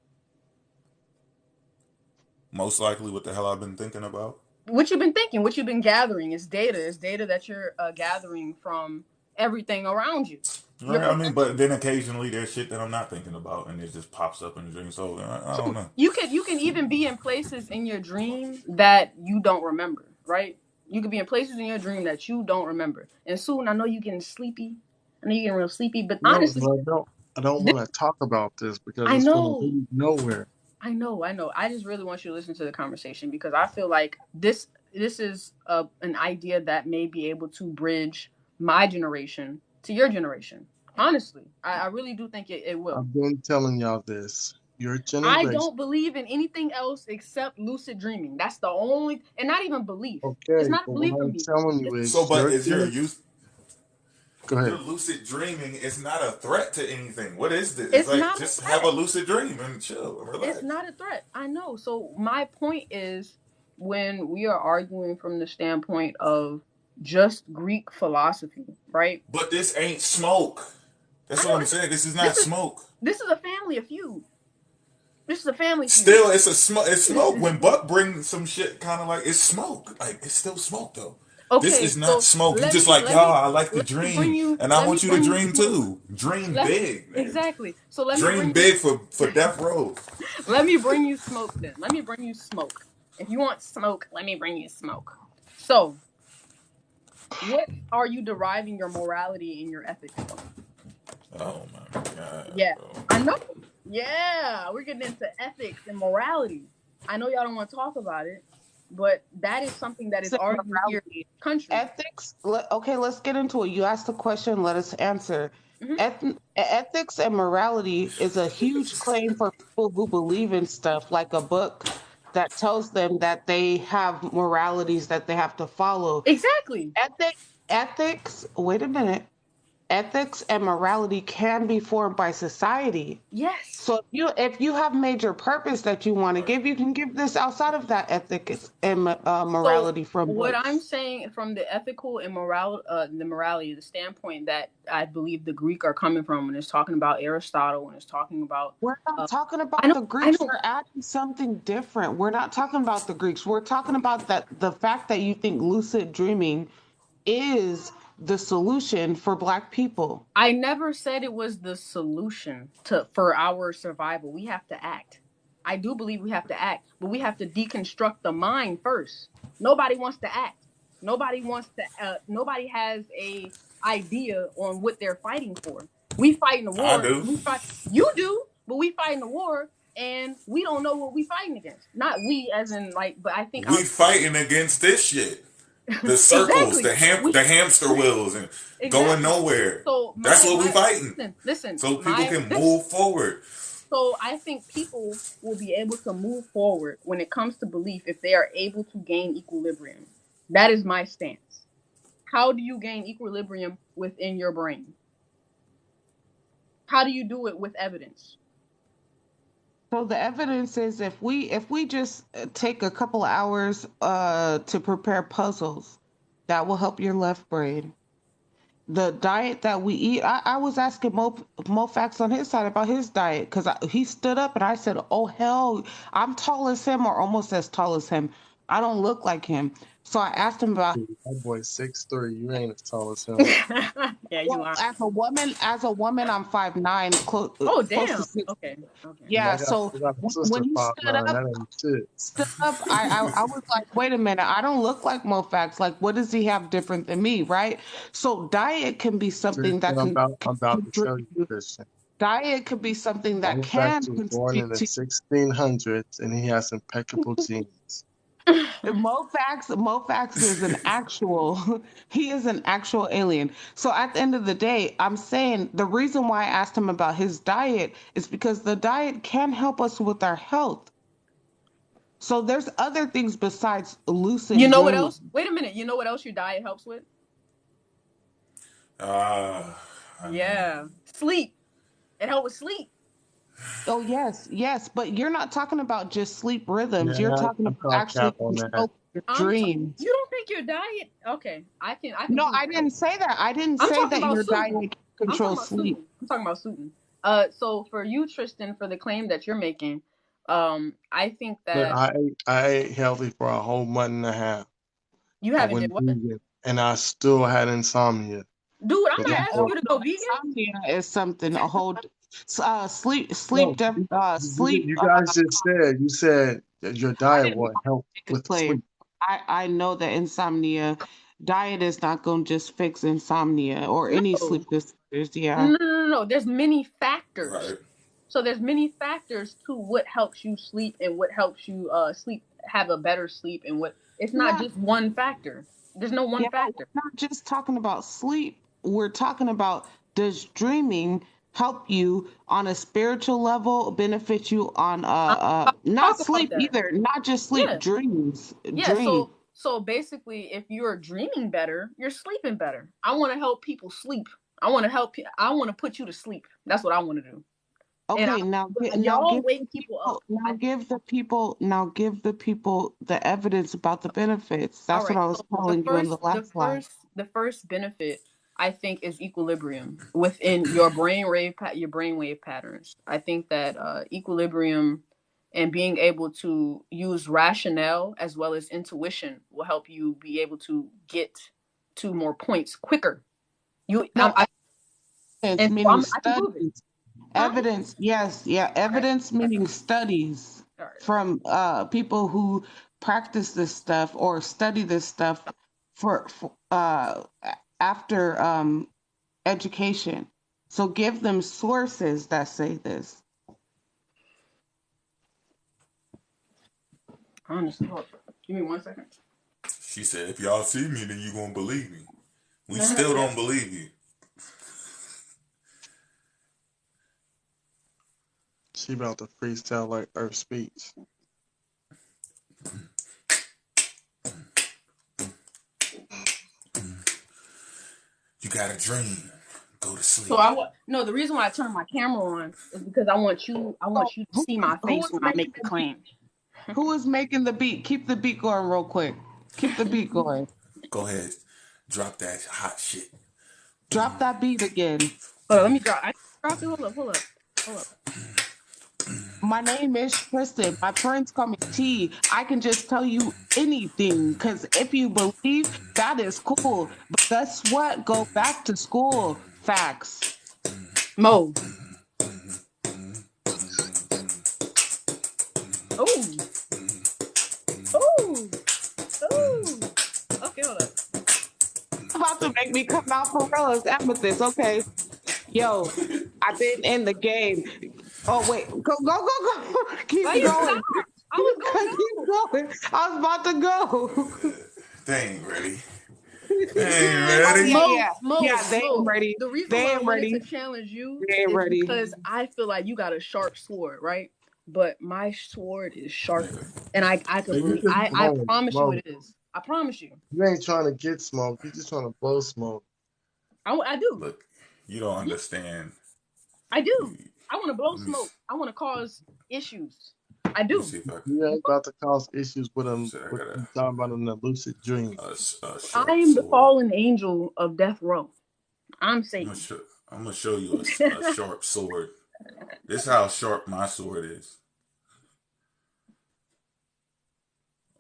Most likely what the hell I've been thinking about. What you've been thinking, what you've been gathering is data. It's data that you're gathering from everything around you. Right, I mean, but then occasionally there's shit that I'm not thinking about and it just pops up in the dream. So I don't know. You can even be in places in your dream that you don't remember, right? You could be in places in your dream that you don't remember. And soon I know you're getting sleepy. I know you're getting real sleepy, but honestly, I don't want to talk about this because I it's know. going to lead nowhere. I know. I just really want you to listen to the conversation because I feel like this is an idea that may be able to bridge my generation to your generation. Honestly, I really do think it will. I've been telling y'all this. Your generation. I don't believe in anything else except lucid dreaming. That's the only, and not even belief. Okay, it's not belief for me. Telling you is so, but is your use? Go ahead. Your lucid dreaming is not a threat to anything. What is this? It's like not just have a lucid dream and chill and relax. It's not a threat. I know. So my point is, when we are arguing from the standpoint of just Greek philosophy, right? But this ain't smoke. That's what I'm saying. This is not smoke. This is a family feud. This is a family feud. Still, it's smoke. When Buck brings some shit, kind of like it's smoke. Like it's still smoke though. Okay, this is not smoke. You just like, y'all, I like to dream. And I want you to dream too. Dream big. Man. Exactly. So let me dream big for Death Row. Let me bring you smoke then. Let me bring you smoke. If you want smoke, let me bring you smoke. So, what are you deriving your morality and your ethics from? Oh my God. Yeah, bro. I know. Yeah, we're getting into ethics and morality. I know y'all don't want to talk about it, but that is something that is argued here in the country. Ethics. Okay, let's get into it. You asked the question. Let us answer. Mm-hmm. Ethics and morality is a huge claim for people who believe in stuff, like a book that tells them that they have moralities that they have to follow. Exactly. Ethics. Wait a minute. Ethics and morality can be formed by society. Yes. So if you have major purpose that you want to give, you can give this outside of that ethics and morality from books. What I'm saying from the ethical and morality, the standpoint that I believe the Greek are coming from when it's talking about Aristotle, when it's talking about... We're not talking about the Greeks. We're adding something different. We're not talking about the Greeks. We're talking about the fact that you think lucid dreaming is the solution for Black people. I never said it was the solution for our survival. We have to act. I do believe we have to act, but we have to deconstruct the mind first. Nobody wants to act. Nobody has a idea on what they're fighting for. We fight in the war. I do. You do, but we fight in the war and we don't know what we fighting against. Not we as in like, but I think we fighting against this shit. The circles, Exactly. the hamster wheels, and going Exactly. nowhere. So That's what we fighting. listen. So people can move forward. So I think people will be able to move forward when it comes to belief if they are able to gain equilibrium. That is my stance. How do you gain equilibrium within your brain? How do you do it with evidence? So the evidence is if we just take a couple of hours to prepare puzzles, that will help your left brain. The diet that we eat, I was asking Mofax on his side about his diet because he stood up and I said, "Oh hell, I'm tall as him or almost as tall as him. I don't look like him." So I asked him about. That boy 6'3". You ain't as tall as him. Yeah, you are. As a woman, I'm 5'9". Oh close damn. to 6. Okay. Yeah. So when he stood up, I was like, wait a minute, I don't look like Mofax. Like, what does he have different than me, right? So diet can be something that I'm can. about to tell you, Christian. Diet could be something that Mofax can was born in the 1600s, and he has impeccable genes. Mofax is an actual, he is an actual alien. So at the end of the day, I'm saying the reason why I asked him about his diet is because the diet can help us with our health. So there's other things besides lucid You know what dreaming. else? Wait a minute. You know what else your diet helps with? Yeah. Sleep. It helps with sleep. Oh yes, but you're not talking about just sleep rhythms. Yeah, You're talking about actually control your dreams. You don't think your diet? Okay, I can. No, I didn't say that. I didn't I'm say talking that about your Susan. diet controls sleep. I'm talking about Susan. So for you, Tristan, for the claim that you're making, I think that I ate healthy for a whole month and a half. You haven't did what? Vegan, and I still had insomnia. Dude, I'm not asking you to go vegan. Insomnia is something a whole sleep. You guys just said that your diet would help with sleep. I know that insomnia diet is not going to just fix insomnia or any sleep disorders. Yeah. No. There's many factors. Right. So there's many factors to what helps you sleep and what helps you have a better sleep and what. It's not just one factor. There's no one factor. We're not just talking about sleep. We're talking about, does dreaming help you on a spiritual level, benefit you on not sleep either, not just sleep, dreams. Yeah, so basically if you're dreaming better, you're sleeping better. I want to help people sleep. I want to put you to sleep. That's what I want to do. Okay, now give the people the evidence about the benefits. That's what I was telling you in the last slide. The first benefit, I think, is equilibrium within your brainwave patterns. I think that equilibrium and being able to use rationale as well as intuition will help you be able to get to more points quicker. Evidence, yes, evidence meaning studies from people who practice this stuff or study this stuff for after education. So give them sources that say this. Honestly, give me 1 second. She said, "If y'all see me, then you gonna believe me. We still don't believe you." She about to freestyle like Earth Speaks. You got a dream. Go to sleep. So the reason why I turned my camera on is because I want you to see my face when I make the claim. Who is making the beat? Keep the beat going real quick. Keep the beat going. Go ahead. Drop that hot shit. Drop that beat again. Let me drop. I dropped it. Hold up. My name is Tristan. My friends call me T. I can just tell you anything because if you believe, that is cool. But guess what? Go back to school. Facts. Mo. Oh. Okay, hold up. About to make me come out for real as Amethyst. Okay. Yo, I've been in the game. Oh wait, go! Keep going. I was going. Keep going. I was about to go. They ain't ready. They ain't ready. They ain't ready. The reason They why I ain't wanted ready. to challenge you They ain't is ready. because I feel like you got a sharp sword, right? But my sword is sharper, and I can Man, you believe. just I blowing promise you smoke. it is. I promise you. You ain't trying to get smoke. You just trying to blow smoke. I do. Look, you don't understand. I do. I want to blow smoke. I want to cause issues. I do. See if I You ain't about to cause issues with them. shit, I With got you talking about in a lucid dream. a I sharp am the sword. fallen angel of death row. I'm Satan. I'm gonna show you a sharp sword. This is how sharp my sword is.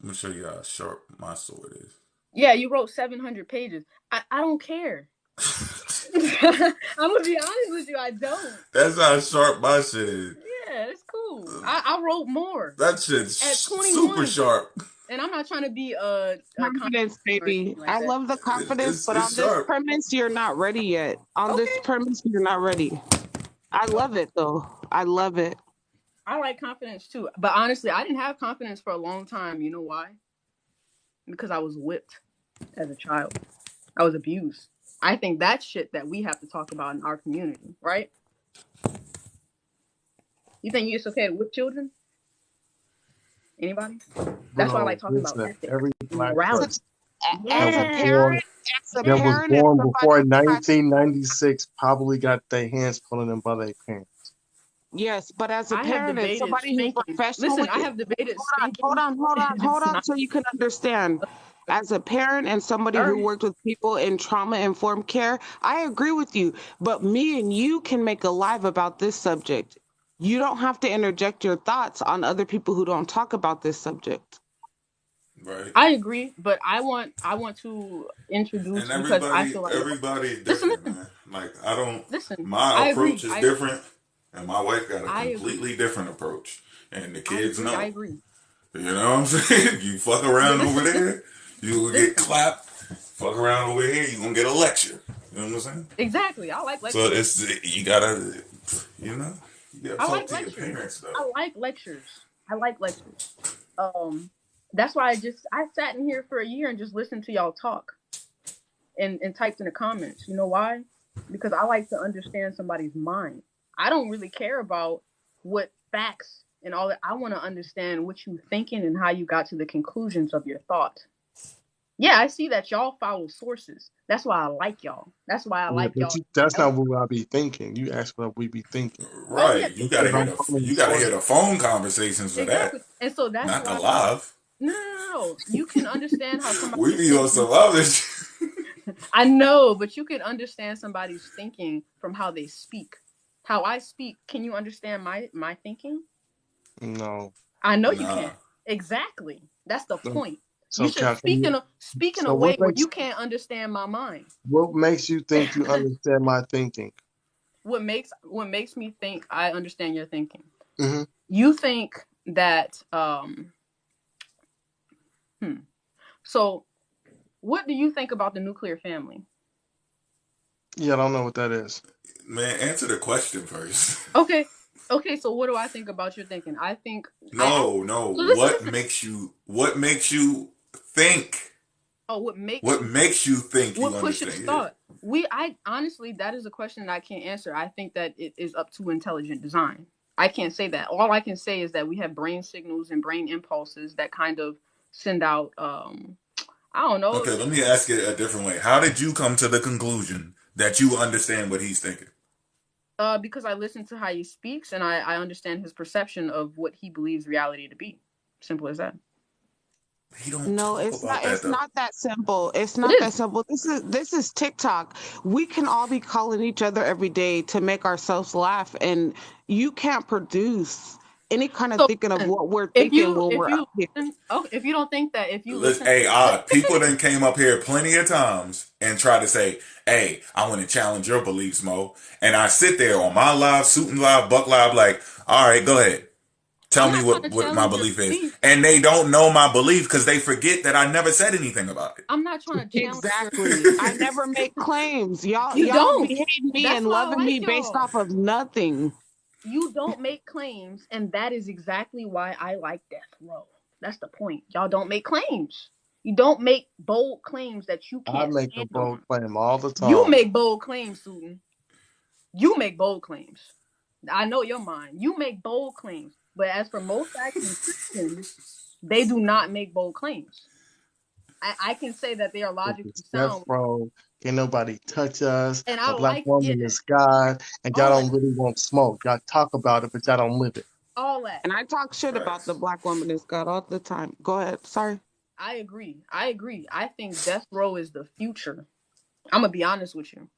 I'm gonna show you how sharp my sword is. Yeah, you wrote 700 pages. I don't care. I'm gonna be honest with you. I don't. That's how sharp my shit is. Yeah, it's cool. I wrote more. That shit's At 21, super sharp. And I'm not trying to be confidence, baby. like I that. love the confidence, but on It's this sharp. premise, you're not ready yet. On this premise, you're not ready. I love it though. I love it. I like confidence too. But honestly, I didn't have confidence for a long time. You know why? Because I was whipped as a child. I was abused. I think that's shit that we have to talk about in our community, right? You think it's okay to whip children? Anybody? That's why I like talking about ethics. Every black morality. person As a that parent, was born before 1996 probably got their hands put on them by their parents. Yes, but as a I have parent and debated somebody who's spanking. professional, Listen, I have debated spanking. hold on, not- so you can understand. As a parent and somebody who worked with people in trauma-informed care, I agree with you. But me and you can make a live about this subject. You don't have to interject your thoughts on other people who don't talk about this subject. Right. I agree, but I want to introduce And because I feel like everybody different, man. Like I don't. Listen, My I approach agree. is different, and my wife got a I completely different approach, and the kids know. I agree. You know what I'm saying? You fuck around over there, you will get clapped. Fuck around over here, you gonna get a lecture. You know what I'm saying? Exactly. I like lectures. So you gotta, you know, you gotta I talk like to lectures. your parents though. I like lectures. That's why I sat in here for a year and just listened to y'all talk and typed in the comments. You know why? Because I like to understand somebody's mind. I don't really care about what facts and all that. I want to understand what you're thinking and how you got to the conclusions of your thought. Yeah, I see that y'all follow sources. That's why I like y'all. That's why I like y'all. That's not what I be thinking. You ask what we be thinking. Right. yeah. You gotta hear the phone conversations for that. And so that's not why the live. No. You can understand how somebody we be on some other I know, but you can understand somebody's thinking from how they speak. How I speak, can you understand my thinking? No. I know you can't. Exactly. That's the point. So you should speak in a way where you can't understand my mind. What makes you think you understand my thinking? What makes me think I understand your thinking? Mm-hmm. You think that So, what do you think about the nuclear family? Yeah, I don't know what that is. Man, answer the question first. Okay, so what do I think about your thinking? I think No. What makes you think? Oh, what makes you think what you pushes understand? thought? I honestly, that is a question that I can't answer. I think that it is up to intelligent design. I can't say that. All I can say is that we have brain signals and brain impulses that kind of send out I don't know. Okay, let me ask it a different way. How did you come to the conclusion that you understand what he's thinking? Because I listen to how he speaks and I understand his perception of what he believes reality to be. Simple as that. No, it's not that simple. It's not that simple. This is TikTok. We can all be calling each other every day to make ourselves laugh, and you can't produce any kind of thinking of what we're thinking when we're up here. If you don't think that, if you listen, people then came up here plenty of times and tried to say, "Hey, I want to challenge your beliefs, Mo." And I sit there on my live, Suitin' Live, Buck Live, like, "All right, go ahead. Tell me what my belief is." And they don't know my belief because they forget that I never said anything about it. I'm not trying to challenge. Exactly. I never make claims. Y'all don't be hating me and loving me based off of nothing. You don't make claims, and that is exactly why I like Death Row. That's the point. Y'all don't make claims. You don't make bold claims that you I can't make a stand bold on. claim all the time. You make bold claims, Susan. You make bold claims. I know your mind. You make bold claims. But as for most African Christians, they do not make bold claims. I can say that they are logically sound. Bro, can't nobody touch us. And The I black like woman it. is God, and y'all All don't really want smoke. Y'all talk about it, but y'all don't live it. All that. And I talk shit about the black woman is God all the time. Go ahead. Sorry. I agree. I think death row is the future. I'm going to be honest with you.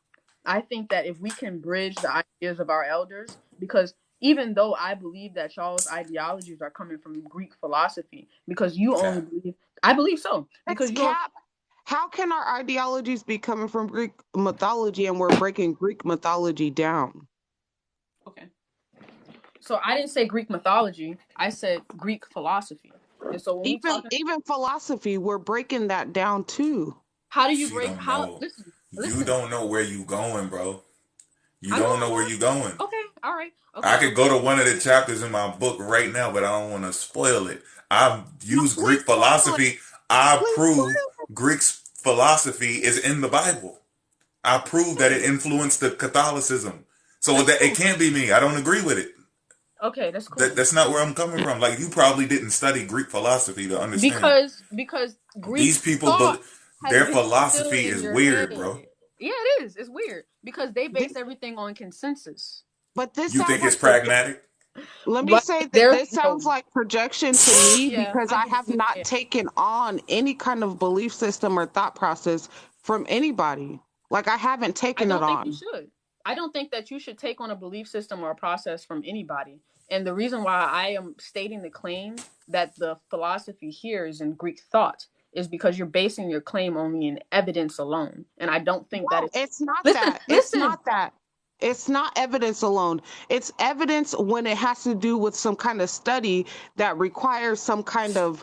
I think that if we can bridge the ideas of our elders, because even though I believe that y'all's ideologies are coming from Greek philosophy, because you only believe, I believe so. Because you how can our ideologies be coming from Greek mythology and we're breaking Greek mythology down? Okay. So I didn't say Greek mythology. I said Greek philosophy. And so when even philosophy, we're breaking that down too. How do you break? Listen. You don't know where you going, bro. You don't know where you going. Okay, all right. Okay. I could go to one of the chapters in my book right now, but I don't want to spoil it. I use Greek philosophy. I prove Greek's philosophy is in the Bible. I prove that it influenced the Catholicism. So that it can't be me. I don't agree with it. Okay, that's cool. That's not where I'm coming from. Like, you probably didn't study Greek philosophy to understand. Because Greek these people, their philosophy is weird, bro. Yeah, it is. It's weird because they base everything on consensus. But this you think it's pragmatic? Let me say that this sounds like projection to me because I have not taken on any kind of belief system or thought process from anybody. Like, I haven't taken it on. I don't think you should. I don't think that you should take on a belief system or a process from anybody. And the reason why I am stating the claim that the philosophy here is in Greek thought is because you're basing your claim only in evidence alone. And I don't think that it's not that. It's not that. It's not evidence alone. It's evidence when it has to do with some kind of study that requires some kind of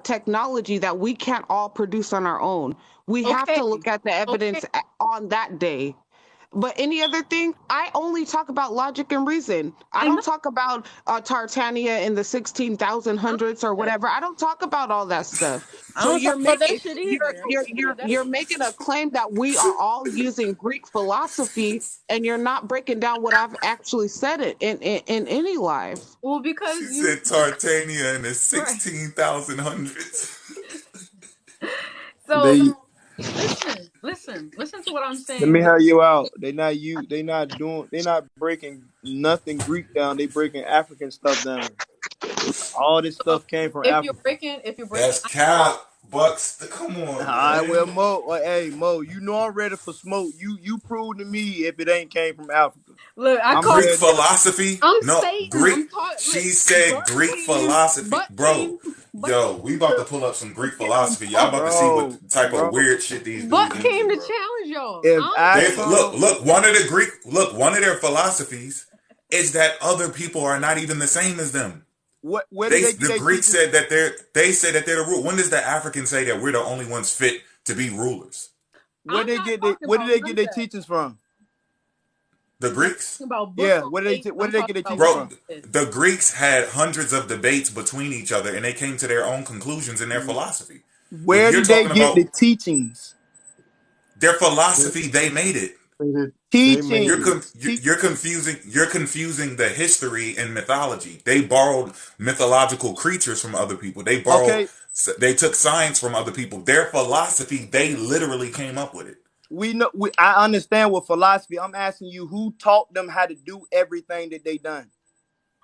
technology that we can't all produce on our own. We have to look at the evidence on that day. But any other thing, I only talk about logic and reason. I don't talk about Tartania in the 16,000s or whatever. I don't talk about all that stuff. So you're making a claim that we are all using Greek philosophy, and you're not breaking down what I've actually said it in any life. Well, because she said Tartania in the 16,000s. So listen to what I'm saying. Let me hear you out. They not breaking nothing Greek down. They breaking African stuff down. All this stuff came from Africa. If you're breaking, that's cap. Bucks, come on. All right, well, Mo, you know I'm ready for smoke. You prove to me if it ain't came from Africa. Look, Greek philosophy. Greek. She said Greek philosophy, bro. Yo, we about to pull up some Greek philosophy. Y'all about to see what type of weird shit these dudes Buck came to challenge y'all. Look, one of their philosophies is that other people are not even the same as them. The Greeks said that they're the rule. When does the African say that we're the only ones fit to be rulers? Where did they get their teachers from? The Greeks? Yeah, where did they get their teachers from? The Greeks had hundreds of debates between each other, and they came to their own conclusions in their philosopy. Where did they get the teachings? Their philosophy, they made it. Teaching. You're confusing the history and mythology. They borrowed mythological creatures from other people. They they took science from other people. Their philosophy, they literally came up with it. I understand what philosophy. I'm asking you, who taught them how to do everything that they done?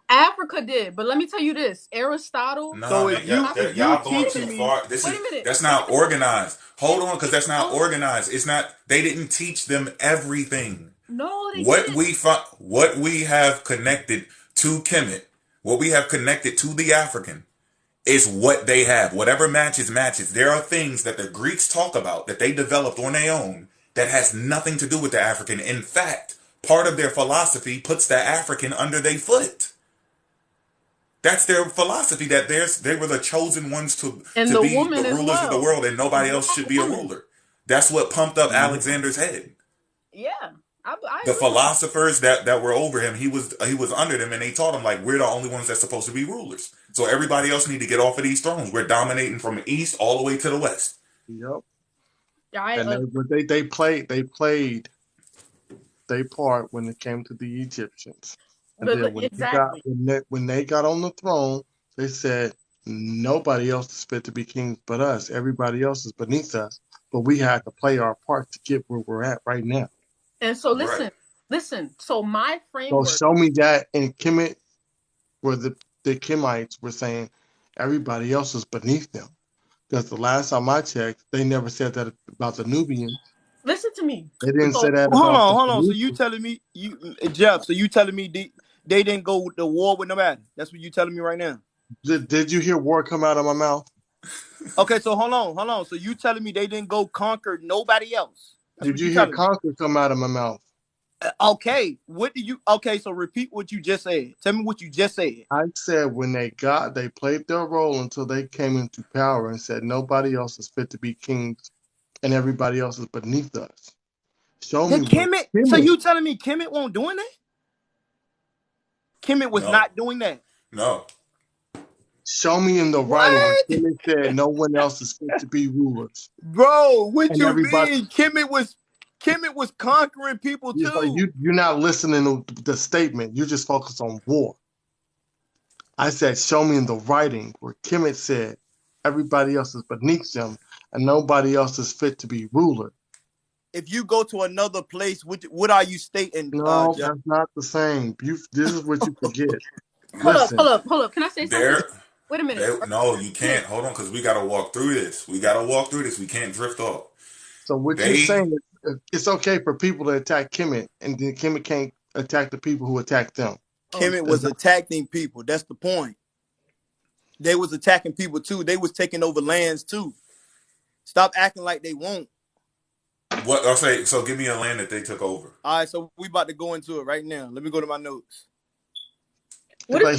Africa did, but let me tell you this: Aristotle. No, so y'all going too far. That's not organized. Hold on, because that's not organized. It's not. They didn't teach them everything. No, they didn't. What we have connected to Kemet, what we have connected to the African, is what they have. Whatever matches. There are things that the Greeks talk about that they developed on their own that has nothing to do with the African. In fact, part of their philosophy puts the African under their foot. That's their philosophy, that they were the chosen ones to be the rulers of the world, and nobody else should be a ruler. That's what pumped up Alexander's head. Yeah. The philosophers that were over him, he was under them, and they taught him, like, we're the only ones that's supposed to be rulers. So everybody else need to get off of these thrones. We're dominating from the east all the way to the west. Yep. I And they played their part when it came to the Egyptians. And then exactly. when they got on the throne, they said nobody else is fit to be king but us. Everybody else is beneath us. But we had to play our part to get where we're at right now. And so listen. So my So framework. show me that in Kemet, where the Kemites were saying everybody else is beneath them. Because the last time I checked, they never said that about the Nubians. Listen to me. They didn't say that Hold about on. So you telling me Jeff? So you telling me they didn't go to war with nobody? That's what you telling me right now? Did you hear war come out of my mouth? Okay, so hold on. So you telling me they didn't go conquer nobody else? Did you hear conquer come out of my mouth? Okay, what do you? Okay, so repeat what you just said. Tell me what you just said. I said when they played their role until they came into power and said nobody else is fit to be kings and everybody else is beneath us. Show me Kemet. So you telling me Kemet won't doing that? Kemet was not doing that. No. Show me in the writing where Kemet said no one else is fit to be rulers. Bro, what and you mean? Kemet was conquering people too. You're not listening to the statement. You just focus on war. I said, show me in the writing where Kemet said everybody else is beneath them and nobody else is fit to be ruler. If you go to another place, what are you stating? No, that's not the same. This is what you forget. Hold up. Can I say something? Wait a minute. No, you can't. Hold on, because we got to walk through this. We can't drift off. So what you're saying is it's okay for people to attack Kemet, and then Kemet can't attack the people who attacked them. Kemet was attacking people. That's the point. They was attacking people too. They was taking over lands too. Stop acting like they won't. What I'll say. So give me a land that they took over. All right, so we about to go into it right now. Let me go to my notes. What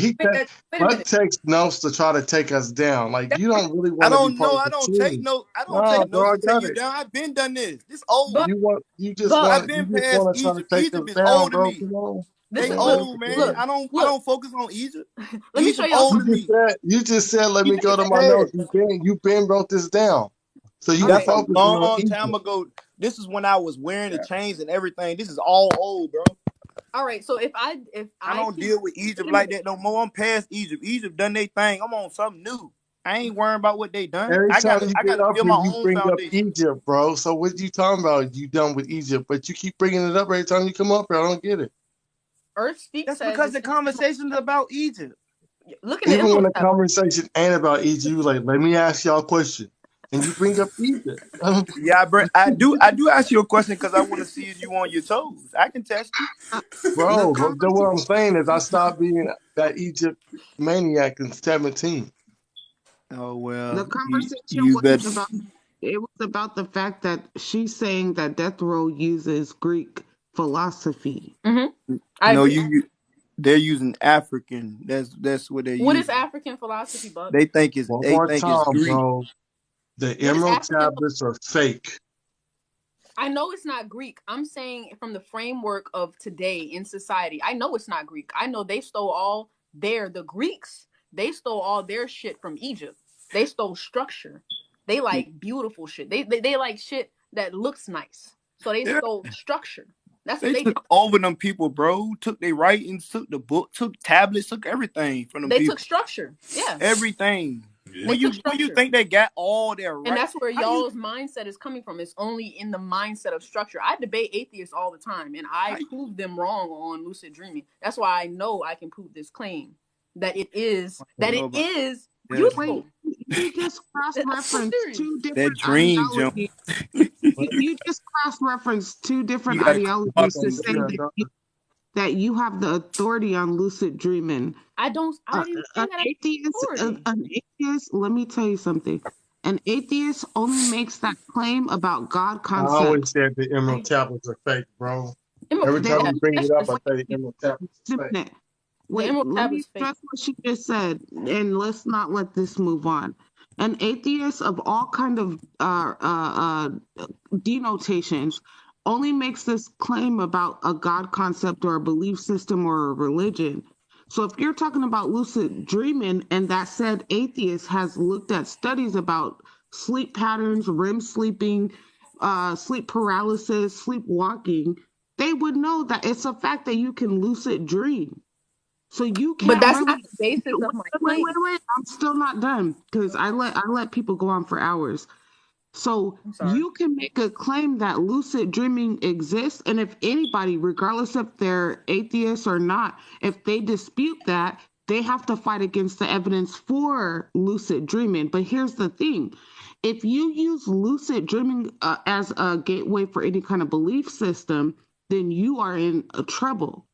takes notes to try to take us down? Like you don't really want. I don't know. I don't take notes. I don't take notes to take you down. I've been done this. This old. I've been past Egypt. Egypt is old to me. They old, man. I don't focus on Egypt. Let me show you. You just said, let me go to my notes. You been wrote this down. So you that's a long time ago. This is when I was wearing the chains and everything. This is all old, bro. All right, so if I don't deal with Egypt like that no more. I'm past Egypt. Egypt done their thing. I'm on something new. I ain't worrying about what they done. I got to build my own bring foundation. Up Egypt, bro. So what you talking about? You done with Egypt, but you keep bringing it up every time you come up here. I don't get it. Earth Speak. That's because the conversation is about Egypt. Look at even when the conversation ain't about Egypt, you like, let me ask y'all a question. And you bring up Egypt. Yeah, I do ask you a question because I want to see if you on your toes. I can test you. Bro, what I'm saying is I stopped being that Egypt maniac in 17. Oh, well. The conversation was about the fact that she's saying that Death Row uses Greek philosophy. Mm-hmm. They're using African. That's what they're using. What is African philosophy, Bub? They think it's Greek. Bro. The Emerald tablets are fake. I know it's not Greek. I'm saying from the framework of today in society, I know it's not Greek. I know they stole the Greeks, they stole all their shit from Egypt. They stole structure. They like beautiful shit. They like shit that looks nice. So they stole structure. That's what they took over them people, bro. Took their writings, took the book, took tablets, took everything from them people. They took structure. Yeah. Everything. Yeah. When you think they got all their rights? And that's where y'all's mindset is coming from. It's only in the mindset of structure. I debate atheists all the time, and I prove them wrong on lucid dreaming. That's why I know I can prove this claim that it is useful. You just cross-reference two different that dream ideologies. You just cross-reference two different ideologies to say that you have the authority on lucid dreaming. I didn't say an atheist, let me tell you something. An atheist only makes that claim about God concept. I always said the Emerald tablets are fake, bro. Every time you bring it up, I say the Emerald tablets are fake. Wait, let me stress what she just said, and let's not let this move on. An atheist of all kind of denotations only makes this claim about a God concept or a belief system or a religion. So if you're talking about lucid dreaming and that said atheist has looked at studies about sleep patterns, REM sleeping, sleep paralysis, sleepwalking, they would know that it's a fact that you can lucid dream. So you can't. But that's really, not the basis of my claim. Wait. I'm still not done because I let people go on for hours. So you can make a claim that lucid dreaming exists, and if anybody, regardless if they're atheists or not, if they dispute that, they have to fight against the evidence for lucid dreaming. But here's the thing. If you use lucid dreaming as a gateway for any kind of belief system, then you are in trouble.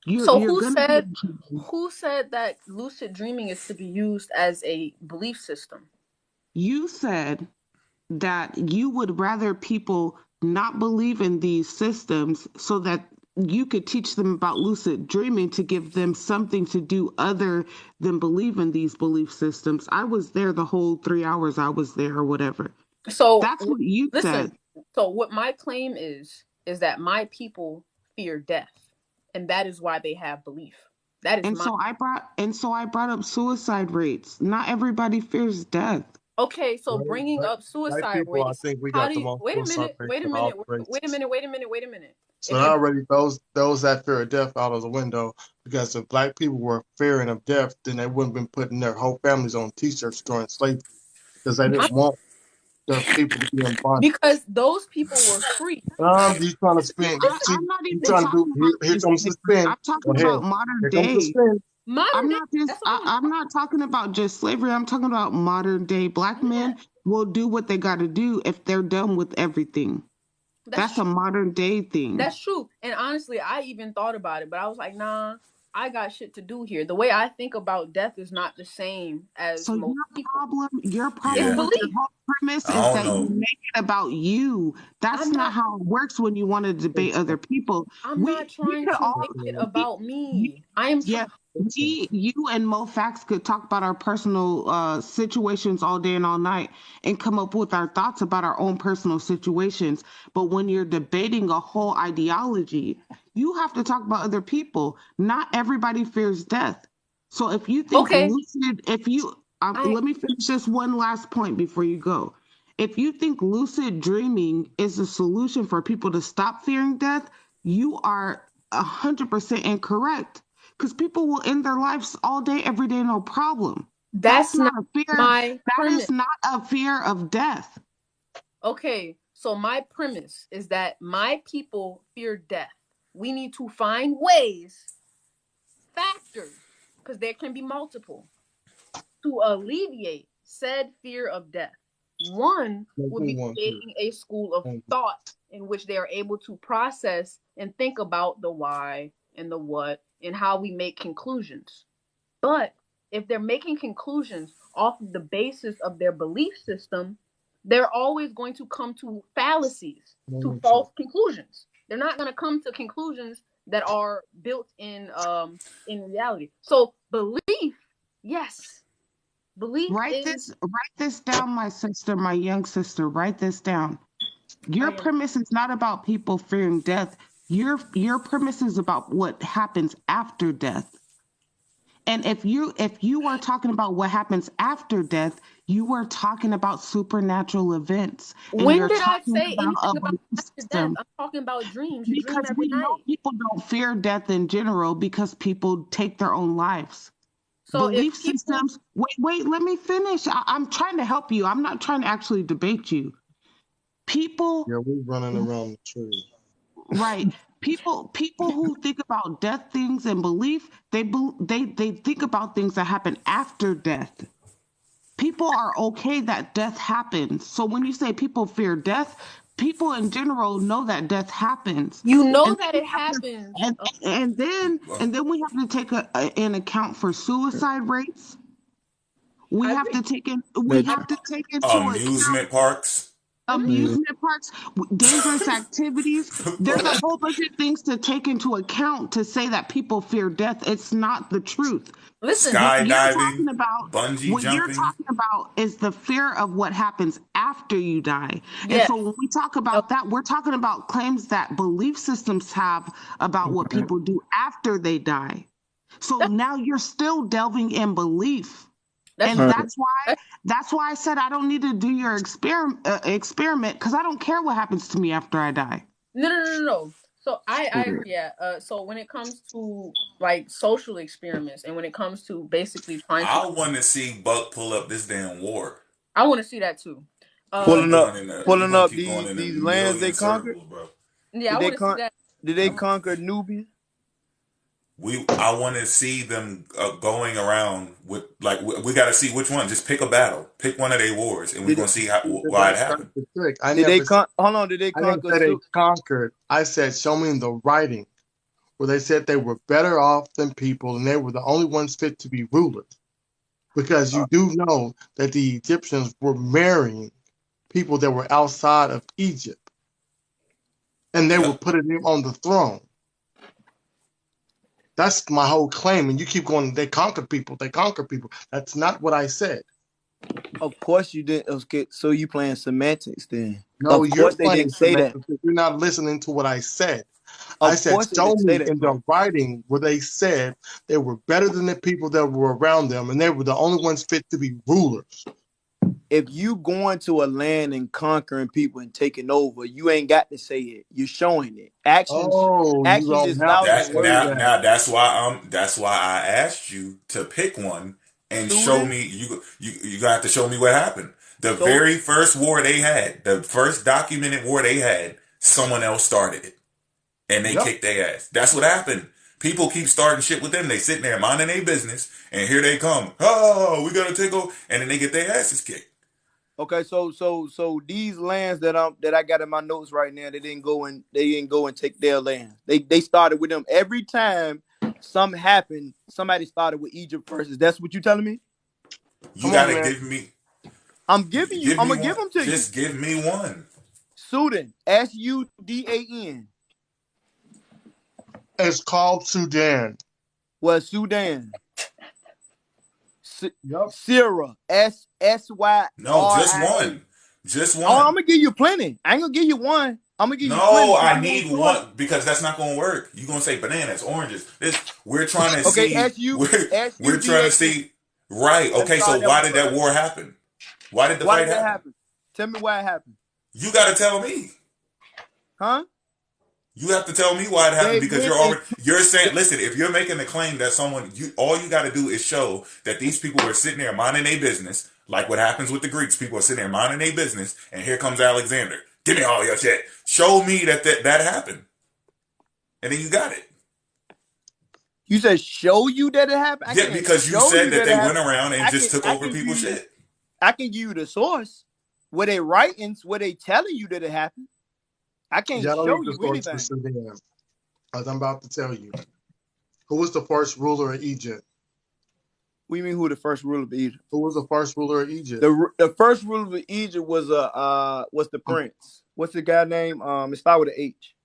Who said that lucid dreaming is to be used as a belief system? You said that you would rather people not believe in these systems so that you could teach them about lucid dreaming to give them something to do other than believe in these belief systems. I was there the whole 3 hours I was there or whatever. So that's what you said. So what my claim is that my people fear death, and that is why they have belief. That is so I brought up suicide rates. Not everybody fears death. Okay, so bringing up suicide rates. I think we got the most. Wait a minute. So that already throws that fear of death out of the window, because if black people were fearing of death, then they wouldn't have been putting their whole families on T-shirts during slavery, because they didn't want the people to be in bondage. Because those people were free. You trying to spin? I'm not even talking about. Here comes the spin. I'm talking about modern day. I'm not talking about just slavery. I'm talking about modern day. Black men will do what they got to do if they're done with everything. That's a modern day thing. That's true. And honestly, I even thought about it, but I was like, nah, I got shit to do here. The way I think about death is not the same as most people. Your problem with the whole premise is that you make it about you. That's not how it works when you want to debate other people. I'm not trying to make it about me. I am. You and Mo Fax could talk about our personal situations all day and all night and come up with our thoughts about our own personal situations. But when you're debating a whole ideology, you have to talk about other people. Not everybody fears death. So if you think lucid, let me finish this one last point before you go. If you think lucid dreaming is a solution for people to stop fearing death, you are 100% incorrect. Because people will end their lives all day, every day, no problem. That's not a fear. That is not a fear of death. Okay, so my premise is that my people fear death. We need to find factors, because there can be multiple, to alleviate said fear of death. One would be creating a school of thought in which they are able to process and think about the why and the what and how we make conclusions. But if they're making conclusions off of the basis of their belief system, they're always going to come to fallacies, to false conclusions. They're not going to come to conclusions that are built in reality. So belief, yes. Belief write this down, my sister, my young sister. Write this down. Your premise is not about people fearing death. Your premise is about what happens after death. And if you are talking about what happens after death, you are talking about supernatural events. When did I say anything about after death? I'm talking about dreams. You because dream every we know night. people don't fear death in general because people take their own lives. So belief systems. Wait, let me finish. I'm trying to help you. I'm not trying to actually debate you. People. Yeah, we're running around the tree. Right. People who think about death things and belief, they think about things that happen after death. People are okay that death happens. So when you say people fear death, people in general know that death happens. You know that it happens. And then we have to take an account for suicide rates. We have to take into amusement parks. Amusement parks, dangerous activities. There's a whole bunch of things to take into account to say that people fear death. It's not the truth. Listen, skydiving, bungee jumping. What you're talking about is the fear of what happens after you die. Yes. And so when we talk about that, we're talking about claims that belief systems have about what people do after they die. So now you're still delving in belief. That's why I said I don't need to do your experiment because I don't care what happens to me after I die. No. So I agree. Yeah. So when it comes to like social experiments, and when it comes to basically trying I want to see Buck pull up this damn war. I want to see that too. Pulling up these lands they conquered. Bro. Yeah, I want to see that. Did they conquer Nubia? I want to see them going around with like we got to see which one. Just pick a battle, pick one of their wars, and we're gonna see why it happened. Did they conquer? I didn't say they conquered. I said, show me in the writing where they said they were better off than people, and they were the only ones fit to be rulers. Because you do know that the Egyptians were marrying people that were outside of Egypt, and they were putting them on the throne. That's my whole claim. And you keep going, they conquer people. That's not what I said. Of course you didn't. Okay, so you playing semantics then. No, of course you're they didn't say that. You're not listening to what I said. Of I said, course show me that, in the writing where they said they were better than the people that were around them, and they were the only ones fit to be rulers. If you going to a land and conquering people and taking over, you ain't got to say it. You're showing it. Actions is louder than words. Now that's why I asked you to pick one and show me. You got to show me what happened. The very first war they had, the first documented war they had, someone else started it, and they kicked their ass. That's what happened. People keep starting shit with them. They sitting there minding their business, and here they come. Oh, we gotta take over, and then they get their asses kicked. Okay, so these lands that I got in my notes right now, they didn't go and take their land. They started with them every time something happened. Somebody started with Egypt first. Is that what you telling me? You gotta give me. I'm giving you. I'm gonna give them to you. Just give me one. Sudan. Sudan. It's called Sudan. Well, Sudan. Syria. SSY. No, just one. Just one. Oh, I'm gonna give you plenty. I ain't gonna give you one. I'm gonna give you plenty. No, I need one because that's not gonna work. You're gonna say bananas, oranges. We're trying to see. We're trying to see. Right. Okay. So why did that war happen? Why did the fight happen? Tell me why it happened. You got to tell me. Huh? You have to tell me why it happened because you're saying, listen, if you're making the claim that all you got to do is show that these people were sitting there minding their business, like what happens with the Greeks. People are sitting there minding their business, and here comes Alexander. Give me all your shit. Show me that happened. And then you got it. You said show you that it happened? Yeah, because you said that they went around and just took over people's shit. I can give you the source. Where they writings, where they telling you that it happened. I can't show you anything. As I'm about to tell you. Who was the first ruler of Egypt? What do you mean who the first ruler of Egypt? Who was the first ruler of Egypt? The first ruler of Egypt was the prince. What's the guy name? It started with an H.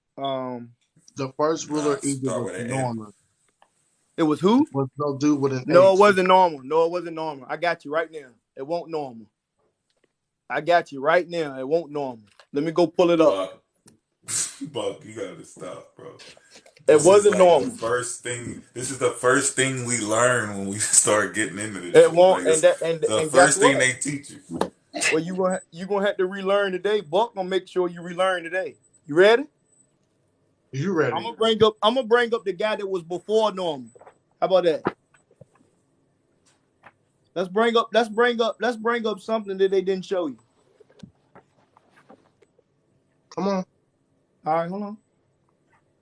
The first ruler of Egypt was Norman. It was who? Was no dude with an No, H. it wasn't normal. No, it wasn't normal. I got you right now. It won't normal. I got you right now. It won't normal. Let me go pull it up. Buck, you gotta stop, bro. It wasn't normal. This is the first thing we learn when we start getting into this. It won't. And the first thing they teach you. Well, you gonna have to relearn today. Buck gonna make sure you relearn today. You ready? You ready? I'm gonna bring up the guy that was before normal. How about that? Let's bring up something that they didn't show you. Come on. All right, hold on.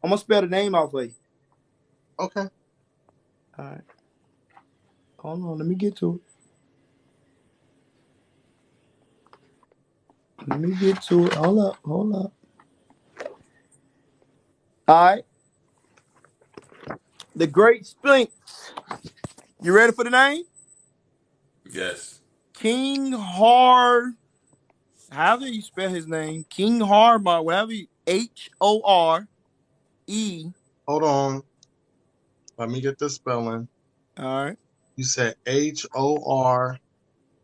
I'm gonna spell the name out for you. Okay. All right. Hold on, let me get to it. Hold up. All right. The Great Sphinx. You ready for the name? Yes. King Har. However you spell his name, King Harmar, whatever. HORE. Hold on. Let me get the spelling. All right. You said HORE.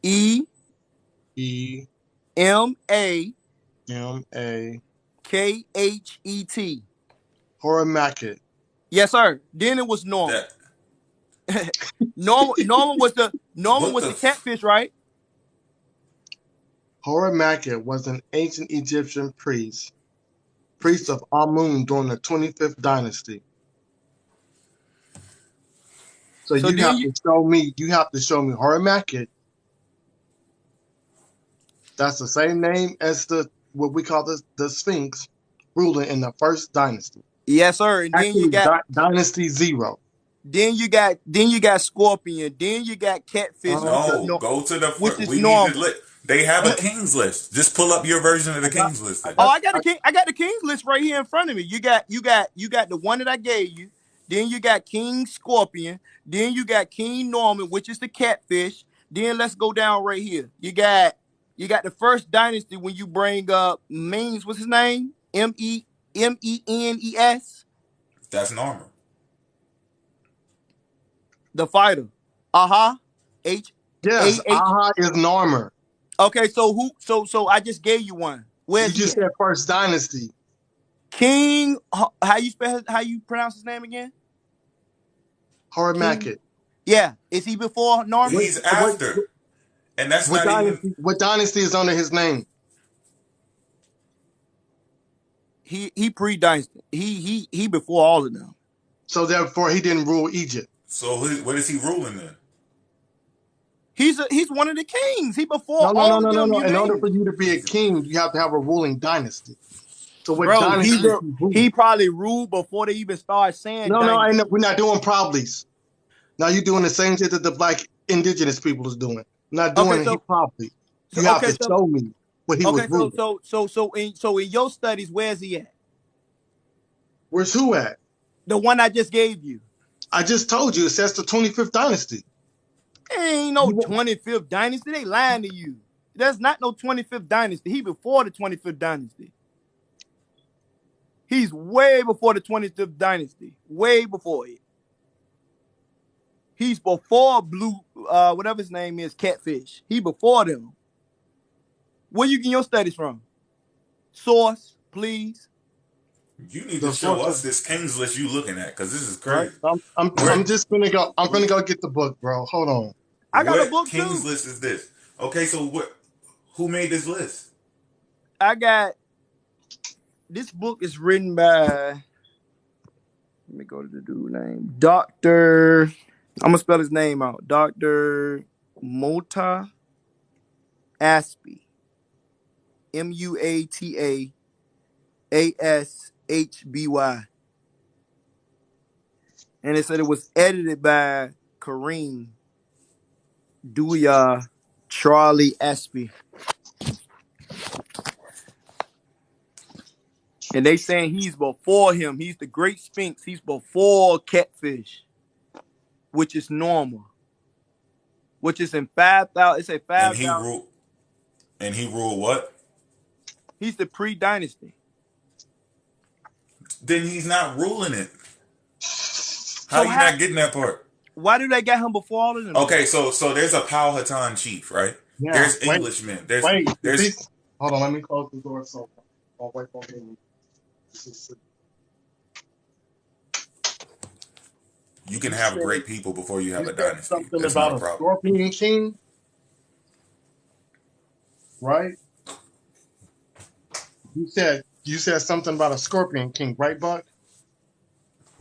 KHET. Horamaket. Yes, sir. Then it was normal. Norman was the catfish, right? Horemheb was an ancient Egyptian priest of Amun during the 25th dynasty. So you have to show me Horemheb. That's the same name as what we call the Sphinx, ruling in the first dynasty. Yes, sir. And then you got Dynasty 0. Then you got Scorpion. Then you got Catfish. No, go to the which is we normal. need to they have a King's List. Just pull up your version of the King's List. Then. I got the King's List right here in front of me. You got the one that I gave you. Then you got King Scorpion. Then you got King Norman, which is the Catfish. Then let's go down right here. You got the first dynasty when you bring up Menes. What's his name? Menes. That's Norman. The fighter. Aha. Yes, Aha is Norman. Okay, so I just gave you one. Where's you just said first dynasty? King. How you pronounce his name again? Horemheb. Yeah, is he before Norman? He's after, and that's what not dynasty, even. What dynasty is under his name? He pre-dynasty. He before all of them. So therefore, he didn't rule Egypt. So what is he ruling then? He's one of the kings. He before all of them. No. In order for you to be a king, you have to have a ruling dynasty. So what Bro, dynasty? He probably ruled before they even started saying. No, we're not doing probablys. Now you're doing the same shit that the black indigenous people is doing. We're not doing it probably. You have to show me what he was ruling. So in your studies, where's he at? Where's who at? The one I just gave you. I just told you it says the 25th dynasty. Ain't no 25th dynasty. They lying to you. There's not no 25th dynasty. He before the 25th dynasty. He's way before the 25th dynasty. Way before it. He's before Blue, whatever his name is, Catfish. He before them. Where you getting your studies from? Source, please. You need to show us this King's List you looking at, because this is crazy. I'm just gonna go. I'm gonna go get the book, bro. Hold on. I got a book too. King's List is this? Okay, so who made this list? I got this book is written by. Let me go to the dude name. Dr. I'm gonna spell his name out. Dr. Mota Ashby. Muatashby. And it said it was edited by Kareem Duya Charlie Ashby. And they saying he's before him. He's the Great Sphinx. He's before Catfish, which is normal. Which is in 5,000. It's a 5,000. And he ruled what? He's the pre-dynasty. Then he's not ruling it. How you not getting that part? Why do they get him before all of them? Okay, so there's a Powhatan chief, right? Yeah, there's Englishmen. There's hold on, let me close the door so I'll wait for him. You can have great people before you have a dynasty. Something That's about not a Scorpion King, right? You said something about a Scorpion King, right, Buck?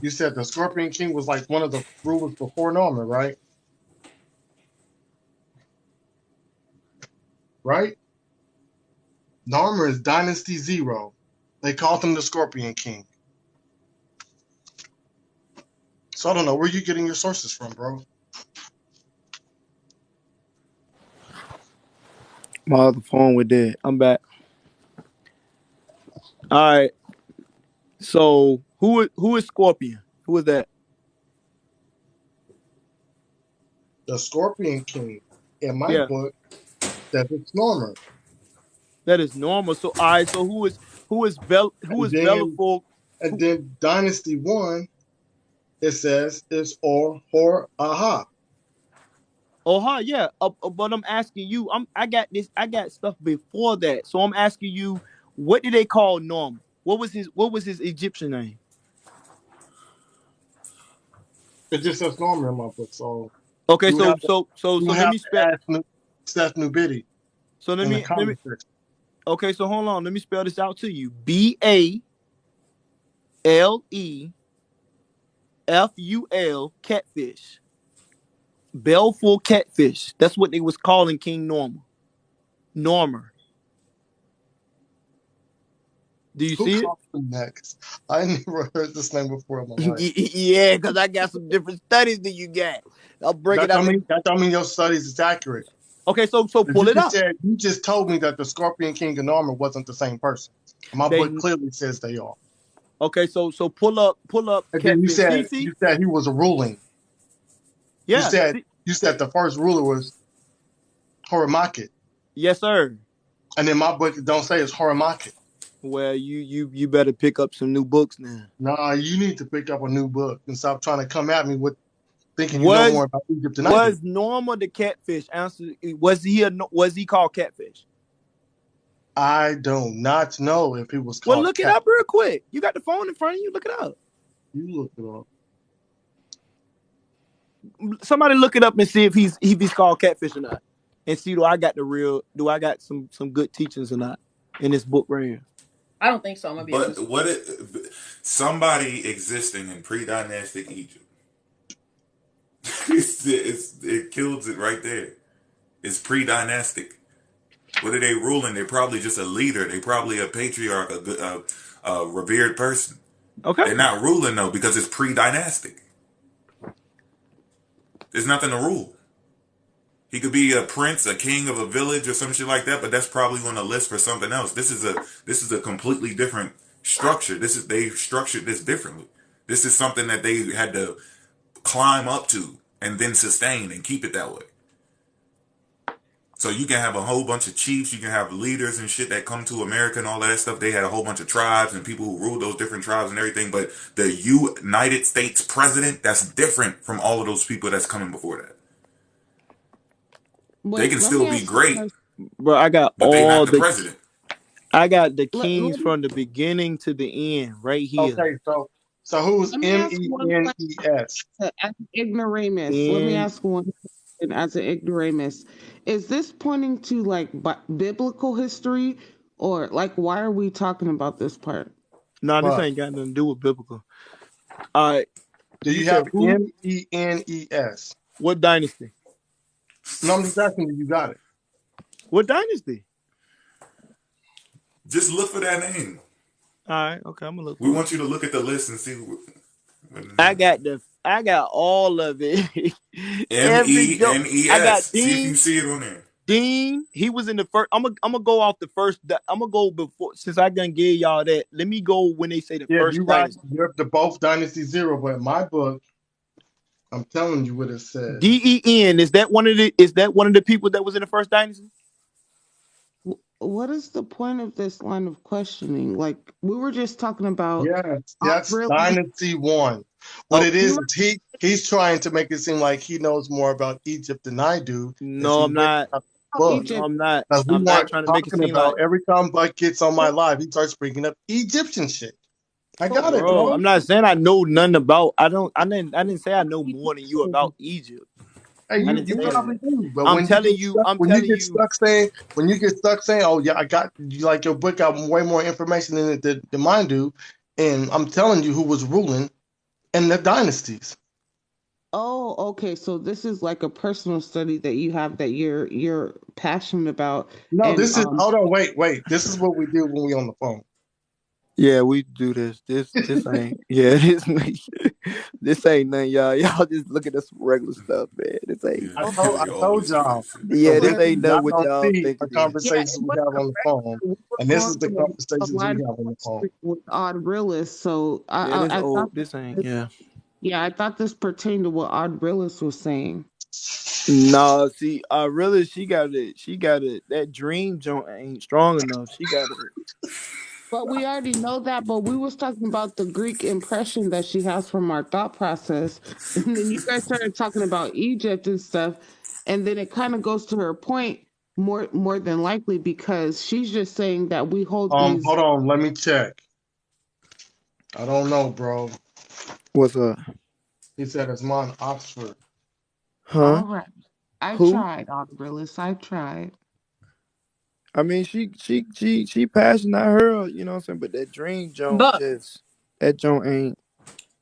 You said the Scorpion King was like one of the rulers before Norman, right? Right? Norman is Dynasty 0. They called him the Scorpion King. So I don't know where you getting your sources from, bro. My other phone was dead. I'm back. All right. So who is Scorpion? Who is that? The Scorpion King. In my book, that it's Norman. That is normal. So all right. So who is Bellafor? And then Dynasty 1, it says it's Hor Aha. Aha, yeah. But I'm asking you. I got stuff before that. So I'm asking you, what did they call Norman? What was his Egyptian name? It just says Norma in my book, so Okay, you would so have to, so so you so would let have me to spell. ask Seth Nubidi So in the comment section. Okay, so hold on. Let me spell this out to you. BALEFUL catfish. Baleful catfish. That's what they was calling King Norma. Do you Who see it? called him next? I never heard this name before in my life. Yeah, because I got some different studies than you got. I'll break it up. That don't mean your studies is accurate. Okay, so pull it up. You just told me that the Scorpion King and Norma wasn't the same person. My book clearly says they are. Okay, so pull up. And then you catfish. said he was a ruling. Yeah. You said the first ruler was Horamakit. Yes, sir. And then my book don't say it's Horamakit. Well, you better pick up some new books now. Nah, you need to pick up a new book and stop trying to come at me with thinking you know more about Egypt than I do. Was Norma the catfish? Answer. Was he called catfish? I do not know if he was called. Well, look it up real quick. You got the phone in front of you. Look it up. You look it up. Somebody look it up and see if he's called catfish or not, and see do I got some good teachings or not in this book right here. I don't think so. I'm gonna be somebody existing in pre-dynastic Egypt. It kills it right there. It's pre-dynastic. What are they ruling? They're probably just a leader. They're probably a patriarch, a revered person. Okay. They're not ruling though because it's pre-dynastic. There's nothing to rule. He could be a prince, a king of a village or some shit like that, but that's probably on the list for something else. This is a completely different structure. They structured this differently. This is something that they had to climb up to and then sustain and keep it that way. So you can have a whole bunch of chiefs, you can have leaders and shit that come to America and all that stuff. They had a whole bunch of tribes and people who ruled those different tribes and everything. But the United States president, that's different from all of those people that's coming before that. They can still be great. Bro, I got but they're not the president. I got the kings from the beginning to the end right here. Okay, so who's MENES? As an ignoramus, let me ask one. As an ignoramus, is this pointing to like biblical history, or like why are we talking about this part? No, this ain't got nothing to do with biblical. All right. Do you have MENES? What dynasty? No, I'm just asking if you got it. What dynasty? Just look for that name. All right, okay, I'm gonna look. We want you to look at the list and see. I got all of it. MENES. I got Dean. See if you see it on there. Dean, he was in the first. I'm gonna go off the first. I'm gonna go before, since I done gave y'all that. Let me go when they say the first. You're right. You're the both Dynasty 0, but in my book, I'm telling you what it says. DEN, is that one of the people that was in the first dynasty? What is the point of this line of questioning? Like, we were just talking about. Yes, that's Dynasty 1. What it is he's trying to make it seem like he knows more about Egypt than I do. No, I'm not. I'm not trying to make it seem like every time Buck gets on my live, he starts bringing up Egyptian shit. I got it, bro. I'm not saying I know nothing about. I didn't say I know more than you about Egypt. Hey, you probably do, but I'm telling you. When you get stuck saying, "Oh yeah, I got you," like your book got way more information in it than mine do, and I'm telling you who was ruling in the dynasties. Oh, okay. So this is like a personal study that you have that you're passionate about. No, and, this is. Hold on, wait. This is what we do when we on the phone. Yeah, we do this. This ain't. Yeah, this ain't nothing, y'all. Y'all just look at this regular stuff, man. This ain't. I told y'all. Yeah, this ain't nothing with y'all thinking. The conversations we have on the phone, and this is the conversations we have on the phone with Odd Realist. So I thought this ain't. Yeah. Yeah, I thought this pertained to what Odd Realist was saying. No, see, Realist, she got it. That dream joint ain't strong enough. She got it. But we already know that. But we was talking about the Greek impression that she has from our thought process, and then you guys started talking about Egypt and stuff, and then it kind of goes to her point more than likely because she's just saying that we hold these. Hold on, let me check. I don't know, bro. What's up? He said it's mine, Oxford. Huh? All right. I Who? tried, Audrillis. I tried. I mean, she passionate. I heard, you know what I'm saying, but that dream jump But just that jump ain't.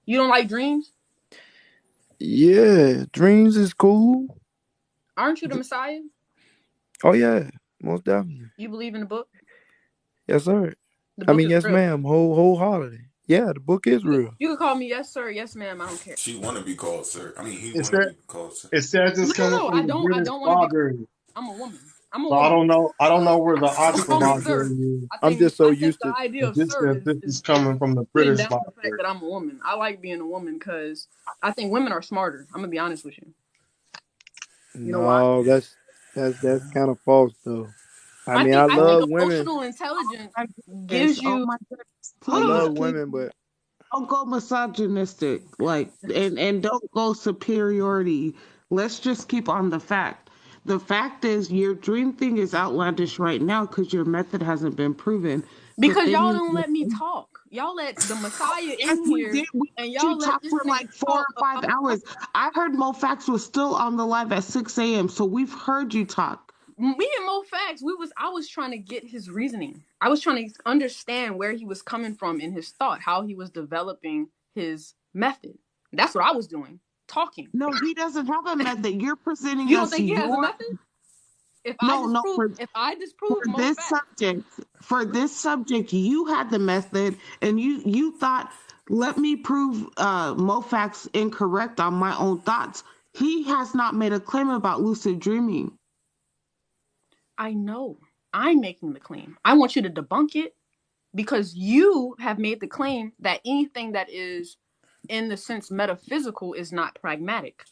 you don't like dreams? Yeah, dreams is cool. Aren't you the Messiah? Oh yeah, most definitely. You believe in the book? Yes, sir. The I book mean, is yes, real. ma'am. Wholeheartedly. Yeah, the book is real. You can call me yes, sir, yes, ma'am. I don't care. She want to be called sir. I mean, he It want to said be called sir. it says it's No, no, coming no. from the I British don't want to be. Library. I'm a woman. I'm a So I woman. don't know. I don't know where the Don't Oxford call me Library sir. is. I'm just so I think used the to. idea But of this sir says this is is coming from the putting British down the fact Library. that I'm a woman. I like being a woman because I think women are smarter. I'm gonna be honest with you. You know why? No, that's kind of false though. I mean, I I think love women. emotional intelligence My gives goodness. Oh you. my goodness. I Hold on. Please, love please women, but don't go misogynistic. Like, and don't go superiority. Let's just keep on the fact. The fact is, your dream thing is outlandish right now because your method hasn't been proven. But Because then y'all you, don't let me talk. Y'all let the Messiah yes, in we here, did. We and let you y'all let talk this for man like 4 talk or 5 about. hours. I heard Mo Fax was still on the live at 6 a.m. So we've heard you talk. Me and Mo Facts, I was trying to get his reasoning. I was trying to understand where he was coming from in his thought, how he was developing his method. That's what I was doing, talking. No, he doesn't have a method. You're presenting You don't us think he has a your method? no, If I for disprove Mo this Facts, subject, you had the method, and you thought, let me prove Mofax incorrect on my own thoughts. He has not made a claim about lucid dreaming. I know I'm making the claim. I want you to debunk it because you have made the claim that anything that is in the sense metaphysical is not pragmatic.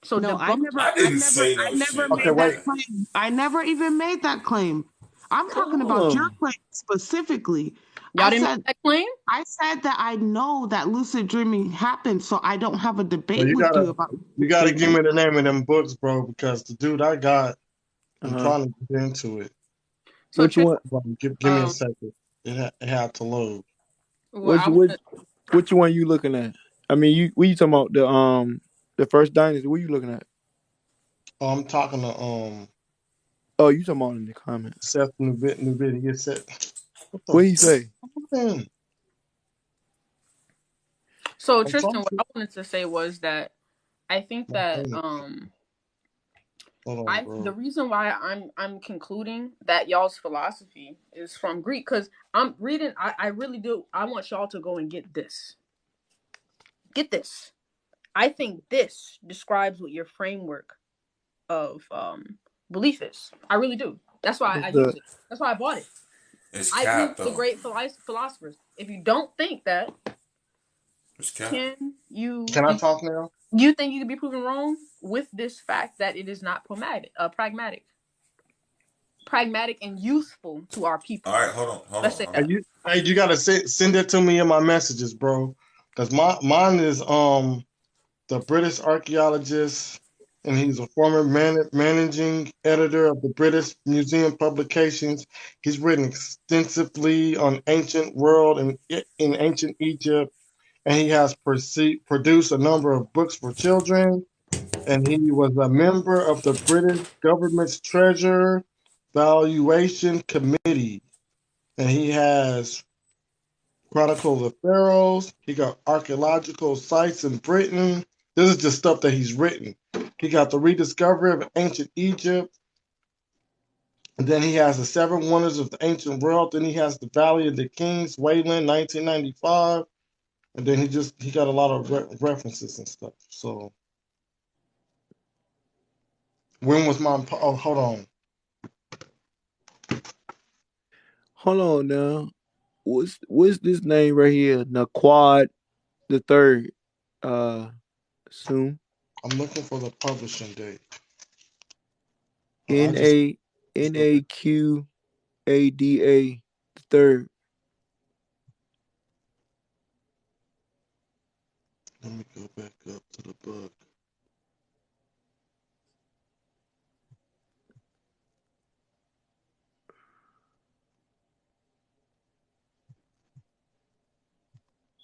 So No, I debunk. never, I I didn't never, say I no never shit Okay, made like wait. that that. claim. I never even made that claim. I'm talking about your oh, claim specifically. Y'all I didn't make said that claim? I said that I know that lucid dreaming happens, so I don't have a So debate with you about you lucid gotta give dreaming. me the name of them books, bro, because the dude I got, I'm uh-huh. trying to get into it. So Which one? But give me a um, second. It had to load. well, Which I want which to. which one you looking at? I mean, what you talking about the first dynasty? What you looking at? Oh, I'm talking to Oh, you talking about in the comments? Seth Nubidi. He said, what What the he say? man? So I'm trying Tristan, what to I wanted to say was that I think my that phone. Hold on, I the bro. reason why I'm concluding that y'all's philosophy is from Greek because I'm reading. I really do. I want y'all to go and get this. Get this. I think this describes what your framework of belief is. I really do. That's why I What's use the it. That's why I bought it. It's I use cap the though. great philosophers. If you don't think that, It's cap. can you Can I talk now? you think you can be proven wrong with this fact that it is not pragmatic and useful to our All people. right, hold on, hold Let's on, say hold on. that. You gotta send it to me in my messages, bro. Cause mine is the British archaeologist, and he's a former managing editor of the British Museum Publications. He's written extensively on ancient world and in ancient Egypt, and he has produced a number of books for children. And he was a member of the British government's Treasure Valuation Committee, and he has Chronicles of Pharaohs. He got archaeological sites in Britain. This is just stuff that he's written. He got the rediscovery of ancient Egypt. And then he has the Seven Wonders of the Ancient World. Then he has the Valley of the Kings, Wayland, 1995. And then he got a lot of references and stuff. So when was my oh hold on. Hold on now. What's this name right here? Naquad the third. Soon. I'm looking for the publishing date. I'll N just A N A Q A D A the third. let me go back up to the book.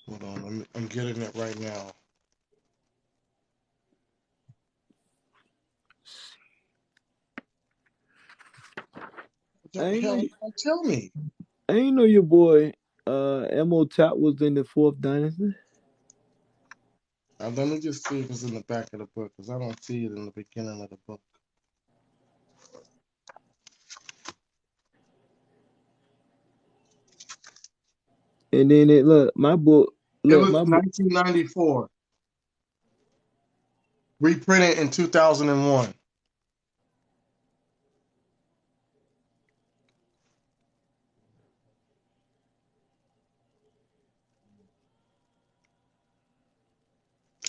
Hold on, I'm getting it right now. The hell you gonna tell me? I ain't know your boy Imhotep was in the fourth dynasty. Now, let me just see if it's in the back of the book, because I don't see it in the beginning of the book. And then it my book. It was 1994. Reprinted in 2001.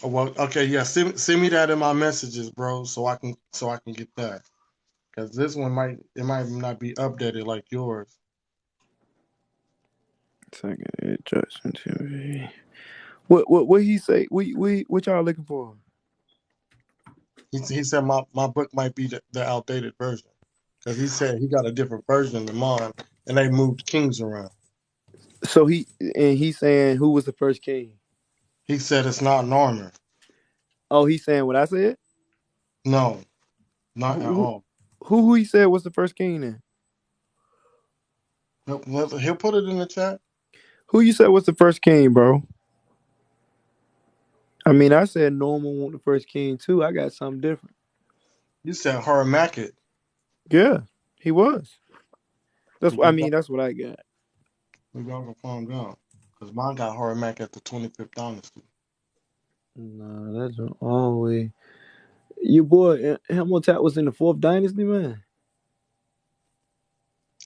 Oh, well, okay, yeah. Send me that in my messages, bro, so I can get that. Because this one might not be updated like yours. Second, Justin TV. What he say? What y'all looking for? He said my book might be the outdated version, because he said he got a different version than mine, and they moved kings around. So he's saying who was the first king? He said it's not Norman. Oh, he's saying what I said? No, not at all. Who he said was the first king then? He'll put it in the chat. Who you said was the first king, bro? I mean, I said Norman was the first king too. I got something different. You said Haramacket. Yeah, he was. That's what I got. Maybe I'm gonna find out, because mine got Haramack at the 25th dynasty. No, that's always. Your boy Imhotep was in the fourth dynasty, man.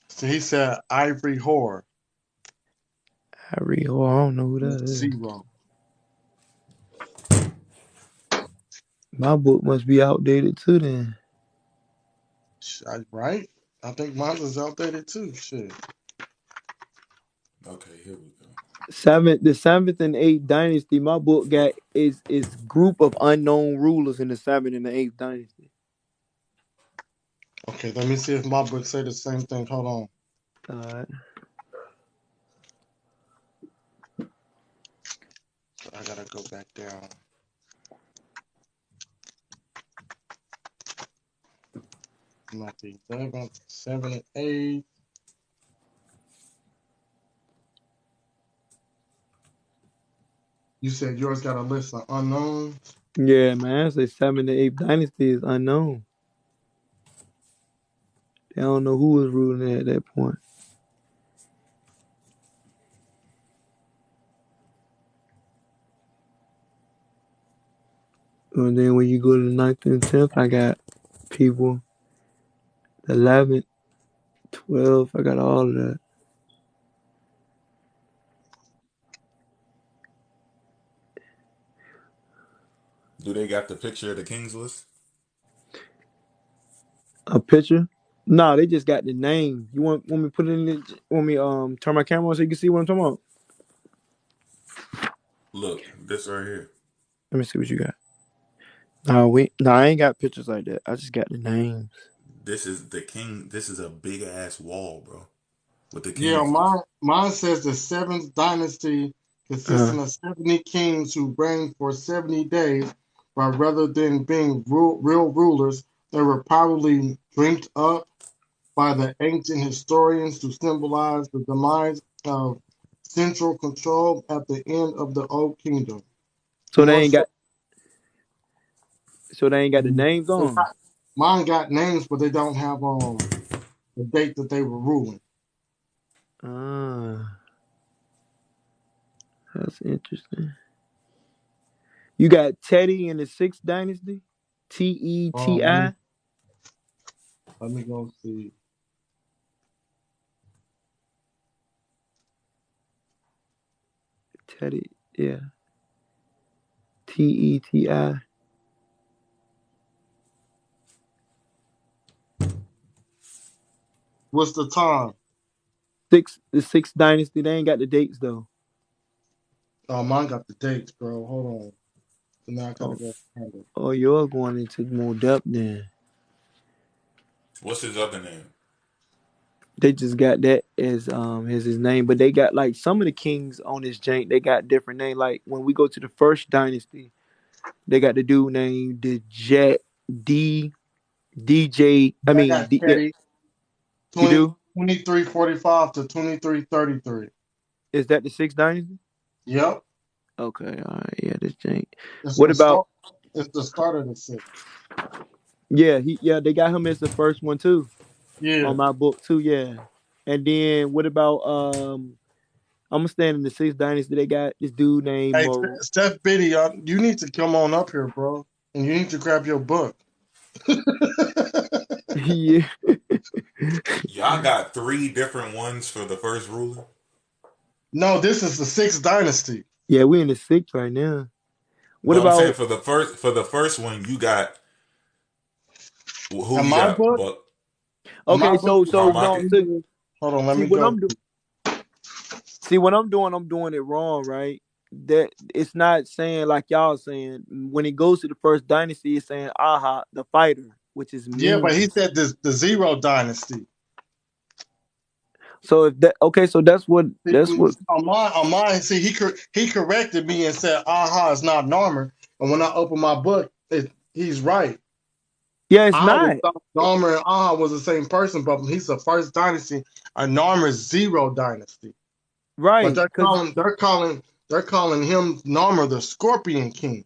So he said Ivory Hor. Ivory Hor, I don't know who that is. 0. My book must be outdated too then. Right? I think mine is outdated too. Shit. Okay, here we go. The seventh and eighth dynasty. My book got is group of unknown rulers in the seventh and the eighth dynasty. Okay, let me see if my book say the same thing. Hold on. All right. I gotta go back down. Not the 11th, 7th, and 8th. You said yours got a list of unknowns? Yeah, man. I say 7th to 8th dynasty is unknown. They don't know who was ruling at that point. And then when you go to the 9th and 10th, I got people. The 11th, 12th, I got all of that. Do they got the picture of the kings list? A picture? No, they just got the name. You want me to put it in the, want me turn my camera on so you can see what I'm talking about? Look, this right here. Let me see what you got. No, I ain't got pictures like that. I just got the names. This is the king. This is a big ass wall, bro. With the kings. Yeah, mine says the 7th dynasty consisting of 70 kings who reigned for 70 days, but rather than being real rulers, they were probably dreamed up by the ancient historians to symbolize the demise of central control at the end of the Old Kingdom. So they ain't got the names on. Mine got names, but they don't have the date that they were ruling. That's interesting. You got Teti in the 6th dynasty? Teti. Let me go see. Teti, yeah. Teti. What's the time? The 6th dynasty. They ain't got the dates though. Oh, mine got the dates, bro. Hold on. So now I gotta go find it. Oh, you're going into more depth then. What's his other name? They just got that as his name, but they got like some of the kings on this jank. They got different names. Like when we go to the 1st dynasty, they got the dude named DJ. I mean, Teddy. you do? 2345 to 2333. Is that the Sixth Dynasty? Yep. Okay, all right, yeah, this jank. It's What the about? start. It's the start of the sixth. Yeah, they got him as the first one too Yeah. on my book too. Yeah, and then what about I'm gonna stand in the Sixth Dynasty. They got this dude named Hey, Steph Biddy, you need to come on up here, bro, and you need to grab your book. yeah. Y'all got 3 different ones for the first ruler. No, this is the Sixth Dynasty. Yeah, we in the sixth right now. What No, about? I'm saying for the first one, you got who In you my got? book. Okay, so no, Harmaki? Hold on, let see me what go. I'm doing. See what I'm doing it wrong, right? That it's not saying like y'all saying when it goes to the first dynasty, it's saying Aha, the fighter, which is Yeah, but he means. said the Zero Dynasty. So if that okay, so that's what on mine. See, he corrected me and said, "Aha, it's not Narmer." And when I opened my book, he's right. Yeah, it's I always not. thought Narmer and Aha was the same person, but he's the first dynasty. And Narmer's Zero Dynasty. But Right. they're calling him Narmer the Scorpion King.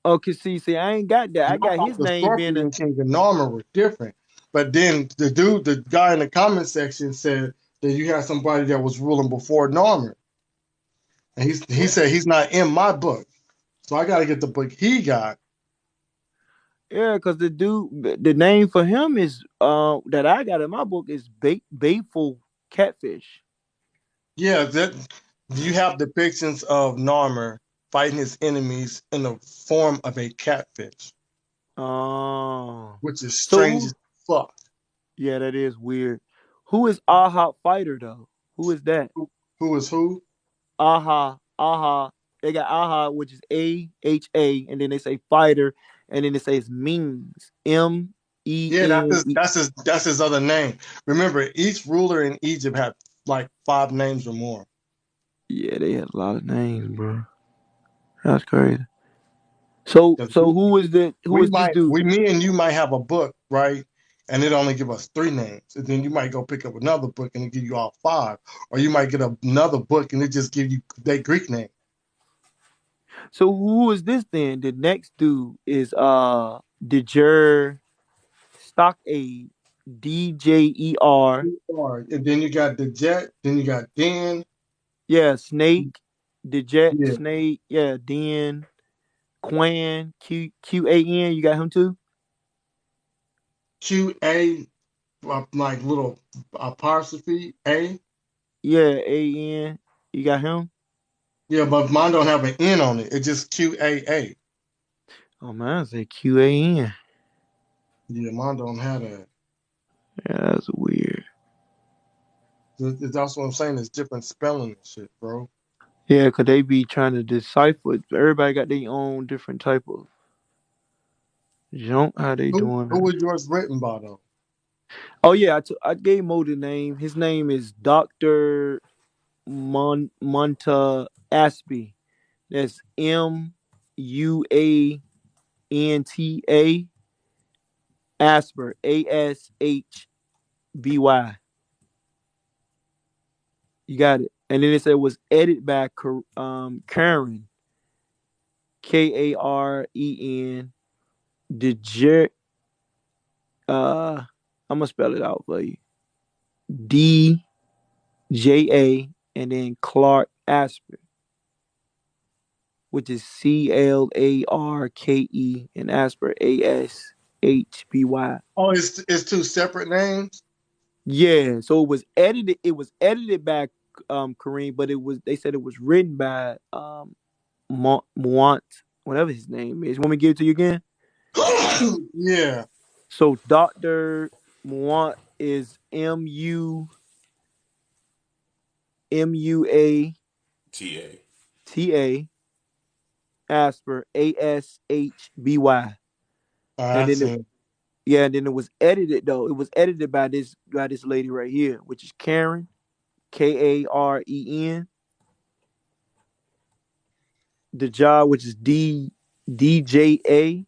Okay, see, I ain't got that. I And I got thought his the name being Scorpion King and Narmer were different. But then the guy in the comment section said that you had somebody that was ruling before Narmer. And he said he's not in my book. So I got to get the book he got. Yeah, because the name for him is that I got in my book is Bayful Catfish. Yeah, that you have depictions of Narmer fighting his enemies in the form of a catfish. Oh. Which is strange as fuck. Yeah, that is weird. Who is Aha Fighter though? Who is that? Who is who? Aha. They got Aha, which is AHA, and then they say fighter, and then it says means MEN. Yeah, that's his other name. Remember, each ruler in Egypt had like 5 names or more. Yeah, they had a lot of names, bro. That's crazy. So who is this dude? Me and you might have a book, right? And it only give us 3 names. And then you might go pick up another book and it give you all 5. Or you might get another book and it just give you their Greek name. So who is this then? The next dude is Dejer Stockade, DJER. And then you got the Jet, then you got Dan. Yeah, Snake, the Jet, Yeah. Snake, yeah, Dan, Quan, QAN, you got him too? QA, like little apostrophe A. Yeah, AN, you got him? Yeah, but mine don't have an N on it. It's just QAA. Oh man, I say QAN. Yeah, mine don't have that. Yeah, that's weird. That's what I'm saying. It's different spelling and shit, bro. Yeah, cause they be trying to decipher it. Everybody got their own different type of junk. How they doing? Who was yours written by though? Oh yeah, I gave Mo the name. His name is Dr. Monta Aspie. That's MUANTA Asper ASHBY. You got it. And then it said it was edited by Karen KAREN. I'm gonna spell it out for you. DJA and then Clark Asper, which is CLARKE and Asper ASHBY. Oh, it's 2 separate names. Yeah, so it was edited. It was edited by Kareem, but they said it was written by Mwant, whatever his name is. You want me to give it to you again? Yeah. So Dr. Mwant is MUA TA Asper ASHBY. And then and then it was edited though. It was edited by this lady right here, which is Karen, KAREN. The job, which is DJA,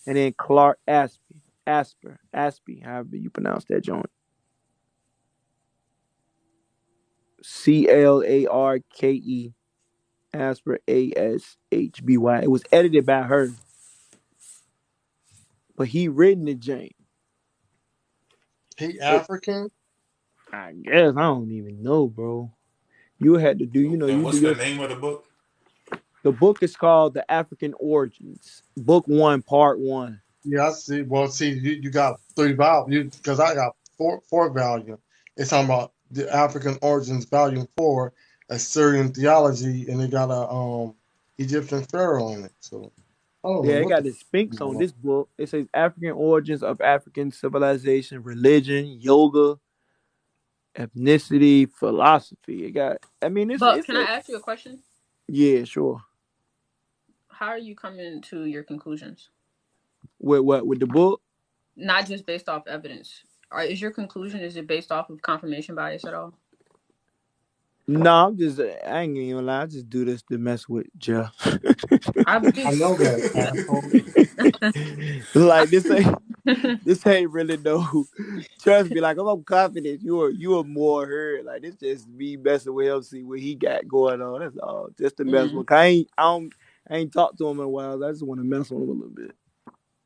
and then Clark Aspie, however you pronounce that joint. Clarke, Asper Ashby. It was edited by her, but he written the jank. He African? I guess I don't even know, bro. You had to do, And you do what's the your. name of the book? The book is called The African Origins, Book 1, Part 1. Yeah, I see. Well, see, you got 3 volumes because I got four volumes. It's talking about the African Origins, Volume 4, Assyrian Theology, and it got a Egyptian pharaoh in it. So I don't know Yeah, it what got the the Sphinx on this book. It says African Origins of African Civilization, Religion, Yoga, Ethnicity, Philosophy. It got, I mean, But it's can I ask you a question? yeah, sure. How are you coming to your conclusions? With the book? Not just based off evidence. Is your conclusion, is it based off of confirmation bias at all? No, I ain't even lie. I just do this to mess with Jeff. I know that, asshole. Like this ain't really no. Trust me, like I'm confident you are more heard. Like this just me messing with him, see what he got going on. That's all. Just to mess with. I ain't talked to him in a while. I just want to mess with him a little bit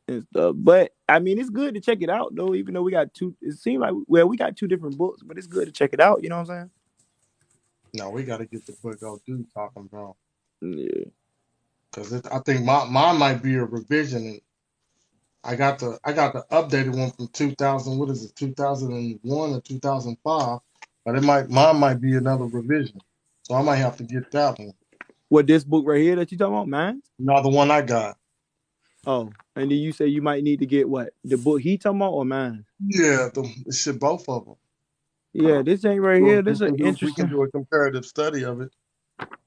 and stuff. But I mean, it's good to check it out though. Even though we got two, it seems like we got 2 different books, but it's good to check it out. You know what I'm saying? No, we got to get the book out dude talking about. Yeah. Because I think mine might be a revision. And I got the updated one from 2000. What is it? 2001 or 2005. But mine might be another revision. So I might have to get that one. What, this book right here that you talking about, man? No, the one I got. Oh, and then you say you might need to get what? The book he talking about or mine? Yeah, it should both of them. Yeah, this ain't right here. This is We interesting. can do a comparative study of it.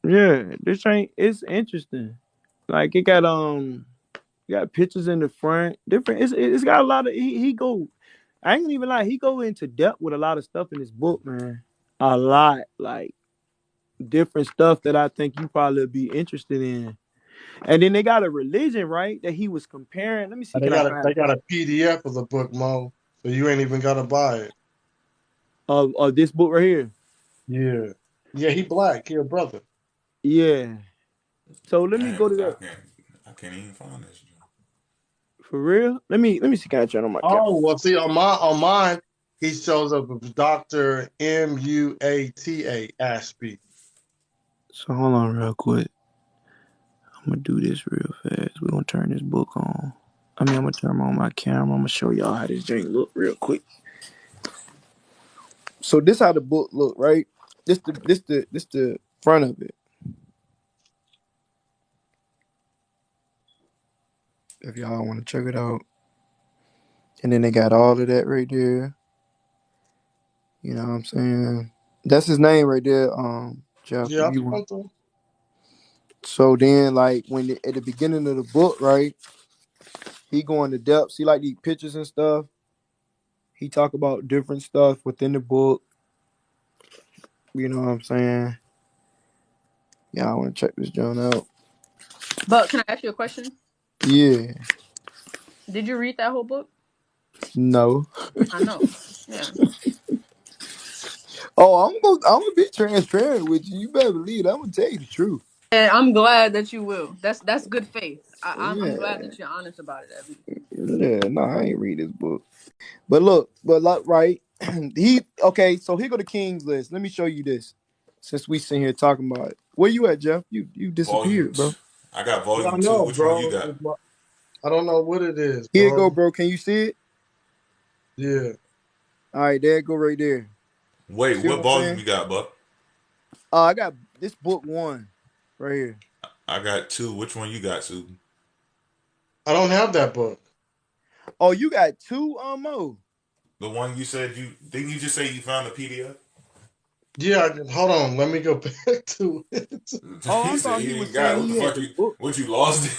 Yeah, it's interesting. Like it got pictures in the front. Different. It's got a lot of he go. I ain't gonna even lie. He go into depth with a lot of stuff in this book, man. A lot, like different stuff that I think you probably be interested in. And then they got a religion, right? That he was comparing. Let me see. They got a PDF of the book, Mo. So you ain't even gotta buy it. Of this book right here. Yeah. Yeah, he black. He a brother. Yeah. So let me go to that. I can't even find this. For real? Let me see. Can I turn on my camera? Oh, well, see, on mine, he shows up with Dr. Muata Ashby. So hold on real quick. I'm gonna do this real fast. We're gonna turn this book on. I'm gonna turn on my camera. I'm gonna show y'all how this drink look real quick. So this how the book look, right? This the front of it. If y'all want to check it out. And then they got all of that right there. You know what I'm saying? That's his name right there, Jeff. Yeah, If you want. So then, like at the beginning of the book, right? He go into depth. See, like these pictures and stuff. He talk about different stuff within the book. You know what I'm saying? Yeah, I want to check this joint out. But can I ask you a question? Yeah. Did you read that whole book? No. I know. Yeah. Oh, I'm gonna be transparent with you. You better believe it. I'm gonna tell you the truth. And I'm glad that you will. That's good faith. I'm Yeah. glad that you're honest about it, at least. Yeah, no, I ain't read this book. But look, right. So here go the King's List. Let me show you this. Since we sitting here talking about it. Where you at, Jeff? You disappeared, bro. I got I volume 2. know, Which bro. one you got? I don't know what it is, Here you bro. go, bro. Can you see it? Yeah. All right, there it go right there. Wait, See what volume you got, Buck? I got this book 1 right here. I got 2. Which one you got, Sue? I don't have that book. Oh, you got 2, Mo? The one you said didn't you just say you found a PDF? Yeah, hold on. Let me go back to it. Oh, He I said thought he he was ain't got it. saying What he the had fuck the book. what you lost it?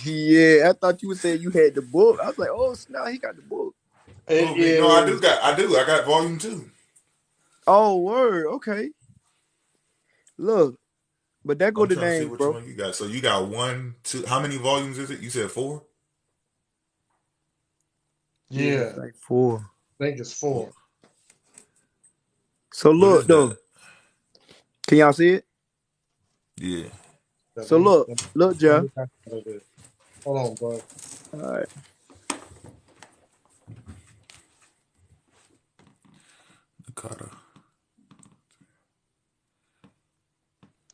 Yeah, I thought you were saying you had the book. I was like, oh, snap, he got the book. No, I do. I got volume 2. Oh, word. Okay. Look, but that go I'm the trying to see name, which bro. one you got. So you got 1, 2. How many volumes is it? You said 4? Yeah. It's like 4. I think it's 4. So look, though. Can y'all see it? Yeah. So look, Jeff. Hold on, bro. All right. Nakata.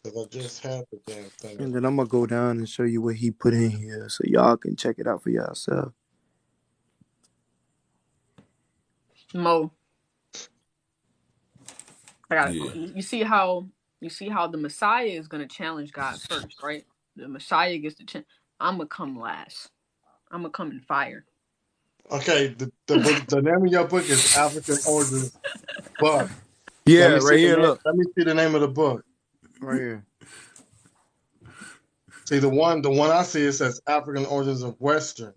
Because I just had the damn thing. And then I'm gonna go down and show you what he put in here, so y'all can check it out for yourself. Mo, I got Yeah. you see how the Messiah is gonna challenge God first, right? The Messiah gets the chance. I'm gonna come last. I'm gonna come in fire. Okay, the name of your book is African Origins Book. Yeah, right here. Look, let me see the name of the book. right here. See the one I see, it says African Origins of Western.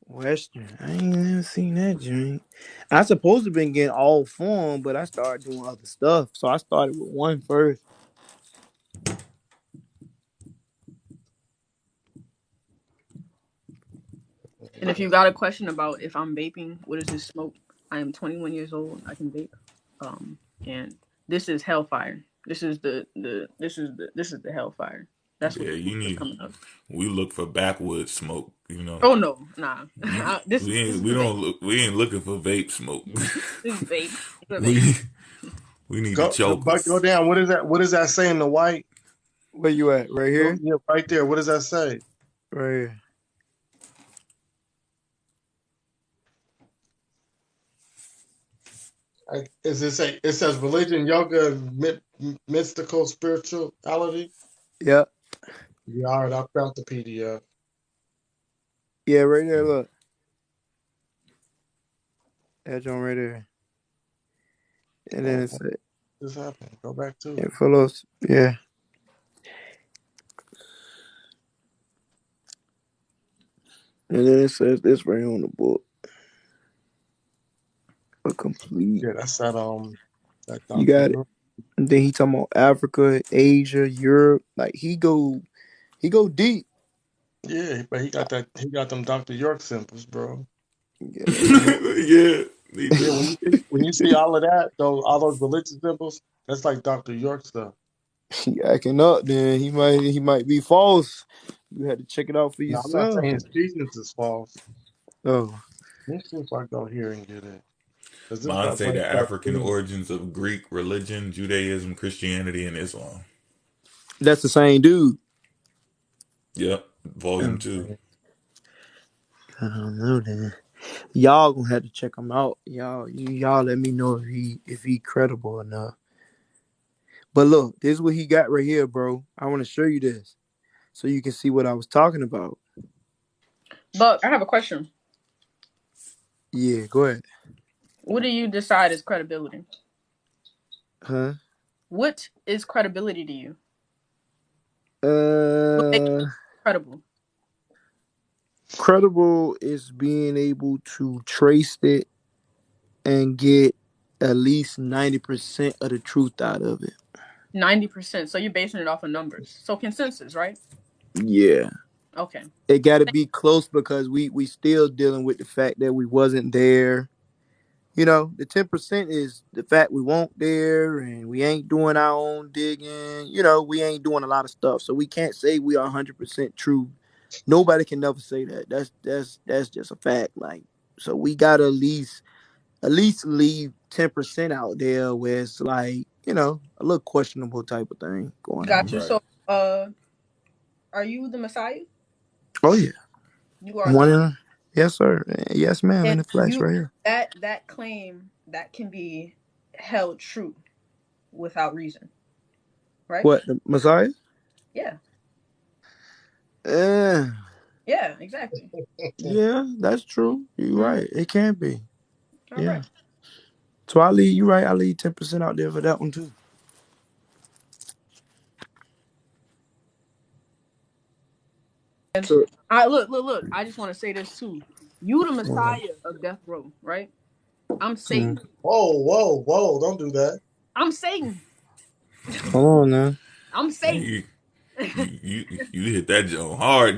Western. I ain't never seen that joint. I supposed to been getting all form, but I started doing other stuff. So I started with one first. And if you got a question about if I'm vaping, what is this smoke? I am 21 years old. I can vape. And this is hellfire. This is the hellfire. That's what you need. coming up. We look for backwoods smoke, you know. Oh no, nah. We ain't looking for vape smoke. This is vape. We need to choke. Go down. What is that say in the white? Where you at? Right here? Yeah, right there. What does that say? Right here. It says religion, yoga, mystical spirituality. Yep. Yeah, all right. I found the PDF. Yeah, right there. Look. That joint right there. And then it's this happened. Go back to it. Follows. Yeah. And then it says this right on the book. A complete. Yeah, that's that. You got it. And then he talking about Africa, Asia, Europe. Like he go deep. Yeah, but he got them Dr. York symbols, bro. Yeah. When you see all of that, all those religious symbols, that's like Dr. York stuff. He acting up, then he might be false. You had to check it out for yourself. I'm not saying his teachings is false. Oh. Let's see if I go here and get it. Mine say the African origins of Greek religion, Judaism, Christianity, and Islam. That's the same dude. Yep, volume 2. I don't know then. Y'all gonna have to check him out. Y'all let me know if he credible enough. But look, this is what he got right here, bro. I want to show you this so you can see what I was talking about. But I have a question. Yeah, go ahead. What do you decide is credibility? Huh? What is credibility to you? Credible. Credible is being able to trace it and get at least 90% of the truth out of it. 90%. So you're basing it off of numbers. So consensus, right? Yeah. Okay. It got to be close because we still dealing with the fact that we wasn't there. You know, the 10% is the fact we weren't there and we ain't doing our own digging. You know, we ain't doing a lot of stuff. So we can't say we are 100% true. Nobody can never say that. That's just a fact. Like, so we got to at least leave 10% out there where it's like, you know, a little questionable type of thing going on. Got you. Right. So, are you the Messiah? Oh, yeah. You are. Yes, sir. Yes, ma'am. In the flesh right here. That claim that can be held true without reason, right? What, the Messiah? Yeah. Yeah, exactly. Yeah, that's true. You're right. It can be. All right. So I leave 10% out there for that one too. And look. I just want to say this too. You the Messiah of death row, right? I'm Satan. Whoa! Don't do that. I'm Satan. Hold on now. I'm Satan. You hit that joint hard.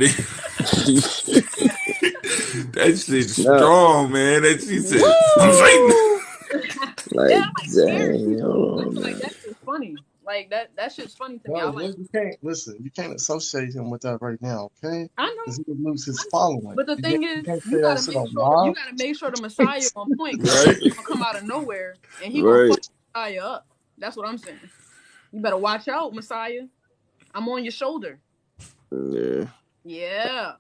That shit's strong, man. That she said, I'm Satan. Like, dang, like that's just funny. Like that shit's funny to me. I No, like. you can't listen. You can't associate him with that right now, okay? I know. Because he would lose his following. But the thing is, can't say you that gotta shit make on sure you live. gotta make sure the Messiah on point. Cause Right. he's gonna come out of nowhere and he gonna Right. fuck the Messiah up. That's what I'm saying. You better watch out, Messiah. I'm on your shoulder. Yeah. Yeah.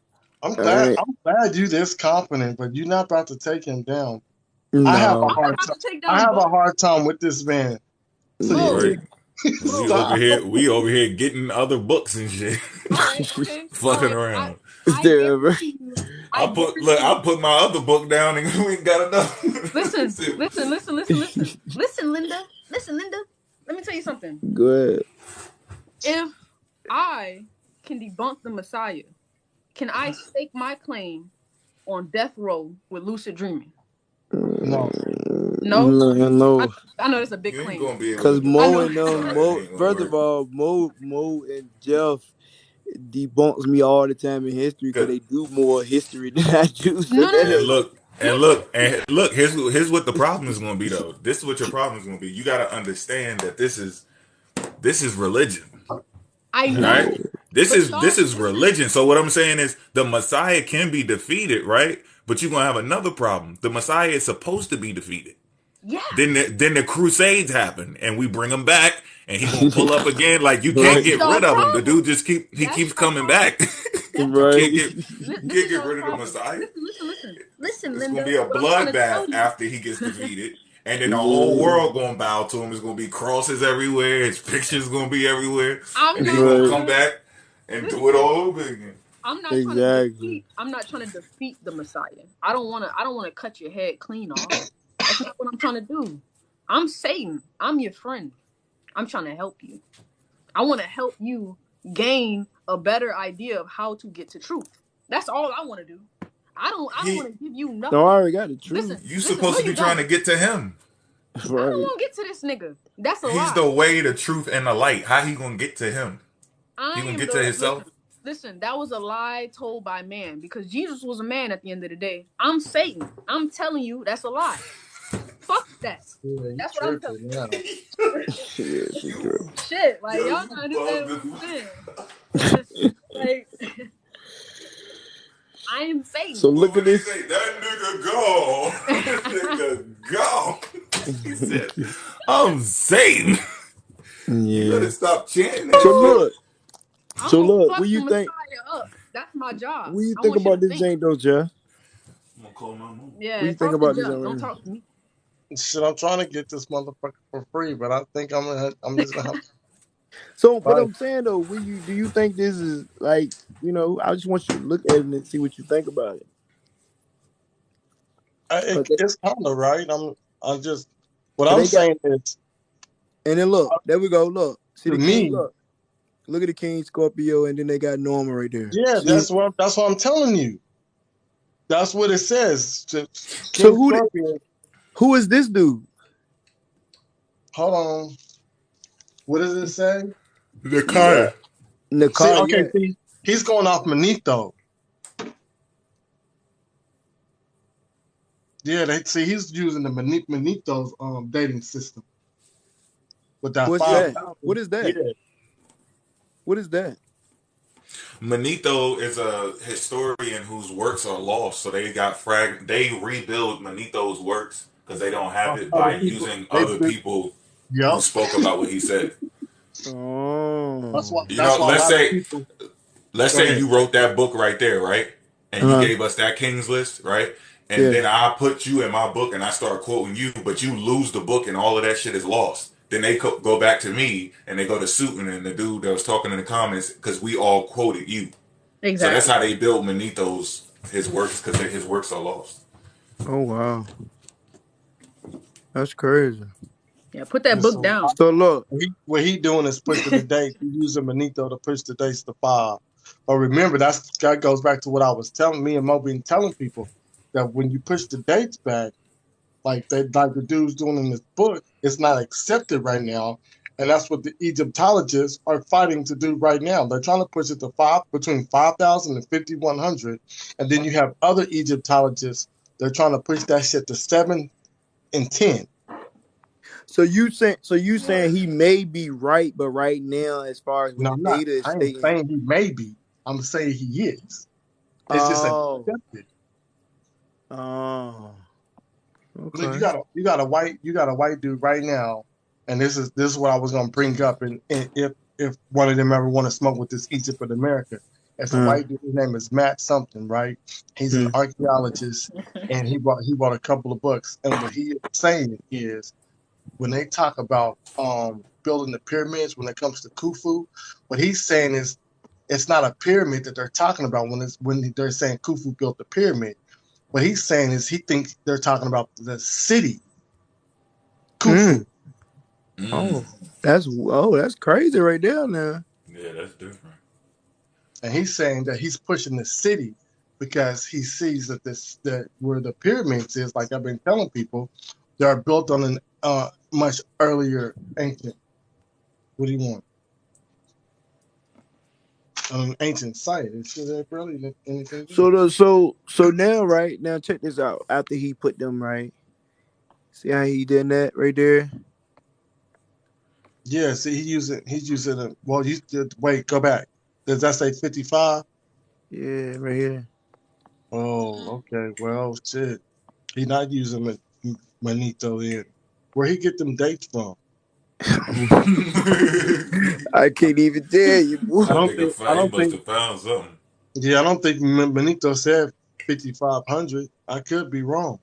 I'm All glad. right. I'm glad you this confident, but you're not about to take him down. I have a No. I'm hard about time. to take I down have a both. hard time with this man. So Bro. you Right. think We over here getting other books and shit. All right, okay. All Fucking right. around. I Yeah, bro. guarantee you. I I put my other book down and we ain't got enough. Listen, Linda. Listen, Linda. Let me tell you something. Go ahead. If I can debunk the Messiah, can I stake my claim on death row with lucid dreaming? no? No? No. I know that's a big You ain't claim. gonna be able Because to do Mo that. and them, Right, Mo, it ain't gonna first work. of all, Mo and Jeff debunks me all the time in history because they do more history than I do. So No, no, that no, ain't. And look. Here's what the problem is going to be though. This is what your problem is going to be. You got to understand that this is religion, I know. right? This But is y'all, this is listen. religion. So what I'm saying is the Messiah can be defeated, right? But you're gonna have another problem. The Messiah is supposed to be defeated. Yeah. Then the Crusades happen, and we bring him back, and he gonna pull up again. Like you can't Right. get That's rid your of him. The problem. dude just keeps That's your coming problem. back. That's You Right. can't This is get your rid of the problem. Messiah. Listen, It's Linda. gonna be a What I'm trying to tell bloodbath you. after he gets defeated, and then the whole world gonna bow to him. There's gonna be crosses everywhere. His pictures gonna be everywhere, I'm and he's not gonna Right. come back and do it all over again. I'm not Exactly. trying to defeat the Messiah. I don't wanna cut your head clean off. That's not what I'm trying to do. I'm Satan. I'm your friend. I'm trying to help you. I want to help you gain a better idea of how to get to truth. That's all I want to do. I don't want to give you nothing. No, I already got the truth. Listen, You supposed to be trying to get to him. I don't want to get to this nigga. That's a lie. He's the way, the truth, and the light. How he gonna get to him? He gonna get to himself? Listen, that was a lie told by man because Jesus was a man at the end of the day. I'm Satan. I'm telling you, that's a lie. Fuck that. Yeah, That's what I'm telling you. now. Yeah, she true. Shit, like y'all don't understand what I'm saying. Like, I am Satan. So look at this. That nigga go. That nigga go. He said, I'm Satan. You Yeah. better stop chanting. So look. I'm So gonna look, fuck what you the think? Messiah up. That's my job. What do you I think want you about to this think. Jane though, Jeff? I'm gonna call my mom. Yeah, What do you talk think to about this Jeff. already? Don't talk to me. Shit, I'm trying to get this motherfucker for free, but I think I'm just gonna have to So, but buy. I'm saying though, do you think this is like, I just want you to look at it and see what you think about it. It's kind of right. I'm just what So I'm they got- saying is, And then look, there we go. Look, see to the king. me, Look at the king Scorpio, and then they got Norma right there. yeah, See? that's what I'm telling you. That's what it says. So who is this dude? Hold on. What does it say? Nikai. Nikai. See, he's going off Manito. Yeah, he's using the Manito's dating system. With that What's 5,000. that? What is that? Yeah. What is that? Manito is a historian whose works are lost, so they got they rebuild Manito's works because they don't have it by using other people who spoke about what he said. Oh, That's why. Let's say you wrote that book right there, right? And you gave us that King's List, right? And then I put you in my book and I start quoting you, but you lose the book and all of that shit is lost. Then they go back to me and they go to Suiton and the dude that was talking in the comments because we all quoted you. Exactly. So that's how they built Manito's his works because his works are lost. Oh wow, that's crazy. Yeah, put that book down. So look, what he doing is pushing the dates. He's using Manito to push the dates to 5. But remember, that goes back to what I was telling me and Mo been telling people that when you push the dates back, like the dude's doing in this book, it's not accepted right now. And that's what the Egyptologists are fighting to do right now. They're trying to push it to between 5,000 and 5,100. And then you have other Egyptologists, they're trying to push that shit to 7 and 10. So you saying he may be right, but right now, as far as what No, the I'm not. data is I ain't stating, saying he may be. I'm saying he is. It's just oh, accepted. oh, Look, okay. you got a white dude right now, and this is what I was gonna bring up, and if one of them ever want to smoke with this Egypt of America, it's a white dude. His name is Matt something, right? He's an archaeologist, and he bought a couple of books, and what he is saying is when they talk about building the pyramids, when it comes to Khufu, what he's saying is it's not a pyramid that they're talking about when they're saying Khufu built the pyramid. What he's saying is he thinks they're talking about the city, Khufu. Oh, that's crazy right there now. Yeah, that's different. And he's saying that he's pushing the city because he sees that where the pyramids is, like I've been telling people, they are built on an much earlier ancient. What do you want? On an ancient site. Is there really anything? So now, right now, check this out. After he put them right, see how he did that right there. Yeah, see, he's using a, well, you wait, go back. Does that say 55? Yeah, right here. Oh, okay. Well, shit. He not using Manito then. Where he get them dates from? I can't even tell you, boy. I don't think. Must have found something. Yeah, I don't think Manito said 5,500. I could be wrong.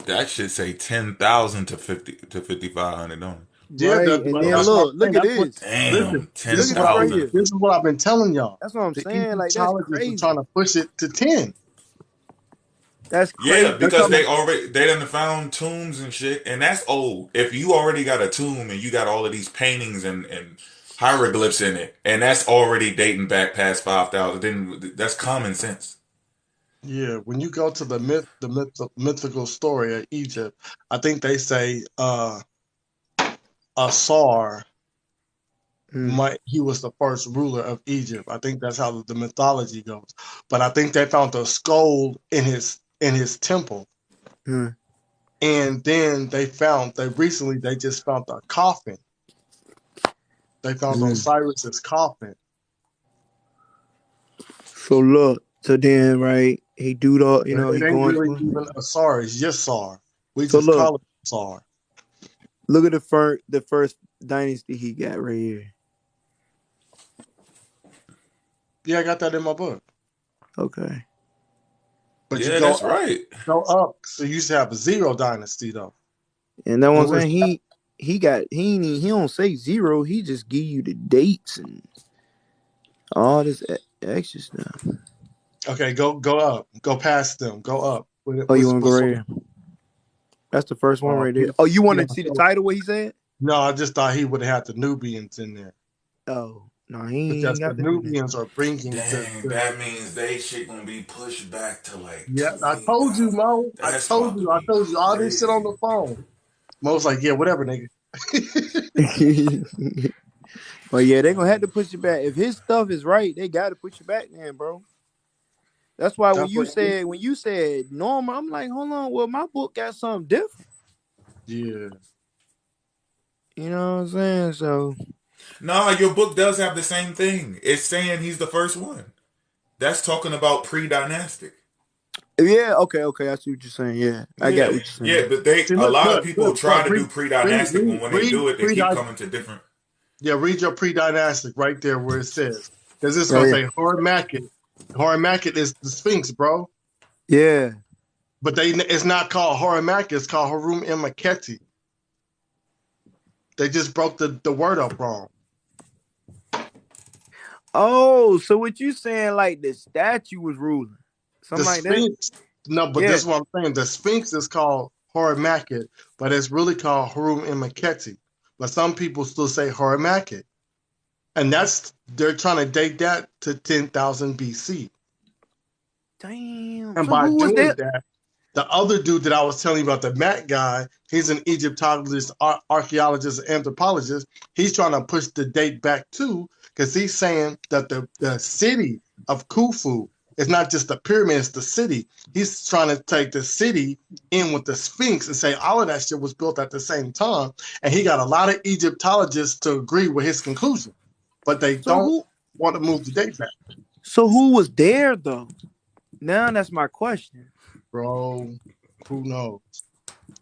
That should say 10,000 to 5,500 on it. Yeah, Right, and then look at this. Damn, this is what I've been telling y'all. That's what I'm saying. Like, that's Egyptologists crazy. are trying to push it to 10. That's crazy. Yeah, because they done found tombs and shit, and that's old. If you already got a tomb and you got all of these paintings and hieroglyphs in it, and that's already dating back past 5,000, then that's common sense. Yeah, when you go to the mythical story of Egypt, I think they say Asar he was the first ruler of Egypt. I think that's how the mythology goes. But I think they found a skull in his temple. And then they just found a coffin. They found Osiris's coffin. So look, so then right, he do the he it going ain't really even Osiris, Yasar. We so just look, call it Asar. Look at the first dynasty he got right here. Yeah, I got that in my book. Okay. But yeah, that's right. Go up. So you used to have a 0 dynasty though. And that one saying he don't say 0, he just give you the dates and all this extra stuff. Okay, go up. Go past them. Go up. You want to go right here? That's the first one right there. Oh, you want to see the title, what he said? No, I just thought he would have had the Nubians in there. Oh, no, he ain't because got the Nubians are bringing. That means they shit gonna be pushed back to like. Yeah, I told you, Mo. I told you all this shit on the phone. Mo's like, yeah, whatever, nigga. But yeah, they gonna have to push it back. If his stuff is right, they gotta push it back, then, bro. That's why when you said normal, I'm like, hold on, well, my book got something different. Yeah. You know what I'm saying? So no, your book does have the same thing. It's saying he's the first one. That's talking about pre-dynastic. Yeah, okay, I see what you're saying. Yeah, I got what you're saying. Yeah, but a lot of people try to do pre-dynastic, and when they do it, they keep coming to different. Yeah, read your pre-dynastic right there where it says. Because it's going to say Horemheb. Horemheb is the Sphinx, bro. Yeah. But it's not called Horemheb, it's called Harum-Imeketi. They just broke the word up wrong. Oh, so what you saying, like the statue was ruling? Something like Sphinx, that? No, but this is what I'm saying. The Sphinx is called Horemheb, but it's really called Harum-Imeketi. But some people still say Horemheb. And they're trying to date that to 10,000 BC. Damn. And so by doing that, the other dude that I was telling you about, the Matt guy, he's an Egyptologist, archaeologist, anthropologist. He's trying to push the date back too, because he's saying that the city of Khufu It's not just the pyramid, it's the city. He's trying to take the city in with the Sphinx and say all of that shit was built at the same time. And he got a lot of Egyptologists to agree with his conclusion, but they don't want to move the date back. So who was there though? Now that's my question. Bro, who knows?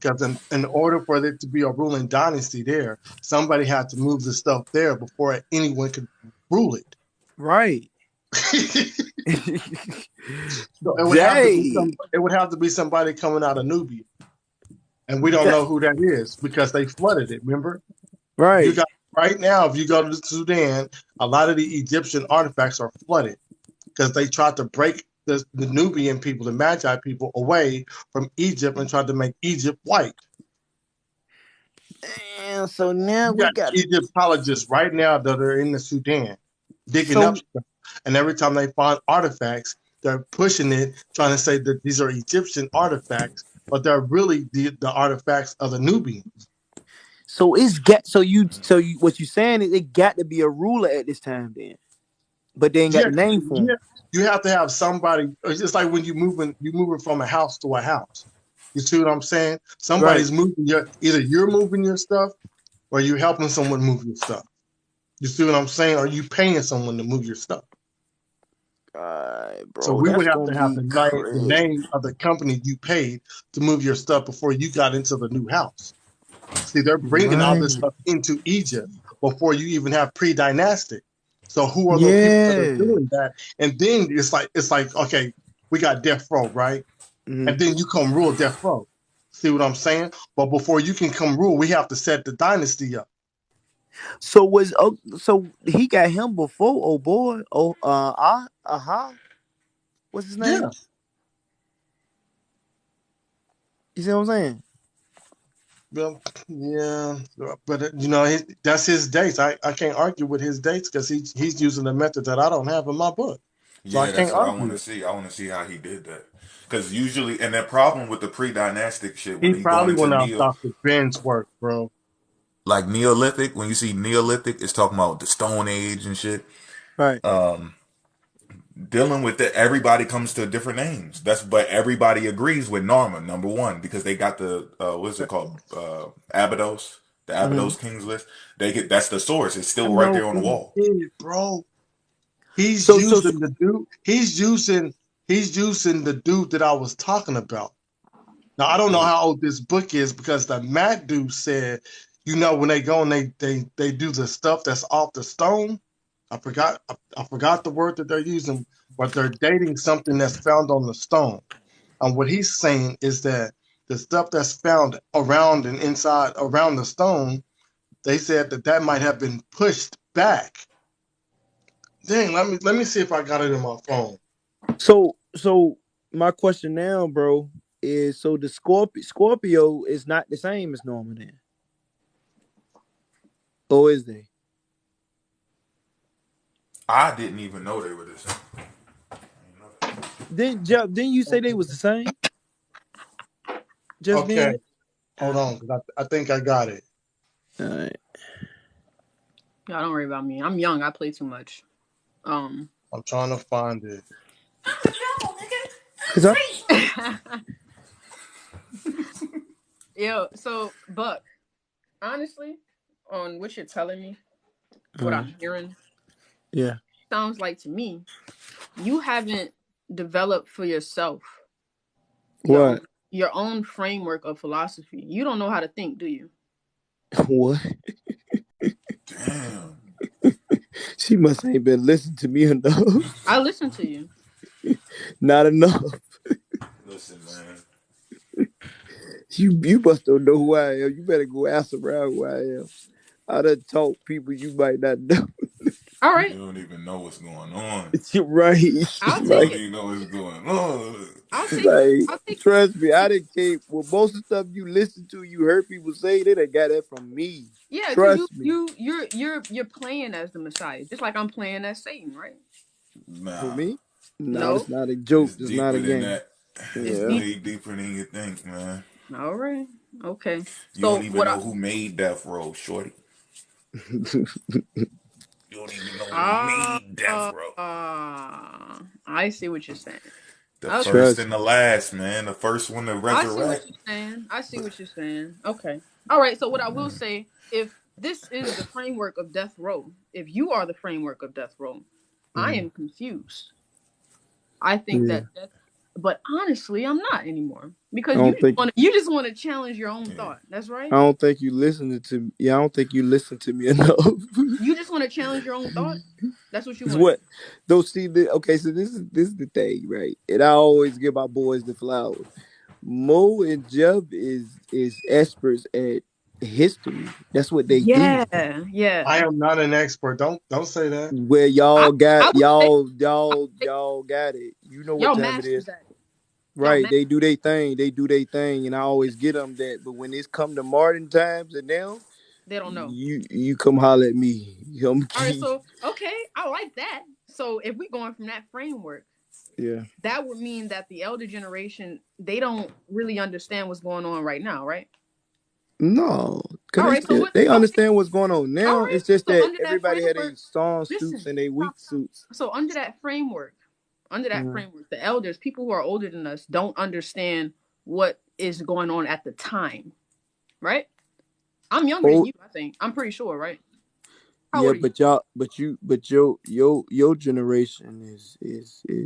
Because in order for it to be a ruling dynasty there, somebody had to move the stuff there before anyone could rule it. Right. So it would have to be somebody coming out of Nubia. And we don't know who that is because they flooded it, remember? Right. Right now, if you go to Sudan, a lot of the Egyptian artifacts are flooded because they tried to break the Nubian people, the Magi people, away from Egypt and tried to make Egypt white. And so now we got Egyptologists right now that are in the Sudan digging up stuff. And every time they find artifacts, they're pushing it, trying to say that these are Egyptian artifacts, but they're really the artifacts of the Nubians. So what you saying is it got to be a ruler at this time then, but they ain't got the name for him. You have to have somebody. It's just like when you're moving from a house to a house. You see what I'm saying? Somebody's moving either you're moving your stuff or you're helping someone move your stuff. You see what I'm saying? Or you paying someone to move your stuff. Bro, so we would have to have the name of the company you paid to move your stuff before you got into the new house. See, they're bringing all this stuff into Egypt before you even have pre-dynastic. So who are those people that are doing that? And then it's like, okay, we got death row, right? Mm-hmm. And then you come rule death row. See what I'm saying? But before you can come rule, we have to set the dynasty up. So he got him before old boy. What's his name? Yeah. You see what I'm saying? Well, yeah, but that's his dates. I can't argue with his dates because he's using a method that I don't have in my book. So yeah, that's what I want to see. I want to see how he did that. Because usually, and that problem with the pre-dynastic shit, when he probably went out Dr. Ben's work, bro. Like Neolithic, when you see Neolithic, it's talking about the Stone Age and shit. Right. Dealing with that, everybody comes to different names. But everybody agrees with Narma, number one, because they got the what's it called? Abydos, the Abydos Kings list. That's the source. It's still right there on the wall. Bro. He's using the dude. He's using the dude that I was talking about. Now I don't know how old this book is because the Matt dude said, when they go and they do the stuff that's off the stone. I forgot the word that they're using, but they're dating something that's found on the stone. And what he's saying is that the stuff that's found around and inside around the stone, they said that might have been pushed back. Dang, let me see if I got it in my phone. So my question now, bro, is so the Scorpio is not the same as Norman then? Or is they? I didn't even know they were the same. Didn't you say they was the same? Just okay. Then? Hold on, because I think I got it. All right. Y'all don't worry about me. I'm young. I play too much. I'm trying to find it. Yo, so Buck, honestly, on what you're telling me, what I'm hearing, sounds like to me, you haven't developed for yourself your own framework of philosophy. You don't know how to think, do you? What? Damn. She must ain't been listening to me enough. I listen to you. Not enough. Listen, man. You must don't know who I am. You better go ask around who I am. I done talk people you might not know. All right. You don't even know what's going on. Right. You don't even know what's going on. Trust me, I didn't care. Well, most of the stuff you listen to, you heard people say, they done got that from me. Yeah, trust me. You're playing as the Messiah, just like I'm playing as Satan, right? Nah. For me? No, it's not a joke. It's not a game. It's way deeper than you think, man. All right. Okay. You don't even know who made Death Row, shorty. You don't even know what made death row. I see what you're saying. The Okay. first and the last, man. The first one to I see what resurrect. you're saying. I see what you're saying. Okay. All right. So what I will say, if this is the framework of death row, if you are the framework of death row, I am confused. I think that death, but honestly, I'm not anymore because you just want to challenge your own thought. That's right. I don't think you listened to. Yeah, I don't think you listened to me enough. You just want to challenge your own thought. That's what you want. What? Don't see the. Okay, so this is the thing, right? And I always give my boys the flowers. Mo and Jeb is experts at history. That's what they do. Yeah. I am not an expert. Don't say that. Where y'all got y'all got it. You know what time it is. Right, they do their thing, and I always get them that. But when it's come to modern times and now, they don't know. You come holler at me. All right, so okay, I like that. So if we're going from that framework, that would mean that the elder generation, they don't really understand what's going on right now, right? No, because they understand what's going on now. It's just that everybody had their strong suits and their weak suits. So under that framework, the elders, people who are older than us, don't understand what is going on at the time, right? I'm younger than you, I think. I'm pretty sure, right? Yeah, but your generation is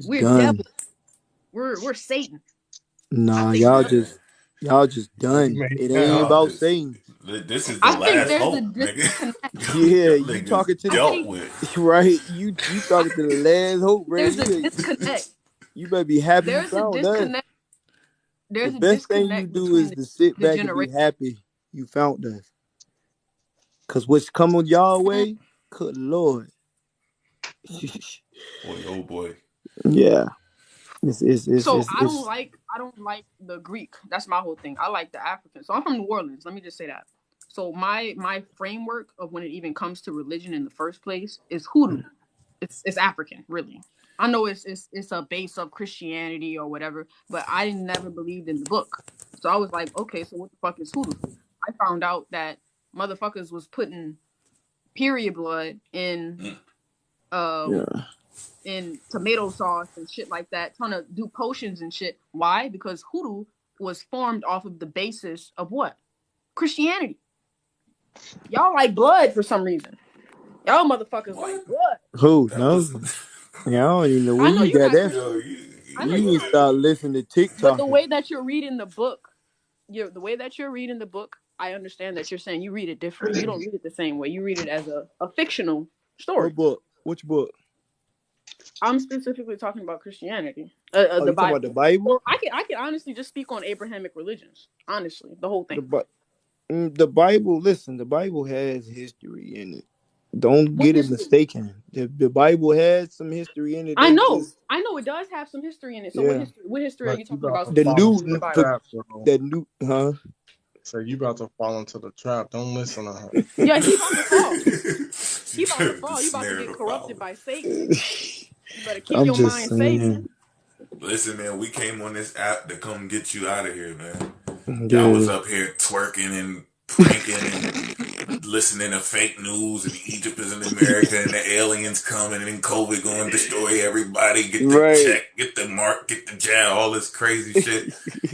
we're done. devil. We're Satan. Nah, y'all just done. It ain't about Satan. This is the last hope, nigga. Yeah, you talking to the right? You talking to the last hope, bro. There's a disconnect. You better be happy. There's a disconnect. There's the best thing you do is to sit back and be happy you found us. Cause what's coming y'all way, good Lord. Oh boy. Yeah. So I don't like the Greek. That's my whole thing. I like the African. So I'm from New Orleans. Let me just say that. So my framework of when it even comes to religion in the first place is hoodoo. It's African, really. I know it's a base of Christianity or whatever, but I never believed in the book. So I was like, okay, so what the fuck is hoodoo? I found out that motherfuckers was putting period blood in in tomato sauce and shit like that, trying to do potions and shit. Why? Because hoodoo was formed off of the basis of what? Christianity. Y'all like blood for some reason. Y'all motherfuckers like blood. Who? No. Yeah, I don't even know where you got that from. You need to start listening to TikTok. But the way that you're reading the book, I understand that you're saying you read it different. You don't read it the same way. You read it as a fictional story. What book? Which book? I'm specifically talking about Christianity. The Bible. About the Bible? Or I can honestly just speak on Abrahamic religions. Honestly, the whole thing. The Bible. Listen, the Bible has history in it. Don't get it mistaken. The Bible has some history in it. I know it does have some history in it. So what history are you talking about? The new, huh? So you about to fall into the trap. Don't listen to her. Yeah, he about to fall. He about to fall. You about to get corrupted by Satan. You better keep your mind safe. Listen, man, we came on this app to come get you out of here, man. Y'all was up here twerking and pranking and listening to fake news, and Egypt is in America, and the aliens coming, and COVID going to destroy everybody. Get the check, get the mark, get the jab, all this crazy shit.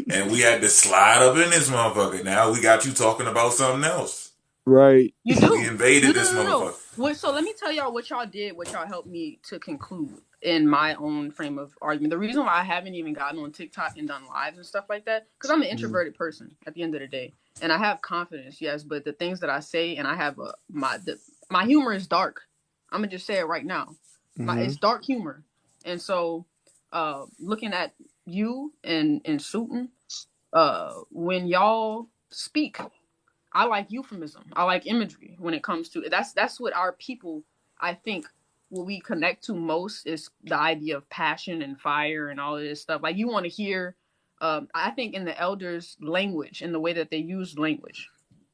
And we had to slide up in this motherfucker. Now we got you talking about something else. Right. You do. We invaded this motherfucker. Well, so let me tell y'all what y'all did, what y'all helped me to conclude in my own frame of argument. The reason why I haven't even gotten on TikTok and done lives and stuff like that, because I'm an introverted person at the end of the day. And I have confidence, yes, but the things that I say, and I have my humor is dark. I'm going to just say it right now. It's dark humor. And so looking at you and Suitin, when y'all speak, I like euphemism. I like imagery when it comes to that's what our people, I think, what we connect to most is the idea of passion and fire and all of this stuff. Like you want to hear, I think in the elders' language, in the way that they use language,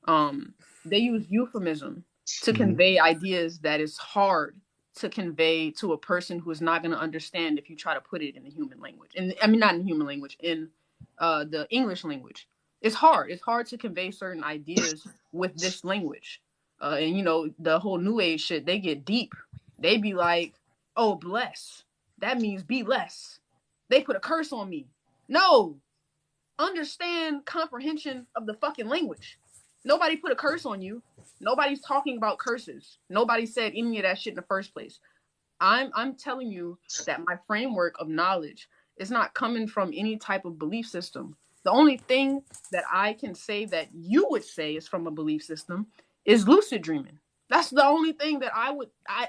they use euphemism to convey ideas that is hard to convey to a person who is not going to understand if you try to put it in the human language. And I mean, not in human language, in the English language. It's hard. It's hard to convey certain ideas with this language. and you know, the whole New Age shit, they get deep. They be like, oh, bless. That means be less. They put a curse on me. No. Understand comprehension of the fucking language. Nobody put a curse on you. Nobody's talking about curses. Nobody said any of that shit in the first place. I'm telling you that my framework of knowledge is not coming from any type of belief system. The only thing that I can say that you would say is from a belief system is lucid dreaming. That's the only thing that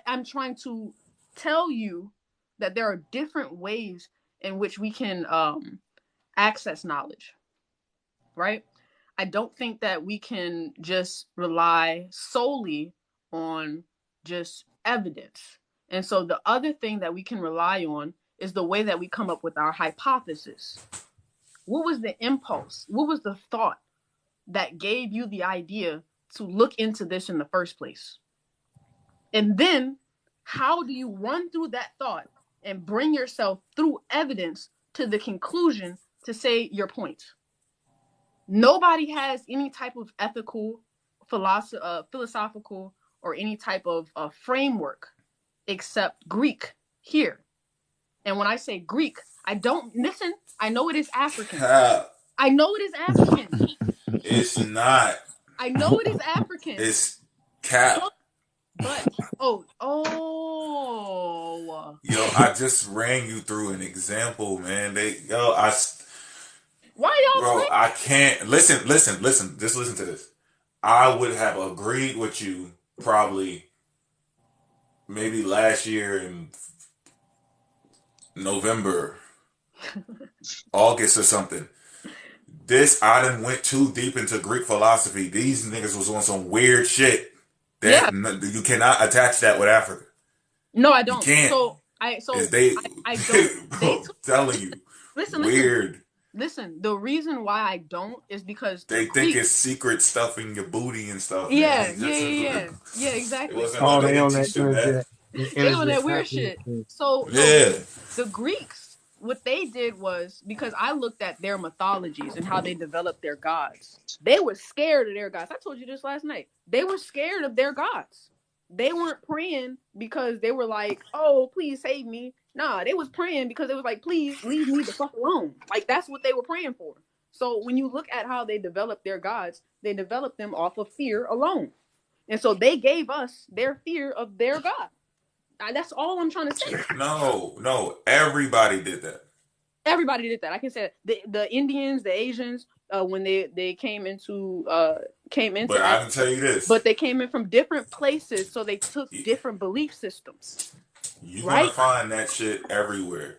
I'm trying to tell you, that there are different ways in which we can access knowledge, right? I don't think that we can just rely solely on just evidence. And so the other thing that we can rely on is the way that we come up with our hypothesis. What was the impulse? What was the thought that gave you the idea to look into this in the first place? And then how do you run through that thought and bring yourself through evidence to the conclusion to say your point? Nobody has any type of ethical, philosophical, or any type of framework except Greek here. And when I say Greek, I don't listen. I know it is African. I know it is African. It's not. I know it is African. It's cap. But oh. Yo, I just ran you through an example, man. Why y'all? Bro, I can't listen. Just listen to this. I would have agreed with you probably maybe last year in November, August or something. I done went too deep into Greek philosophy. These niggas was on some weird shit that you cannot attach that with Africa. No, I don't. You can't. I don't. Bro, telling you. Weird. Listen, the reason why I don't is because they think it's secret stuff in your booty and stuff. Yeah, exactly. They on that they on that weird shit. So the Greeks, what they did was, because I looked at their mythologies and how they developed their gods. They were scared of their gods. I told you this last night. They were scared of their gods. They weren't praying because they were like, oh, please save me. Nah, they was praying because they was like, please leave me the fuck alone. Like, that's what they were praying for. So when you look at how they developed their gods, they developed them off of fear alone. And so they gave us their fear of their God. That's all I'm trying to say. No, everybody did that. Everybody did that. I can say the Indians, the Asians, when they came into. But I can tell you this. But they came in from different places, so they took different belief systems. You're going to find that shit everywhere.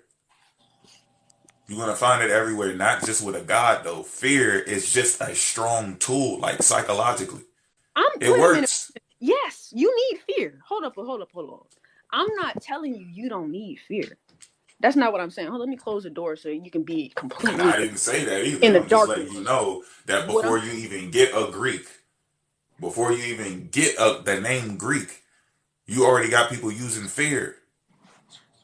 You're going to find it everywhere, not just with a God, though. Fear is just a strong tool, like psychologically. It works. Yes, you need fear. Hold up. I'm not telling you don't need fear. That's not what I'm saying. Let me close the door so you can be completely. I didn't say that either. In the I'm dark. just letting you know that before you even get a Greek, before you even get the name Greek, you already got people using fear.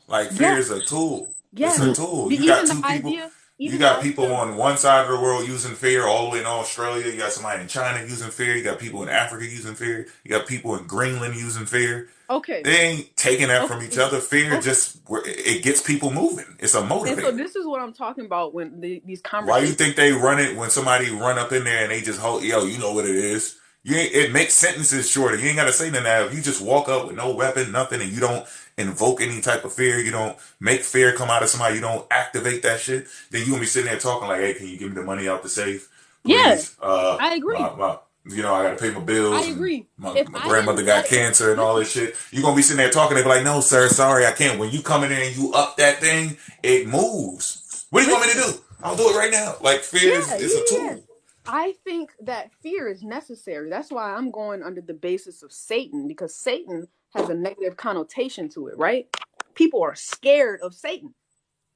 Like fear is a tool. It's a tool. You got two people. You got people on one side of the world using fear, all the way in Australia. You got somebody in China using fear. You got people in Africa using fear. You got people in Greenland using fear. Okay. They ain't taking that from each other. Fear just, it gets people moving. It's a motivator. And so this is what I'm talking about when these conversations. Why you think they run it when somebody run up in there and they just hold, yo, you know what it is? It makes sentences shorter. You ain't got to say nothing. If you just walk up with no weapon, nothing, and you don't invoke any type of fear, you don't make fear come out of somebody, you don't activate that shit, then you gonna be sitting there talking like, hey, can you give me the money out the safe? Please? Yeah, I agree. I gotta pay my bills. I agree. My grandmother got cancer and all this shit. You gonna be sitting there talking, they be like, no, sir, sorry, I can't. When you come in there and you up that thing, it moves. What do you want me to do? I'll do it right now. Like fear is a tool. I think that fear is necessary. That's why I'm going under the basis of Satan, because Satan has a negative connotation to it, right? People are scared of Satan,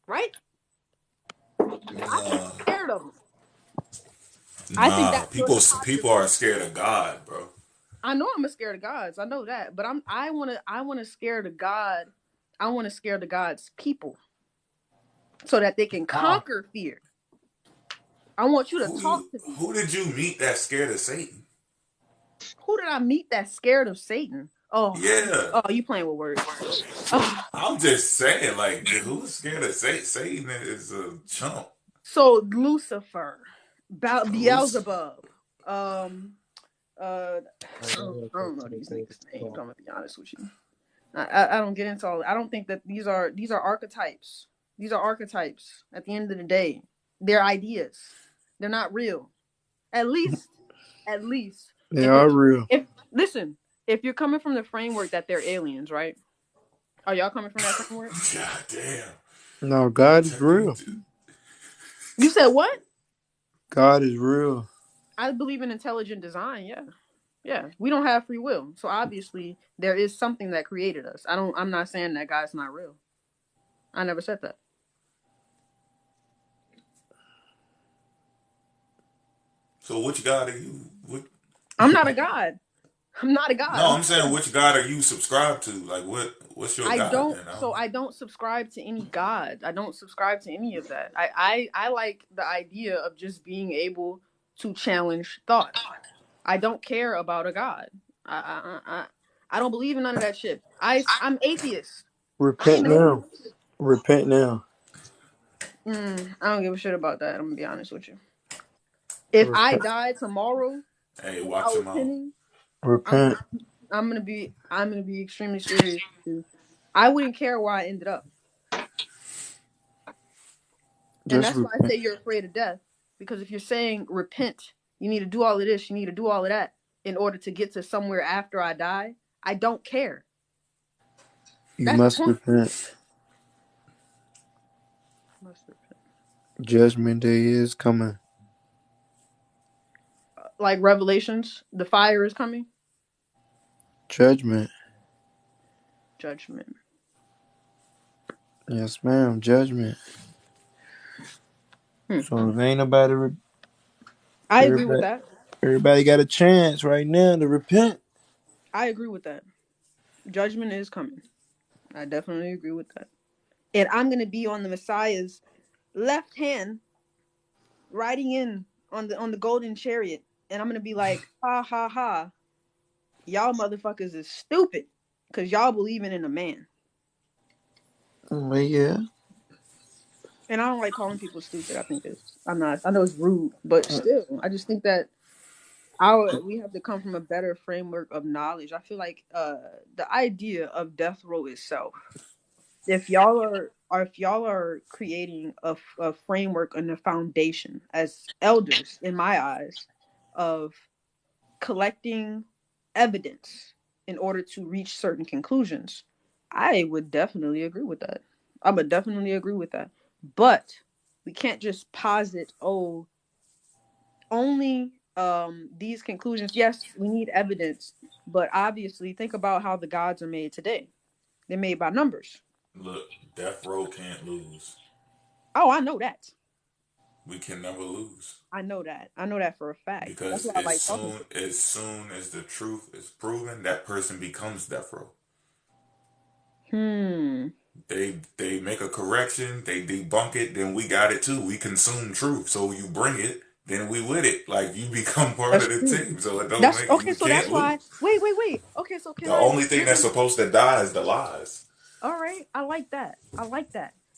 right? I'm scared of him. I think that people are scared of God, bro. I know I'm scared of gods. I know that, but I want to scare the God. I want to scare the God's people so that they can conquer fear. I want you to talk to me. Who did you meet that's scared of Satan? Who did I meet that's scared of Satan? Yeah. You playing with words. Oh. I'm just saying, like, who's scared of Satan? Satan is a chump. So Lucifer, Beelzebub, I don't know these niggas' names. I'm gonna be honest with you. I don't get into all. I don't think that these are archetypes. These are archetypes. At the end of the day, they're ideas. They're not real. At least. They are real. If you're coming from the framework that they're aliens, right? Are y'all coming from that framework? God damn. No, God is real. You said what? God is real. I believe in intelligent design. Yeah. We don't have free will, so obviously there is something that created us. I'm not saying that God's not real. I never said that. So which God are you? I'm not a God. I'm not a God. No, I'm saying which God are you subscribed to? Like what's your God? I don't subscribe to any God. I don't subscribe to any of that. I like the idea of just being able to challenge thought. I don't care about a God. I don't believe in none of that shit. I'm atheist. Repent now. Repent now. I don't give a shit about that. I'm gonna be honest with you. If I died tomorrow, hey, watch your mouth. Repent. I'm gonna be extremely serious. I wouldn't care where I ended up. And that's why I say you're afraid of death. Because if you're saying repent, you need to do all of this, you need to do all of that in order to get to somewhere after I die, I don't care. You must repent. Judgment day is coming. Like Revelations, the fire is coming. Judgment. Yes, ma'am. Judgment. So if ain't nobody, I agree with that. Everybody got a chance right now to repent. I agree with that. Judgment is coming. I definitely agree with that. And I'm gonna be on the Messiah's left hand, riding in on the golden chariot, and I'm gonna be like, ha ha ha, y'all motherfuckers is stupid, cause y'all believing in a man. Yeah. And I don't like calling people stupid. I know it's rude, but still, I just think that we have to come from a better framework of knowledge. I feel like the idea of death row itself, if y'all are creating a framework and a foundation as elders, in my eyes, of collecting evidence in order to reach certain conclusions, I would definitely agree with that. I would definitely agree with that. But we can't just posit, only these conclusions. Yes, we need evidence, but obviously think about how the gods are made today. They're made by numbers. Look, death row can't lose. Oh, I know that. We can never lose. I know that. I know that for a fact. Because as soon as the truth is proven, that person becomes death row. They make a correction, they debunk it, then we got it too. We consume truth. So you bring it, then we with it. Like you become part of the team. So it don't make okay, so that's why. Wait. Okay, so the only thing that's supposed to die is the lies. All right, I like that.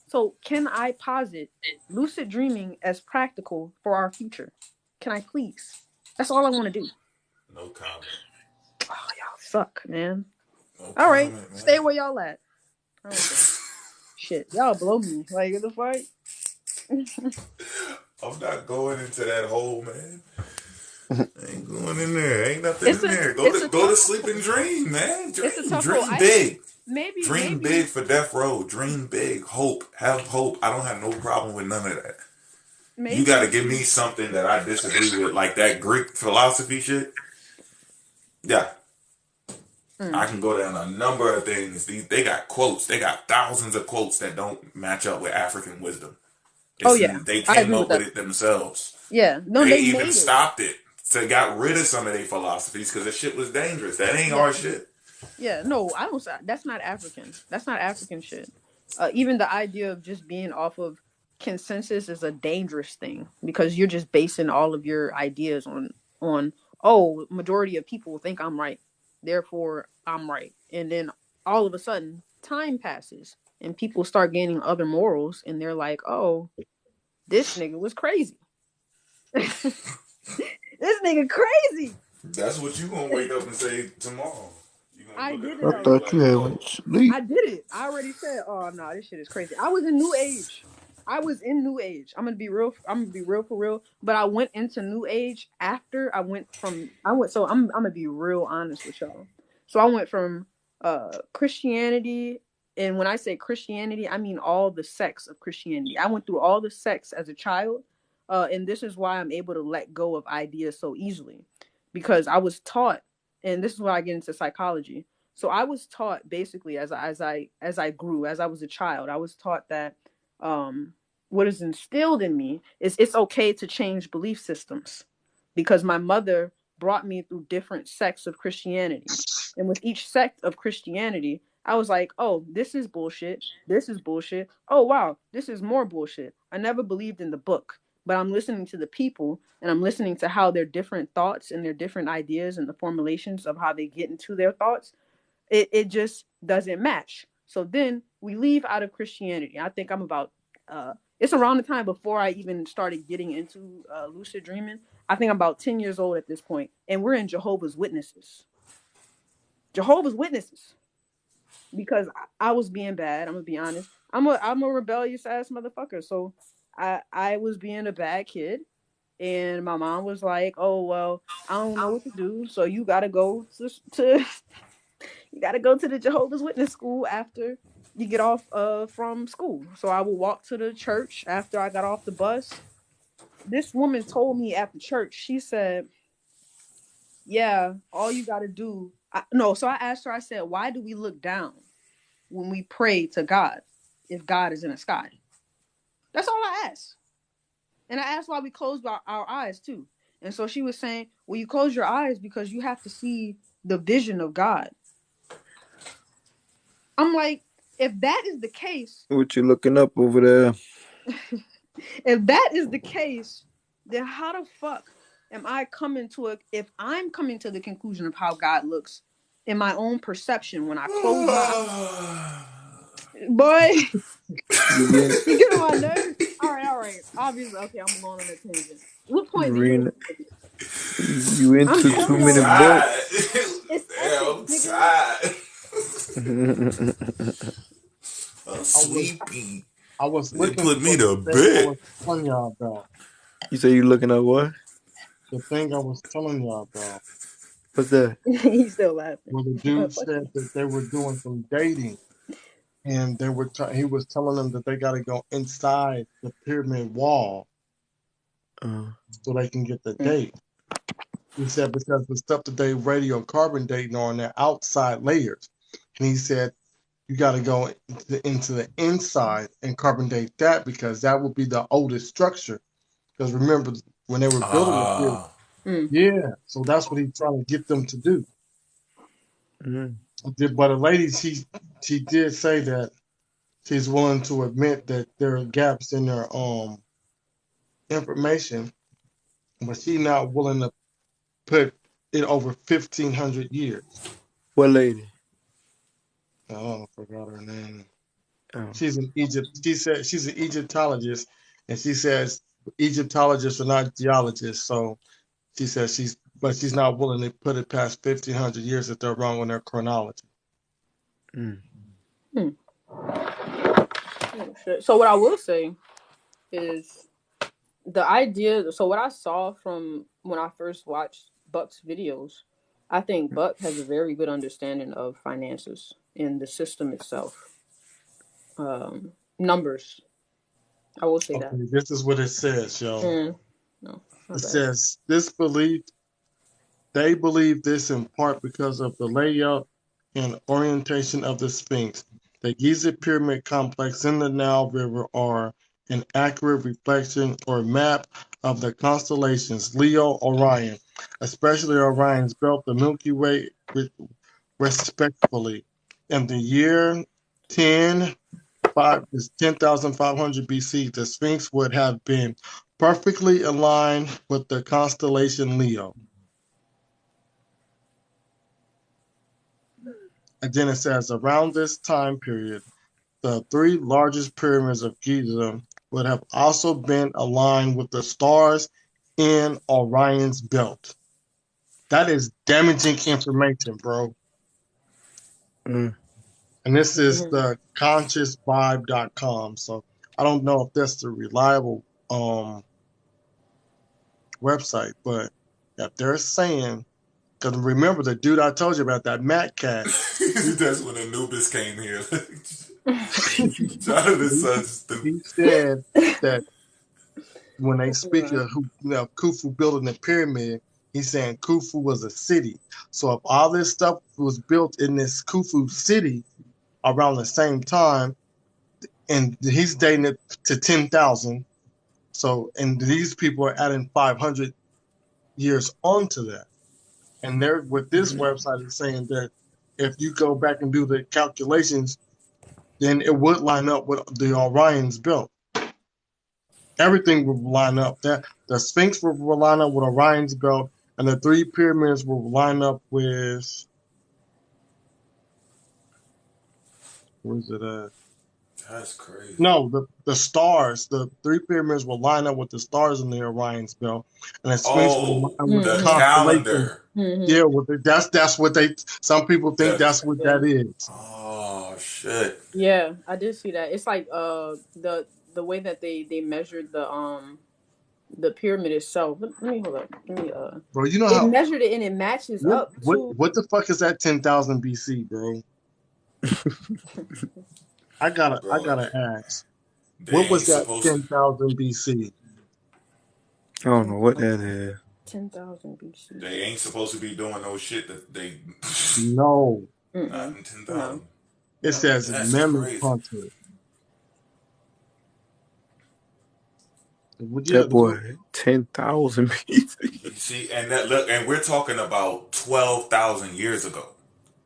So can I posit lucid dreaming as practical for our future? Can I please? That's all I want to do. No comment. Oh, y'all suck, man. No all right, man. Stay where y'all at. Shit, y'all blow me. Like, what the fuck? I'm not going into that hole, man. I ain't going in there. Ain't nothing in there. Go to sleep and dream, man. Dream big. Dream big for death row. Dream big. Hope. Have hope. I don't have no problem with none of that. You got to give me something that I disagree with, like that Greek philosophy shit. Yeah. I can go down a number of things. They got quotes. They got thousands of quotes that don't match up with African wisdom. They came up with it themselves. Yeah. No, they even stopped it. So they got rid of some of their philosophies because the shit was dangerous. That ain't our shit. Yeah, no, I don't. That's not African. That's not African shit. Even the idea of just being off of consensus is a dangerous thing because you're just basing all of your ideas on oh, majority of people think I'm right, therefore I'm right. And then all of a sudden, time passes and people start gaining other morals, and they're like, oh, this nigga was crazy. This nigga crazy. That's what you gonna wake up and say tomorrow. I did it I already. thought you had went to sleep. I did it. I already said, "Oh no, this shit is crazy." I was in New Age. I'm gonna be real. I'm gonna be real for real. But I went into New Age after So I'm gonna be real honest with y'all. So I went from Christianity, and when I say Christianity, I mean all the sects of Christianity. I went through all the sects as a child, and this is why I'm able to let go of ideas so easily, because I was taught, and this is why I get into psychology. So I was taught basically as I grew, as I was a child, I was taught that what is instilled in me is it's okay to change belief systems, because my mother brought me through different sects of Christianity. And with each sect of Christianity, I was like, oh, this is bullshit. This is bullshit. Oh, wow, this is more bullshit. I never believed in the book, but I'm listening to the people, and I'm listening to how their different thoughts and their different ideas and the formulations of how they get into their thoughts. It just doesn't match. So then we leave out of Christianity. I think I'm about, it's around the time before I even started getting into lucid dreaming. I think I'm about 10 years old at this point, and we're in Jehovah's Witnesses. Jehovah's Witnesses. Because I was being bad. I'm gonna be honest. I'm a rebellious ass motherfucker. So I was being a bad kid, and my mom was like, "Oh well, I don't know what to do. So you gotta go to you gotta go to the Jehovah's Witness school after you get off from school." So I would walk to the church after I got off the bus. This woman told me after church, she said, "Yeah, all you gotta do." So I asked her. I said, "Why do we look down when we pray to God if God is in the sky?" That's all I asked. And I asked why we close our eyes too. And so she was saying, well, you close your eyes because you have to see the vision of God. I'm like, if that is the case, What you looking up over there? if that is the case, then how the fuck am I coming to if I'm coming to the conclusion of how God looks in my own perception when I close my eyes? Boy, you get on my nerves. All right. Obviously, okay, I'm going on a tangent. What point did you into too many books? It's I'm sleepy. I was They looking put me to for the thing bed. I was telling y'all about. You say you looking at what? The thing I was telling y'all about. What's that? He's still laughing. Where the dude said that they were doing some dating, and they were he was telling them that they got to go inside the pyramid wall so they can get the date. He said because the stuff that they radiocarbon dating on their outside layers, and he said you got to go into the inside and carbon date that because that will be the oldest structure. Because remember when they were building the pyramid, yeah. So that's what he's trying to get them to do. But a lady, she did say that she's willing to admit that there are gaps in their information, but she's not willing to put it over 1,500 years. What lady? I forgot her name. Oh. She's in Egypt. She said she's an Egyptologist, and she says Egyptologists are not geologists. So she says she's not willing to put it past 1,500 years if they're wrong on their chronology. So what I will say is the idea. So what I saw from when I first watched Buck's videos, I think Buck has a very good understanding of finances in the system itself. Numbers. I will say that. This is what it says, yo. It says they believe this in part because of the layout and orientation of the Sphinx. The Giza Pyramid Complex in the Nile River are an accurate reflection or map of the constellations Leo, Orion, especially Orion's belt, the Milky Way, respectively. In the year 10,500 BC, the Sphinx would have been perfectly aligned with the constellation Leo. And then it says around this time period, the 3 largest pyramids of Giza would have also been aligned with the stars in Orion's belt. That is damaging information, bro. Mm. And this is the consciousvibe.com. So I don't know if that's the reliable website, but if they're saying, because remember the dude I told you about, that Matt cat. That's when Anubis came here. Jonathan's son's stupid. He said that when they speak of Khufu building the pyramid, he's saying Khufu was a city. So if all this stuff was built in this Khufu city around the same time, and he's dating it to 10,000, so and these people are adding 500 years onto that. And they're with this website is saying that if you go back and do the calculations, then it would line up with the Orion's belt. Everything would line up. The Sphinx will line up with Orion's belt, and the 3 pyramids will line up with. Where's it at? That's crazy. No, the stars. The 3 pyramids will line up with the stars in the Orion's belt, and the Sphinx will line up with the the constellation. calendar. Yeah, that's what they. Some people think that's what that is. Oh shit. Yeah, I did see that. It's like the way that they measured the pyramid itself. Let me hold up. Let me Bro, you know they how measured it and it matches up to. what the fuck is that 10,000 BC, bro? I gotta ask. What was that 10,000 BC? I don't know what that is. 10,000 BC. They ain't supposed to be doing no shit that they. No. Not in 10,000. It says memory hunter. That boy, 10,000 BC. You see, and that look, and we're talking about 12,000 years ago.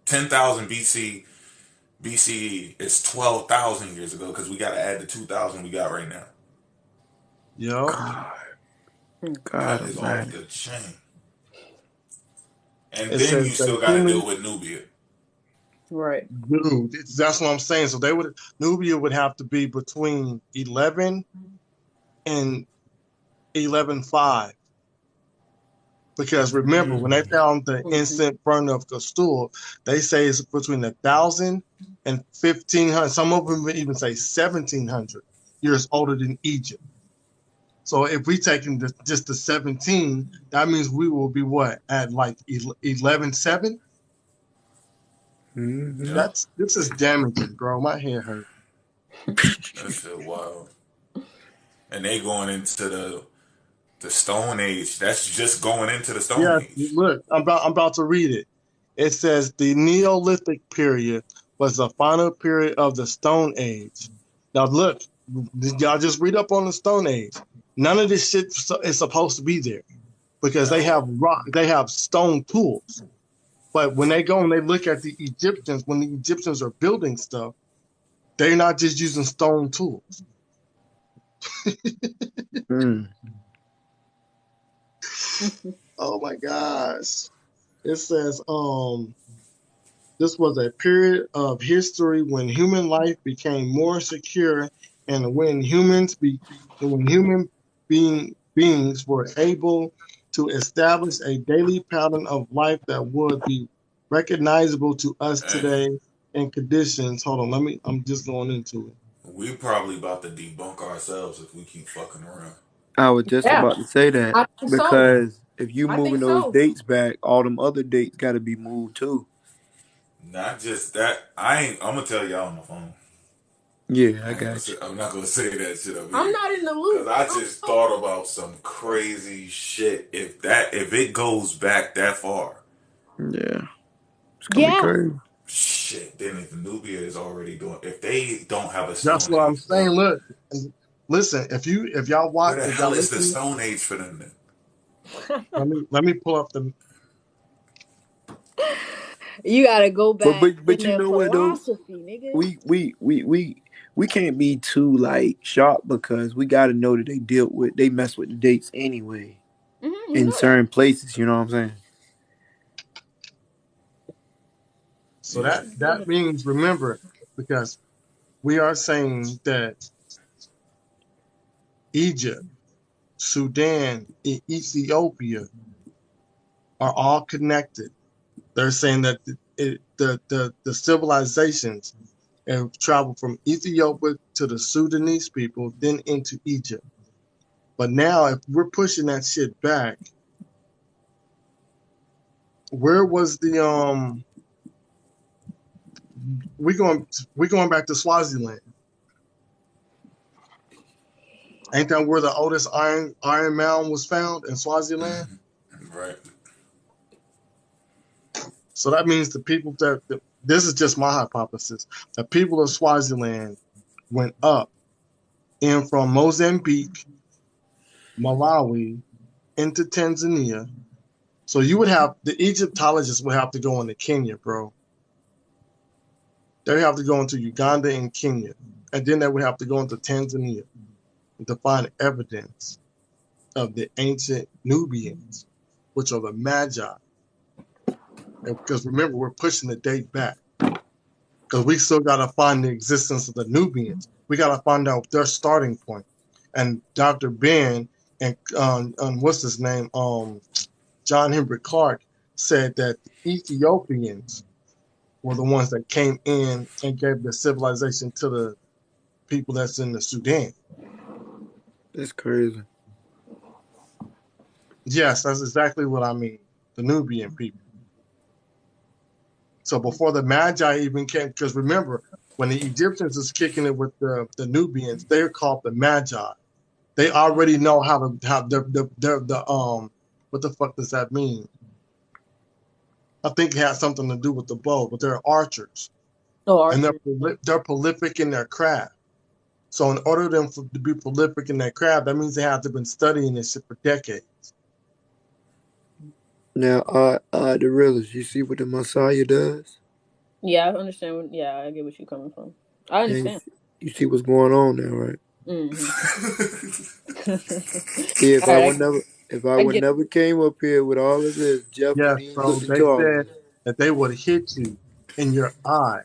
10,000 BCE is 12,000 years ago because we got to add the 2,000 we got right now. Yo. God, that is man. off the chain. And then you still got to deal with Nubia. Right. Dude, that's what I'm saying. So Nubia would have to be between 11 and 11.5. Because remember, when they found the instant burn of the stool, they say it's between 1,000 and 1,500. Some of them even say 1,700 years older than Egypt. So if we taking just the 17, that means we will be what, at like 11.7? This is damaging, bro. My head hurt. That's shit wild. And they going into the Stone Age. That's just going into the Stone Age. Look, I'm about to read it. It says the Neolithic period was the final period of the Stone Age. Now look, y'all just read up on the Stone Age. None of this shit is supposed to be there because they have stone tools. But when they go and they look at the Egyptians, when the Egyptians are building stuff, they're not just using stone tools. Oh my gosh. It says this was a period of history when human life became more secure and when human beings were able to establish a daily pattern of life that would be recognizable to us today in conditions. Hold on, I'm just going into it. We probably about to debunk ourselves if we keep fucking around. I was just about to say that because if you moving those dates back, all them other dates got to be moved too. Not just that. I'm gonna tell y'all on the phone. Yeah, I got you. I'm not gonna say that shit up here. I'm not in the loop. Because I just thought about some crazy shit. If it goes back that far. Yeah. It's gonna be crazy. Shit, then if Nubia is already doing, if they don't have a Stone Age, what I'm saying. Look, listen, if y'all watch, where the hell is the Stone Age for them then? let me pull up the. You gotta go back. But you know what though? Nigga. We can't be too like sharp because we got to know that they mess with the dates anyway in certain places. You know what I'm saying? So that means, remember, because we are saying that Egypt, Sudan, and Ethiopia are all connected. They're saying that the civilizations have traveled from Ethiopia to the Sudanese people, then into Egypt. But now, if we're pushing that shit back, where was the we're going back to Swaziland? Ain't that where the oldest iron mound was found, in Swaziland? Right. So that means the people this is just my hypothesis. The people of Swaziland went up in from Mozambique, Malawi, into Tanzania. So you would have, the Egyptologists would have to go into Kenya, bro. They have to go into Uganda and Kenya. And then they would have to go into Tanzania to find evidence of the ancient Nubians, which are the Magi. Because remember, we're pushing the date back. Because we still got to find the existence of the Nubians. We got to find out their starting point. And Dr. Ben and what's his name? John Henrik Clarke said that the Ethiopians were the ones that came in and gave the civilization to the people that's in the Sudan. That's crazy. Yes, that's exactly what I mean. The Nubian people. So before the Magi even came, because remember, when the Egyptians was kicking it with the Nubians, they're called the Magi. They already know how to have the what the fuck does that mean? I think it has something to do with the bow, but they're archers. Oh, and archers. they're prolific in their craft. So in order for them to be prolific in their craft, that means they have to have been studying this shit for decades. Now, the realist, you see what the Messiah does? Yeah, I understand. Yeah, I get what you're coming from. I understand. You see what's going on there, right? See, if I would never came up here with all of this, Jeff would even bro, they said that they would hit you in your eye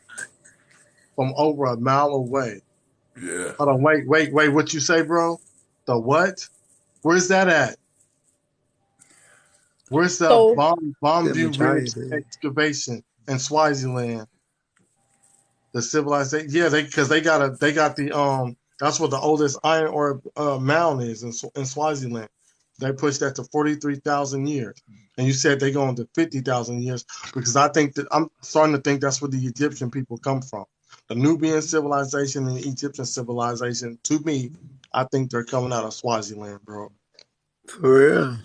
from over a mile away. Yeah. Hold on, wait. What you say, bro? The what? Where's that at? Where's the Bombview Ridge excavation in Swaziland? The civilization, yeah, because they got the that's what the oldest iron ore mound is in Swaziland. They pushed that to 43,000 years, and you said they going to 50,000 years because I think that I'm starting to think that's where the Egyptian people come from. The Nubian civilization and the Egyptian civilization, to me, I think they're coming out of Swaziland, bro. For real.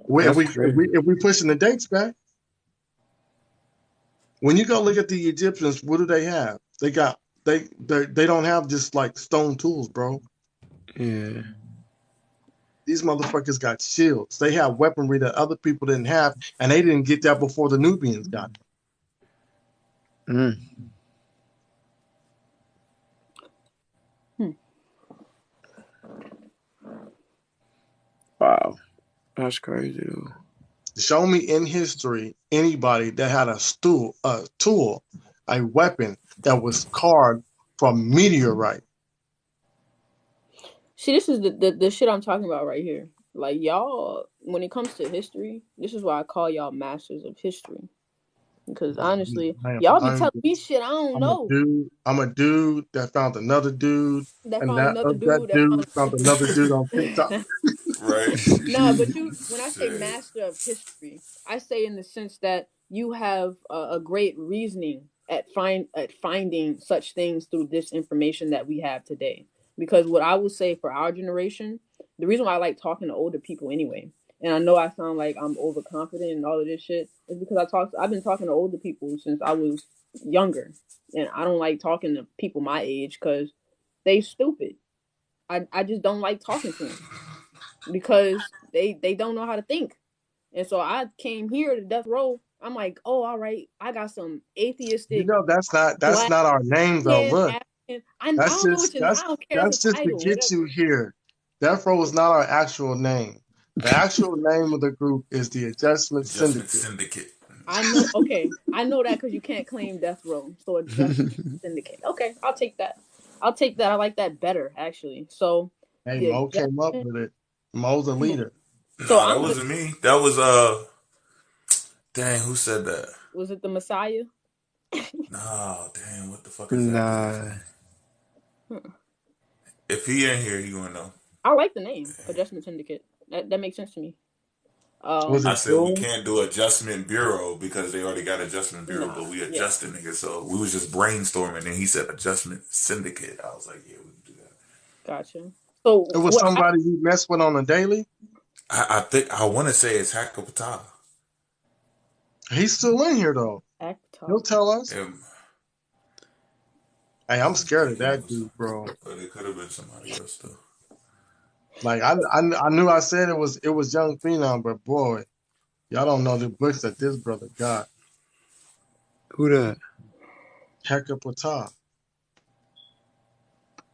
If we pushing the dates back, when you go look at the Egyptians, what do they have? They don't have just like stone tools, bro. Yeah. These motherfuckers got shields. They have weaponry that other people didn't have, and they didn't get that before the Nubians got it. Wow. That's crazy, dude. Show me in history anybody that had a tool, a weapon that was carved from meteorite. See, this is the shit I'm talking about right here. Like, y'all, when it comes to history, this is why I call y'all masters of history. Because honestly, y'all be telling me shit I don't know. I'm a dude that found another dude. That and found that another dude, dude found another dude on TikTok. Right. No, but when I say master of history, I say in the sense that you have a great reasoning at finding such things through this information that we have today. Because what I would say for our generation, the reason why I like talking to older people anyway, and I know I sound like I'm overconfident and all of this shit, is because I've been talking to older people since I was younger, and I don't like talking to people my age because they stupid. I just don't like talking to them because they don't know how to think. And so I came here to Death Row. I'm like, oh, all right, I got some atheistic. You know, that's not our name though. Look, I don't know what I don't care. That's just title, to get you here. Death Row is not our actual name. The actual name of the group is the Adjustment Syndicate. I know. Okay, I know that because you can't claim death row. So adjustment syndicate. Okay, I'll take that. I'll take that. I like that better actually. So Hey, the Mo came up adjustment. with it. Mo's a leader. So Nah, that I'm. wasn't me. That was dang, who said that? Was it the Messiah? Nah, damn, what the fuck is that? Nah. If he in here, he gonna know. I like the name adjustment syndicate. That makes sense to me. Was I it said we cool? can't do adjustment bureau because they already got adjustment bureau, but we adjusted niggas. So we was just brainstorming, and he said adjustment syndicate. I was like, yeah, we can do that. Gotcha. So It was somebody you mess with on a daily? I think I want to say it's Hacker Patah. He's still in here though. He'll tell us. Hey, I'm scared of that dude, bro. But it could have been somebody else though. Like I knew I said it was Young Phenom, but boy, y'all don't know the books that this brother got. Who that? Hacker Patah.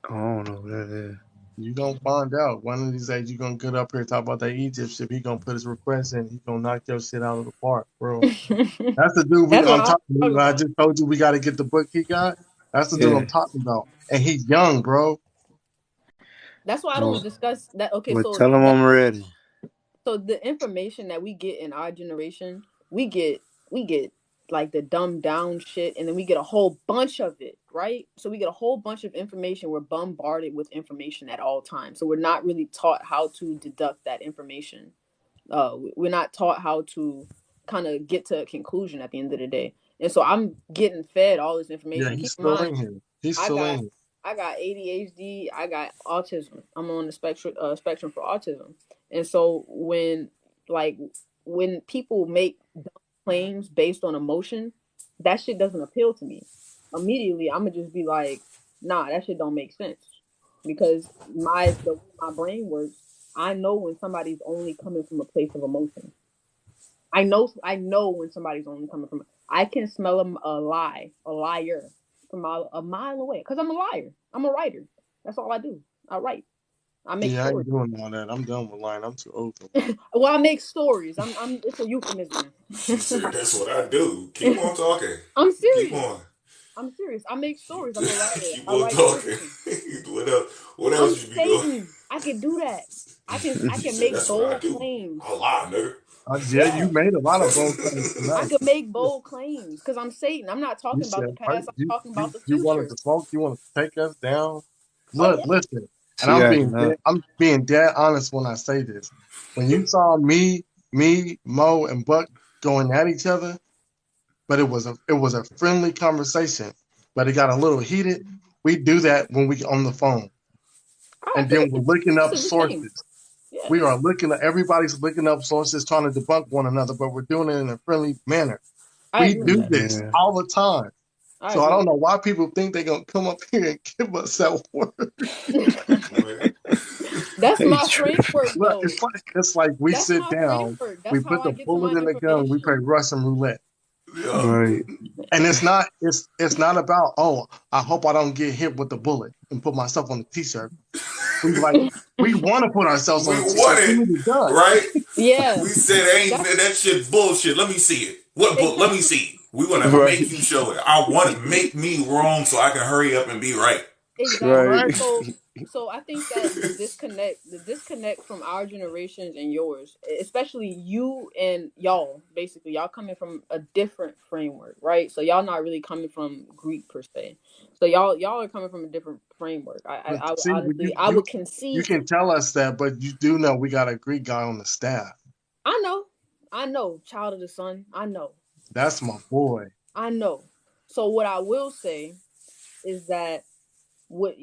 I don't know who that is. You gonna find out. One of these days you gonna get up here and talk about that Egypt shit. He gonna put his request in. He gonna knock your shit out of the park, bro. That's the dude I'm talking about. I just told you we gotta get the book he got. That's the dude I'm talking about. And he's young, bro. That's why I don't discuss that. Okay, Well, so tell him I'm ready. So the information that we get in our generation, we get like the dumbed down shit, and then we get a whole bunch of it, right? So we get a whole bunch of information. We're bombarded with information at all times. So we're not really taught how to deduct that information. We're not taught how to kind of get to a conclusion at the end of the day. And so I'm getting fed all this information. Yeah, he's still in here. He's still in here. I got ADHD. I got autism. I'm on the spectrum for autism. And so when people make claims based on emotion, that shit doesn't appeal to me. Immediately, I'm gonna just be like, nah, that shit don't make sense. Because the way my brain works, I know when somebody's only coming from a place of emotion. I know when somebody's only coming from. I can smell a liar from a mile away. Because I'm a liar. I'm a writer. That's all I do. I write. I make stories. I ain't doing all that. I'm done with lying. I'm too old for that. Well, I make stories. It's a euphemism. She said, that's what I do. Keep on talking. I'm serious. Keep on. I'm serious. I make stories. I'm a writer. Keep on talking. What else you be doing? I can do that. I can make bold claims. I lie, nigga. Yeah, you made a lot of bold claims tonight. I could make bold claims because I'm Satan. I'm not talking about the past. I'm talking about the future. You wanted to smoke? You want to take us down? Look, listen. And I'm being dead honest when I say this. When you saw me, Mo, and Buck going at each other, but it was a friendly conversation, but it got a little heated. We do that when we on the phone, and then we're looking up sources. Yeah. We are everybody's looking up sources, trying to debunk one another, but we're doing it in a friendly manner. We do this all the time. I don't know why people think they're going to come up here and give us that word. That's my framework, though. It's like we sit down, we put the bullet in the gun, we play Russian roulette. Yeah. Right. And it's not about, I hope I don't get hit with the bullet and put myself on the t-shirt. We want to put ourselves on the t-shirt. Right? Yeah. We said, that shit's bullshit. Let me see it. What book? Let me see it. We want to make you show it. I want to make me wrong so I can hurry up and be right. Exactly. Right. So I think that the disconnect from our generations and yours, especially you and y'all, basically, y'all coming from a different framework, right? So y'all not really coming from Greek per se. So y'all are coming from a different framework. I would concede. You can tell us that, but you do know we got a Greek guy on the staff. I know, child of the sun. I know. That's my boy. I know. So what I will say is that what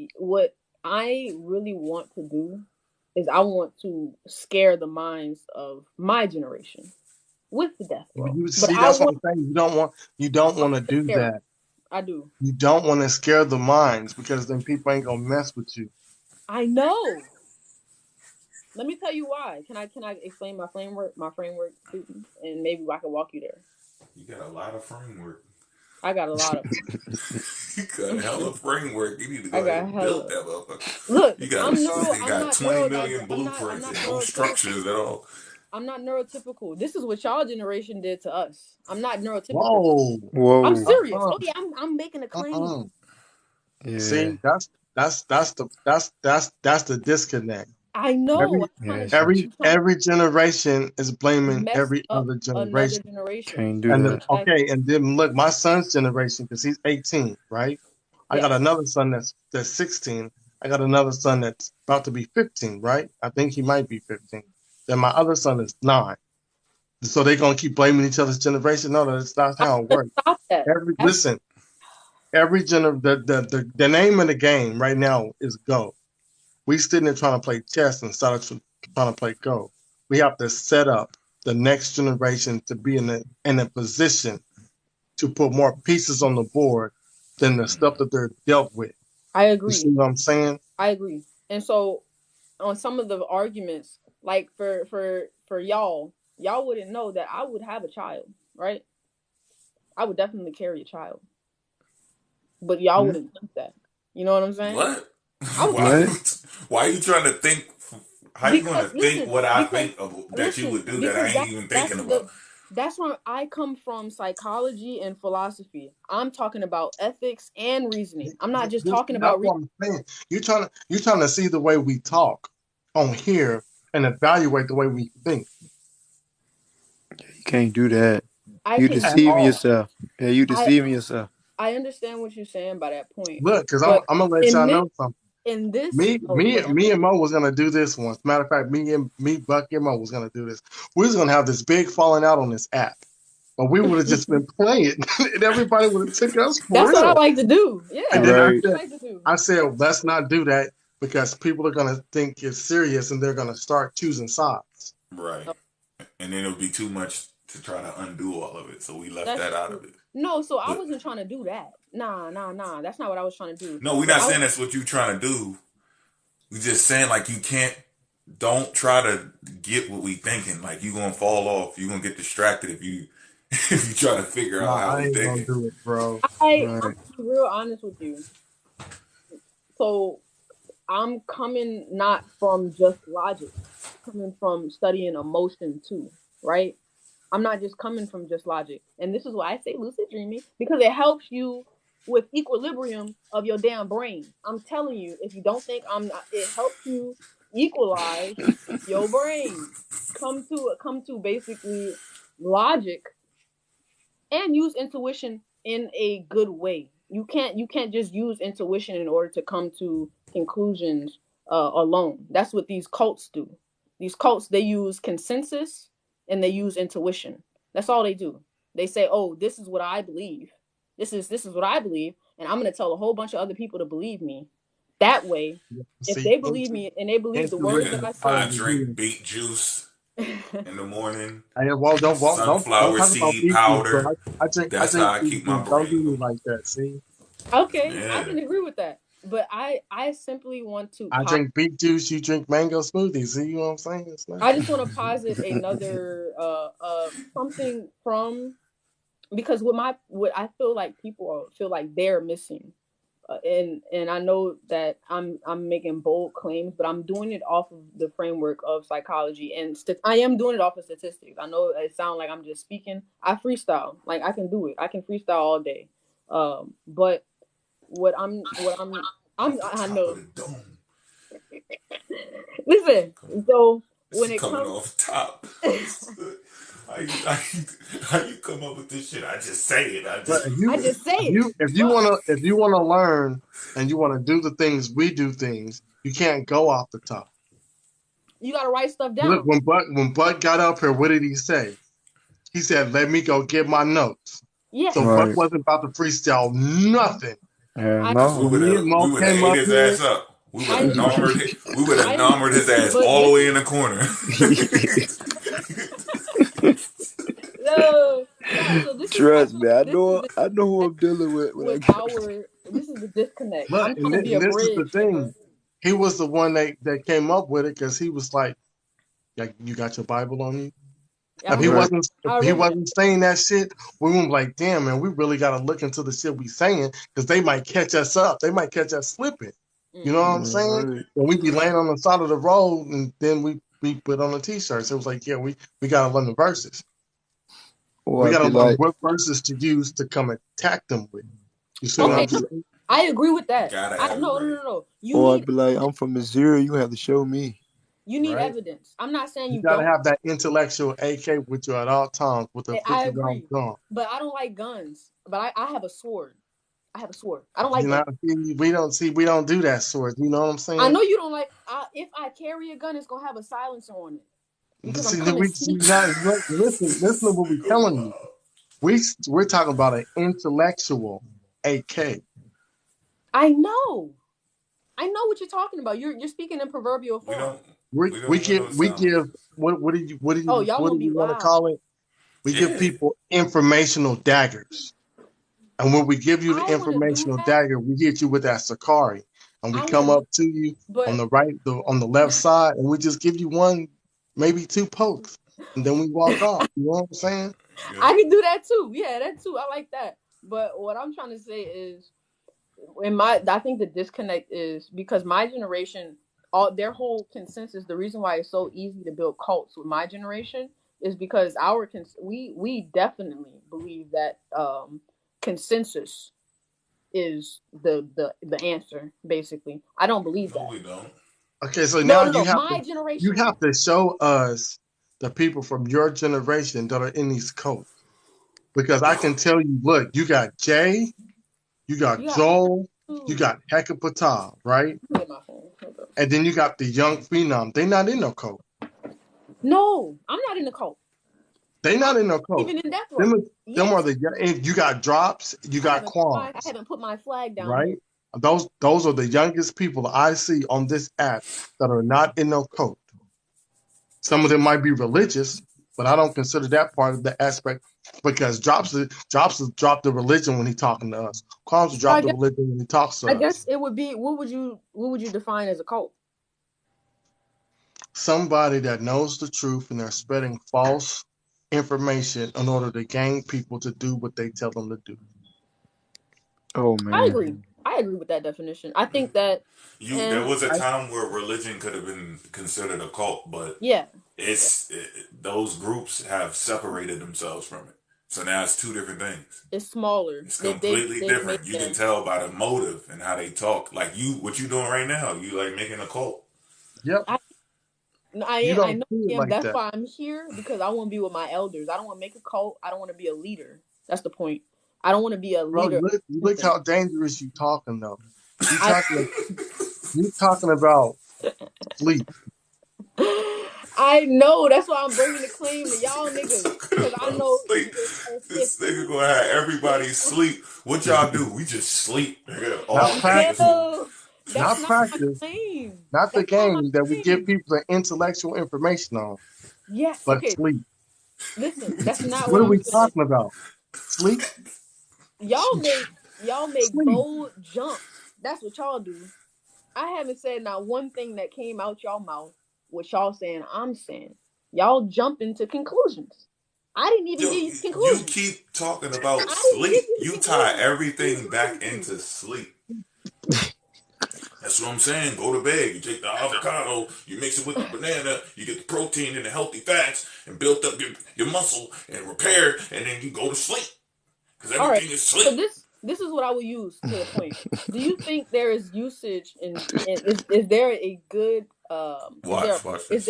I really want to do is I want to scare the minds of my generation with the death row. That's what I'm saying. You don't want to do that. I do. You don't want to scare the minds because then people ain't gonna mess with you. I know. Let me tell you why. Can I explain my framework, and maybe I can walk you there. You got a lot of framework. I got a lot of. You got a hell of framework. You need to go ahead and build that motherfucker. Look, you got 20 million blueprints and no structures at all. I'm not neurotypical. This is what y'all generation did to us. I'm not Whoa. neurotypical. I'm serious. Oh yeah, I'm making a claim. Yeah. See, that's the disconnect. I know. Every generation is blaming Messed every up other another generation. generation. Can't do And that. and then look, my son's generation, because he's 18, right? I got another son that's 16. I got another son that's about to be 15, right? I think he might be 15. Then my other son is 9. So they're gonna keep blaming each other's generation? No, that's not how it works. Stop that. The name of the game right now is Go. We sitting there trying to play chess instead of trying to play Go. We have to set up the next generation to be in a position to put more pieces on the board than the stuff that they're dealt with. I agree. You see what I'm saying? I agree. And so on some of the arguments, like for y'all wouldn't know that I would have a child, right? I would definitely carry a child. But y'all wouldn't think that. You know what I'm saying? What? Why are you trying to think? How you going to think what I think that you would do that I ain't even thinking about? That's where I come from, psychology and philosophy. I'm talking about ethics and reasoning. I'm not just talking about reasoning. You're trying to see the way we talk on here and evaluate the way we think. You can't do that. You deceiving yourself. Yeah, you deceiving yourself. I understand what you're saying by that point. Look, because I'm gonna let y'all know something. In this, me and Mo was gonna do this once. Matter of fact, me, Buck, and Mo was gonna do this. We was gonna have this big falling out on this app, but we would have just been playing, and everybody would have took us for That's real. what I like to do. Yeah, and then I said, let's not do that because people are gonna think it's serious and they're gonna start choosing sides. Right, and then it would be too much to try to undo all of it, so we left that out of it. No, so I wasn't trying to do that. Nah. That's not what I was trying to do. No, we're not saying that's what you're trying to do. We're just saying, like, don't try to get what we thinking. Like, you're going to fall off. You're going to get distracted if you try to figure out how we thinking. Do it, bro. I'm real honest with you. So, I'm coming not from just logic. I'm coming from studying emotion, too, right? I'm not just coming from just logic. And this is why I say lucid dreaming, because it helps you with equilibrium of your damn brain. I'm telling you, if you don't think it helps you equalize your brain. Come to basically logic and use intuition in a good way. You can't just use intuition in order to come to conclusions alone. That's what these cults do. These cults, they use consensus and they use intuition. That's all they do. They say, "Oh, this is what I believe. This is what I believe, and I'm going to tell a whole bunch of other people to believe me." That way, if they believe me and they believe the words that I say, I drink beet juice in the morning. Don't sunflower seed powder. That's how I keep my brain. Don't do me like that. See? Okay, yeah. I can agree with that. But I simply want to. I drink beet juice. You drink mango smoothies. See what I'm saying? I just want to posit another something from, because what I feel like people feel like they're missing, and I know that I'm making bold claims, but I'm doing it off of the framework of psychology, and I am doing it off of statistics. I know it sounds like I'm just speaking. I freestyle, like I can do it. I can freestyle all day, but. I know. Listen, so when it coming comes off top, how you come up with this shit? I just say it. I just say it. If you wanna learn and you wanna do the things we do things, you can't go off the top. You gotta write stuff down. Look, when Buck got up here, what did he say? He said, "Let me go get my notes." Yeah. So Buck wasn't about to freestyle nothing. No. We would have ate his ass up. We would have numbered his ass all the way in the corner. So trust me, I know who I'm dealing with. This is the disconnect. Look, and this is the thing. He was the one that came up with it because he was like, "You got your Bible on you?" If he wasn't saying that shit, we wouldn't be like, "Damn, man, we really got to look into the shit we saying because they might catch us up. They might catch us slipping." You know what I'm saying? When we be laying on the side of the road and then we put on the t-shirts. It was like, yeah, we gotta learn the verses. Or We I'd gotta be learn like, what verses to use to come attack them with. You see what Okay, I'm saying? I agree with that. Gotta have it No. ready. You or need I'd be like, I'm from Missouri. You have to show me. you need Right? evidence. I'm not saying You you gotta don't. have that intellectual AK with you at all times with a I 50 round agree, gun. but I don't like guns. But I have a sword. I have a sword. I don't like You guns. know, we don't do that sort. You know what I'm saying? I know you don't like. If I carry a gun, it's gonna have a silencer on it because I'm coming sneaky. Listen to what we're telling you. We're talking about an intellectual AK. I know what you're talking about. You're speaking in proverbial form. We give what do you Oh, y'all what wanna do be you want to loud. call it? We give people informational daggers. And when we give you the informational dagger, we hit you with that Sakari. And we come up to you on the right, on the left side, and we just give you one, maybe two pokes. And then we walk off. You know what I'm saying? I can do that too. Yeah, that too. I like that. But what I'm trying to say is, I think the disconnect is because my generation, their whole consensus, the reason why it's so easy to build cults with my generation is because we definitely believe that consensus is the answer. Basically, I don't believe that. No, we don't. Okay, so now my generation. You have to show us the people from your generation that are in these cults. Because I can tell you, look, you got Jay, you got Joel, you got Hecapata, right? And then you got the young phenom. They not in no cult. No, I'm not in the cult. They not in no cult. Even in Death Row. Them are you got Drops, you got Quans. I haven't put my flag down. Right? Those are the youngest people I see on this app that are not in no cult. Some of them might be religious, but I don't consider that part of the aspect because Drops has dropped the religion when he's talking to us. Quans will drop the religion when he talks to us. I guess it would be what would you define as a cult? Somebody that knows the truth and they're spreading false information in order to gain people to do what they tell them to do. Oh man, I agree with that definition. I think that there was a time where religion could have been considered a cult, but those groups have separated themselves from it. So now it's two different things. It's smaller. It's completely different. You can tell by the motive and how they talk. Like what you doing right now? You like making a cult. Yep. I know. That's why I'm here because I want to be with my elders. I don't want to make a cult. I don't want to be a leader. That's the point. I don't want to be a leader. Bro, look how dangerous you talking though. You talking about sleep. I know. That's why I'm bringing the claim to y'all niggas because I know this nigga gonna have everybody sleep. What y'all do? We just sleep. Not practice. Not practice. Not the game that we give people the intellectual information on. Yes, but sleep. Listen, that's not what are we talking about? Sleep. Y'all make bold jumps. That's what y'all do. I haven't said not one thing that came out y'all mouth. What y'all saying? I'm saying. Y'all jump into conclusions. I didn't even give you conclusions. You keep talking about sleep. You tie everything back into sleep. That's what I'm saying. Go to bed. You take the avocado, you mix it with the banana, you get the protein and the healthy fats, and build up your muscle and repair, and then you go to sleep. Because everything is sleep. So this is what I will use to the point. Do you think there is usage in is there a good is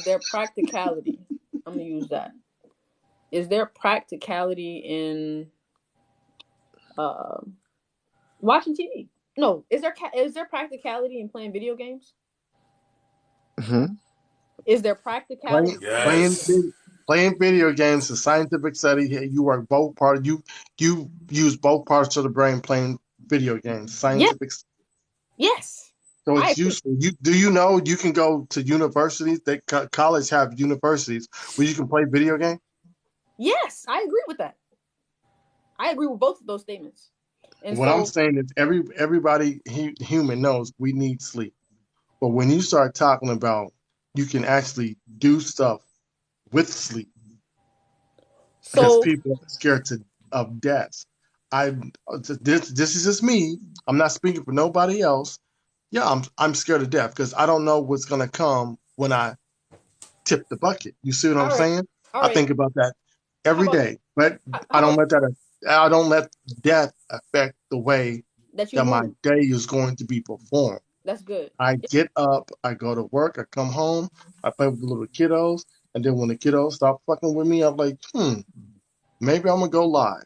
there practicality? I'm gonna use that. Is there practicality in watching TV? No. Is there practicality in playing video games? Mm-hmm. Is there practicality? Playing video games is a scientific study. You work both parts. You use both parts of the brain playing video games. Scientific. Yes. So it's useful. Do you know you can go to universities? College have universities where you can play video games? Yes, I agree with that. I agree with both of those statements. And what I'm saying is everybody human knows we need sleep. But when you start talking about you can actually do stuff with sleep, because people are scared of death. This is just me. I'm not speaking for nobody else. Yeah, I'm scared to death because I don't know what's gonna come when I tip the bucket. You see what I'm All right. saying? All I right. think about that How every about day, but how I don't about let I don't let death affect the way that you that my move? day is going to be performed. That's good. I get up, I go to work, I come home, I play with the little kiddos, and then when the kiddos stop fucking with me, I'm like, maybe I'm gonna go live.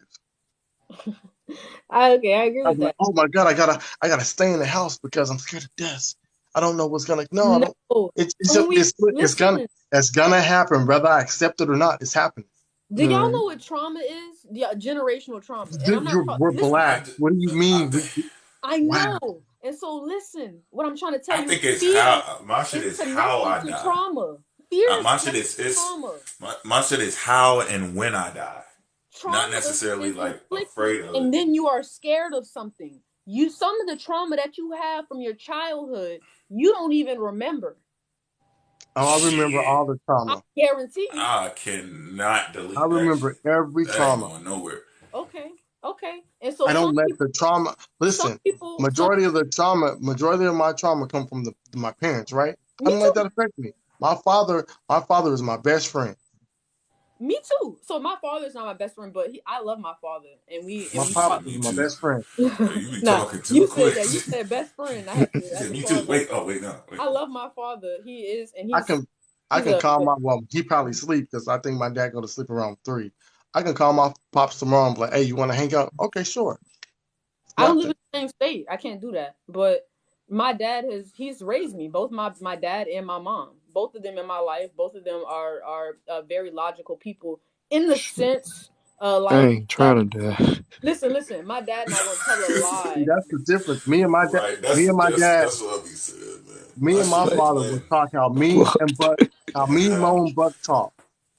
Okay, I agree I'm with like, that. oh my god, I gotta stay in the house because I'm scared of death. I don't know what's gonna. No, I No. don't. It's So when we it's gonna happen, whether I accept it or not. It's happening. do y'all know what trauma is? Yeah, generational trauma. And I'm not We're listen. black. What do you mean? I Wow. know. And so listen, what I'm trying to tell I you think is it's fear how my shit is is how connected I to die. trauma. Fear is My shit connected is to trauma. my shit is how and when I die. Not Trauma necessarily is like inflicted, afraid of it. and then you are scared of something. Some of the trauma that you have from your childhood, you don't even remember. Oh, I remember all the I trauma. guarantee you. I cannot delete I that remember shit. every That ain't trauma. going nowhere. Okay. And so I don't let the trauma. Listen, majority of my trauma come from my parents, right? I don't let that affect me. My father is my best friend. Me too. So my father's not my best friend, but I love my father, and we My papa is my best friend. You be Nah, talking too you quick. said that. You said best friend. I had to. I had to Me pause too. Wait. that. Oh wait, no. Wait. I love my father. He is, and I he's can call he probably sleep because I think my dad go to sleep around 3. I can call my pops tomorrow and be like, hey, you want to hang out? Okay, sure. I don't live in the same state. I can't do that. But my dad he's raised me. Both my dad and my mom. Both of them in my life. Both of them are very logical people in the sense, I like ain't trying to die. listen. My dad not gonna tell a See, lie. that's the difference. Me and my dad, Right. me and my dad, That's what I be saying, man. me and my father would talk how Mo and Buck talk.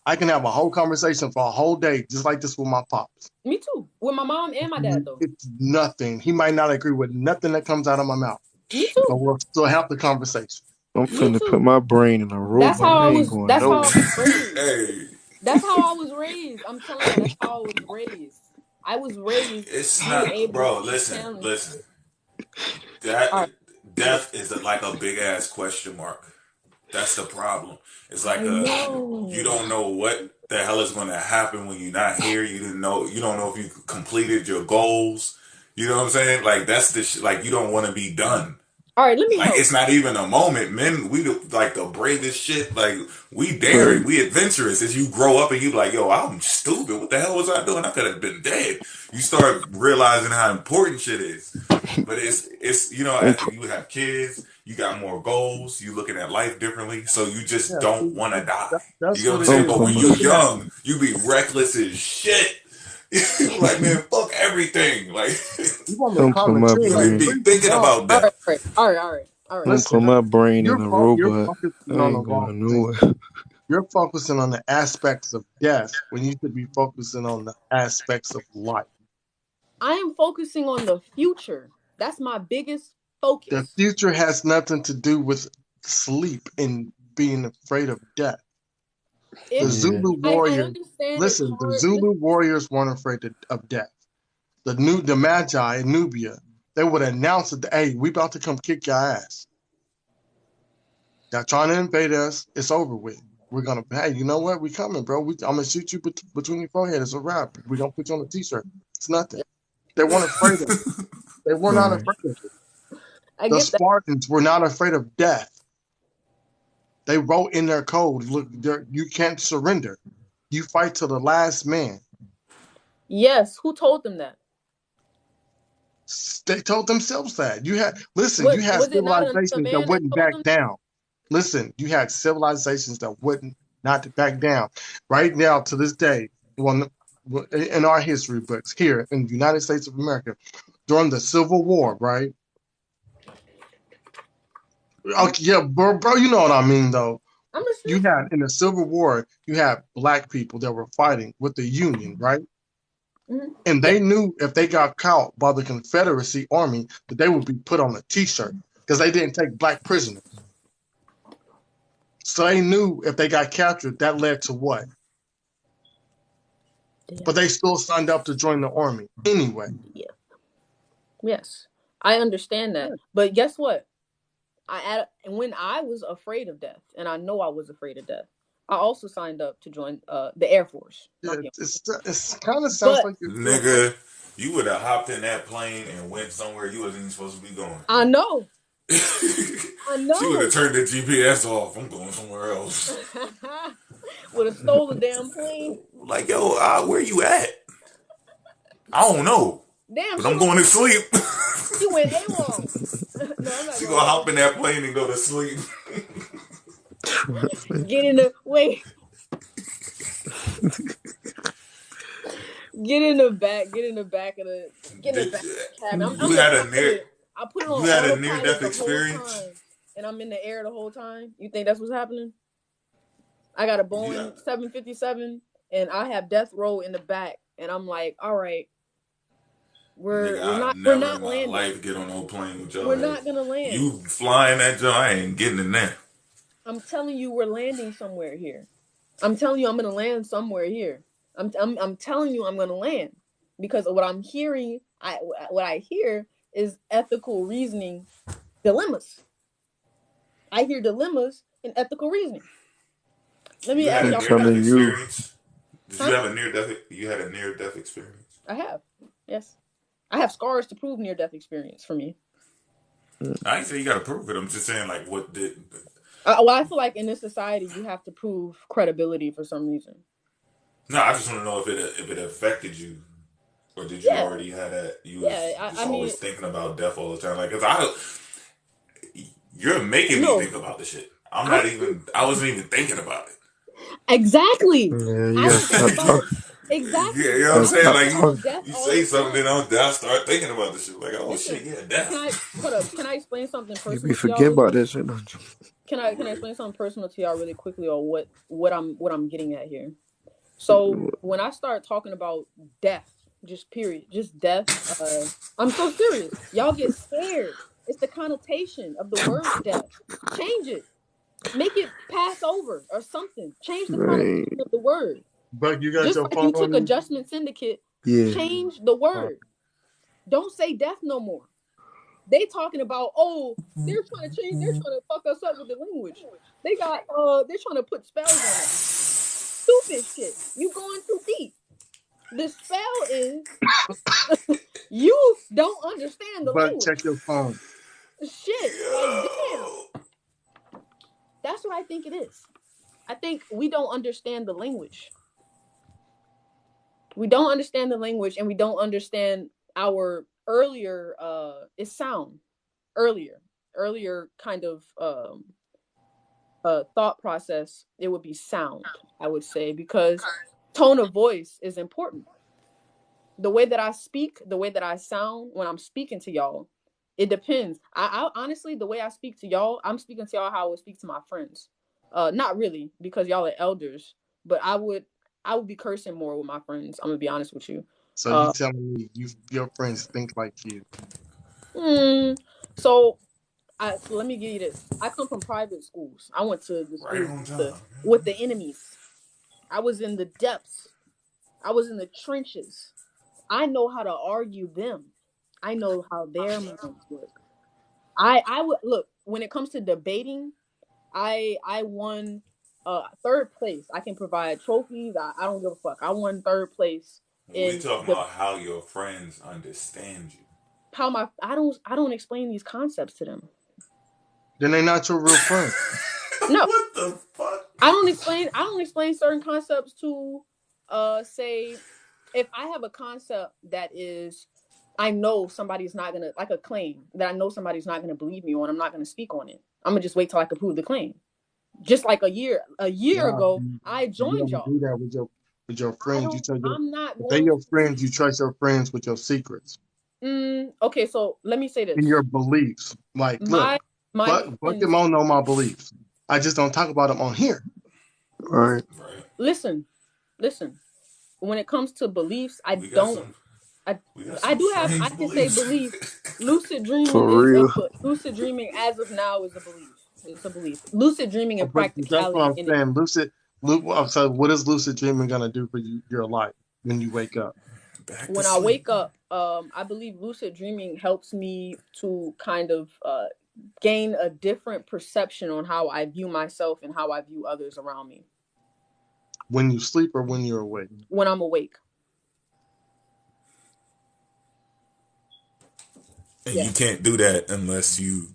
I can have a whole conversation for a whole day, just like this with my pops. Me too. With my mom and my dad, though. It's nothing. He might not agree with nothing that comes out of my mouth. Me too. But we'll still have the conversation. I'm finna put my brain in a robot. That's how I was. Going That's how I nowhere. was raised. Hey. That's how I was raised. I'm telling you, that's how I was raised. I was raised It's being not, able bro. to Listen. tell. Death is like a big ass question mark. That's the problem. It's like you don't know what the hell is going to happen when you're not here. You don't know if you completed your goals. You know what I'm saying? Like that's the like you don't want to be done. All right, let me help. It's not even a moment, men. We like the bravest shit. Like we daring, we adventurous. As you grow up and you like, yo, I'm stupid. What the hell was I doing? I could have been dead. You start realizing how important shit is. But it's you know, as you have kids, you got more goals. You looking at life differently, so you just don't want to die. You know what I'm saying? But when you're young, you be reckless as shit. Like, man, fuck everything. Like, I'm putting my brain. be thinking about that. All right. I'm putting my brain in a robot. I ain't going nowhere. You're focusing on the aspects of death when you should be focusing on the aspects of life. I am focusing on the future. That's my biggest focus. The future has nothing to do with sleep and being afraid of death. The Zulu warriors, the Zulu warriors weren't afraid of death. The Magi in Nubia, they would announce that, hey, we about to come kick your ass. Y'all trying to invade us, it's over with. We're gonna, hey, you know what? We coming, bro. I'm gonna shoot you between your forehead. It's a wrap. We're gonna put you on a t-shirt. It's nothing. They weren't afraid of it. They were not afraid of it. The Spartans were not afraid of death. They wrote in their code, look, you can't surrender. You fight to the last man. Yes, who told them that? They told themselves that. You had civilizations that wouldn't back down. Listen, you had civilizations that wouldn't not back down. Right now, to this day, in our history books here in the United States of America, during the Civil War, right? Okay, yeah, bro, you know what I mean, though. You had in the Civil War, you had black people that were fighting with the Union, right? Mm-hmm. And they knew if they got caught by the Confederacy Army that they would be put on a t-shirt because they didn't take black prisoners. So they knew if they got captured, that led to what? Yeah. But they still signed up to join the army anyway. Yeah. Yes, I understand that. But guess what? when I was afraid of death, and I know I was afraid of death, I also signed up to join the Air Force. Yeah, it's kind of sounds like you're Nigga, you would have hopped in that plane and went somewhere you wasn't even supposed to be going. I know. I know. She would have turned the GPS off. I'm going somewhere else. Would have stole the damn plane. Like, yo, where you at? I don't know. Damn, but I'm going to sleep. She went day long. No, I'm not she gonna hop in that plane and go to sleep. Get in the wait. Get in the back. Get in the back of the. Get in the back of the cabin. You had a near. I put it on. You had a near-death experience. And I'm in the air the whole time. You think that's what's happening? I got a Boeing 757, and I have death row in the back, and I'm like, all right, we're not landing. Life get on no plane with y'all. We're not gonna land. You flying that joint? I ain't getting in there. I'm telling you, we're landing somewhere here. I'm telling you, I'm gonna land somewhere here. I'm telling you, I'm gonna land because what I'm hearing, what I hear is ethical reasoning dilemmas. I hear dilemmas and ethical reasoning. Let me ask y'all. Did you have a near-death? You had a near-death experience? I have. Yes, I have scars to prove near-death experience for me. I ain't say you gotta prove it. I'm just saying, like, what did? Well, I feel like in this society, you have to prove credibility for some reason. No, I just want to know if it affected you, or did you already have that? You was always thinking about death all the time, like, cause you're making me think about the shit. I wasn't even thinking about it. Exactly. Exactly. Yeah, you know what I'm saying? Like, you say something, then I start thinking about the shit. Like, oh shit, yeah, death. Can I explain something personal? You forget about this shit. Can I explain something personal to y'all really quickly, or what I'm getting at here? So when I start talking about death, just period, just death, I'm so serious. Y'all get scared. It's the connotation of the word death. Change it. Make it pass over or something. Change the connotation of the word. But you got just your like phone. You took Adjustment Syndicate. Yeah. Change the word. Don't say death no more. They talking about, they're trying to fuck us up with the language. They're trying to put spells on us. Stupid shit. You going too deep. The spell is you don't understand the language. But check your phone. Shit. Like, damn. That's what I think it is. I think we don't understand the language. We don't understand the language, and we don't understand our earlier it's sound. Earlier kind of thought process, it would be sound, I would say, because tone of voice is important. The way that I speak, the way that I sound when I'm speaking to y'all, it depends. I honestly, the way I speak to y'all, I'm speaking to y'all how I would speak to my friends. Not really, because y'all are elders, but I would be cursing more with my friends. I'm gonna be honest with you. So you telling me your friends think like you? So let me give you this. I come from private schools. I went to the schools with the enemies. I was in the depths. I was in the trenches. I know how to argue them. I know how their minds work. I would look when it comes to debating. I won third place. I can provide trophies. I don't give a fuck. I won third place. We talking about how your friends understand you. I don't explain these concepts to them. Then they're not your real friends. No. What the fuck? I don't explain certain concepts to say if I have a concept that is I know somebody's not gonna, like a claim that I know somebody's not gonna believe me on, I'm not gonna speak on it. I'm gonna just wait till I can prove the claim. Just like a year ago, I joined y'all. Do that with your friends. They're your friends. You trust your friends with your secrets. Okay, so let me say this. And your beliefs, like Bucket Mo know my beliefs. I just don't talk about them on here. Right. Listen. When it comes to beliefs, I do have. I can say belief. Lucid dreaming lucid dreaming as of now is a belief. It's a belief. Lucid dreaming and practicality. That's what I'm saying. So what is lucid dreaming gonna do for your life when you wake up? When I wake up, I believe lucid dreaming helps me to kind of gain a different perception on how I view myself and how I view others around me. When you sleep or when you're awake? When I'm awake. And you can't do that unless you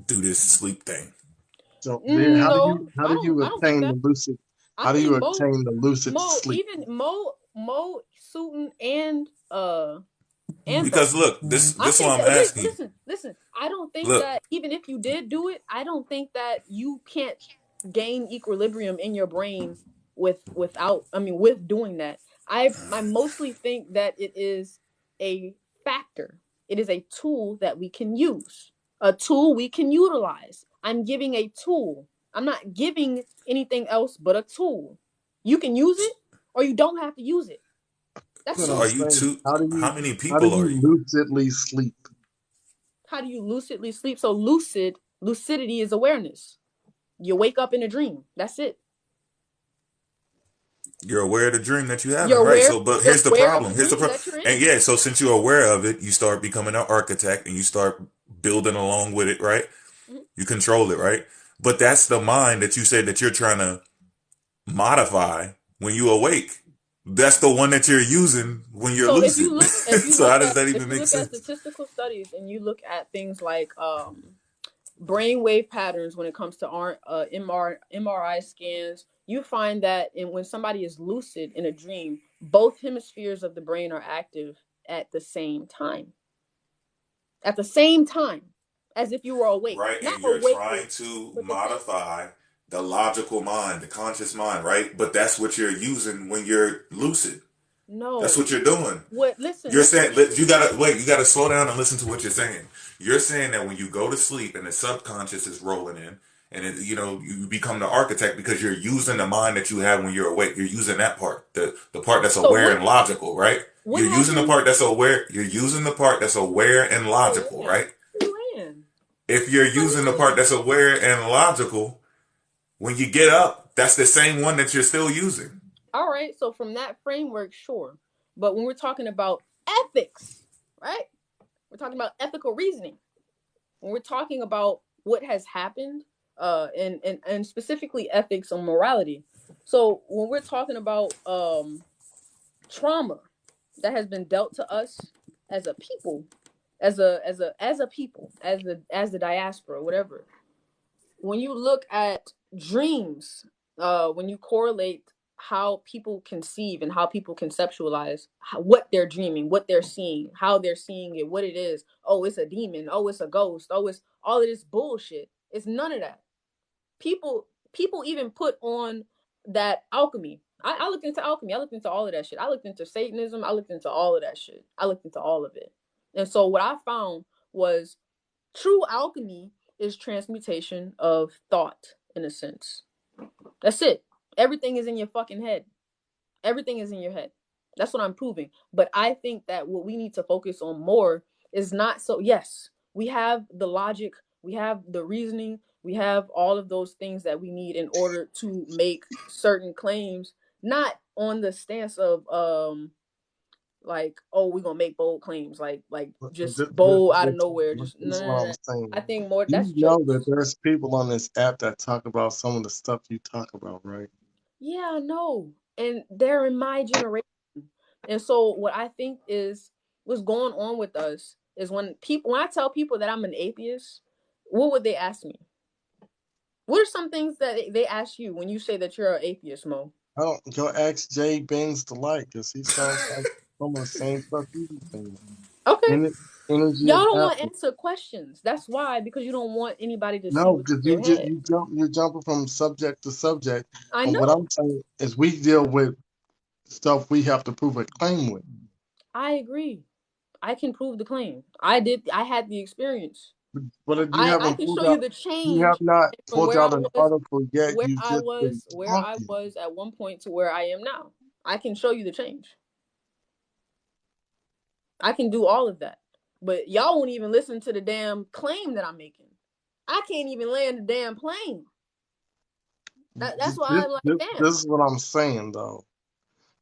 do this sleep thing. So then how do you I don't think obtain that. the lucid? I How do you think obtain the lucid sleep? Even Mo, Sutton, and Because look, this is what I'm asking. Listen. I don't think Look. that even if you did do it, I don't think that you can't gain equilibrium in your brain with doing that. I mostly think that it is a factor. It is a tool that we can use. A tool we can utilize. I'm giving a tool. I'm not giving anything else but a tool. You can use it or you don't have to use it. That's So all. are you two? How many people are you? Lucidly sleep? How do you lucidly sleep? So lucidity is awareness. You wake up in a dream. That's it. You're aware of the dream that you have, right? So, but here's the problem. And yeah, so since you're aware of it, you start becoming an architect and you start building along with it, right? Mm-hmm. You control it, right? But that's the mind that you said that you're trying to modify when you awake. That's the one that you're using when you're lucid. So how does that even make sense? If you look at statistical studies and you look at things like brainwave patterns when it comes to MRI scans, you find that when somebody is lucid in a dream, both hemispheres of the brain are active at the same time. At the same time, as if you were awake. Right, and you're trying to modify the logical mind, the conscious mind, right? But that's what you're using when you're lucid. No. That's what you're doing. Listen. You're saying, you gotta slow down and listen to what you're saying. You're saying that when you go to sleep and the subconscious is rolling in, and you become the architect because you're using the mind that you have when you're awake. You're using that part, the part that's aware and logical, right? You're using the part that's aware. You're using the part that's aware and logical, right? If you're using the part that's aware and logical, when you get up, that's the same one that you're still using. All right. So from that framework, sure. But when we're talking about ethics, right? We're talking about ethical reasoning. When we're talking about what has happened, and specifically ethics and morality. So when we're talking about trauma that has been dealt to us as a people, as the diaspora, whatever. When you look at dreams, when you correlate how people conceive and how people conceptualize what they're dreaming, what they're seeing, how they're seeing it, what it is. Oh, it's a demon. Oh, it's a ghost. Oh, it's all of this bullshit. It's none of that. People even put on that alchemy. I looked into alchemy. I looked into all of that shit. I looked into Satanism. I looked into all of that shit. I looked into all of it. And so what I found was true alchemy is transmutation of thought, in a sense. That's it. Everything is in your fucking head. Everything is in your head. That's what I'm proving. But I think that what we need to focus on more is not so, yes, we have the logic, we have the reasoning, we have all of those things that we need in order to make certain claims, not on the stance of like, oh, we're gonna make bold claims, like just bold out of nowhere. Just no. I think more. That's that there's people on this app that talk about some of the stuff you talk about, right? Yeah, I know, and they're in my generation. And so, what I think is what's going on with us is when I tell people that I'm an atheist, what would they ask me? What are some things that they ask you when you say that you're an atheist, Mo? I don't go ask Jay Benz to because he sounds like some of the same stuff you be saying. Okay. Y'all don't want to answer questions. That's why, because you don't want anybody to no, because you're jumping from subject to subject. I know. What I'm saying is we deal with stuff we have to prove a claim with. I agree. I can prove the claim. I had the experience. But I can show you the change. You have not pulled out an article yet. Where I was at one point to where I am now. I can show you the change. I can do all of that. But y'all won't even listen to the damn claim that I'm making. I can't even land the damn plane. That's why I'm like, damn. This is what I'm saying, though.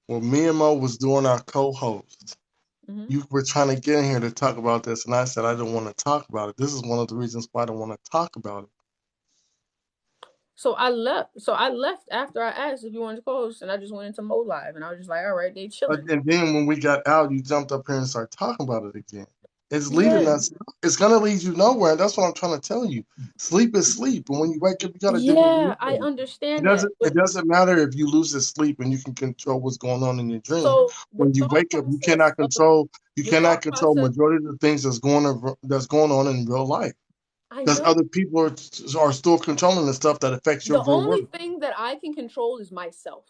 When me and Mo was doing our co-host, You were trying to get in here to talk about this, and I said I don't want to talk about it. This is one of the reasons why I don't want to talk about it. So I left after I asked if you wanted to close, and I just went into Mo Live, and I was just like, all right, they chilling. And then when we got out, you jumped up here and started talking about it again. It's leading us. It's gonna lead you nowhere, and that's what I'm trying to tell you. Sleep is sleep, and when you wake up, you gotta do what you Yeah, I do. understand that. It doesn't matter if you lose this sleep and you can control what's going on in your dream. So When you wake up, you cannot control. You cannot control process- majority of the things that's going on in real life. Because know. other people are still controlling the stuff that affects your The real only world. thing that I can control is myself.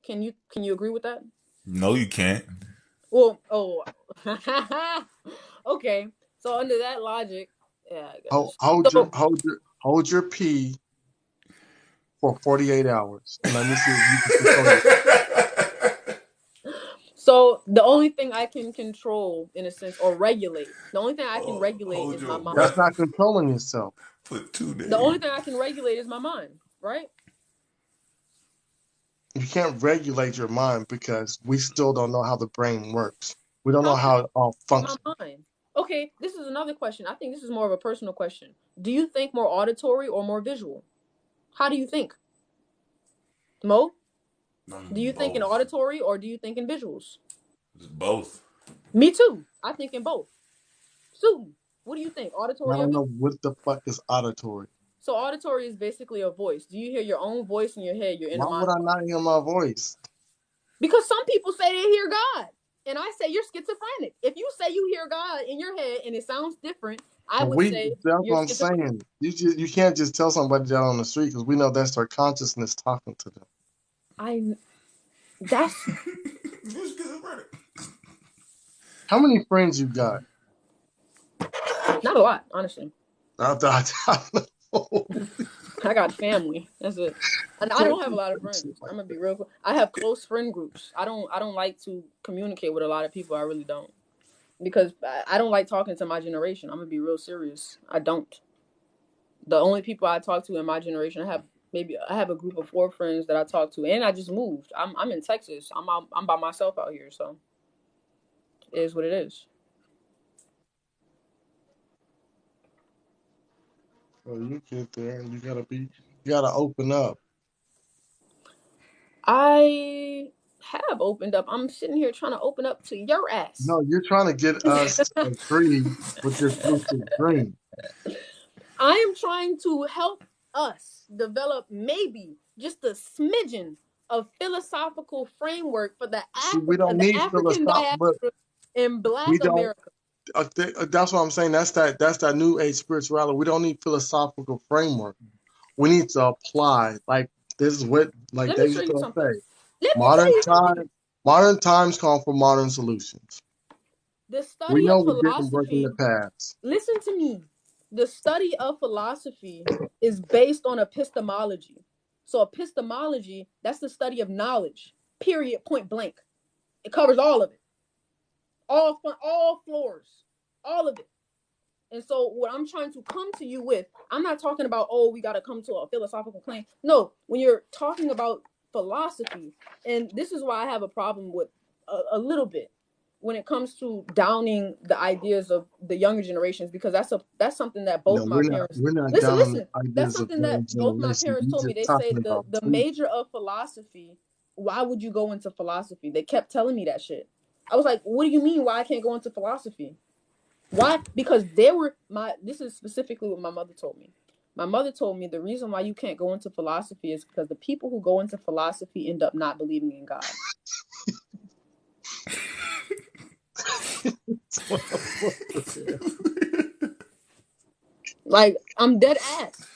Can you agree with that? No, you can't. Well, okay. So under that logic, yeah, I guess. Hold your pee for 48 hours, and let me see if you can control it. So the only thing I can control, in a sense, or regulate, the only thing I can regulate is my mind. That's not controlling yourself. Put 2 days. The only thing I can regulate is my mind, right? You can't regulate your mind because we still don't know how the brain works. We don't know how it all functions. My mind. Okay, this is another question. I think this is more of a personal question. Do you think more auditory or more visual? How do you think? Mo? Do you think in auditory or do you think in visuals? It's both. Me too. I think in both. Sue, what do you think? Auditory I or don't visual? know what the fuck is auditory. So auditory is basically a voice. Do you hear your own voice in your head? Your inner Why mind? would I not hear my voice? Because some people say they hear God. And I say you're schizophrenic. If you say you hear God in your head and it sounds different, I would say that's you're what I'm saying. You can't just tell somebody that on the street because we know that's their consciousness talking to them. That's How many friends you got? not a lot, honestly. I got family. That's it. And I don't have a lot of friends. I'm gonna be real quick. I have close friend groups. I don't like to communicate with a lot of people. I really don't. Because I don't like talking to my generation. I'm gonna be real serious. I don't. The only people I talk to in my generation, I have a group of 4 friends that I talk to, and I just moved. I'm in Texas. I'm by myself out here, so it is what it is. Well, you get there and you gotta open up. I have opened up. I'm sitting here trying to open up to your ass. No, you're trying to get us free with this lucid dream. I am trying to help us develop maybe just a smidgen of philosophical framework for the African diaspora in Black America. That's what I'm saying. That's that new age spirituality. We don't need philosophical framework. We need to apply. Like this is what they used to say. Modern times call for modern solutions. The study we know of we didn't work in the past. Listen to me. The study of philosophy is based on epistemology. So epistemology, that's the study of knowledge. Period. Point blank. It covers all of it. All floors. All of it. And so what I'm trying to come to you with, I'm not talking about, we got to come to a philosophical claim. No, when you're talking about philosophy, and this is why I have a problem with a little bit when it comes to downing the ideas of the younger generations, because that's something that both my parents... Listen. That's something that both my parents told me. They say the major of philosophy, why would you go into philosophy? They kept telling me that shit. I was like, what do you mean why I can't go into philosophy? Why? Because this is specifically what my mother told me. My mother told me the reason why you can't go into philosophy is because the people who go into philosophy end up not believing in God. Like, I'm dead ass.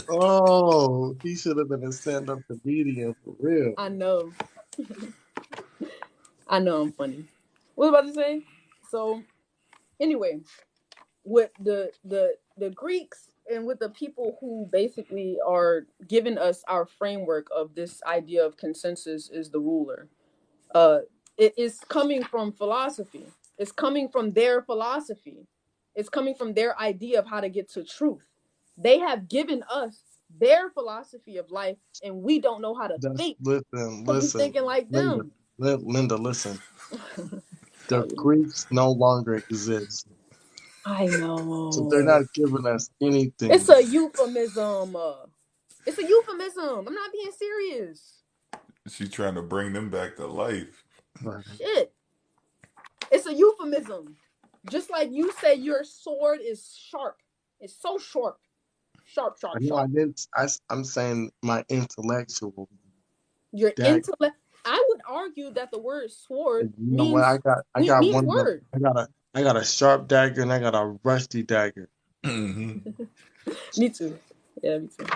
Oh, he should have been a stand-up comedian for real. I know. I know I'm funny. What was I about to say? So, anyway, with the Greeks and with the people who basically are giving us our framework of this idea of consensus is the ruler, it is coming from philosophy. It's coming from their philosophy. It's coming from their idea of how to get to truth. They have given us their philosophy of life, and we don't know how to think. Listen. Thinking like them. Linda, listen. The Greeks no longer exist. I know. So they're not giving us anything. It's a euphemism. It's a euphemism. I'm not being serious. She's trying to bring them back to life. Shit. It's a euphemism. Just like you say your sword is sharp. It's so sharp. Sharp. I'm saying my intellectual. Your intellect. I would argue that the word sword means what? I got one word. I got a sharp dagger and I got a rusty dagger. Mm-hmm. Me too. Yeah, me too.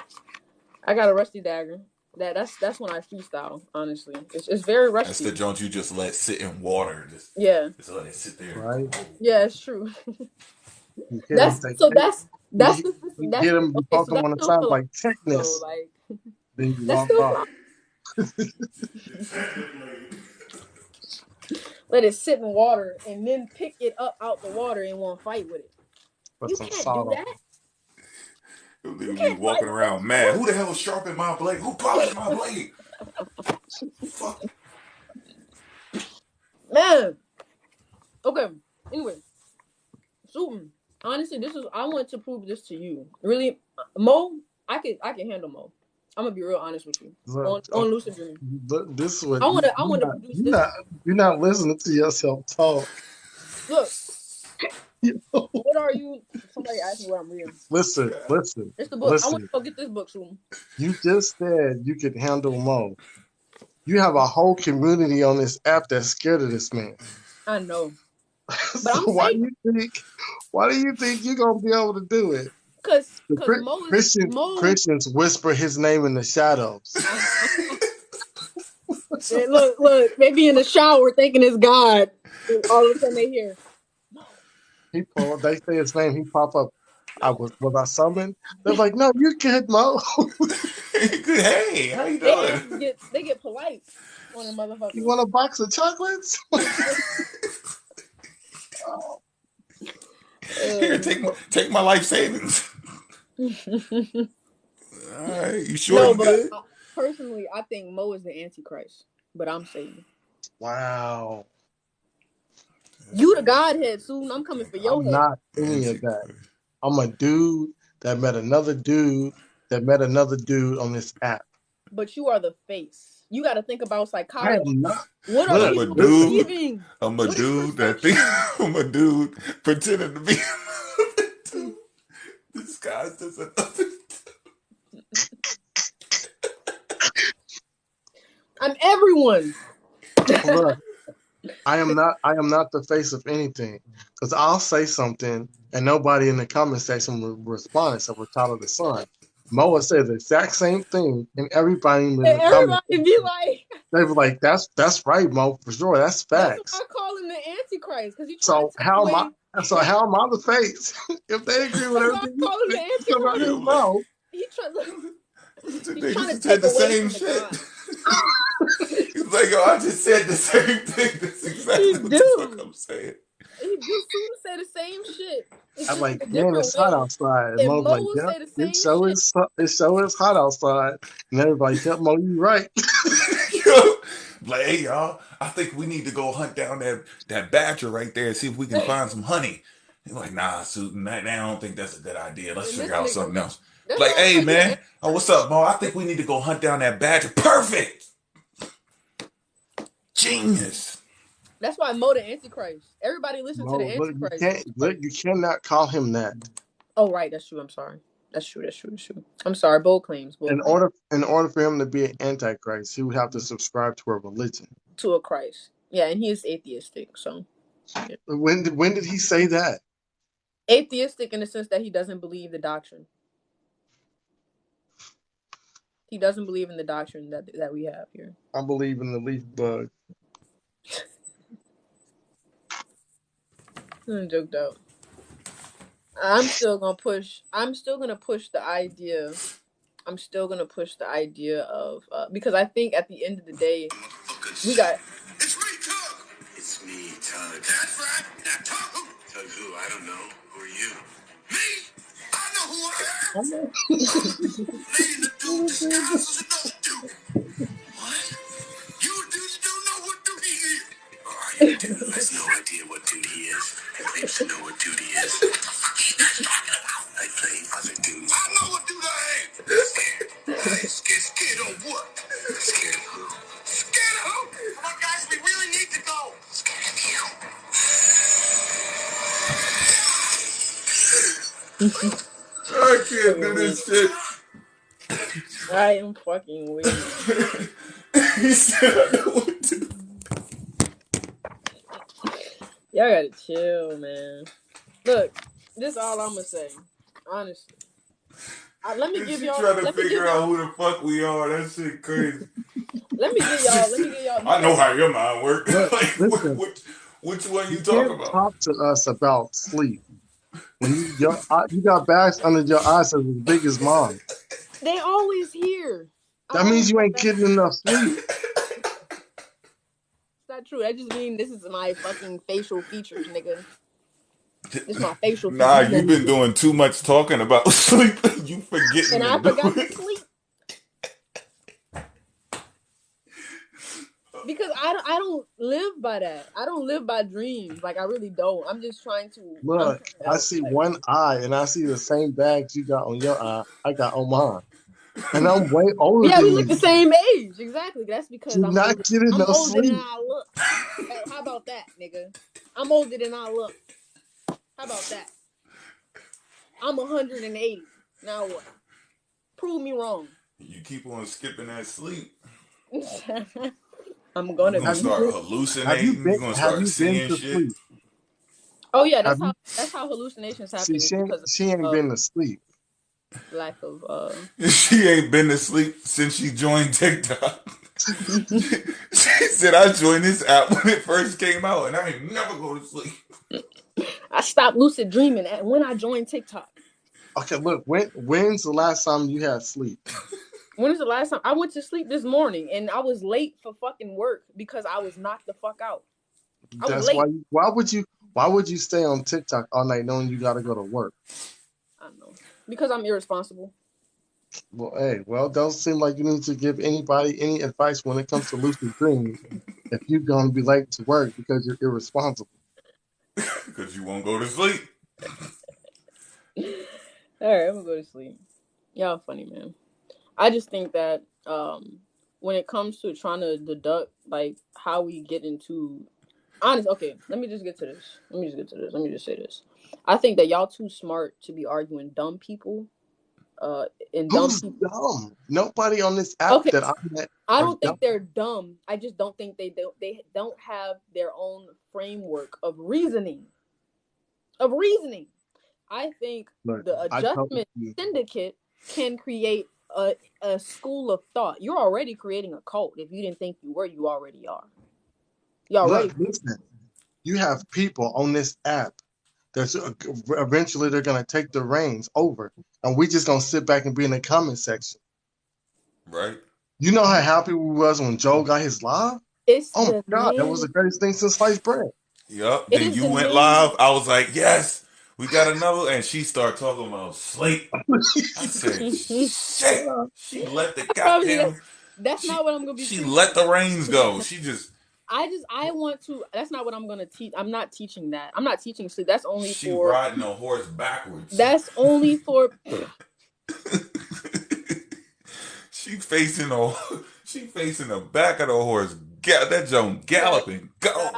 I got a rusty dagger. That's when I freestyle. Honestly, it's very rusty. That's the joint you just let sit in water. Just let it sit there. Right. Yeah, it's true. Get him you poke him on the side like thickness. So, like, then you walk off. Let it sit in water and then pick it up out the water and won't fight with it. You can't do that. You be walking around mad. Who the hell sharpened my blade? Who polished my blade? Fuck. Man. Okay. Anyway. So honestly, I want to prove this to you. Really, Mo, I can handle Mo. I'm gonna be real honest with you. On Lucid Dream. This is what I want to produce this. You're not listening to yourself talk. Look. What are you? Somebody asked me what I'm reading. Listen. It's the book. Listen. I want to go get this book soon. You just said you could handle Mo. You have a whole community on this app that's scared of this man. I know. But so why do you think you're gonna be able to do it? Because Christians whisper his name in the shadows. Hey, look, they be in the shower thinking it's God. All of a sudden they hear. They say his name, he pop up. Was I summoned? They're like, no, you're good, Mo. Hey, how you doing? They get polite on a motherfucker. You want a box of chocolates? Here, take my life savings. All right, you sure? No, but personally, I think Mo is the Antichrist, but I'm Satan. Wow. You the Godhead, soon. I'm coming for your head. I'm not any of that. I'm a dude that met another dude on this app. But you are the face. You got to think about psychology. I am not. What are you believing? I'm a dude I'm a dude pretending to be another dude. Disguised as another dude. I'm everyone. Look, I am not the face of anything. Because I'll say something and nobody in the comment section will respond except for Tyler the Sun. Mo will say the exact same thing, and everybody in the comments be like, they were like, "That's right, Mo, for sure. That's facts." That's why I call him the Antichrist because he. So how am I the face? If they agree with everything, I call him the Antichrist. Mo. He trying to take the same shit. He's like, yo, I just said the same thing. That's exactly what the fuck I'm saying. He do say the same shit. I'm like, man, it's hot outside. And Mo's like, yeah, it so is hot outside. And everybody's like, Mo, you right. Like, hey, y'all, I think we need to go hunt down that badger right there and see if we can find some honey. He's like, nah, Susan, I don't think that's a good idea. Let's figure out something else. Like, hey, man, what's up, Mo? I think we need to go hunt down that badger. Perfect. Genius. That's why Mo the Antichrist. Everybody listen to the Antichrist. You cannot call him that. Oh, right. That's true. I'm sorry. That's true. I'm sorry. Bold claims. In order for him to be an Antichrist, he would have to subscribe to a religion. To a Christ. Yeah, and he is atheistic. So. Yeah. When did he say that? Atheistic in the sense that he doesn't believe the doctrine. He doesn't believe in the doctrine that we have here. I believe in the leaf bug. I'm joked out. I'm still gonna push the idea. I'm still gonna push the idea of because I think at the end of the day, we got. It's me, Tug. That's right. Now Tug who? Tug who? I don't know. Who are you? Me? I know who I am. Leading the dude disguises another dude. What? You dudes don't know what dude he is. All right, dude. Let's know what Scared of what? Scared of who? Scared of who? Come on, guys, we really need to go. Scared of you. I can't do this shit. I am fucking weird. He said I know what to do. Y'all gotta chill, man. Look, this is all I'm gonna say. Honestly. Let me give y'all. Trying to figure out who the fuck we are. That shit crazy. Let me give y'all. I know how your mind works. Like, Listen, which one you you talking can't about? talk to us about sleep. When you got bags under your eyes that's as big as mine. They always here. That means you ain't getting enough sleep. It's not true. That just means this is my fucking facial features, nigga. This is my facial features. Nah, you've been doing too much talking about sleep. You forgetting. And I forgot to sleep. Because I don't live by that. I don't live by dreams. Like, I really don't. I'm just trying to. Look, I see one eye, and I see the same bags you got on your eye. I got on mine. And I'm way older Yeah, than we you. look the same age. Exactly. That's because You're I'm not older. getting I'm no older sleep. than I look. How about that, nigga? I'm older than I look. How about that? I'm 180. Now what? Prove me wrong. You keep on skipping that sleep. I'm gonna start hallucinating. You're gonna start seeing shit. Sleep? Oh yeah, that's how hallucinations happen. See, she ain't been to sleep. Lack of She ain't been to sleep since she joined TikTok. She said I joined this app when it first came out, and I ain't never go to sleep. I stopped lucid dreaming when I joined TikTok. Okay, look, when's the last time you had sleep? When is the last time? I went to sleep this morning, and I was late for fucking work because I was knocked the fuck out. That's why. Why would you stay on TikTok all night knowing you got to go to work? I don't know. Because I'm irresponsible. Well, don't seem like you need to give anybody any advice when it comes to lucid dreams if you're going to be late to work because you're irresponsible. Because you won't go to sleep. All right, I'm gonna go to sleep. Y'all funny, man. I just think that when it comes to trying to deduct like how we get into okay, let me just get to this. Let me just say this. I think that y'all too smart to be arguing dumb people. Who's dumb? Nobody on this app that I met. I don't think they're dumb. I just don't think they don't have their own framework of reasoning. I think the adjustment syndicate can create a school of thought. You're already creating a cult. If you didn't think you were, you already are. Listen, you have people on this app that eventually they're going to take the reins over, and we just going to sit back and be in the comment section. Right. You know how happy we was when Joe got his live? Oh my God, that was the greatest thing since sliced bread. Yup. Then you went live. I was like, yes. We got another, and she started talking about sleep. I said, shit. She let the goddamn. That's not what I'm gonna be. She let the reins go. She just. I want to. That's not what I'm gonna teach. I'm not teaching that. I'm not teaching sleep. That's only she for riding a horse backwards. That's only for. She facing the back of the horse. That joint galloping. Go.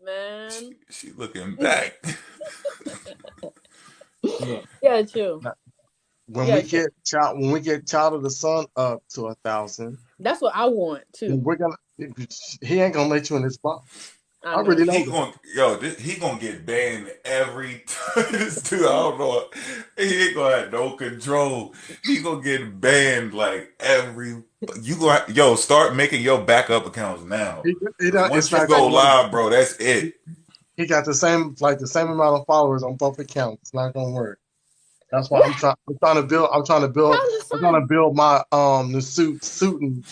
Man. She looking back. Yeah, chill. When we get Child of the Sun up to 1,000, that's what I want too. He ain't gonna let you in his box. I already know. He gonna get banned every time. This dude, I don't know. He ain't gonna have no control. He gonna get banned like every. Start making your backup accounts now. Once you go live, bro, that's it. He got the same amount of followers on both accounts. It's not gonna work. That's why I'm trying to build my the Suitin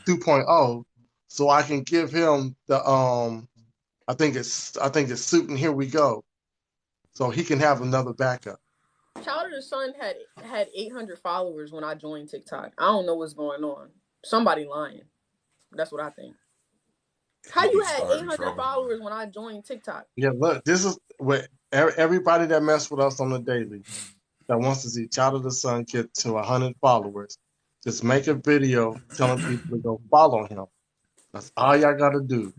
2.0 so I can give him the I think it's Suitin Here We Go, so he can have another backup. Child of the Sun had 800 followers when I joined TikTok. I don't know what's going on. Somebody lying. That's what I think. How you had 800 followers when I joined TikTok? Yeah, look, this is what everybody that mess with us on the daily that wants to see Child of the Sun get to 100 followers. Just make a video telling people to go follow him. That's all y'all got to do.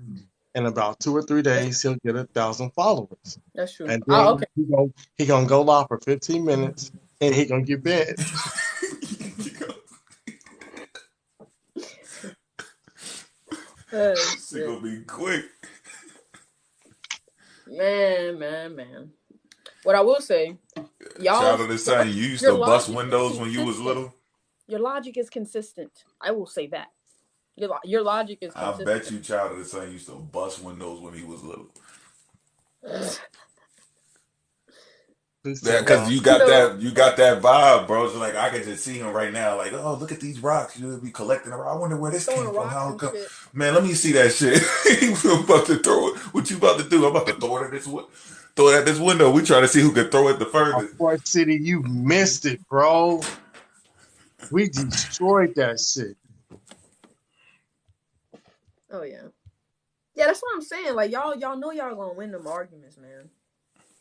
In about 2 or 3 days, he'll get 1,000 followers. That's true. And Oh, then okay. he gonna go live for 15 minutes, and he gonna get banned. It's gonna be quick. Man. What I will say, y'all. Child of the Sun, you used to bust windows when you was little. Your logic is consistent. I will say that. Your logic is consistent. I bet you Child of the Sun used to bust windows when he was little. Because you got that vibe, bro. It's like I can just see him right now. Like, oh, look at these rocks. You'll be collecting them. I wonder where this came from. How it come? Man, let me see that shit. I'm about to throw it. What you about to do? I'm about to throw it at this window. We trying to see who can throw it the furthest. Port City, you missed it, bro. We destroyed that shit. Oh yeah, that's what I'm saying. Like y'all know y'all gonna win them arguments, man.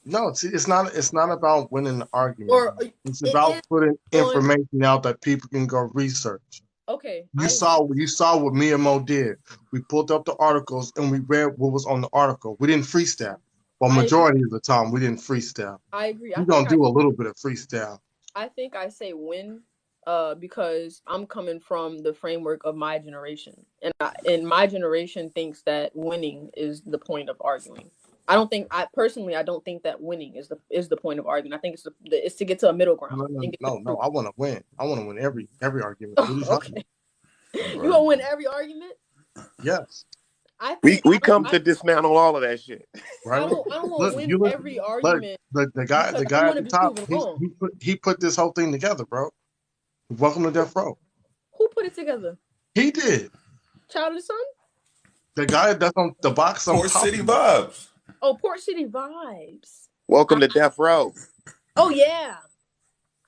No, see, it's not about winning the argument. It's about putting information out that people can go research. Okay. You saw what me and Mo did. We pulled up the articles and we read what was on the article. We didn't freestyle. Well, majority of the time we didn't freestyle. I agree. We're gonna do a little bit of freestyle. I think I say win, because I'm coming from the framework of my generation, and my generation thinks that winning is the point of arguing. I don't think I don't think that winning is the point of arguing. I think it's to get to a middle ground. No. I want to win. I want to win every argument. Okay. You gonna win every argument? Yes. We come to dismantle all of that shit. Right. I don't want to win every argument. Look, the guy at the top, he put this whole thing together, bro. Welcome to Death Row. Who put it together? He did. Child of the Sun? The guy that's on the box on Port City Vibes. Oh, Port City Vibes. Welcome to Death Row. Oh yeah,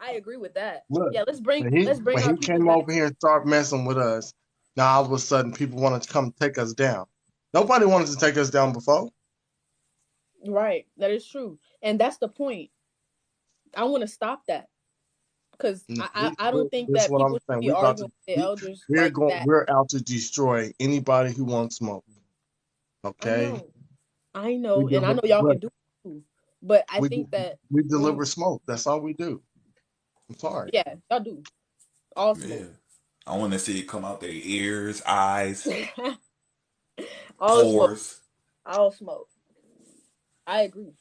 I agree with that. Look, yeah, let's bring. When he came over here and started messing with us, now all of a sudden people wanted to come take us down. Nobody wanted to take us down before. Right, that is true, and that's the point. I want to stop that because I don't think that people should be arguing with the elders like that. We're out to destroy anybody who wants smoke. Okay. I know, and I know y'all can do it too. But I think that we deliver smoke. That's all we do. I'm sorry. Yeah, y'all do. All smoke. Yeah. I want to see it come out their ears, eyes, all pores. Smoke. All smoke. I agree.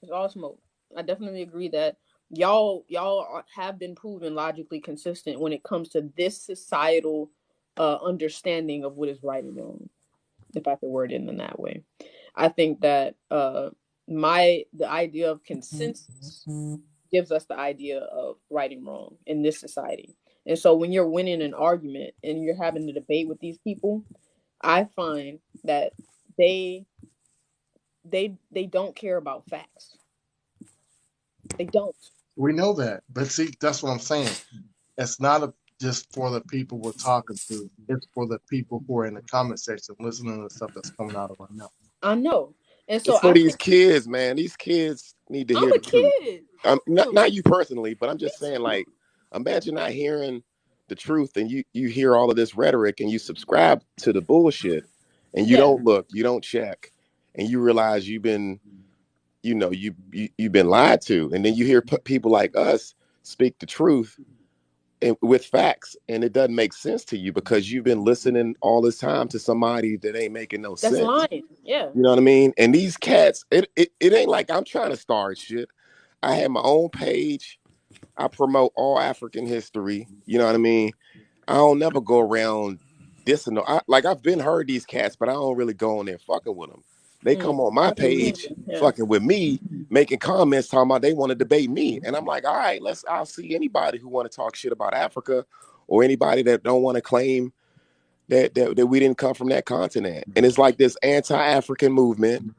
It's all smoke. I definitely agree that y'all have been proven logically consistent when it comes to this societal understanding of what is right and wrong, if I could word it in that way. I think that the idea of consensus gives us the idea of right and wrong in this society. And so when you're winning an argument and you're having a debate with these people, I find that they don't care about facts. They don't. We know that. But see, that's what I'm saying. It's not just for the people we're talking to. It's for the people who are in the comment section listening to the stuff that's coming out of our mouth. I know. And so it's for these kids, man. These kids need to hear the truth. Not you personally, but I'm just saying, like, imagine not hearing the truth and you hear all of this rhetoric and you subscribe to the bullshit and you don't look, you don't check, and you realize you've been lied to, and then you hear people like us speak the truth and with facts, and it doesn't make sense to you because you've been listening all this time to somebody that ain't making no sense. That's lying. Yeah. You know what I mean? And these cats, it ain't like I'm trying to start shit. I have my own page. I promote all African history. You know what I mean? I don't never go around dissing. I've been heard these cats, but I don't really go on there fucking with them. They come on my page fucking with me, making comments talking about they want to debate me. And I'm like, all right, I'll see anybody who want to talk shit about Africa or anybody that don't want to claim that we didn't come from that continent. And it's like this anti-African movement.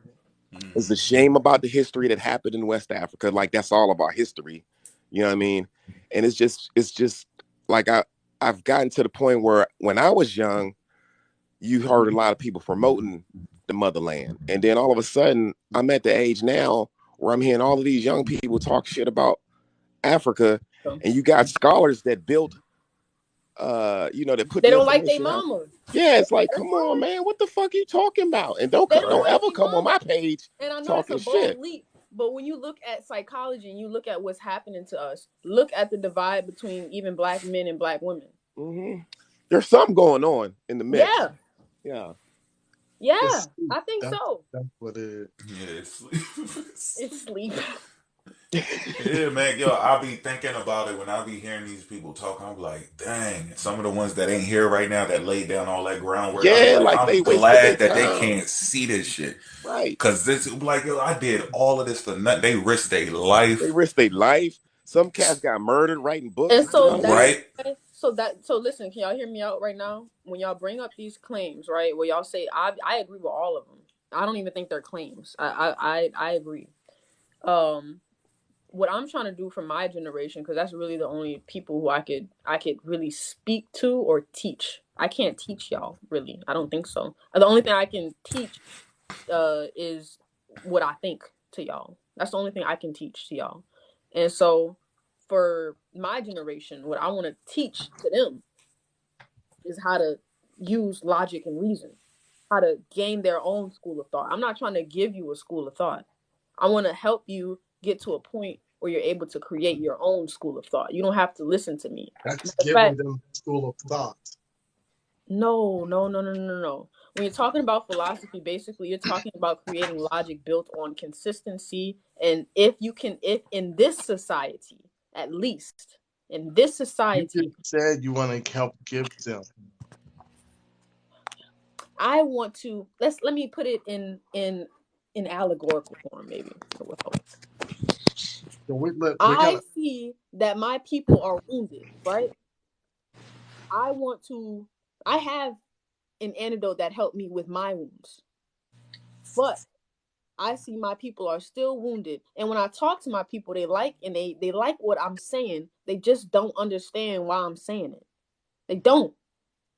It's a shame about the history that happened in West Africa. Like that's all about history. You know what I mean? And it's just like I've gotten to the point where when I was young, you heard a lot of people promoting the motherland. And then all of a sudden, I'm at the age now where I'm hearing all of these young people talk shit about Africa. And you got scholars that built that put They the don't like their information out. mama. Yeah, it's like, That's come on, fine. man, what the fuck you talking about? And don't They don't like ever their come on mama. my page And I know talking that's a bold shit. leap, but when you look at psychology and you look at what's happening to us, look at the divide between even black men and black women. Mm-hmm. There's something going on in the mix. Yeah, Yeah. I think so. That's what it is. Yeah, it's sleep. It's sleep. Yeah, man, yo, I be thinking about it when I be hearing these people talk. I'm like, dang, some of the ones that ain't here right now that laid down all that groundwork. Yeah, I'm they wasted glad their that they time. can't see this shit. Right. Cause this, like, yo, I did all of this for nothing. They risked their life. Some cats got murdered writing books. And so right. So listen, can y'all hear me out right now? When y'all bring up these claims, right? Where y'all say I agree with all of them. I don't even think they're claims. I agree. What I'm trying to do for my generation, because that's really the only people who I could really speak to or teach. I can't teach y'all, really. I don't think so. The only thing I can teach is what I think to y'all. That's the only thing I can teach to y'all. And so for my generation, what I want to teach to them is how to use logic and reason, how to gain their own school of thought. I'm not trying to give you a school of thought. I want to help you get to a point where you're able to create your own school of thought. You don't have to listen to me. That's giving them school of thought. No. When you're talking about philosophy, basically you're talking about creating logic built on consistency. And if in this society, at least in this society, you just said you want to help give them. I want to let me put it in allegorical form, maybe. I see that my people are wounded, right? I have an antidote that helped me with my wounds. But I see my people are still wounded. And when I talk to my people, they like what I'm saying. They just don't understand why I'm saying it. They don't.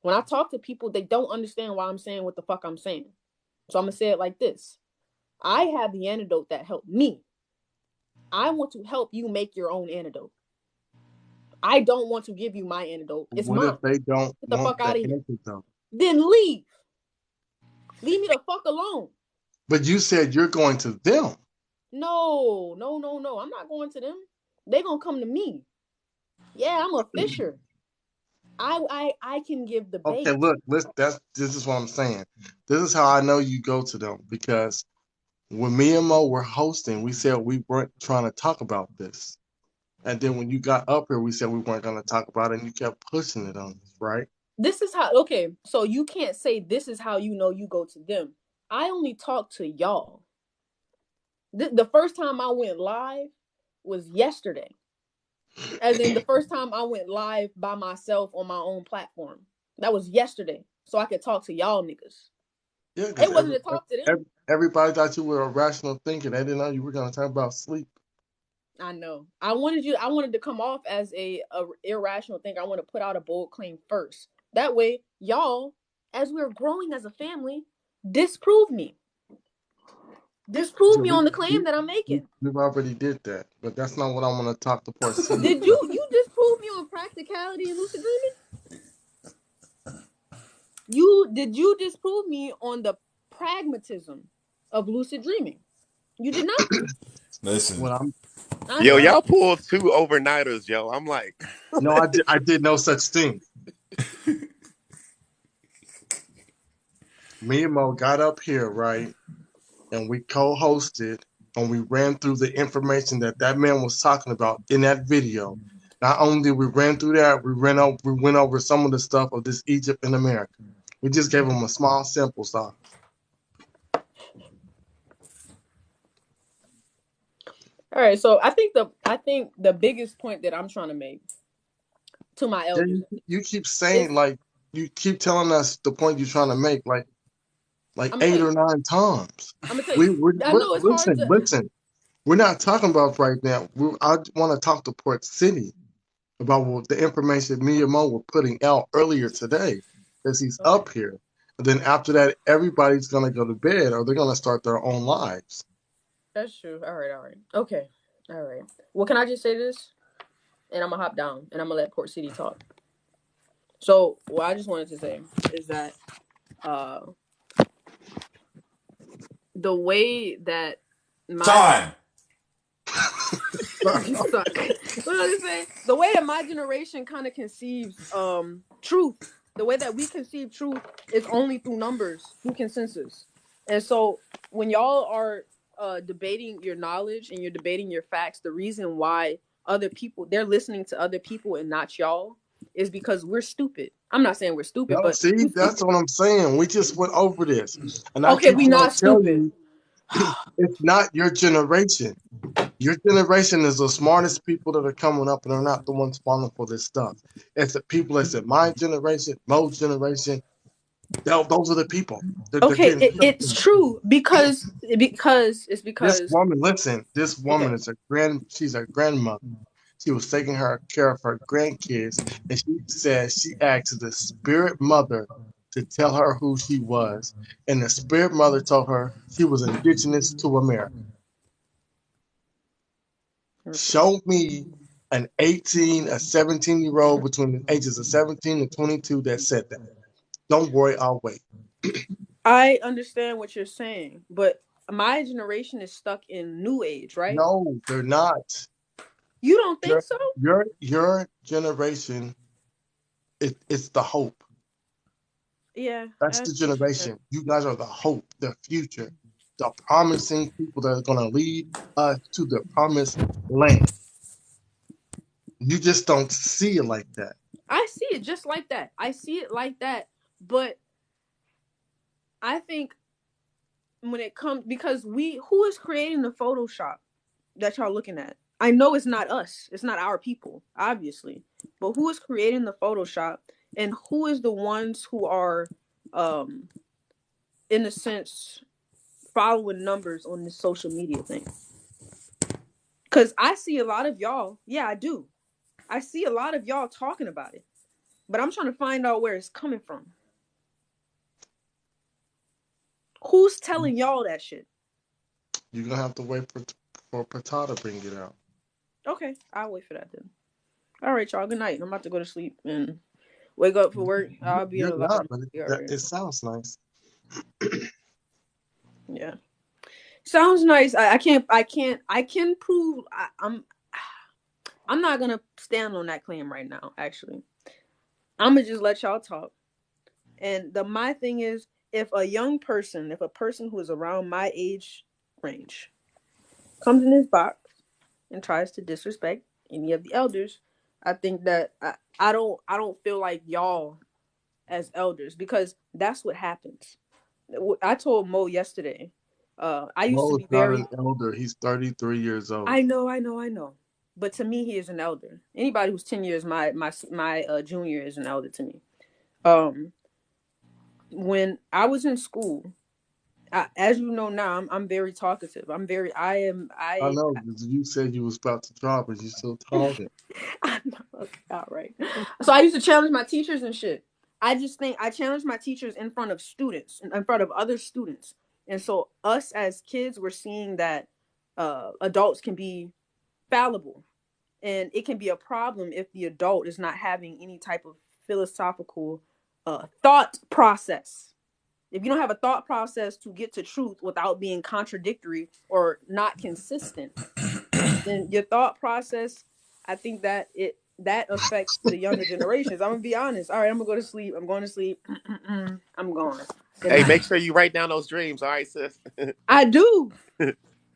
When I talk to people, they don't understand why I'm saying what the fuck I'm saying. So I'm going to say it like this. I have the antidote that helped me. I want to help you make your own antidote. I don't want to give you my antidote. It's mine. What if they don't Get the want fuck out of the here. antidote? Then leave. Leave me the fuck alone. But you said you're going to them. No. I'm not going to them. They're going to come to me. Yeah, I'm a fisher. I can give the bait. Okay, look, this is what I'm saying. This is how I know you go to them, because when me and Mo were hosting, we said we weren't trying to talk about this. And then when you got up here, we said we weren't going to talk about it, and you kept pushing it on us, right? This is how, okay, so you can't say this is how you know you go to them. I only talk to y'all. The first time I went live was yesterday. As in the first time I went live by myself on my own platform. That was yesterday. So I could talk to y'all niggas. Yeah, it wasn't to talk to them. Everybody thought you were a rational thinker. They didn't know you were going to talk about sleep. I know. I wanted to come off as a irrational thinker. I want to put out a bold claim first. That way, y'all, as we're growing as a family, disprove me. Disprove me on the claim that I'm making. You've already did that, but that's not what I want to talk to Port City. Did you disprove me on practicality and lucid dreaming? Did you disprove me on the pragmatism of lucid dreaming? You did not. Listen. Yo, y'all pulled 2 overnighters, yo. I'm like, no, I did no such thing. Me and Mo got up here, right? And we co-hosted, and we ran through the information that man was talking about in that video. Not only did we ran through that, we went over some of the stuff of this Egypt in America. We just gave them a small sample size. All right, so I think the biggest point that I'm trying to make to my elders. You keep saying you keep telling us the point you're trying to make like 8 or 9 times. I'm gonna tell you. Listen. We're not talking about right now. I want to talk to Port City about the information me and Mo were putting out earlier today, because he's up here. And then after that, everybody's gonna go to bed, or they're gonna start their own lives. That's true. All right. Okay. All right. Well, can I just say this? And I'm gonna hop down and I'm gonna let Port City talk. So what I just wanted to say is that the way that Time. you suck. What was I saying? The way that my generation kind of conceives truth, the way that we conceive truth is only through numbers, through consensus. And so when y'all are debating your knowledge and you're debating your facts, the reason why other people, they're listening to other people and not y'all, is because we're stupid. I'm not saying we're stupid, No, but see, that's what I'm saying. We just went over this, and I okay, keep we trying not to tell stupid. you, it's not your generation. Your generation is the smartest people that are coming up, and are not the ones falling for this stuff. It's the people that's in my generation, Mo's generation. Those are the people. They're Okay, getting it's true because This woman, listen, this woman okay. is she's a grandmother. She was taking care of her grandkids, and she said she asked the spirit mother to tell her who she was. And the spirit mother told her she was indigenous to America. Show me an 17-year-old between the ages of 17 and 22 that said that. Don't worry, I'll wait. I understand what you're saying, but my generation is stuck in new age, right? No, they're not. You don't think so? Your generation, it's the hope. Yeah. That's the generation. You guys are the hope, the future, the promising people that are going to lead us to the promised land. You just don't see it like that. I see it just like that. I see it like that, but I think when it comes, because who is creating the Photoshop that y'all looking at? I know it's not us. It's not our people, obviously. But who is creating the Photoshop, and who is the ones who are, in a sense, following numbers on this social media thing? Because I see a lot of y'all. Yeah, I do. I see a lot of y'all talking about it, but I'm trying to find out where it's coming from. Who's telling y'all that shit? You're going to have to wait for Pata to bring it out. Okay, I'll wait for that then. All right, y'all. Good night. I'm about to go to sleep and wake up for work. I'll be You're not, but right. it sounds nice. Yeah, sounds nice. I can prove. I'm not gonna stand on that claim right now. Actually, I'm gonna just let y'all talk. And my thing is, if a person who is around my age range comes in this box and tries to disrespect any of the elders, I think that I don't feel like y'all as elders, because that's what happens. I told Mo yesterday. I used to be very. Not an elder. He's 33 years old. I know. But to me, he is an elder. Anybody who's 10 years my junior is an elder to me. When I was in school, as you know now, I'm very talkative. I know, because you said you was about to drop it. You still talking. I know. Okay, all right. So I used to challenge my teachers and shit. I just think I challenged my teachers in front of students, in front of other students. And so us as kids, we're seeing that adults can be fallible. And it can be a problem if the adult is not having any type of philosophical thought process. If you don't have a thought process to get to truth without being contradictory or not consistent, then your thought process, I think that affects the younger generations. I'm gonna be honest. All right, I'm gonna go to sleep. I'm going to sleep. I'm going. Hey, make sure you write down those dreams, all right, sis? I do.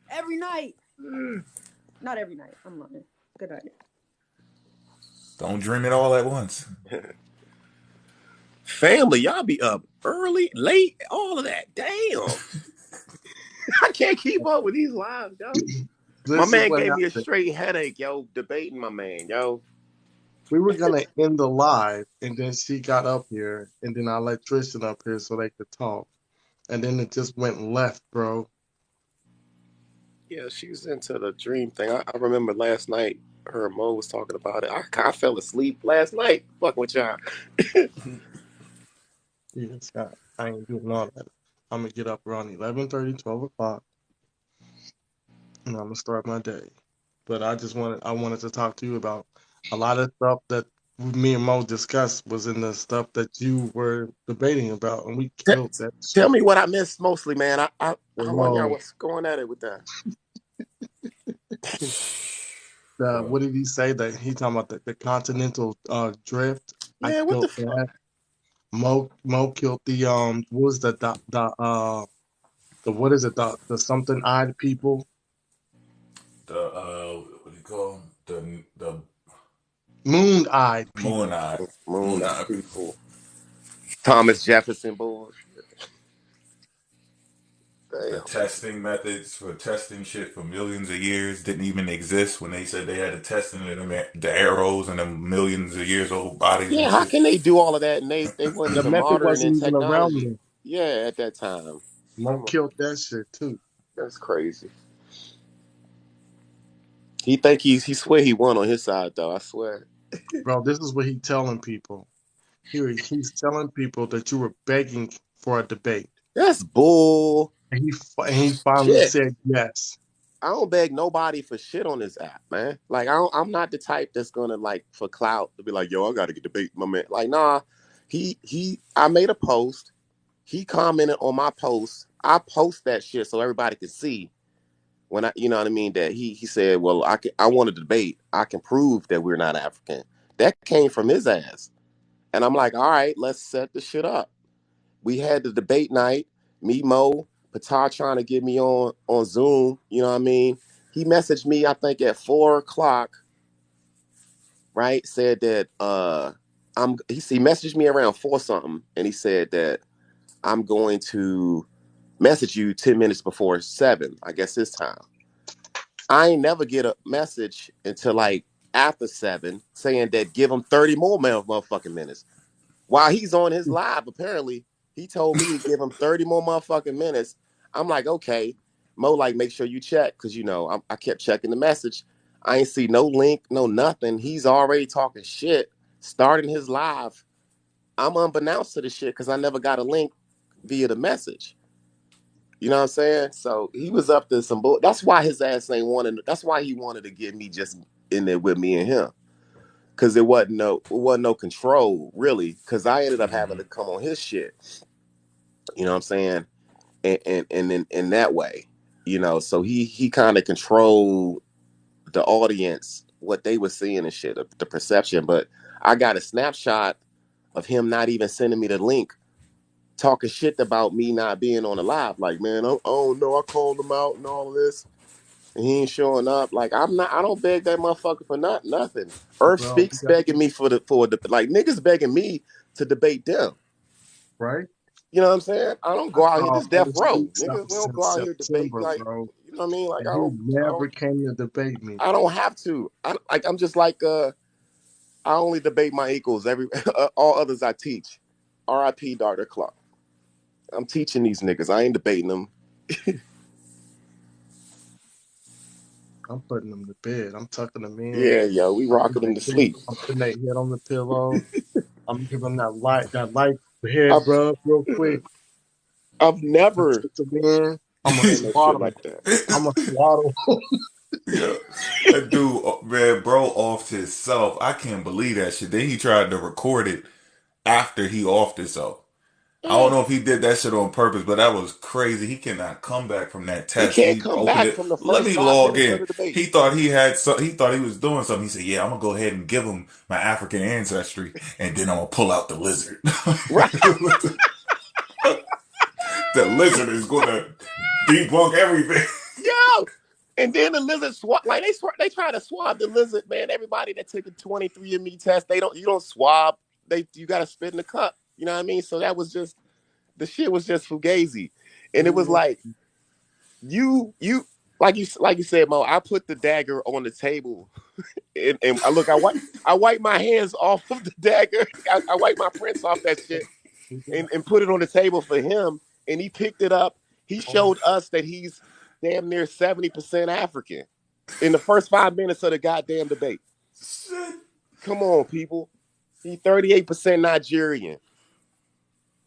Every night. Not every night. I'm lying. Good night. Don't dream it all at once. Family, y'all be up early, late, all of that. Damn. I can't keep up with these lives, yo. My man gave me a straight headache, yo, debating my man, yo. We were going to end the live, and then she got up here, and then I let Tristan up here so they could talk. And then it just went left, bro. Yeah, she was into the dream thing. I remember last night, her and Mo was talking about it. I fell asleep last night fucking with y'all. Yeah, Scott, I ain't doing all that. I'm going to get up around 11:30, 12 o'clock, and I'm going to start my day. But I wanted to talk to you about a lot of stuff that me and Mo discussed was in the stuff that you were debating about, and we Te- killed that Tell shit. me what I missed mostly, man. How long y'all Mo, was going at it with that? what did he say? That he talking about the continental drift? I Yeah, what the killed fuck? that. Mo killed the what was the what is it, the something eyed people? The what do you call them? The Moon eyed moon people. eye Moon Eye people. people. Thomas Jefferson bullshit. The Damn. testing methods for testing shit for millions of years didn't even exist when they said they had to test in the arrows and the millions of years old bodies Yeah, and how shit. can they do all of that and they weren't The even method modern in wasn't even around technology? then. Yeah, at that time. Mo killed that shit too. That's crazy. He swear he won on his side though. I swear. Bro, this is what he telling people. He's telling people that you were begging for a debate. That's bull. And he finally Shit. said yes. I don't beg nobody for shit on this app, man. Like I'm not the type that's gonna like for clout to be like, yo, I gotta get debate my man. Like, nah. I made a post. He commented on my post. I post that shit so everybody can see when you know what I mean, that he said, well, I want to debate. I can prove that we're not African. That came from his ass. And I'm like, all right, let's set the shit up. We had the debate night, me, Mo, Patar trying to get me on Zoom, you know what I mean? He messaged me, I think at 4:00, right? Said that he messaged me around 4 something, and he said that I'm going to message you 10 minutes before 7, I guess his time. I ain't never get a message until like after 7 saying that give him 30 more motherfucking minutes. While he's on his live, apparently, he told me to give him 30 more motherfucking minutes. I'm like, okay. Mo, like, make sure you check, because, you know, I kept checking the message. I ain't see no link, no nothing. He's already talking shit, starting his live. I'm unbeknownst to the shit because I never got a link via the message. You know what I'm saying? So he was up to some bull. That's why his ass ain't wanted. That's why he wanted to get me just in there with me and him. Cause it wasn't no control really. Cause I ended up having to come on his shit. You know what I'm saying? And in that way, you know, so he kind of controlled the audience, what they were seeing and shit, the perception. But I got a snapshot of him not even sending me the link, talking shit about me not being on the live. Like, man, I don't know, I called him out and all of this. And he ain't showing up. Like, I don't beg that motherfucker for nothing. Earth Bro, Speaks begging me for like niggas begging me to debate them. Right? You know what I'm saying? I don't go out here, this death Earth row. Speaks Nigga, out we don't go since out here debate September, like, bro. you know what I mean? Like And you never came to debate me. I don't have to. I'm just like I only debate my equals. All others I teach. R.I.P. Dr. Clark. I'm teaching these niggas. I ain't debating them. I'm putting them to bed. I'm tucking them in. Yeah, yo, we rocking them to sleep. I'm putting their head on the pillow. I'm giving them that light head rub real quick. I've never I'm gonna done no shit swaddle. like that. I'm gonna swaddle. Yeah, that dude, man, bro, offed himself. I can't believe that shit. Then he tried to record it after he offed himself. I don't know if he did that shit on purpose, but that was crazy. He cannot come back from that He test. can't He come opened back it. from the Let first me 5 log minutes of in. the debate. He thought he had he thought he was doing something. He said, "Yeah, I'm gonna go ahead and give him my African ancestry, and then I'm gonna pull out the lizard." Right. The lizard is gonna debunk everything. Yo, and then the lizard swab, like they try to swab the lizard, man. Everybody that took the 23andMe test, you don't swab. You got to spit in the cup. You know what I mean? So that was just the shit was just fugazi, and it was like you like you said, Mo. I put the dagger on the table, and I wipe my hands off of the dagger. I wipe my prints off that shit, and put it on the table for him, and he picked it up. He showed us that he's damn near 70% African in the first 5 minutes of the goddamn debate. Come on, people. He 38% Nigerian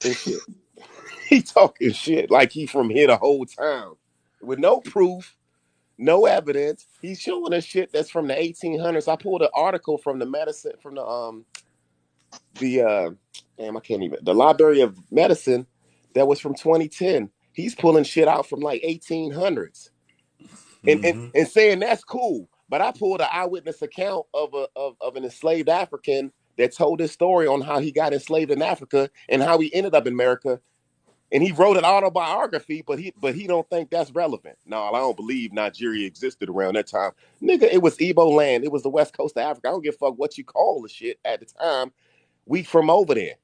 and shit. He talking shit like he from here the whole time with no proof. No evidence. He's showing us shit that's from the 1800s. I pulled an article from the medicine from the damn, I can't even, the Library of Medicine that was from 2010. He's pulling shit out from like 1800s and saying that's cool. But I pulled an eyewitness account of an enslaved African that told his story on how he got enslaved in Africa and how he ended up in America. And he wrote an autobiography, but he don't think that's relevant. No, I don't believe Nigeria existed around that time. Nigga, it was Igbo land. It was the west coast of Africa. I don't give a fuck what you call the shit at the time. We from over there.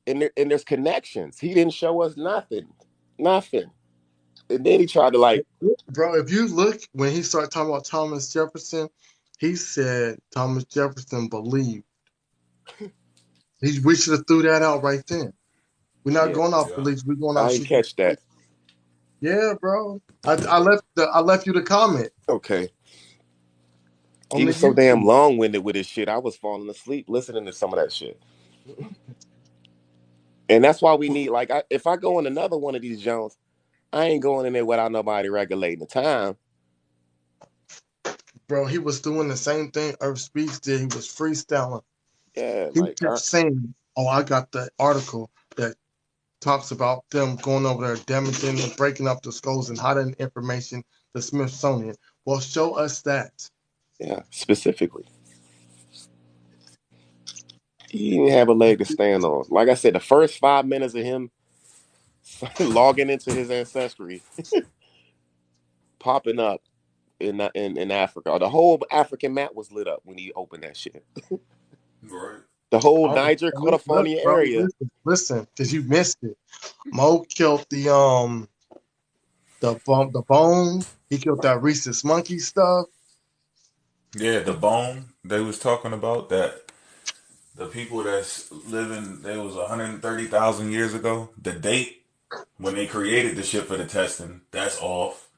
And there's connections. He didn't show us nothing. Nothing. And then he tried to like... Bro, if you look, when he started talking about Thomas Jefferson, he said Thomas Jefferson believed. We should have threw that out right then. We're not going off beliefs. We're going off... I didn't catch that. Yeah, bro. I left you the comment. Okay. He was so damn long-winded with his shit. I was falling asleep listening to some of that shit. And that's why we need, like, if I go in another one of these Jones, I ain't going in there without nobody regulating the time. Bro, he was doing the same thing Earth Speaks did. He was freestyling. Yeah, he kept saying, "Oh, I got the article that talks about them going over there, damaging and breaking up the skulls and hiding information, the Smithsonian." Well, show us that. Yeah, specifically. He didn't have a leg to stand on. Like I said, the first 5 minutes of him logging into his ancestry, popping up in Africa. The whole African map was lit up when he opened that shit. Right. The whole Niger, California area. Listen, because you missed it. Mo killed the bone. He killed that rhesus monkey stuff. Yeah, the bone they was talking about, that the people that's living, there was 130,000 years ago. The date when they created the shit for the testing, that's off.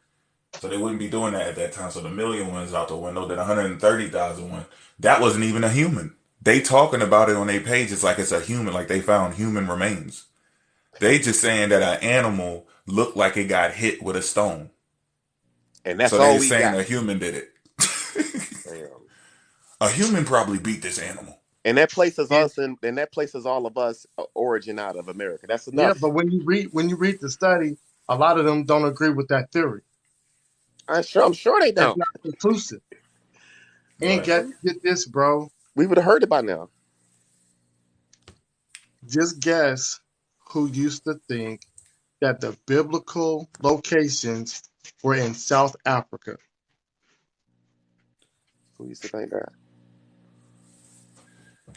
So they wouldn't be doing that at that time. So the million one's out the window. That 130,000 one, that wasn't even a human. They talking about it on their pages like it's a human, like they found human remains. They just saying that an animal looked like it got hit with a stone. And that's so all they we saying got. A human did it. A human probably beat this animal. And that places us and that places all of us origin out of America. That's enough. Yeah, but when you read the study, a lot of them don't agree with that theory. I'm sure they don't. It's not conclusive. And get this, bro. We would have heard it by now. Just guess who used to think that the biblical locations were in South Africa. Who used to think that?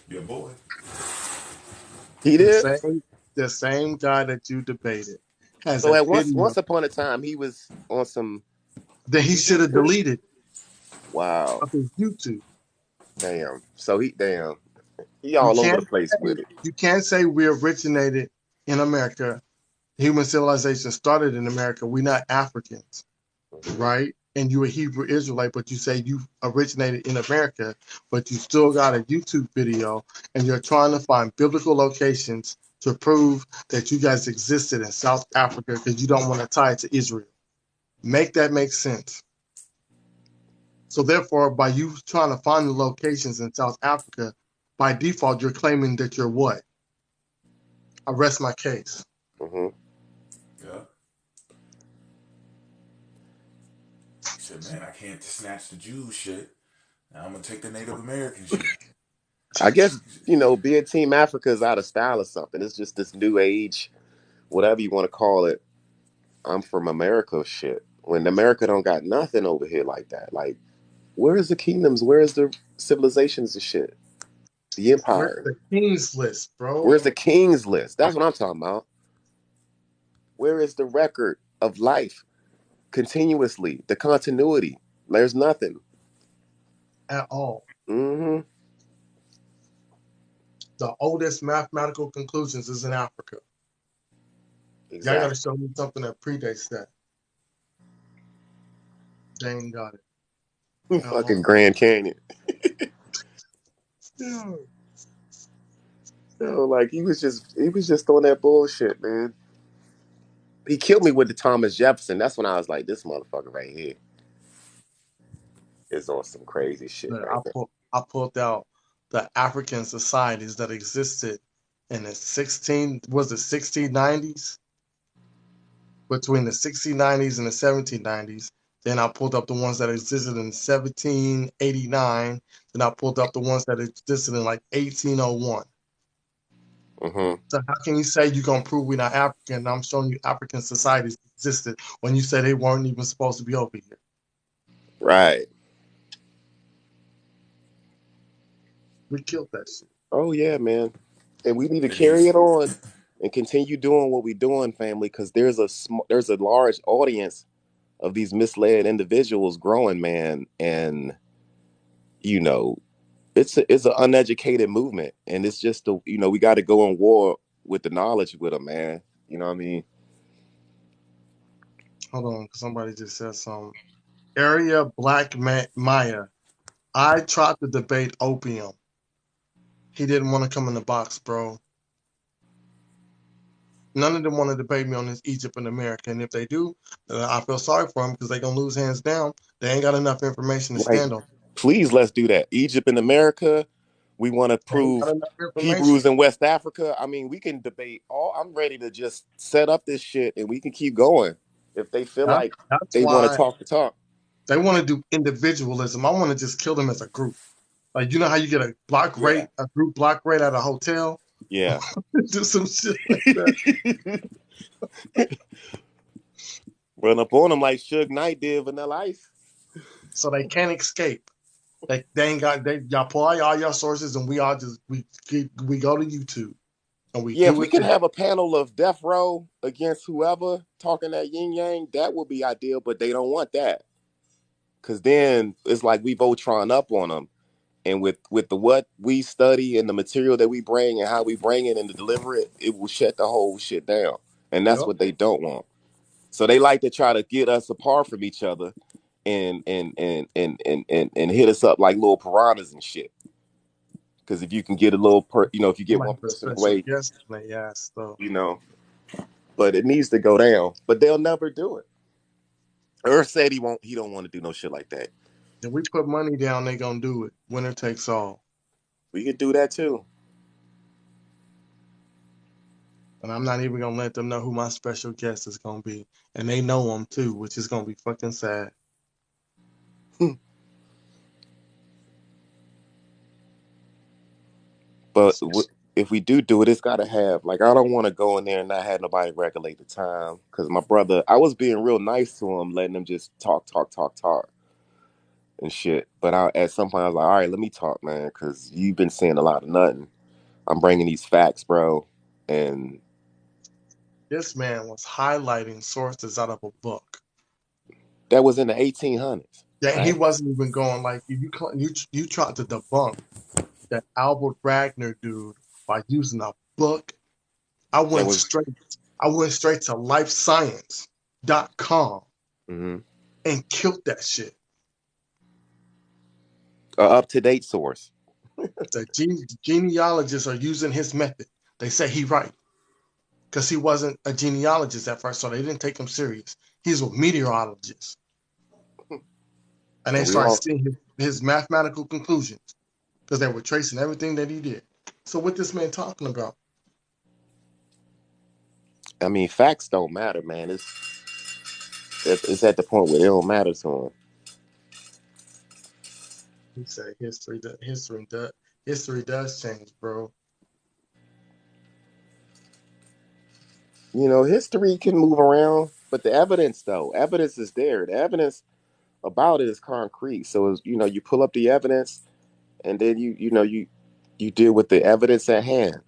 Your boy. He did? The same guy that you debated. So at once upon a time, he was on some... That he should have deleted. Wow. Of his YouTube. Damn. So he all over the place with it. You can't say we originated in America. Human civilization started in America. We're not Africans, right? And you a Hebrew Israelite, but you say you originated in America, but you still got a YouTube video and you're trying to find biblical locations to prove that you guys existed in South Africa because you don't want to tie it to Israel. Make that make sense. So therefore, by you trying to find the locations in South Africa, by default, you're claiming that you're what? I rest my case. Mm-hmm. Yeah. He said, man, I can't snatch the Jews shit. Now I'm going to take the Native American shit. I guess, being Team Africa is out of style or something. It's just this new age, whatever you want to call it. I'm from America shit. When America don't got nothing over here like that. Like, where is the kingdoms? Where is the civilizations and shit? The empire. Where's the king's list, bro? Where's the king's list? That's what I'm talking about. Where is the record of life continuously? The continuity. There's nothing. At all. Mm-hmm. The oldest mathematical conclusions is in Africa. Exactly. Y'all got to show me something that predates that. They ain't got it. Fucking Grand Canyon. Like he was just on that bullshit, man. He killed me with the Thomas Jefferson. That's when I was like, this motherfucker right here is on some crazy shit right there. I pulled out the African societies that existed in the 1690s, between the 1690s and the 1790s. Then I pulled up the ones that existed in 1789. Then I pulled up the ones that existed in like 1801. So how can you say you're gonna prove we're not African? I'm showing you African societies existed when you say they weren't even supposed to be over here. Right. We killed that shit. Oh yeah, man. And we need to carry it on and continue doing what we're doing, family, because there's a large audience of these misled individuals growing, man. And you know, it's an uneducated movement, and it's just we got to go in war with the knowledge with them, man. You know what I mean? Hold on, somebody just said something. Area Black Maya. I tried to debate opium. He didn't want to come in the box, bro. None of them want to debate me on this Egypt and America. And if they do, I feel sorry for them because they're going to lose hands down. They ain't got enough information to stand on. Please, let's do that. Egypt and America. We want to prove Hebrews in West Africa. I mean, we can debate I'm ready to just set up this shit and we can keep going. If they feel like they want to talk the talk. They want to do individualism. I want to just kill them as a group. Like, you know how you get a block rate, a group block rate at a hotel? Yeah. Do some shit like that. Run up on them like Suge Knight did Vanilla Ice. So they can't escape. They ain't got, y'all pull out all your sources and we all just, we go to YouTube. And if we can have a panel of death row against whoever talking that yin yang, that would be ideal, but they don't want that. Because then it's like we Voltron up on them. And with the what we study and the material that we bring and how we bring it and deliver it, it will shut the whole shit down. And that's what they don't want. So they like to try to get us apart from each other and hit us up like little piranhas and shit. Because if you can get a little, if you get one person away, but it needs to go down. But they'll never do it. Earth said he don't want to do no shit like that. If we put money down, they gonna do it. Winner takes all. We could do that too. And I'm not even gonna let them know who my special guest is gonna be. And they know him too, which is gonna be fucking sad. But if we do it, it's gotta have, like, I don't want to go in there and not have nobody regulate the time. Because my brother, I was being real nice to him, letting him just talk and shit. But at some point I was like, all right, let me talk, man, because you've been saying a lot of nothing. I'm bringing these facts, bro. And this man was highlighting sources out of a book that was in the 1800s. Yeah, right? He wasn't even going like you tried to debunk that Albert Wagner dude by using a book. I went straight to lifescience.com and killed that shit. Up-to-date source. The genealogists are using his method. They say he right. Because he wasn't a genealogist at first, so they didn't take him serious. He's a meteorologist. And they started seeing his mathematical conclusions because they were tracing everything that he did. So what this man talking about? I mean, facts don't matter, man. It's at the point where it don't matter to him. He said history does change, bro. You know, history can move around, but the evidence is there. The evidence about it is concrete. So, you pull up the evidence and then you deal with the evidence at hand.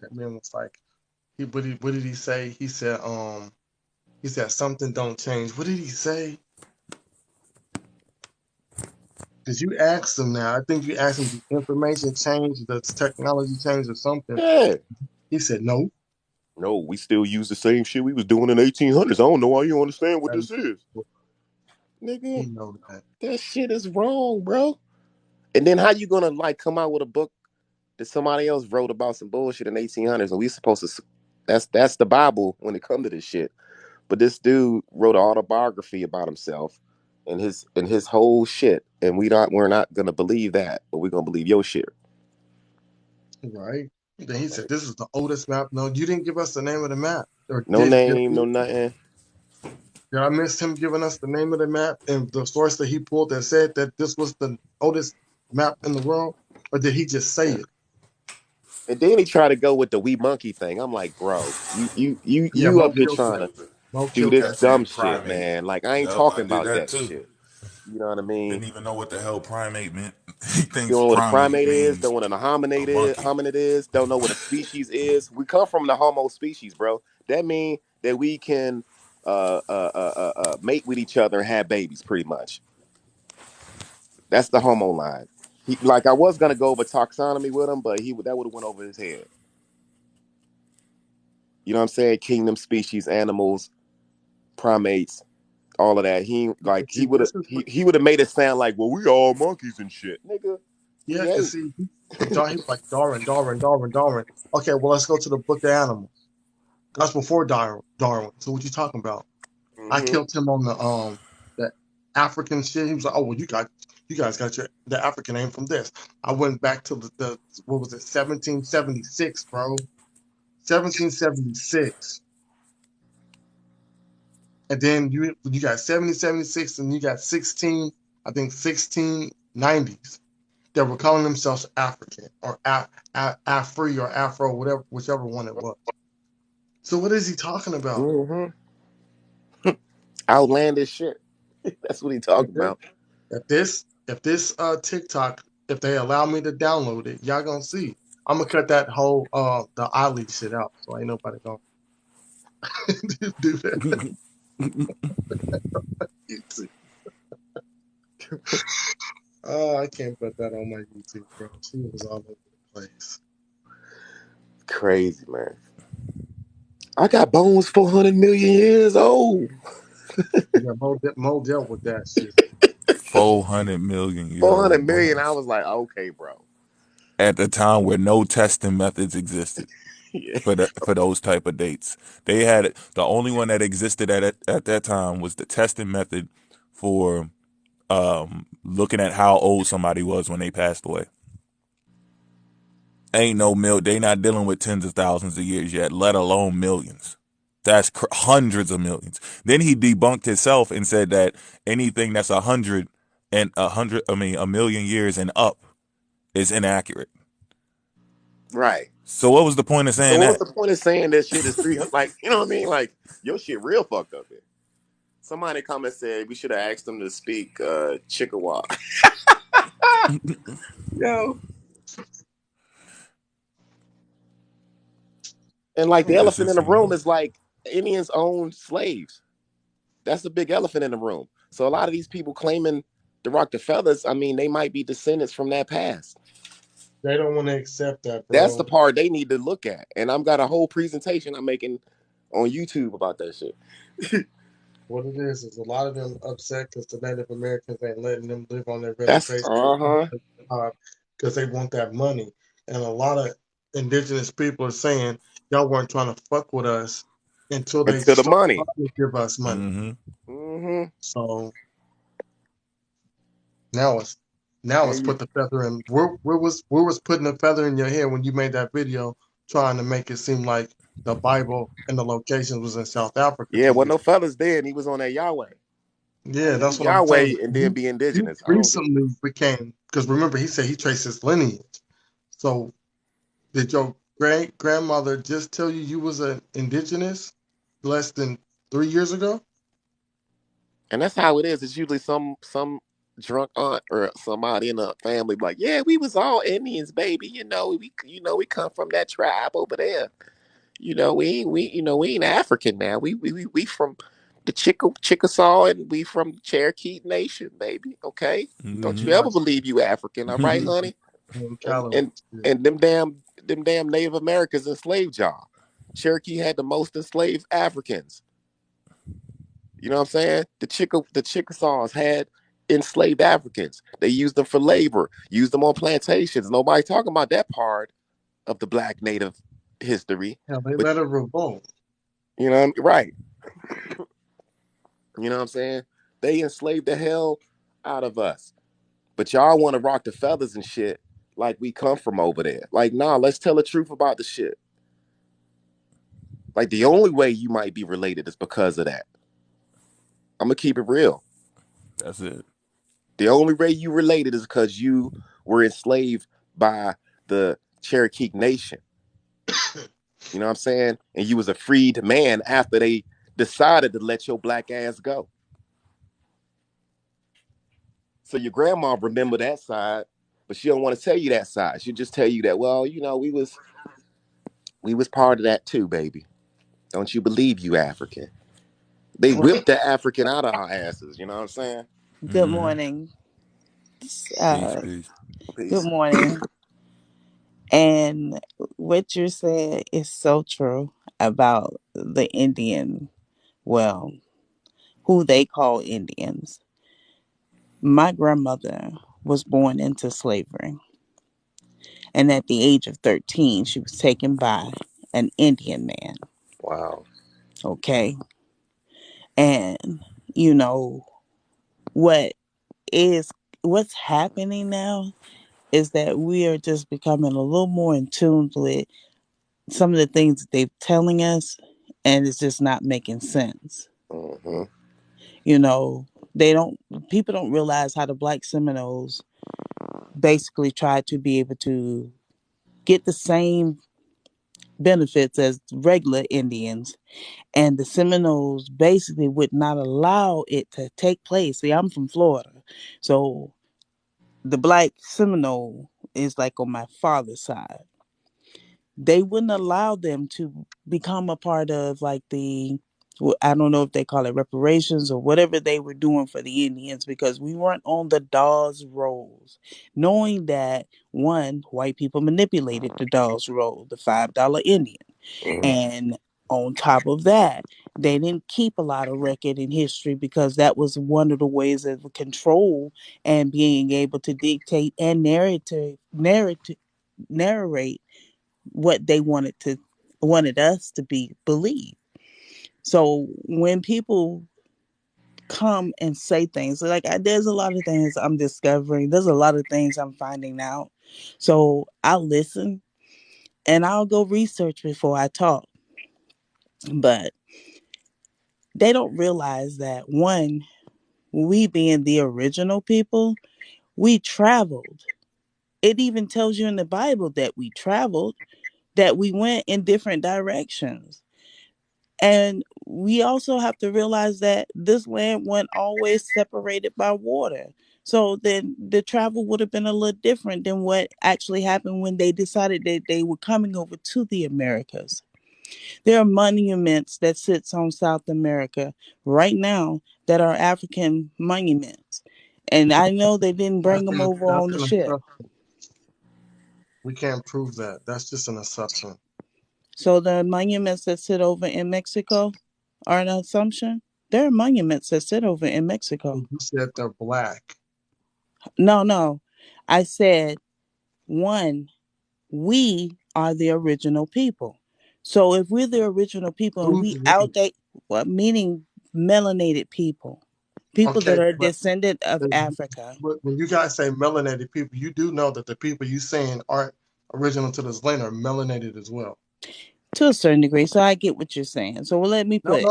That man was like, what did he say? He said something don't change. What did he say? Because you asked him now. I think you asked him, did information change? Does technology change or something? Yeah. He said, no. No, we still use the same shit we was doing in the 1800s. I don't know why you don't understand what this is. Nigga, you know that shit is wrong, bro. And then how you gonna come out with a book that somebody else wrote about some bullshit in the 1800s and we supposed to That's the Bible when it comes to this shit. But this dude wrote an autobiography about himself and his whole shit, and we're not gonna believe that, but we're gonna believe your shit. Right. Then he said, "This is the oldest map." No, you didn't give us the name of the map. Or No name, no nothing. Did I miss him giving us the name of the map and the source that he pulled that said that this was the oldest map in the world, or did he just say it? And then he tried to go with the we monkey thing. I'm like, bro, you Mo up here killed trying that. to Mo do killed this that. dumb shit, primate. man. Like, I ain't Yup, talking I did about that too. shit. You know what I mean? Didn't even know what the hell primate meant. He You thinks don't know what a primate is, means don't know what a hominid monkey. is, don't know what a species is. We come from the Homo species, bro. That means that we can mate with each other and have babies, pretty much. That's the Homo line. I was gonna go over taxonomy with him, but that would have went over his head. You know what I'm saying? Kingdom, species, animals, primates, all of that. He would have made it sound like, well, we all monkeys and shit, nigga. Yeah, because see, he was like Darwin. Okay, well, let's go to the Book of Animals. That's before Darwin. So what you talking about? Mm-hmm. I killed him on the African shit. He was like, "Oh, well, you guys got the African name from this." I went back to the what was it, 1776, bro, 1776, and then you got 1776, and you got 1690s that were calling themselves African or Afri or Afro, whatever, whichever one it was. So what is he talking about? Mm-hmm. Outlandish shit. That's what he talking about. If this TikTok, if they allow me to download it, y'all gonna see. I'm gonna cut that whole the Ali shit out, so ain't nobody gonna do that. YouTube. Oh, I can't put that on my YouTube, bro. She was all over the place. Crazy, man. I got bones 400 million years old. Yeah, Mo dealt with that shit. 400 million years 400 million. I was like, okay, bro. At the time where no testing methods existed. Yeah. For those type of dates, they had the only one that existed at that time was the testing method for looking at how old somebody was when they passed away. Ain't no they not dealing with tens of thousands of years yet, let alone millions. That's hundreds of millions. Then he debunked himself and said that anything that's a million years and up is inaccurate. Right. So what was the point of saying that? What's the point of saying that shit is 300? Like, you know what I mean? Like, your shit real fucked up here. Somebody come and said we should have asked them to speak Chickasaw. Yo. And like the elephant in the room is like Indians own slaves. That's the big elephant in the room. So a lot of these people claiming to rock the feathers, I mean, they might be descendants from that past. They don't want to accept that, bro. That's the part they need to look at. And I've got a whole presentation I'm making on YouTube about that shit. What it is a lot of them upset because the Native Americans ain't letting them live on their reservation because they want that money. And a lot of indigenous people are saying, y'all weren't trying to fuck with us until they the money give us money. Mm-hmm. Mm-hmm. So now it's put the feather in. Where was putting the feather in your head when you made that video trying to make it seem like the Bible and the location was in South Africa? Yeah, well, no fellas there, and he was on that Yahweh. Yeah, that's what Yahweh I'm saying. And then be indigenous. He recently became, because remember he said he traced his lineage. So did your great grandmother just tell you was an indigenous less than 3 years ago? And that's how it is. It's usually some drunk aunt or somebody in the family like, yeah, we was all Indians, baby. We come from that tribe over there. We ain't African now. We from the Chickasaw, and we from Cherokee Nation, baby. Okay, don't you ever believe you African? All right, honey. And them damn Native Americans enslaved y'all. Cherokee had the most enslaved Africans. You know what I'm saying? The Chickasaws had enslaved Africans. They used them for labor, used them on plantations. Nobody talking about that part of the Black Native history. Hell, they But let her revolt. you know, right? You know what I'm saying? They enslaved the hell out of us. But y'all want to rock the feathers and shit like we come from over there. Like, nah, let's tell the truth about the shit. Like, the only way you might be related is because of that. I'm gonna keep it real. That's it. The only way you related is because you were enslaved by the Cherokee Nation. You know what I'm saying? And you was a freed man after they decided to let your black ass go. So your grandma remember that side, but she don't want to tell you that side. She'll just tell you that, well, you know, we was part of that too, baby. Don't you believe you African? They whipped the African out of our asses. You know what I'm saying? Good morning. Peace, peace. Good Peace. morning. And what you're saying is so true about the Indian, well, who they call Indians. My grandmother was born into slavery. And at the age of 13, she was taken by an Indian man. Wow. Okay. And, you know, what's happening now is that we are just becoming a little more in tune with some of the things that they're telling us, and it's just not making sense. Mm-hmm. You know, people don't realize how the Black Seminoles basically tried to be able to get the same benefits as regular Indians, and the Seminoles basically would not allow it to take place. See, I'm from Florida, so the Black Seminole is like on my father's side. They wouldn't allow them to become a part of like I don't know if they call it reparations or whatever they were doing for the Indians, because we weren't on the Dawes rolls, knowing that one, white people manipulated the Dawes roll, the $5 Indian. Mm-hmm. And on top of that, they didn't keep a lot of record in history, because that was one of the ways of control and being able to dictate and narrate what they wanted us to believe. So when people come and say things like, there's a lot of things I'm discovering, there's a lot of things I'm finding out. So I'll listen and I'll go research before I talk. But they don't realize that, one, we being the original people, we traveled. It even tells you in the Bible that we traveled, that we went in different directions. And we also have to realize that this land wasn't always separated by water. So then the travel would have been a little different than what actually happened when they decided that they were coming over to the Americas. There are monuments that sits on South America right now that are African monuments. And I know they didn't bring them over That's on the an ship. assumption. We can't prove that. That's just an assumption. So the monuments that sit over in Mexico are an assumption? There are monuments that sit over in Mexico. You said they're black. No. I said, one, we are the original people. So if we're the original people and we outdate, meaning melanated people that are descendant of Africa. When you guys say melanated people, you do know that the people you saying aren't original to this land are melanated as well. To a certain degree. So I get what you're saying. So let me put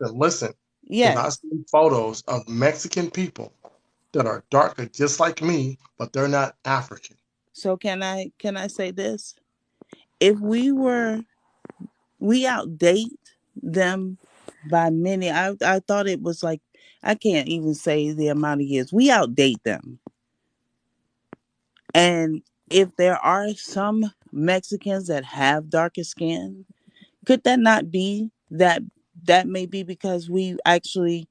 Listen. Yeah. I see photos of Mexican people that are darker just like me, but they're not African. So can I say this? If we outdate them by many, I thought it was like, I can't even say the amount of years. We outdate them. And if there are some Mexicans that have darker skin, could that not be that may be because we actually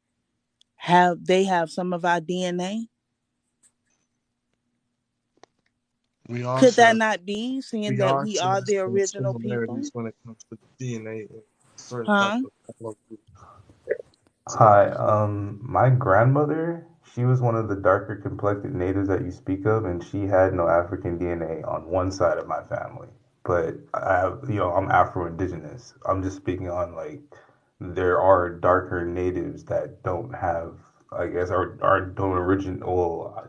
they have some of our DNA? Could that not be, seeing that we are the original people? When it comes to DNA and certain Huh? types of Hi, my grandmother, she was one of the darker complected natives that you speak of, and she had no African DNA on one side of my family. but I'm Afro-Indigenous. I'm just speaking on like there are darker natives that don't have, I guess, are don't original,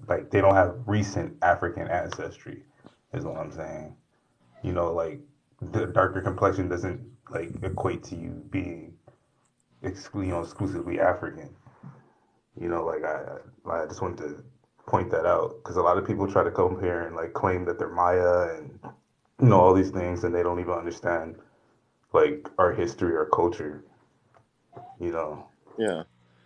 like they don't have recent African ancestry, is what I'm saying. Like the darker complexion doesn't like equate to you being exclusively African. Like I just wanted to point that out because a lot of people try to compare and like claim that they're Maya and all these things, and they don't even understand like our history or culture. Yeah.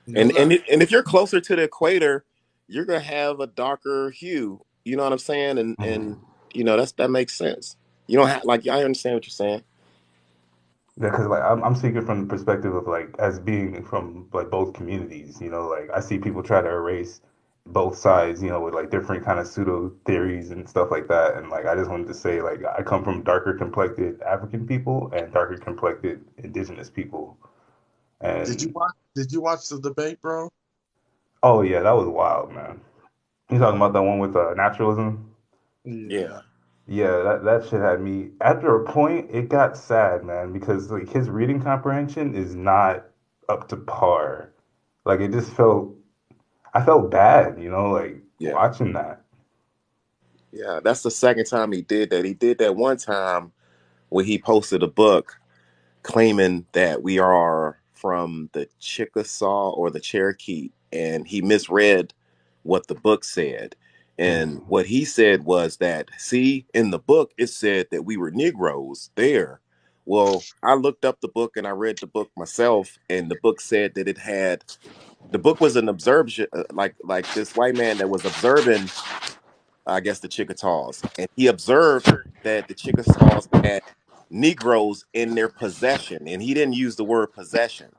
Yeah. And if you're closer to the equator, you're gonna have a darker hue. You know what I'm saying? And that makes sense. You don't have like I understand what you're saying. Yeah, because like I'm speaking from the perspective of like as being from like both communities. Like I see people try to erase both sides. With like different kind of pseudo theories and stuff like that. And like I just wanted to say like I come from darker complected African people and darker complected indigenous people. Did you And watch? Did you watch the debate, bro? oh yeah, that was wild, man. You talking about that one with naturalism? Yeah. Yeah, that shit had me. After a point, it got sad, man, because like his reading comprehension is not up to par. Like it just I felt bad, like Yeah. watching that. Yeah. That's the second time he did that. He did that one time when he posted a book claiming that we are from the Chickasaw or the Cherokee, and he misread what the book said. And what he said was that, see, in the book, it said that we were Negroes there. Well, I looked up the book and I read the book myself, and the book said that the book was an observation, like this white man that was observing, I guess, the Chickasaws, and he observed that the Chickasaws had Negroes in their possession, and he didn't use the word possession,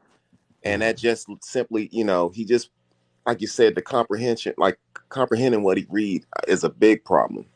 and that just simply, he just, like you said, the comprehension, like comprehending what he read, is a big problem.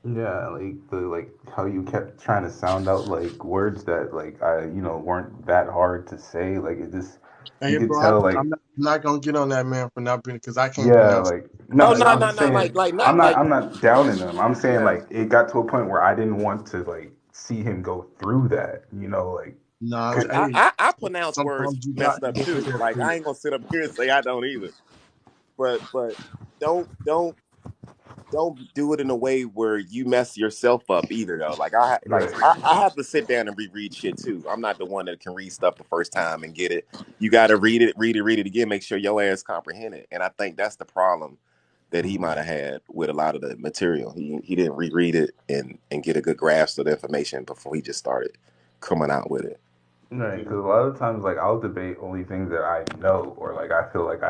Yeah, like how you kept trying to sound out like words that like I weren't that hard to say. Like it just you Hey, could bro, tell like I'm not gonna get on that man for not being because I can't yeah, pronounce. like Oh, no, no, I'm no, just no, saying not like, I'm not downing him. I'm saying yeah. like it got to a point where I didn't want to like see him go through that, like No, Like hey, I pronounce words sometimes you got messed to up get to too. that Like I point. ain't gonna sit up here and say I don't either. But don't do it in a way where you mess yourself up either though. right. I have to sit down and reread shit too. I'm not the one that can read stuff the first time and get it. You got to read it again, make sure your ass comprehend it. And I think that's the problem that he might have had with a lot of the material. He didn't reread it and get a good grasp of the information before he just started coming out with it. Right, because a lot of times, like, I'll debate only things that I know, or like I feel like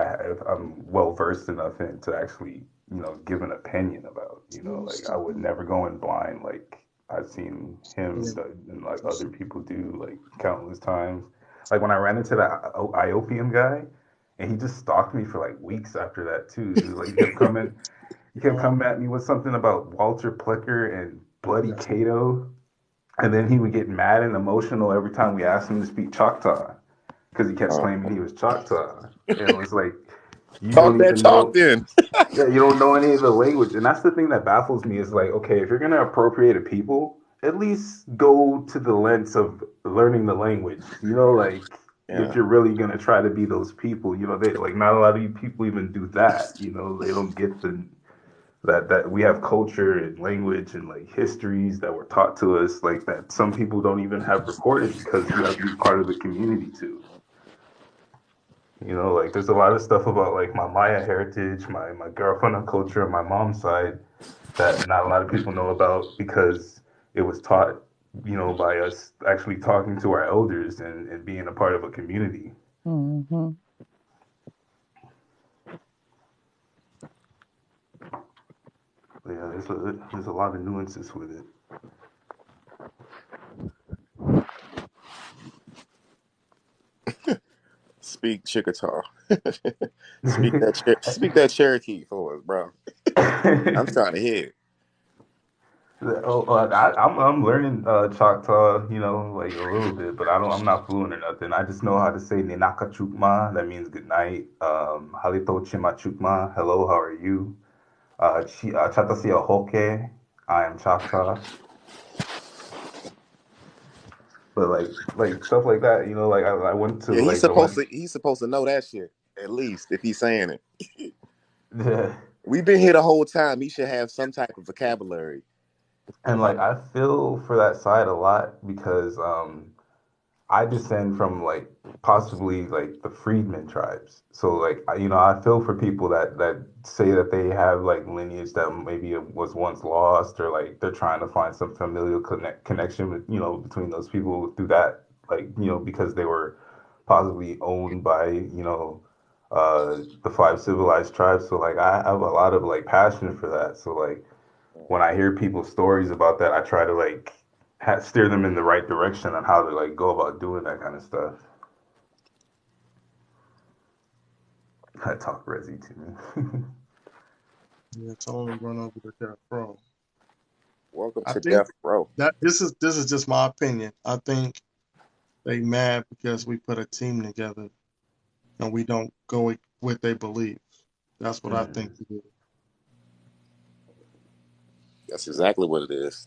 I'm well versed enough in to actually, give an opinion about. Like I would never go in blind. Like I've seen him and like other people do like countless times. Like when I ran into that Iopium guy, and he just stalked me for like weeks after that too. Like he kept coming at me with something about Walter Plecker and Bloody Cato. And then he would get mad and emotional every time we asked him to speak Choctaw because he kept claiming he was Choctaw. And it was like, you Talk don't that even talk know, then. yeah, you don't know any of the language. And that's the thing that baffles me is like, okay, if you're going to appropriate a people, at least go to the lengths of learning the language. Like, Yeah. if you're really going to try to be those people, they like not a lot of people even do that. They don't get that we have culture and language and like histories that were taught to us like that some people don't even have recorded because you have to be part of the community too. Like there's a lot of stuff about like my Maya heritage, my Garifuna culture on my mom's side that not a lot of people know about because it was taught, by us actually talking to our elders and being a part of a community. Mm-hmm. Yeah, there's a lot of nuances with it. Speak Chickasaw. speak that Cherokee for us, bro. I'm trying to hear. I'm learning Choctaw, like a little bit, but I'm not fluent or nothing. I just know how to say Ninaka Chukma, that means good night. Halito Chima Chukma, hello, how are you? Chatasia Hoke, I am Choctaw. But like stuff like that, you know, like I went to Yeah, like he's supposed to know that shit at least if he's saying it. Yeah. We've been here the whole time. He should have some type of vocabulary. And like I feel for that side a lot because I descend from like possibly like the freedmen tribes. So like I feel for people that say that they have like lineage that maybe it was once lost, or like they're trying to find some familial connection with, between those people through that, like, because they were possibly owned by, the five civilized tribes. So like I have a lot of like passion for that. So like when I hear people's stories about that, I try to like steer them in the right direction on how to like go about doing that kind of stuff. I talk Resi to me. Yeah, tell him to run over to Death Row. Welcome I to think Death Row. that this is just my opinion. I think they mad because we put a team together and we don't go with what they believe. That's what I think it is. That's exactly what it is.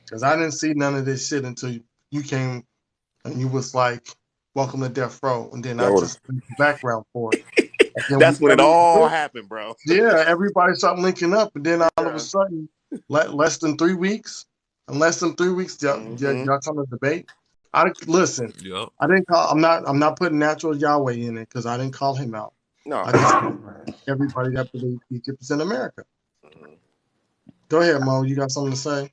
Because I didn't see none of this shit until you came and you was like, "Welcome to Death Row," and then I just put the background for it. And then That's when it all happened, bro. Yeah, everybody started linking up, and then all of a sudden, less than 3 weeks, y'all come to debate. Listen. Yep. I didn't call. I'm not putting Natural Yahweh in it because I didn't call him out. No. I just everybody that believes Egypt is in America. Go ahead, Mo. You got something to say?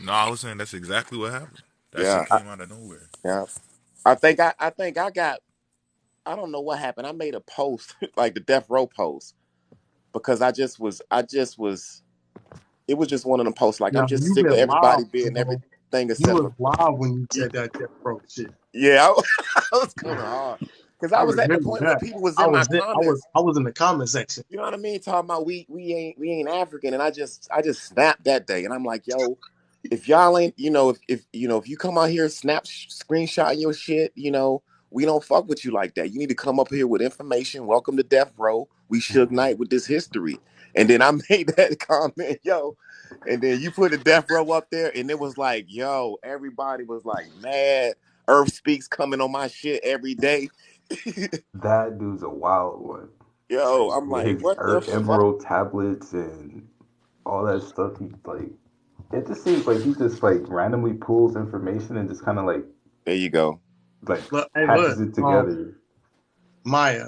No, I was saying that's exactly what happened. That shit came out of nowhere. Yeah. I think I got. I don't know what happened. I made a post like the Death Row post because I just was. It was just one of them posts. Like, I'm just sick of everybody being everything except. You was live when you said that Death Row shit. Yeah, I was kind of hard because I was at the point where people was in my comments. I was in the comment section. You know what I mean? Talking about we ain't African, and I just snapped that day, and I'm like, yo, if y'all ain't, if you come out here screenshot your shit, we don't fuck with you like that. You need to come up here with information. Welcome to Death Row. We Suge Knight with this history. And then I made that comment, yo. And then you put the Death Row up there, and it was like, yo, everybody was like mad. Earth Speaks coming on my shit every day. That dude's a wild one. Yo, I'm like, his what Earth the Emerald tablets and all that stuff. He like, it just seems like he just like randomly pulls information and just kind of like. There you go. Like patches it together. Maya,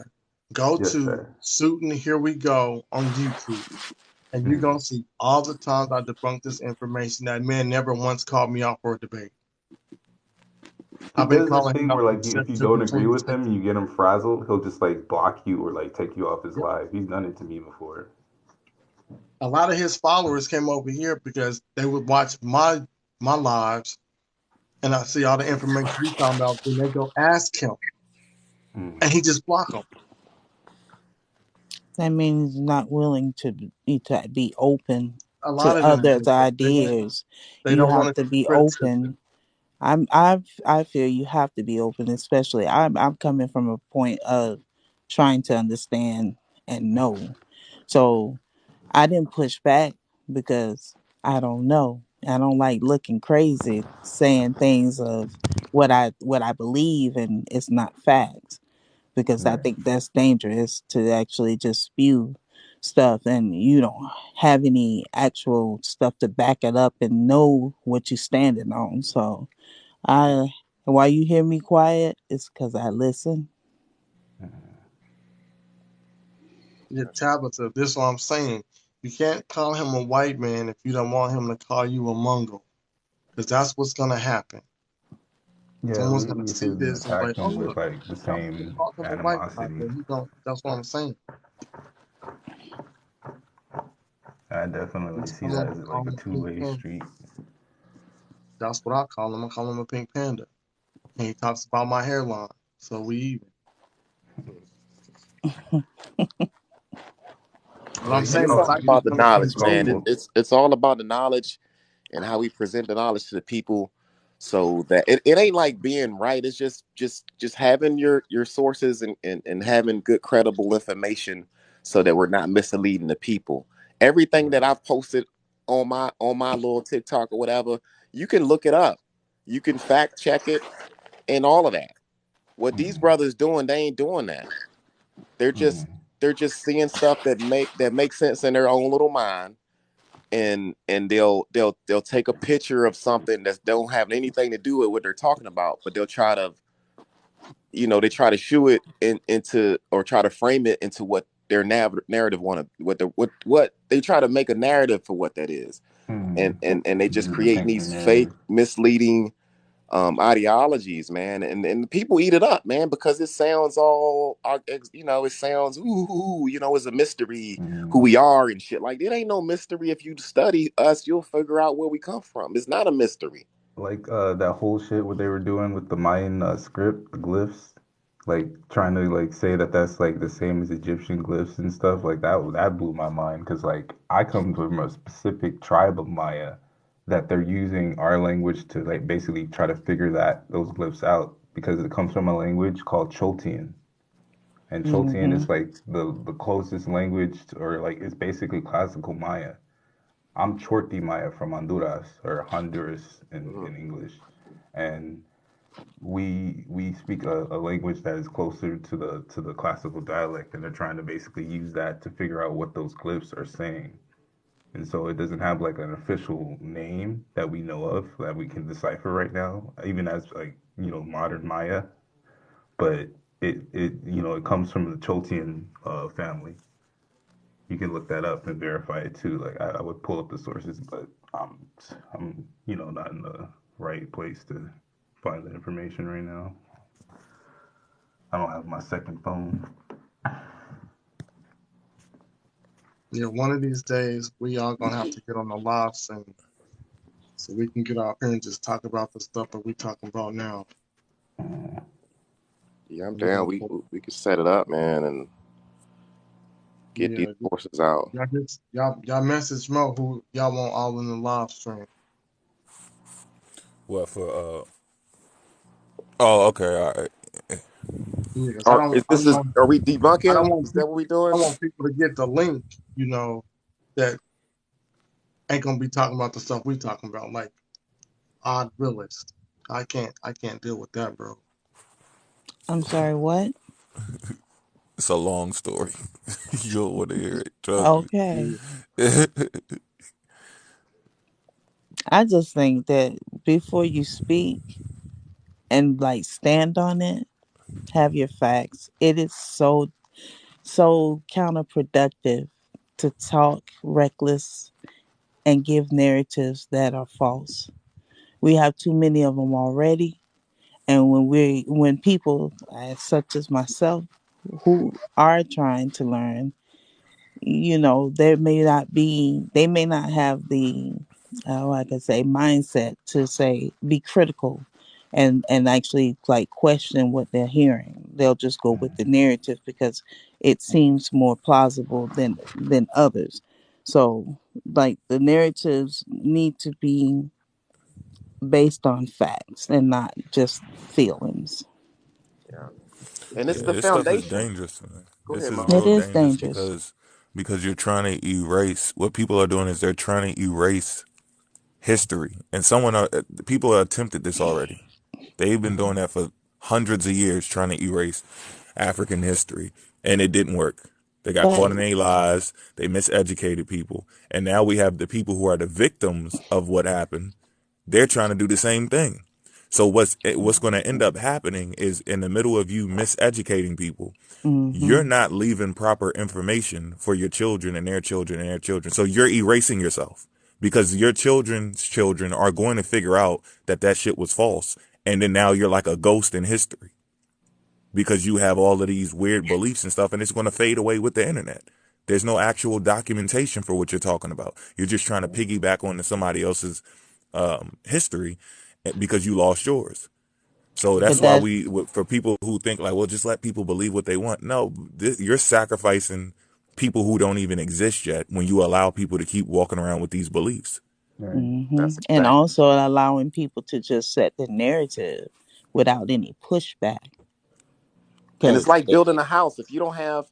go to Suit and Here We Go on YouTube, and you're gonna see all the times I debunked this information. That man never once called me out for a debate. I've been calling him where like if you don't agree with him, you get him frazzled. He'll just like block you or like take you off his live. He's done it to me before. A lot of his followers came over here because they would watch my lives, and I see all the information we found out. Then they go ask him, and he just block them. That means not willing to be open A lot to of others' ideas. They you don't have want to be open. I feel you have to be open, especially I'm coming from a point of trying to understand and know. So I didn't push back because I don't know. I don't like looking crazy saying things of what I believe and it's not facts, because I think that's dangerous to actually just spew stuff and you don't have any actual stuff to back it up and know what you're standing on. So why you hear me quiet is because I listen. Yeah, Tabitha, this is what I'm saying. You can't call him a white man if you don't want him to call you a Mongol, because that's what's gonna happen. Yeah, Someone's gonna see this and like, oh with look, like the same animosity. That's what I'm saying. I definitely see that as like a two-way street. That's what I call him. I call him a pink panda, and he talks about my hairline, so we even. What I'm saying It's all about the knowledge, man. It's all about the knowledge and how we present the knowledge to the people, so that it ain't like being right. It's just having your sources and having good credible information, so that we're not misleading the people. Everything that I've posted on my little TikTok or whatever, you can look it up. You can fact check it and all of that. What these brothers doing, they ain't doing that. They're just seeing stuff that make sense in their own little mind, and they'll take a picture of something that don't have anything to do with what they're talking about, but they'll try to, they try to shoe it into, or try to frame it into what their narrative what they try to make a narrative for what that is, and they just create these fake, misleading ideologies, man, and people eat it up, man, because it sounds it sounds it's a mystery who we are and shit. Like, it ain't no mystery. If you study us, you'll figure out where we come from. It's not a mystery. Like that whole shit what they were doing with the Mayan script, the glyphs, like trying to like say that that's like the same as Egyptian glyphs and stuff like that blew my mind, because like I come from a specific tribe of Maya that they're using our language to like basically try to figure those glyphs out, because it comes from a language called Choltian. And Choltian is like the closest language or like it's basically classical Maya. I'm Chorti Maya from Honduras, or Honduras in English, and we speak a language that is closer to the classical dialect, and they're trying to basically use that to figure out what those glyphs are saying. And so it doesn't have like an official name that we know of that we can decipher right now, even as like, modern Maya. But it comes from the Choltian family. You can look that up and verify it too. Like I would pull up the sources, but I'm not in the right place to find the information right now. I don't have my second phone. Yeah, one of these days we all gonna have to get on the live scene so we can get out here and just talk about the stuff that we talking about now. Yeah, I'm down. We can set it up, man, and get these courses out. Y'all message Mo who y'all want all in the live stream. What for? Oh, okay, all right. Yeah, are we debunking? Is that what we doing? I want people to get the link, that ain't gonna be talking about the stuff we talking about, like odd realist. I can't deal with that, bro. I'm sorry, what? It's a long story. You don't want to hear it. Trust Okay. me. I just think that before you speak and like stand on it, have your facts. It is so counterproductive to talk reckless and give narratives that are false. We have too many of them already, and when people such as myself who are trying to learn, they may not have the mindset to say be critical and actually like question what they're hearing. They'll just go with the narrative because it seems more plausible than others. So like the narratives need to be based on facts and not just feelings. Yeah. And it's the this foundation. Stuff is dangerous, man. This is Mo. real It is dangerous because you're trying to erase what people are doing is they're trying to erase history. And people have attempted this already. They've been doing that for hundreds of years, trying to erase African history, and it didn't work. They got caught in their lies. They miseducated people, and now we have the people who are the victims of what happened. They're trying to do the same thing. So what's going to end up happening is, in the middle of you miseducating people, you're not leaving proper information for your children and their children and their children. So you're erasing yourself, because your children's children are going to figure out that shit was false. And then now you're like a ghost in history because you have all of these weird beliefs and stuff, and it's going to fade away with the internet. There's no actual documentation for what you're talking about. You're just trying to piggyback onto somebody else's history because you lost yours. So that's why for people who think like, well, just let people believe what they want. No, you're sacrificing people who don't even exist yet when you allow people to keep walking around with these beliefs. And also allowing people to just set the narrative without any pushback. And it's like building a house. If you don't have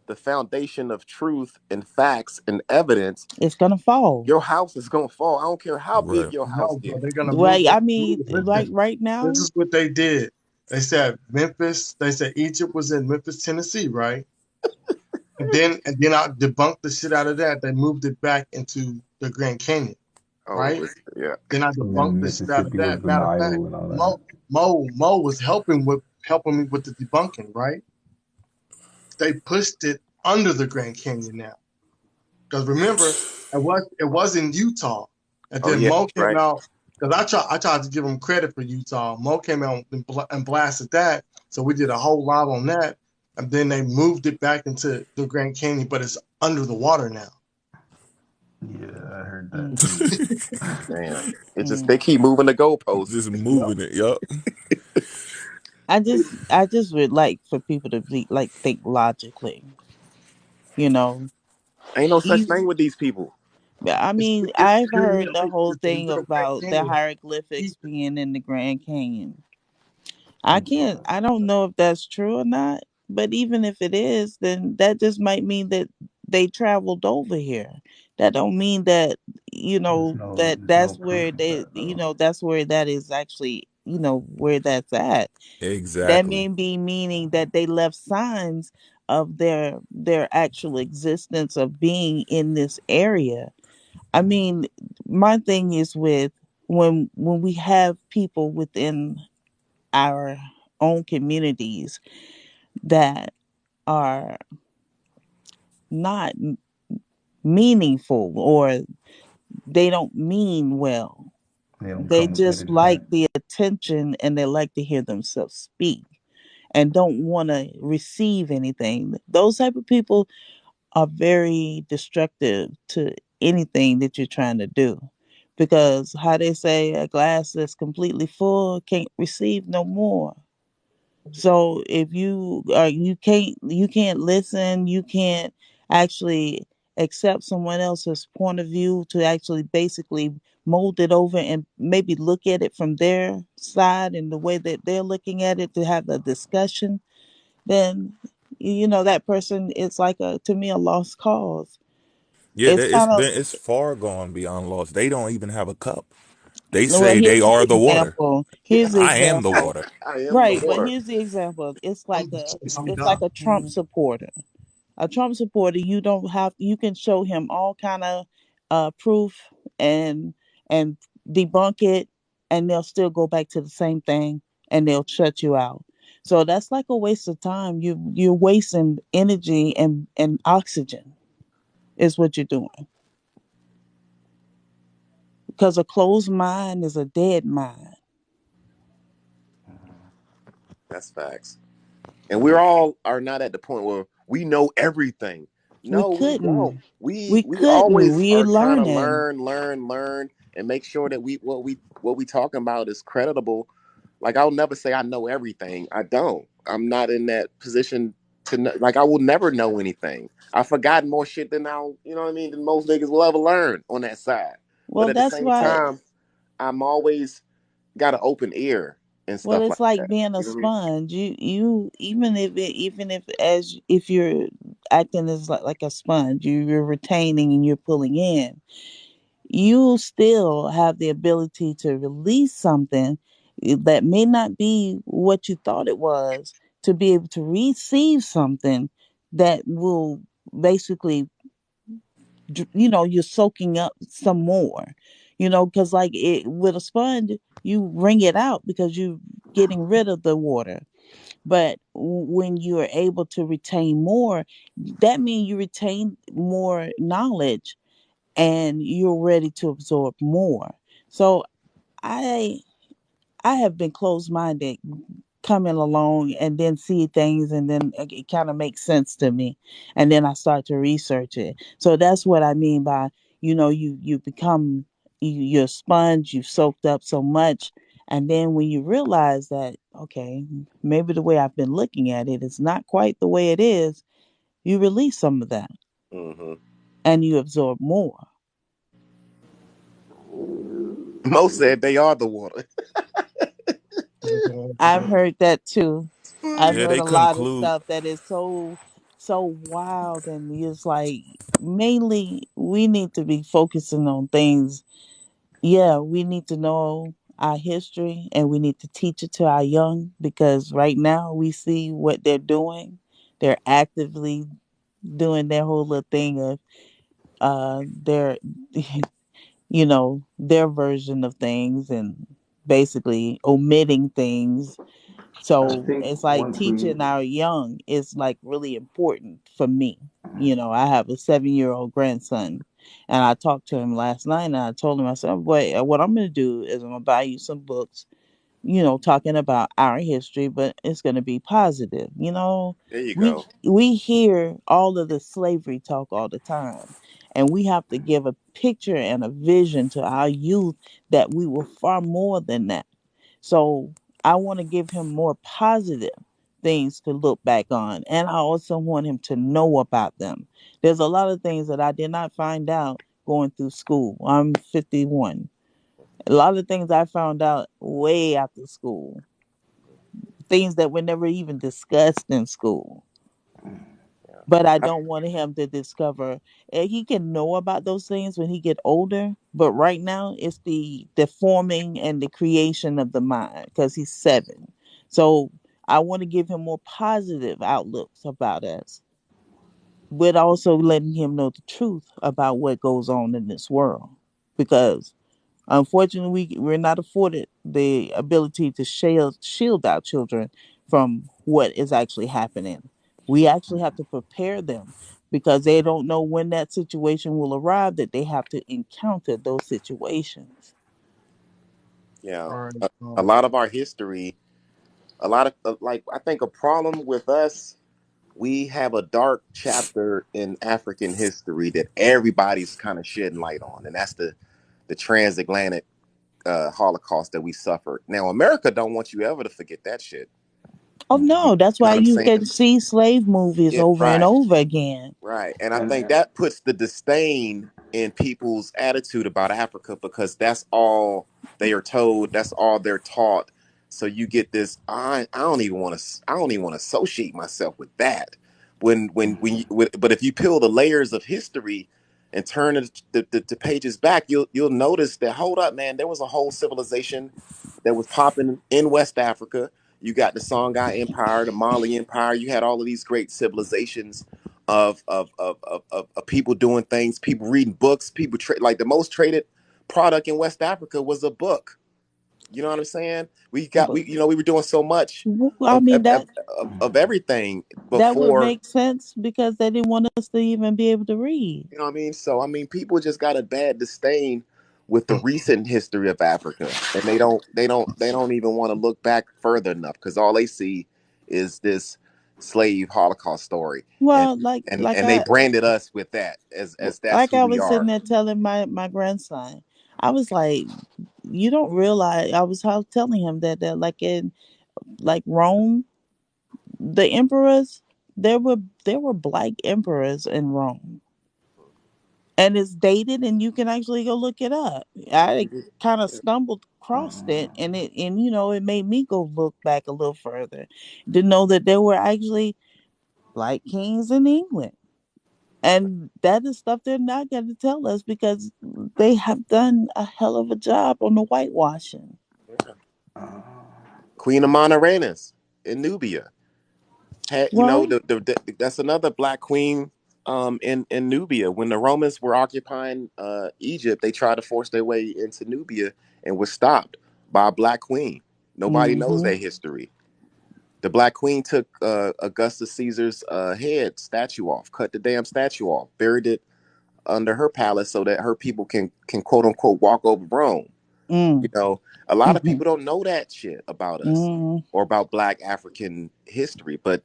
the foundation of truth and facts and evidence, It's gonna fall. your house is gonna fall. I don't care how big Right. your house No, bro, is. they're gonna move Right. it. I mean, like Listen, right now. this is what they did. They said Memphis. They said Egypt was in Memphis, Tennessee, right? And then I debunked the shit out of that. They moved it back into the Grand Canyon, right? Yeah. Then I And debunked then the shit out of Mississippi was that. the Matter of fact, Nile and all that. Mo was helping me with the debunking, right? They pushed it under the Grand Canyon now. Because remember, it was in Utah. And Oh then yeah, Mo came right. out, because I tried to give him credit for Utah. Mo came out and blasted that. So we did a whole live on that. And then they moved it back into the Grand Canyon, but it's under the water now. Yeah, I heard that too. Damn. It just they keep moving the goalposts. Just moving it. Yup. I just would like for people to be like think logically. You know, Ain't no such even thing with these people. I mean, It's I've heard the literally whole it's a thing little Grand about the Canyon. hieroglyphics being in the Grand Canyon. I don't know if that's true or not, but even if it is, then that just might mean that they traveled over here. That don't mean that, There's no that's proof where of they, that though. that's where that is actually, where that's at. That Exactly. may be meaning that they left signs of their actual existence of being in this area. I mean, my thing is with when we have people within our own communities that are not meaningful, or they don't mean well. They don't They come with good just intent. like the attention and they like to hear themselves speak and don't want to receive anything. Those type of people are very destructive to anything that you're trying to do. Because how they say a glass that's completely full can't receive no more. So if you can't listen, you can't actually accept someone else's point of view to actually basically mold it over and maybe look at it from their side and the way that they're looking at it to have a discussion, then that person is like to me a lost cause. Yeah, It's kind of it's far gone beyond lost. They don't even have a cup. They well, say they here's are the the water. example. Here's the I am the example. water. I am the Right, but water. here's the example. It's like I'm it's like done. a Trump supporter. A Trump supporter, you can show him all kind of proof and debunk it, and they'll still go back to the same thing, and they'll shut you out. So that's like a waste of time. You're wasting energy and oxygen is what you're doing. Because a closed mind is a dead mind. That's facts. And we're all are not at the point where we know everything. We No, we don't. couldn't. We We we couldn't. always We're are trying to learning. learn, and make sure that what we talking about is creditable. Like I'll never say I know everything. I don't. I'm not in that position to know, like I will never know anything. I've forgotten more shit than I'll, you know what I mean, than most niggas will ever learn on that side. But Well, at the that's same why. time, I'm always got an open ear and Well, stuff it's like like that. being a You know what I mean? sponge. You even if you're acting as like a sponge, you're retaining and you're pulling in. You still have the ability to release something that may not be what you thought it was, to be able to receive something that will basically, you're soaking up some more, because like it with a sponge, you wring it out because you're getting rid of the water. But when you are able to retain more, that means you retain more knowledge and you're ready to absorb more. So i I have been closed minded coming along and then see things, and then it kind of makes sense to me, and then I start to research it. So that's what I mean by, you become, you're a sponge. You've soaked up so much, and then when you realize that, okay, maybe the way I've been looking at it is not quite the way it is, you release some of that Mm-hmm. and you absorb more. Most said they are the water. I've heard that too. I've Yeah, heard they a lot of conclude. stuff that is so so wild, and it's like mainly we need to be focusing on things. Yeah, we need to know our history and we need to teach it to our young, because right now we see what they're doing. They're actively doing their whole little thing of their their version of things, and basically omitting things. I So think it's like once we teaching our young is like really important for me. I have a 7-year-old grandson, and I talked to him last night, and I told him, I said, boy, what I'm going to do is I'm going to buy you some books, talking about our history, but it's going to be positive. There you We go. we hear all of the slavery talk all the time, and we have to give a picture and a vision to our youth that we were far more than that. So I want to give him more positive things to look back on, and I also want him to know about them. There's a lot of things that I did not find out going through school. I'm 51. A lot of things I found out way after school, things that were never even discussed in school. But I don't want him to discover. He can know about those things when he get older, but right now it's the forming and the creation of the mind, because he's 7. So I want to give him more positive outlooks about us, but also letting him know the truth about what goes on in this world, because unfortunately, we're not afforded the ability to shield our children from what is actually happening. We actually have to prepare them, because they don't know when that situation will arrive, that they have to encounter those situations. Yeah, All right. a lot of our history, a lot of like I think a problem with us, we have a dark chapter in African history that everybody's kind of shedding light on, and that's the transatlantic Holocaust that we suffered. Now, America don't want you ever to forget that shit. Oh You no, that's know why what I'm you saying? can see slave movies Yeah, over and right. over again. Right. And I and think that puts the disdain in people's attitude about Africa, because that's all they are told, that's all they're taught. So you get this, I don't even want to I don't even want to associate myself with that. But if you peel the layers of history and turn the pages back, you'll notice that, hold up, man, there was a whole civilization that was popping in West Africa. You got the Songhai Empire, the Mali Empire. You had all of these great civilizations of people doing things, people reading books, people like the most traded product in West Africa was a book. You know what I'm saying? But We were doing so much I mean of everything that would before. make sense, because they didn't want us to even be able to read. You know what I mean? So I mean, people just got a bad disdain with the recent history of Africa, and they don't even want to look back further enough, because all they see is this slave Holocaust story, and Well, like and like and they I branded us with that as that's like who I we was sitting are. there telling my grandson, I was like, you don't realize. I was telling him that like in like Rome, the emperors, there were black emperors in Rome, and it's dated, and you can actually go look it up. I kind of stumbled across it, and it made me go look back a little further to know that there were actually black kings in England. And that is stuff they're not going to tell us, because they have done a hell of a job on the whitewashing. Queen of Monteranus in Nubia had, Well, that's another black queen in Nubia. When the Romans were occupying Egypt, they tried to force their way into Nubia and was stopped by a black queen. Nobody knows hmm their history. The black queen took Augustus Caesar's head statue off, cut the damn statue off, buried it under her palace so that her people can quote unquote walk over Rome. mm, You know, a lot of hmm people don't know that shit about us mm. or about Black African history. But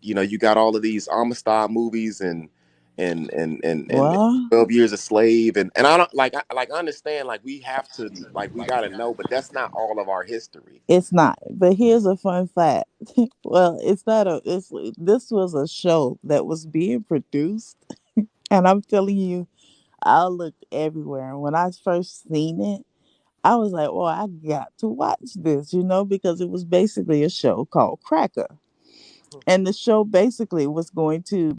you got all of these Amistad movies and Well, 12 Years a Slave, and I don't I understand, like we have to, like we got to know, but that's not all of our history. it's not. But here's a fun fact. Well, it's not a. It's this was a show that was being produced, and I'm telling you, I looked everywhere. When I first seen it, I was like, "Well, I got to watch this," because it was basically a show called Cracker. And the show basically was going to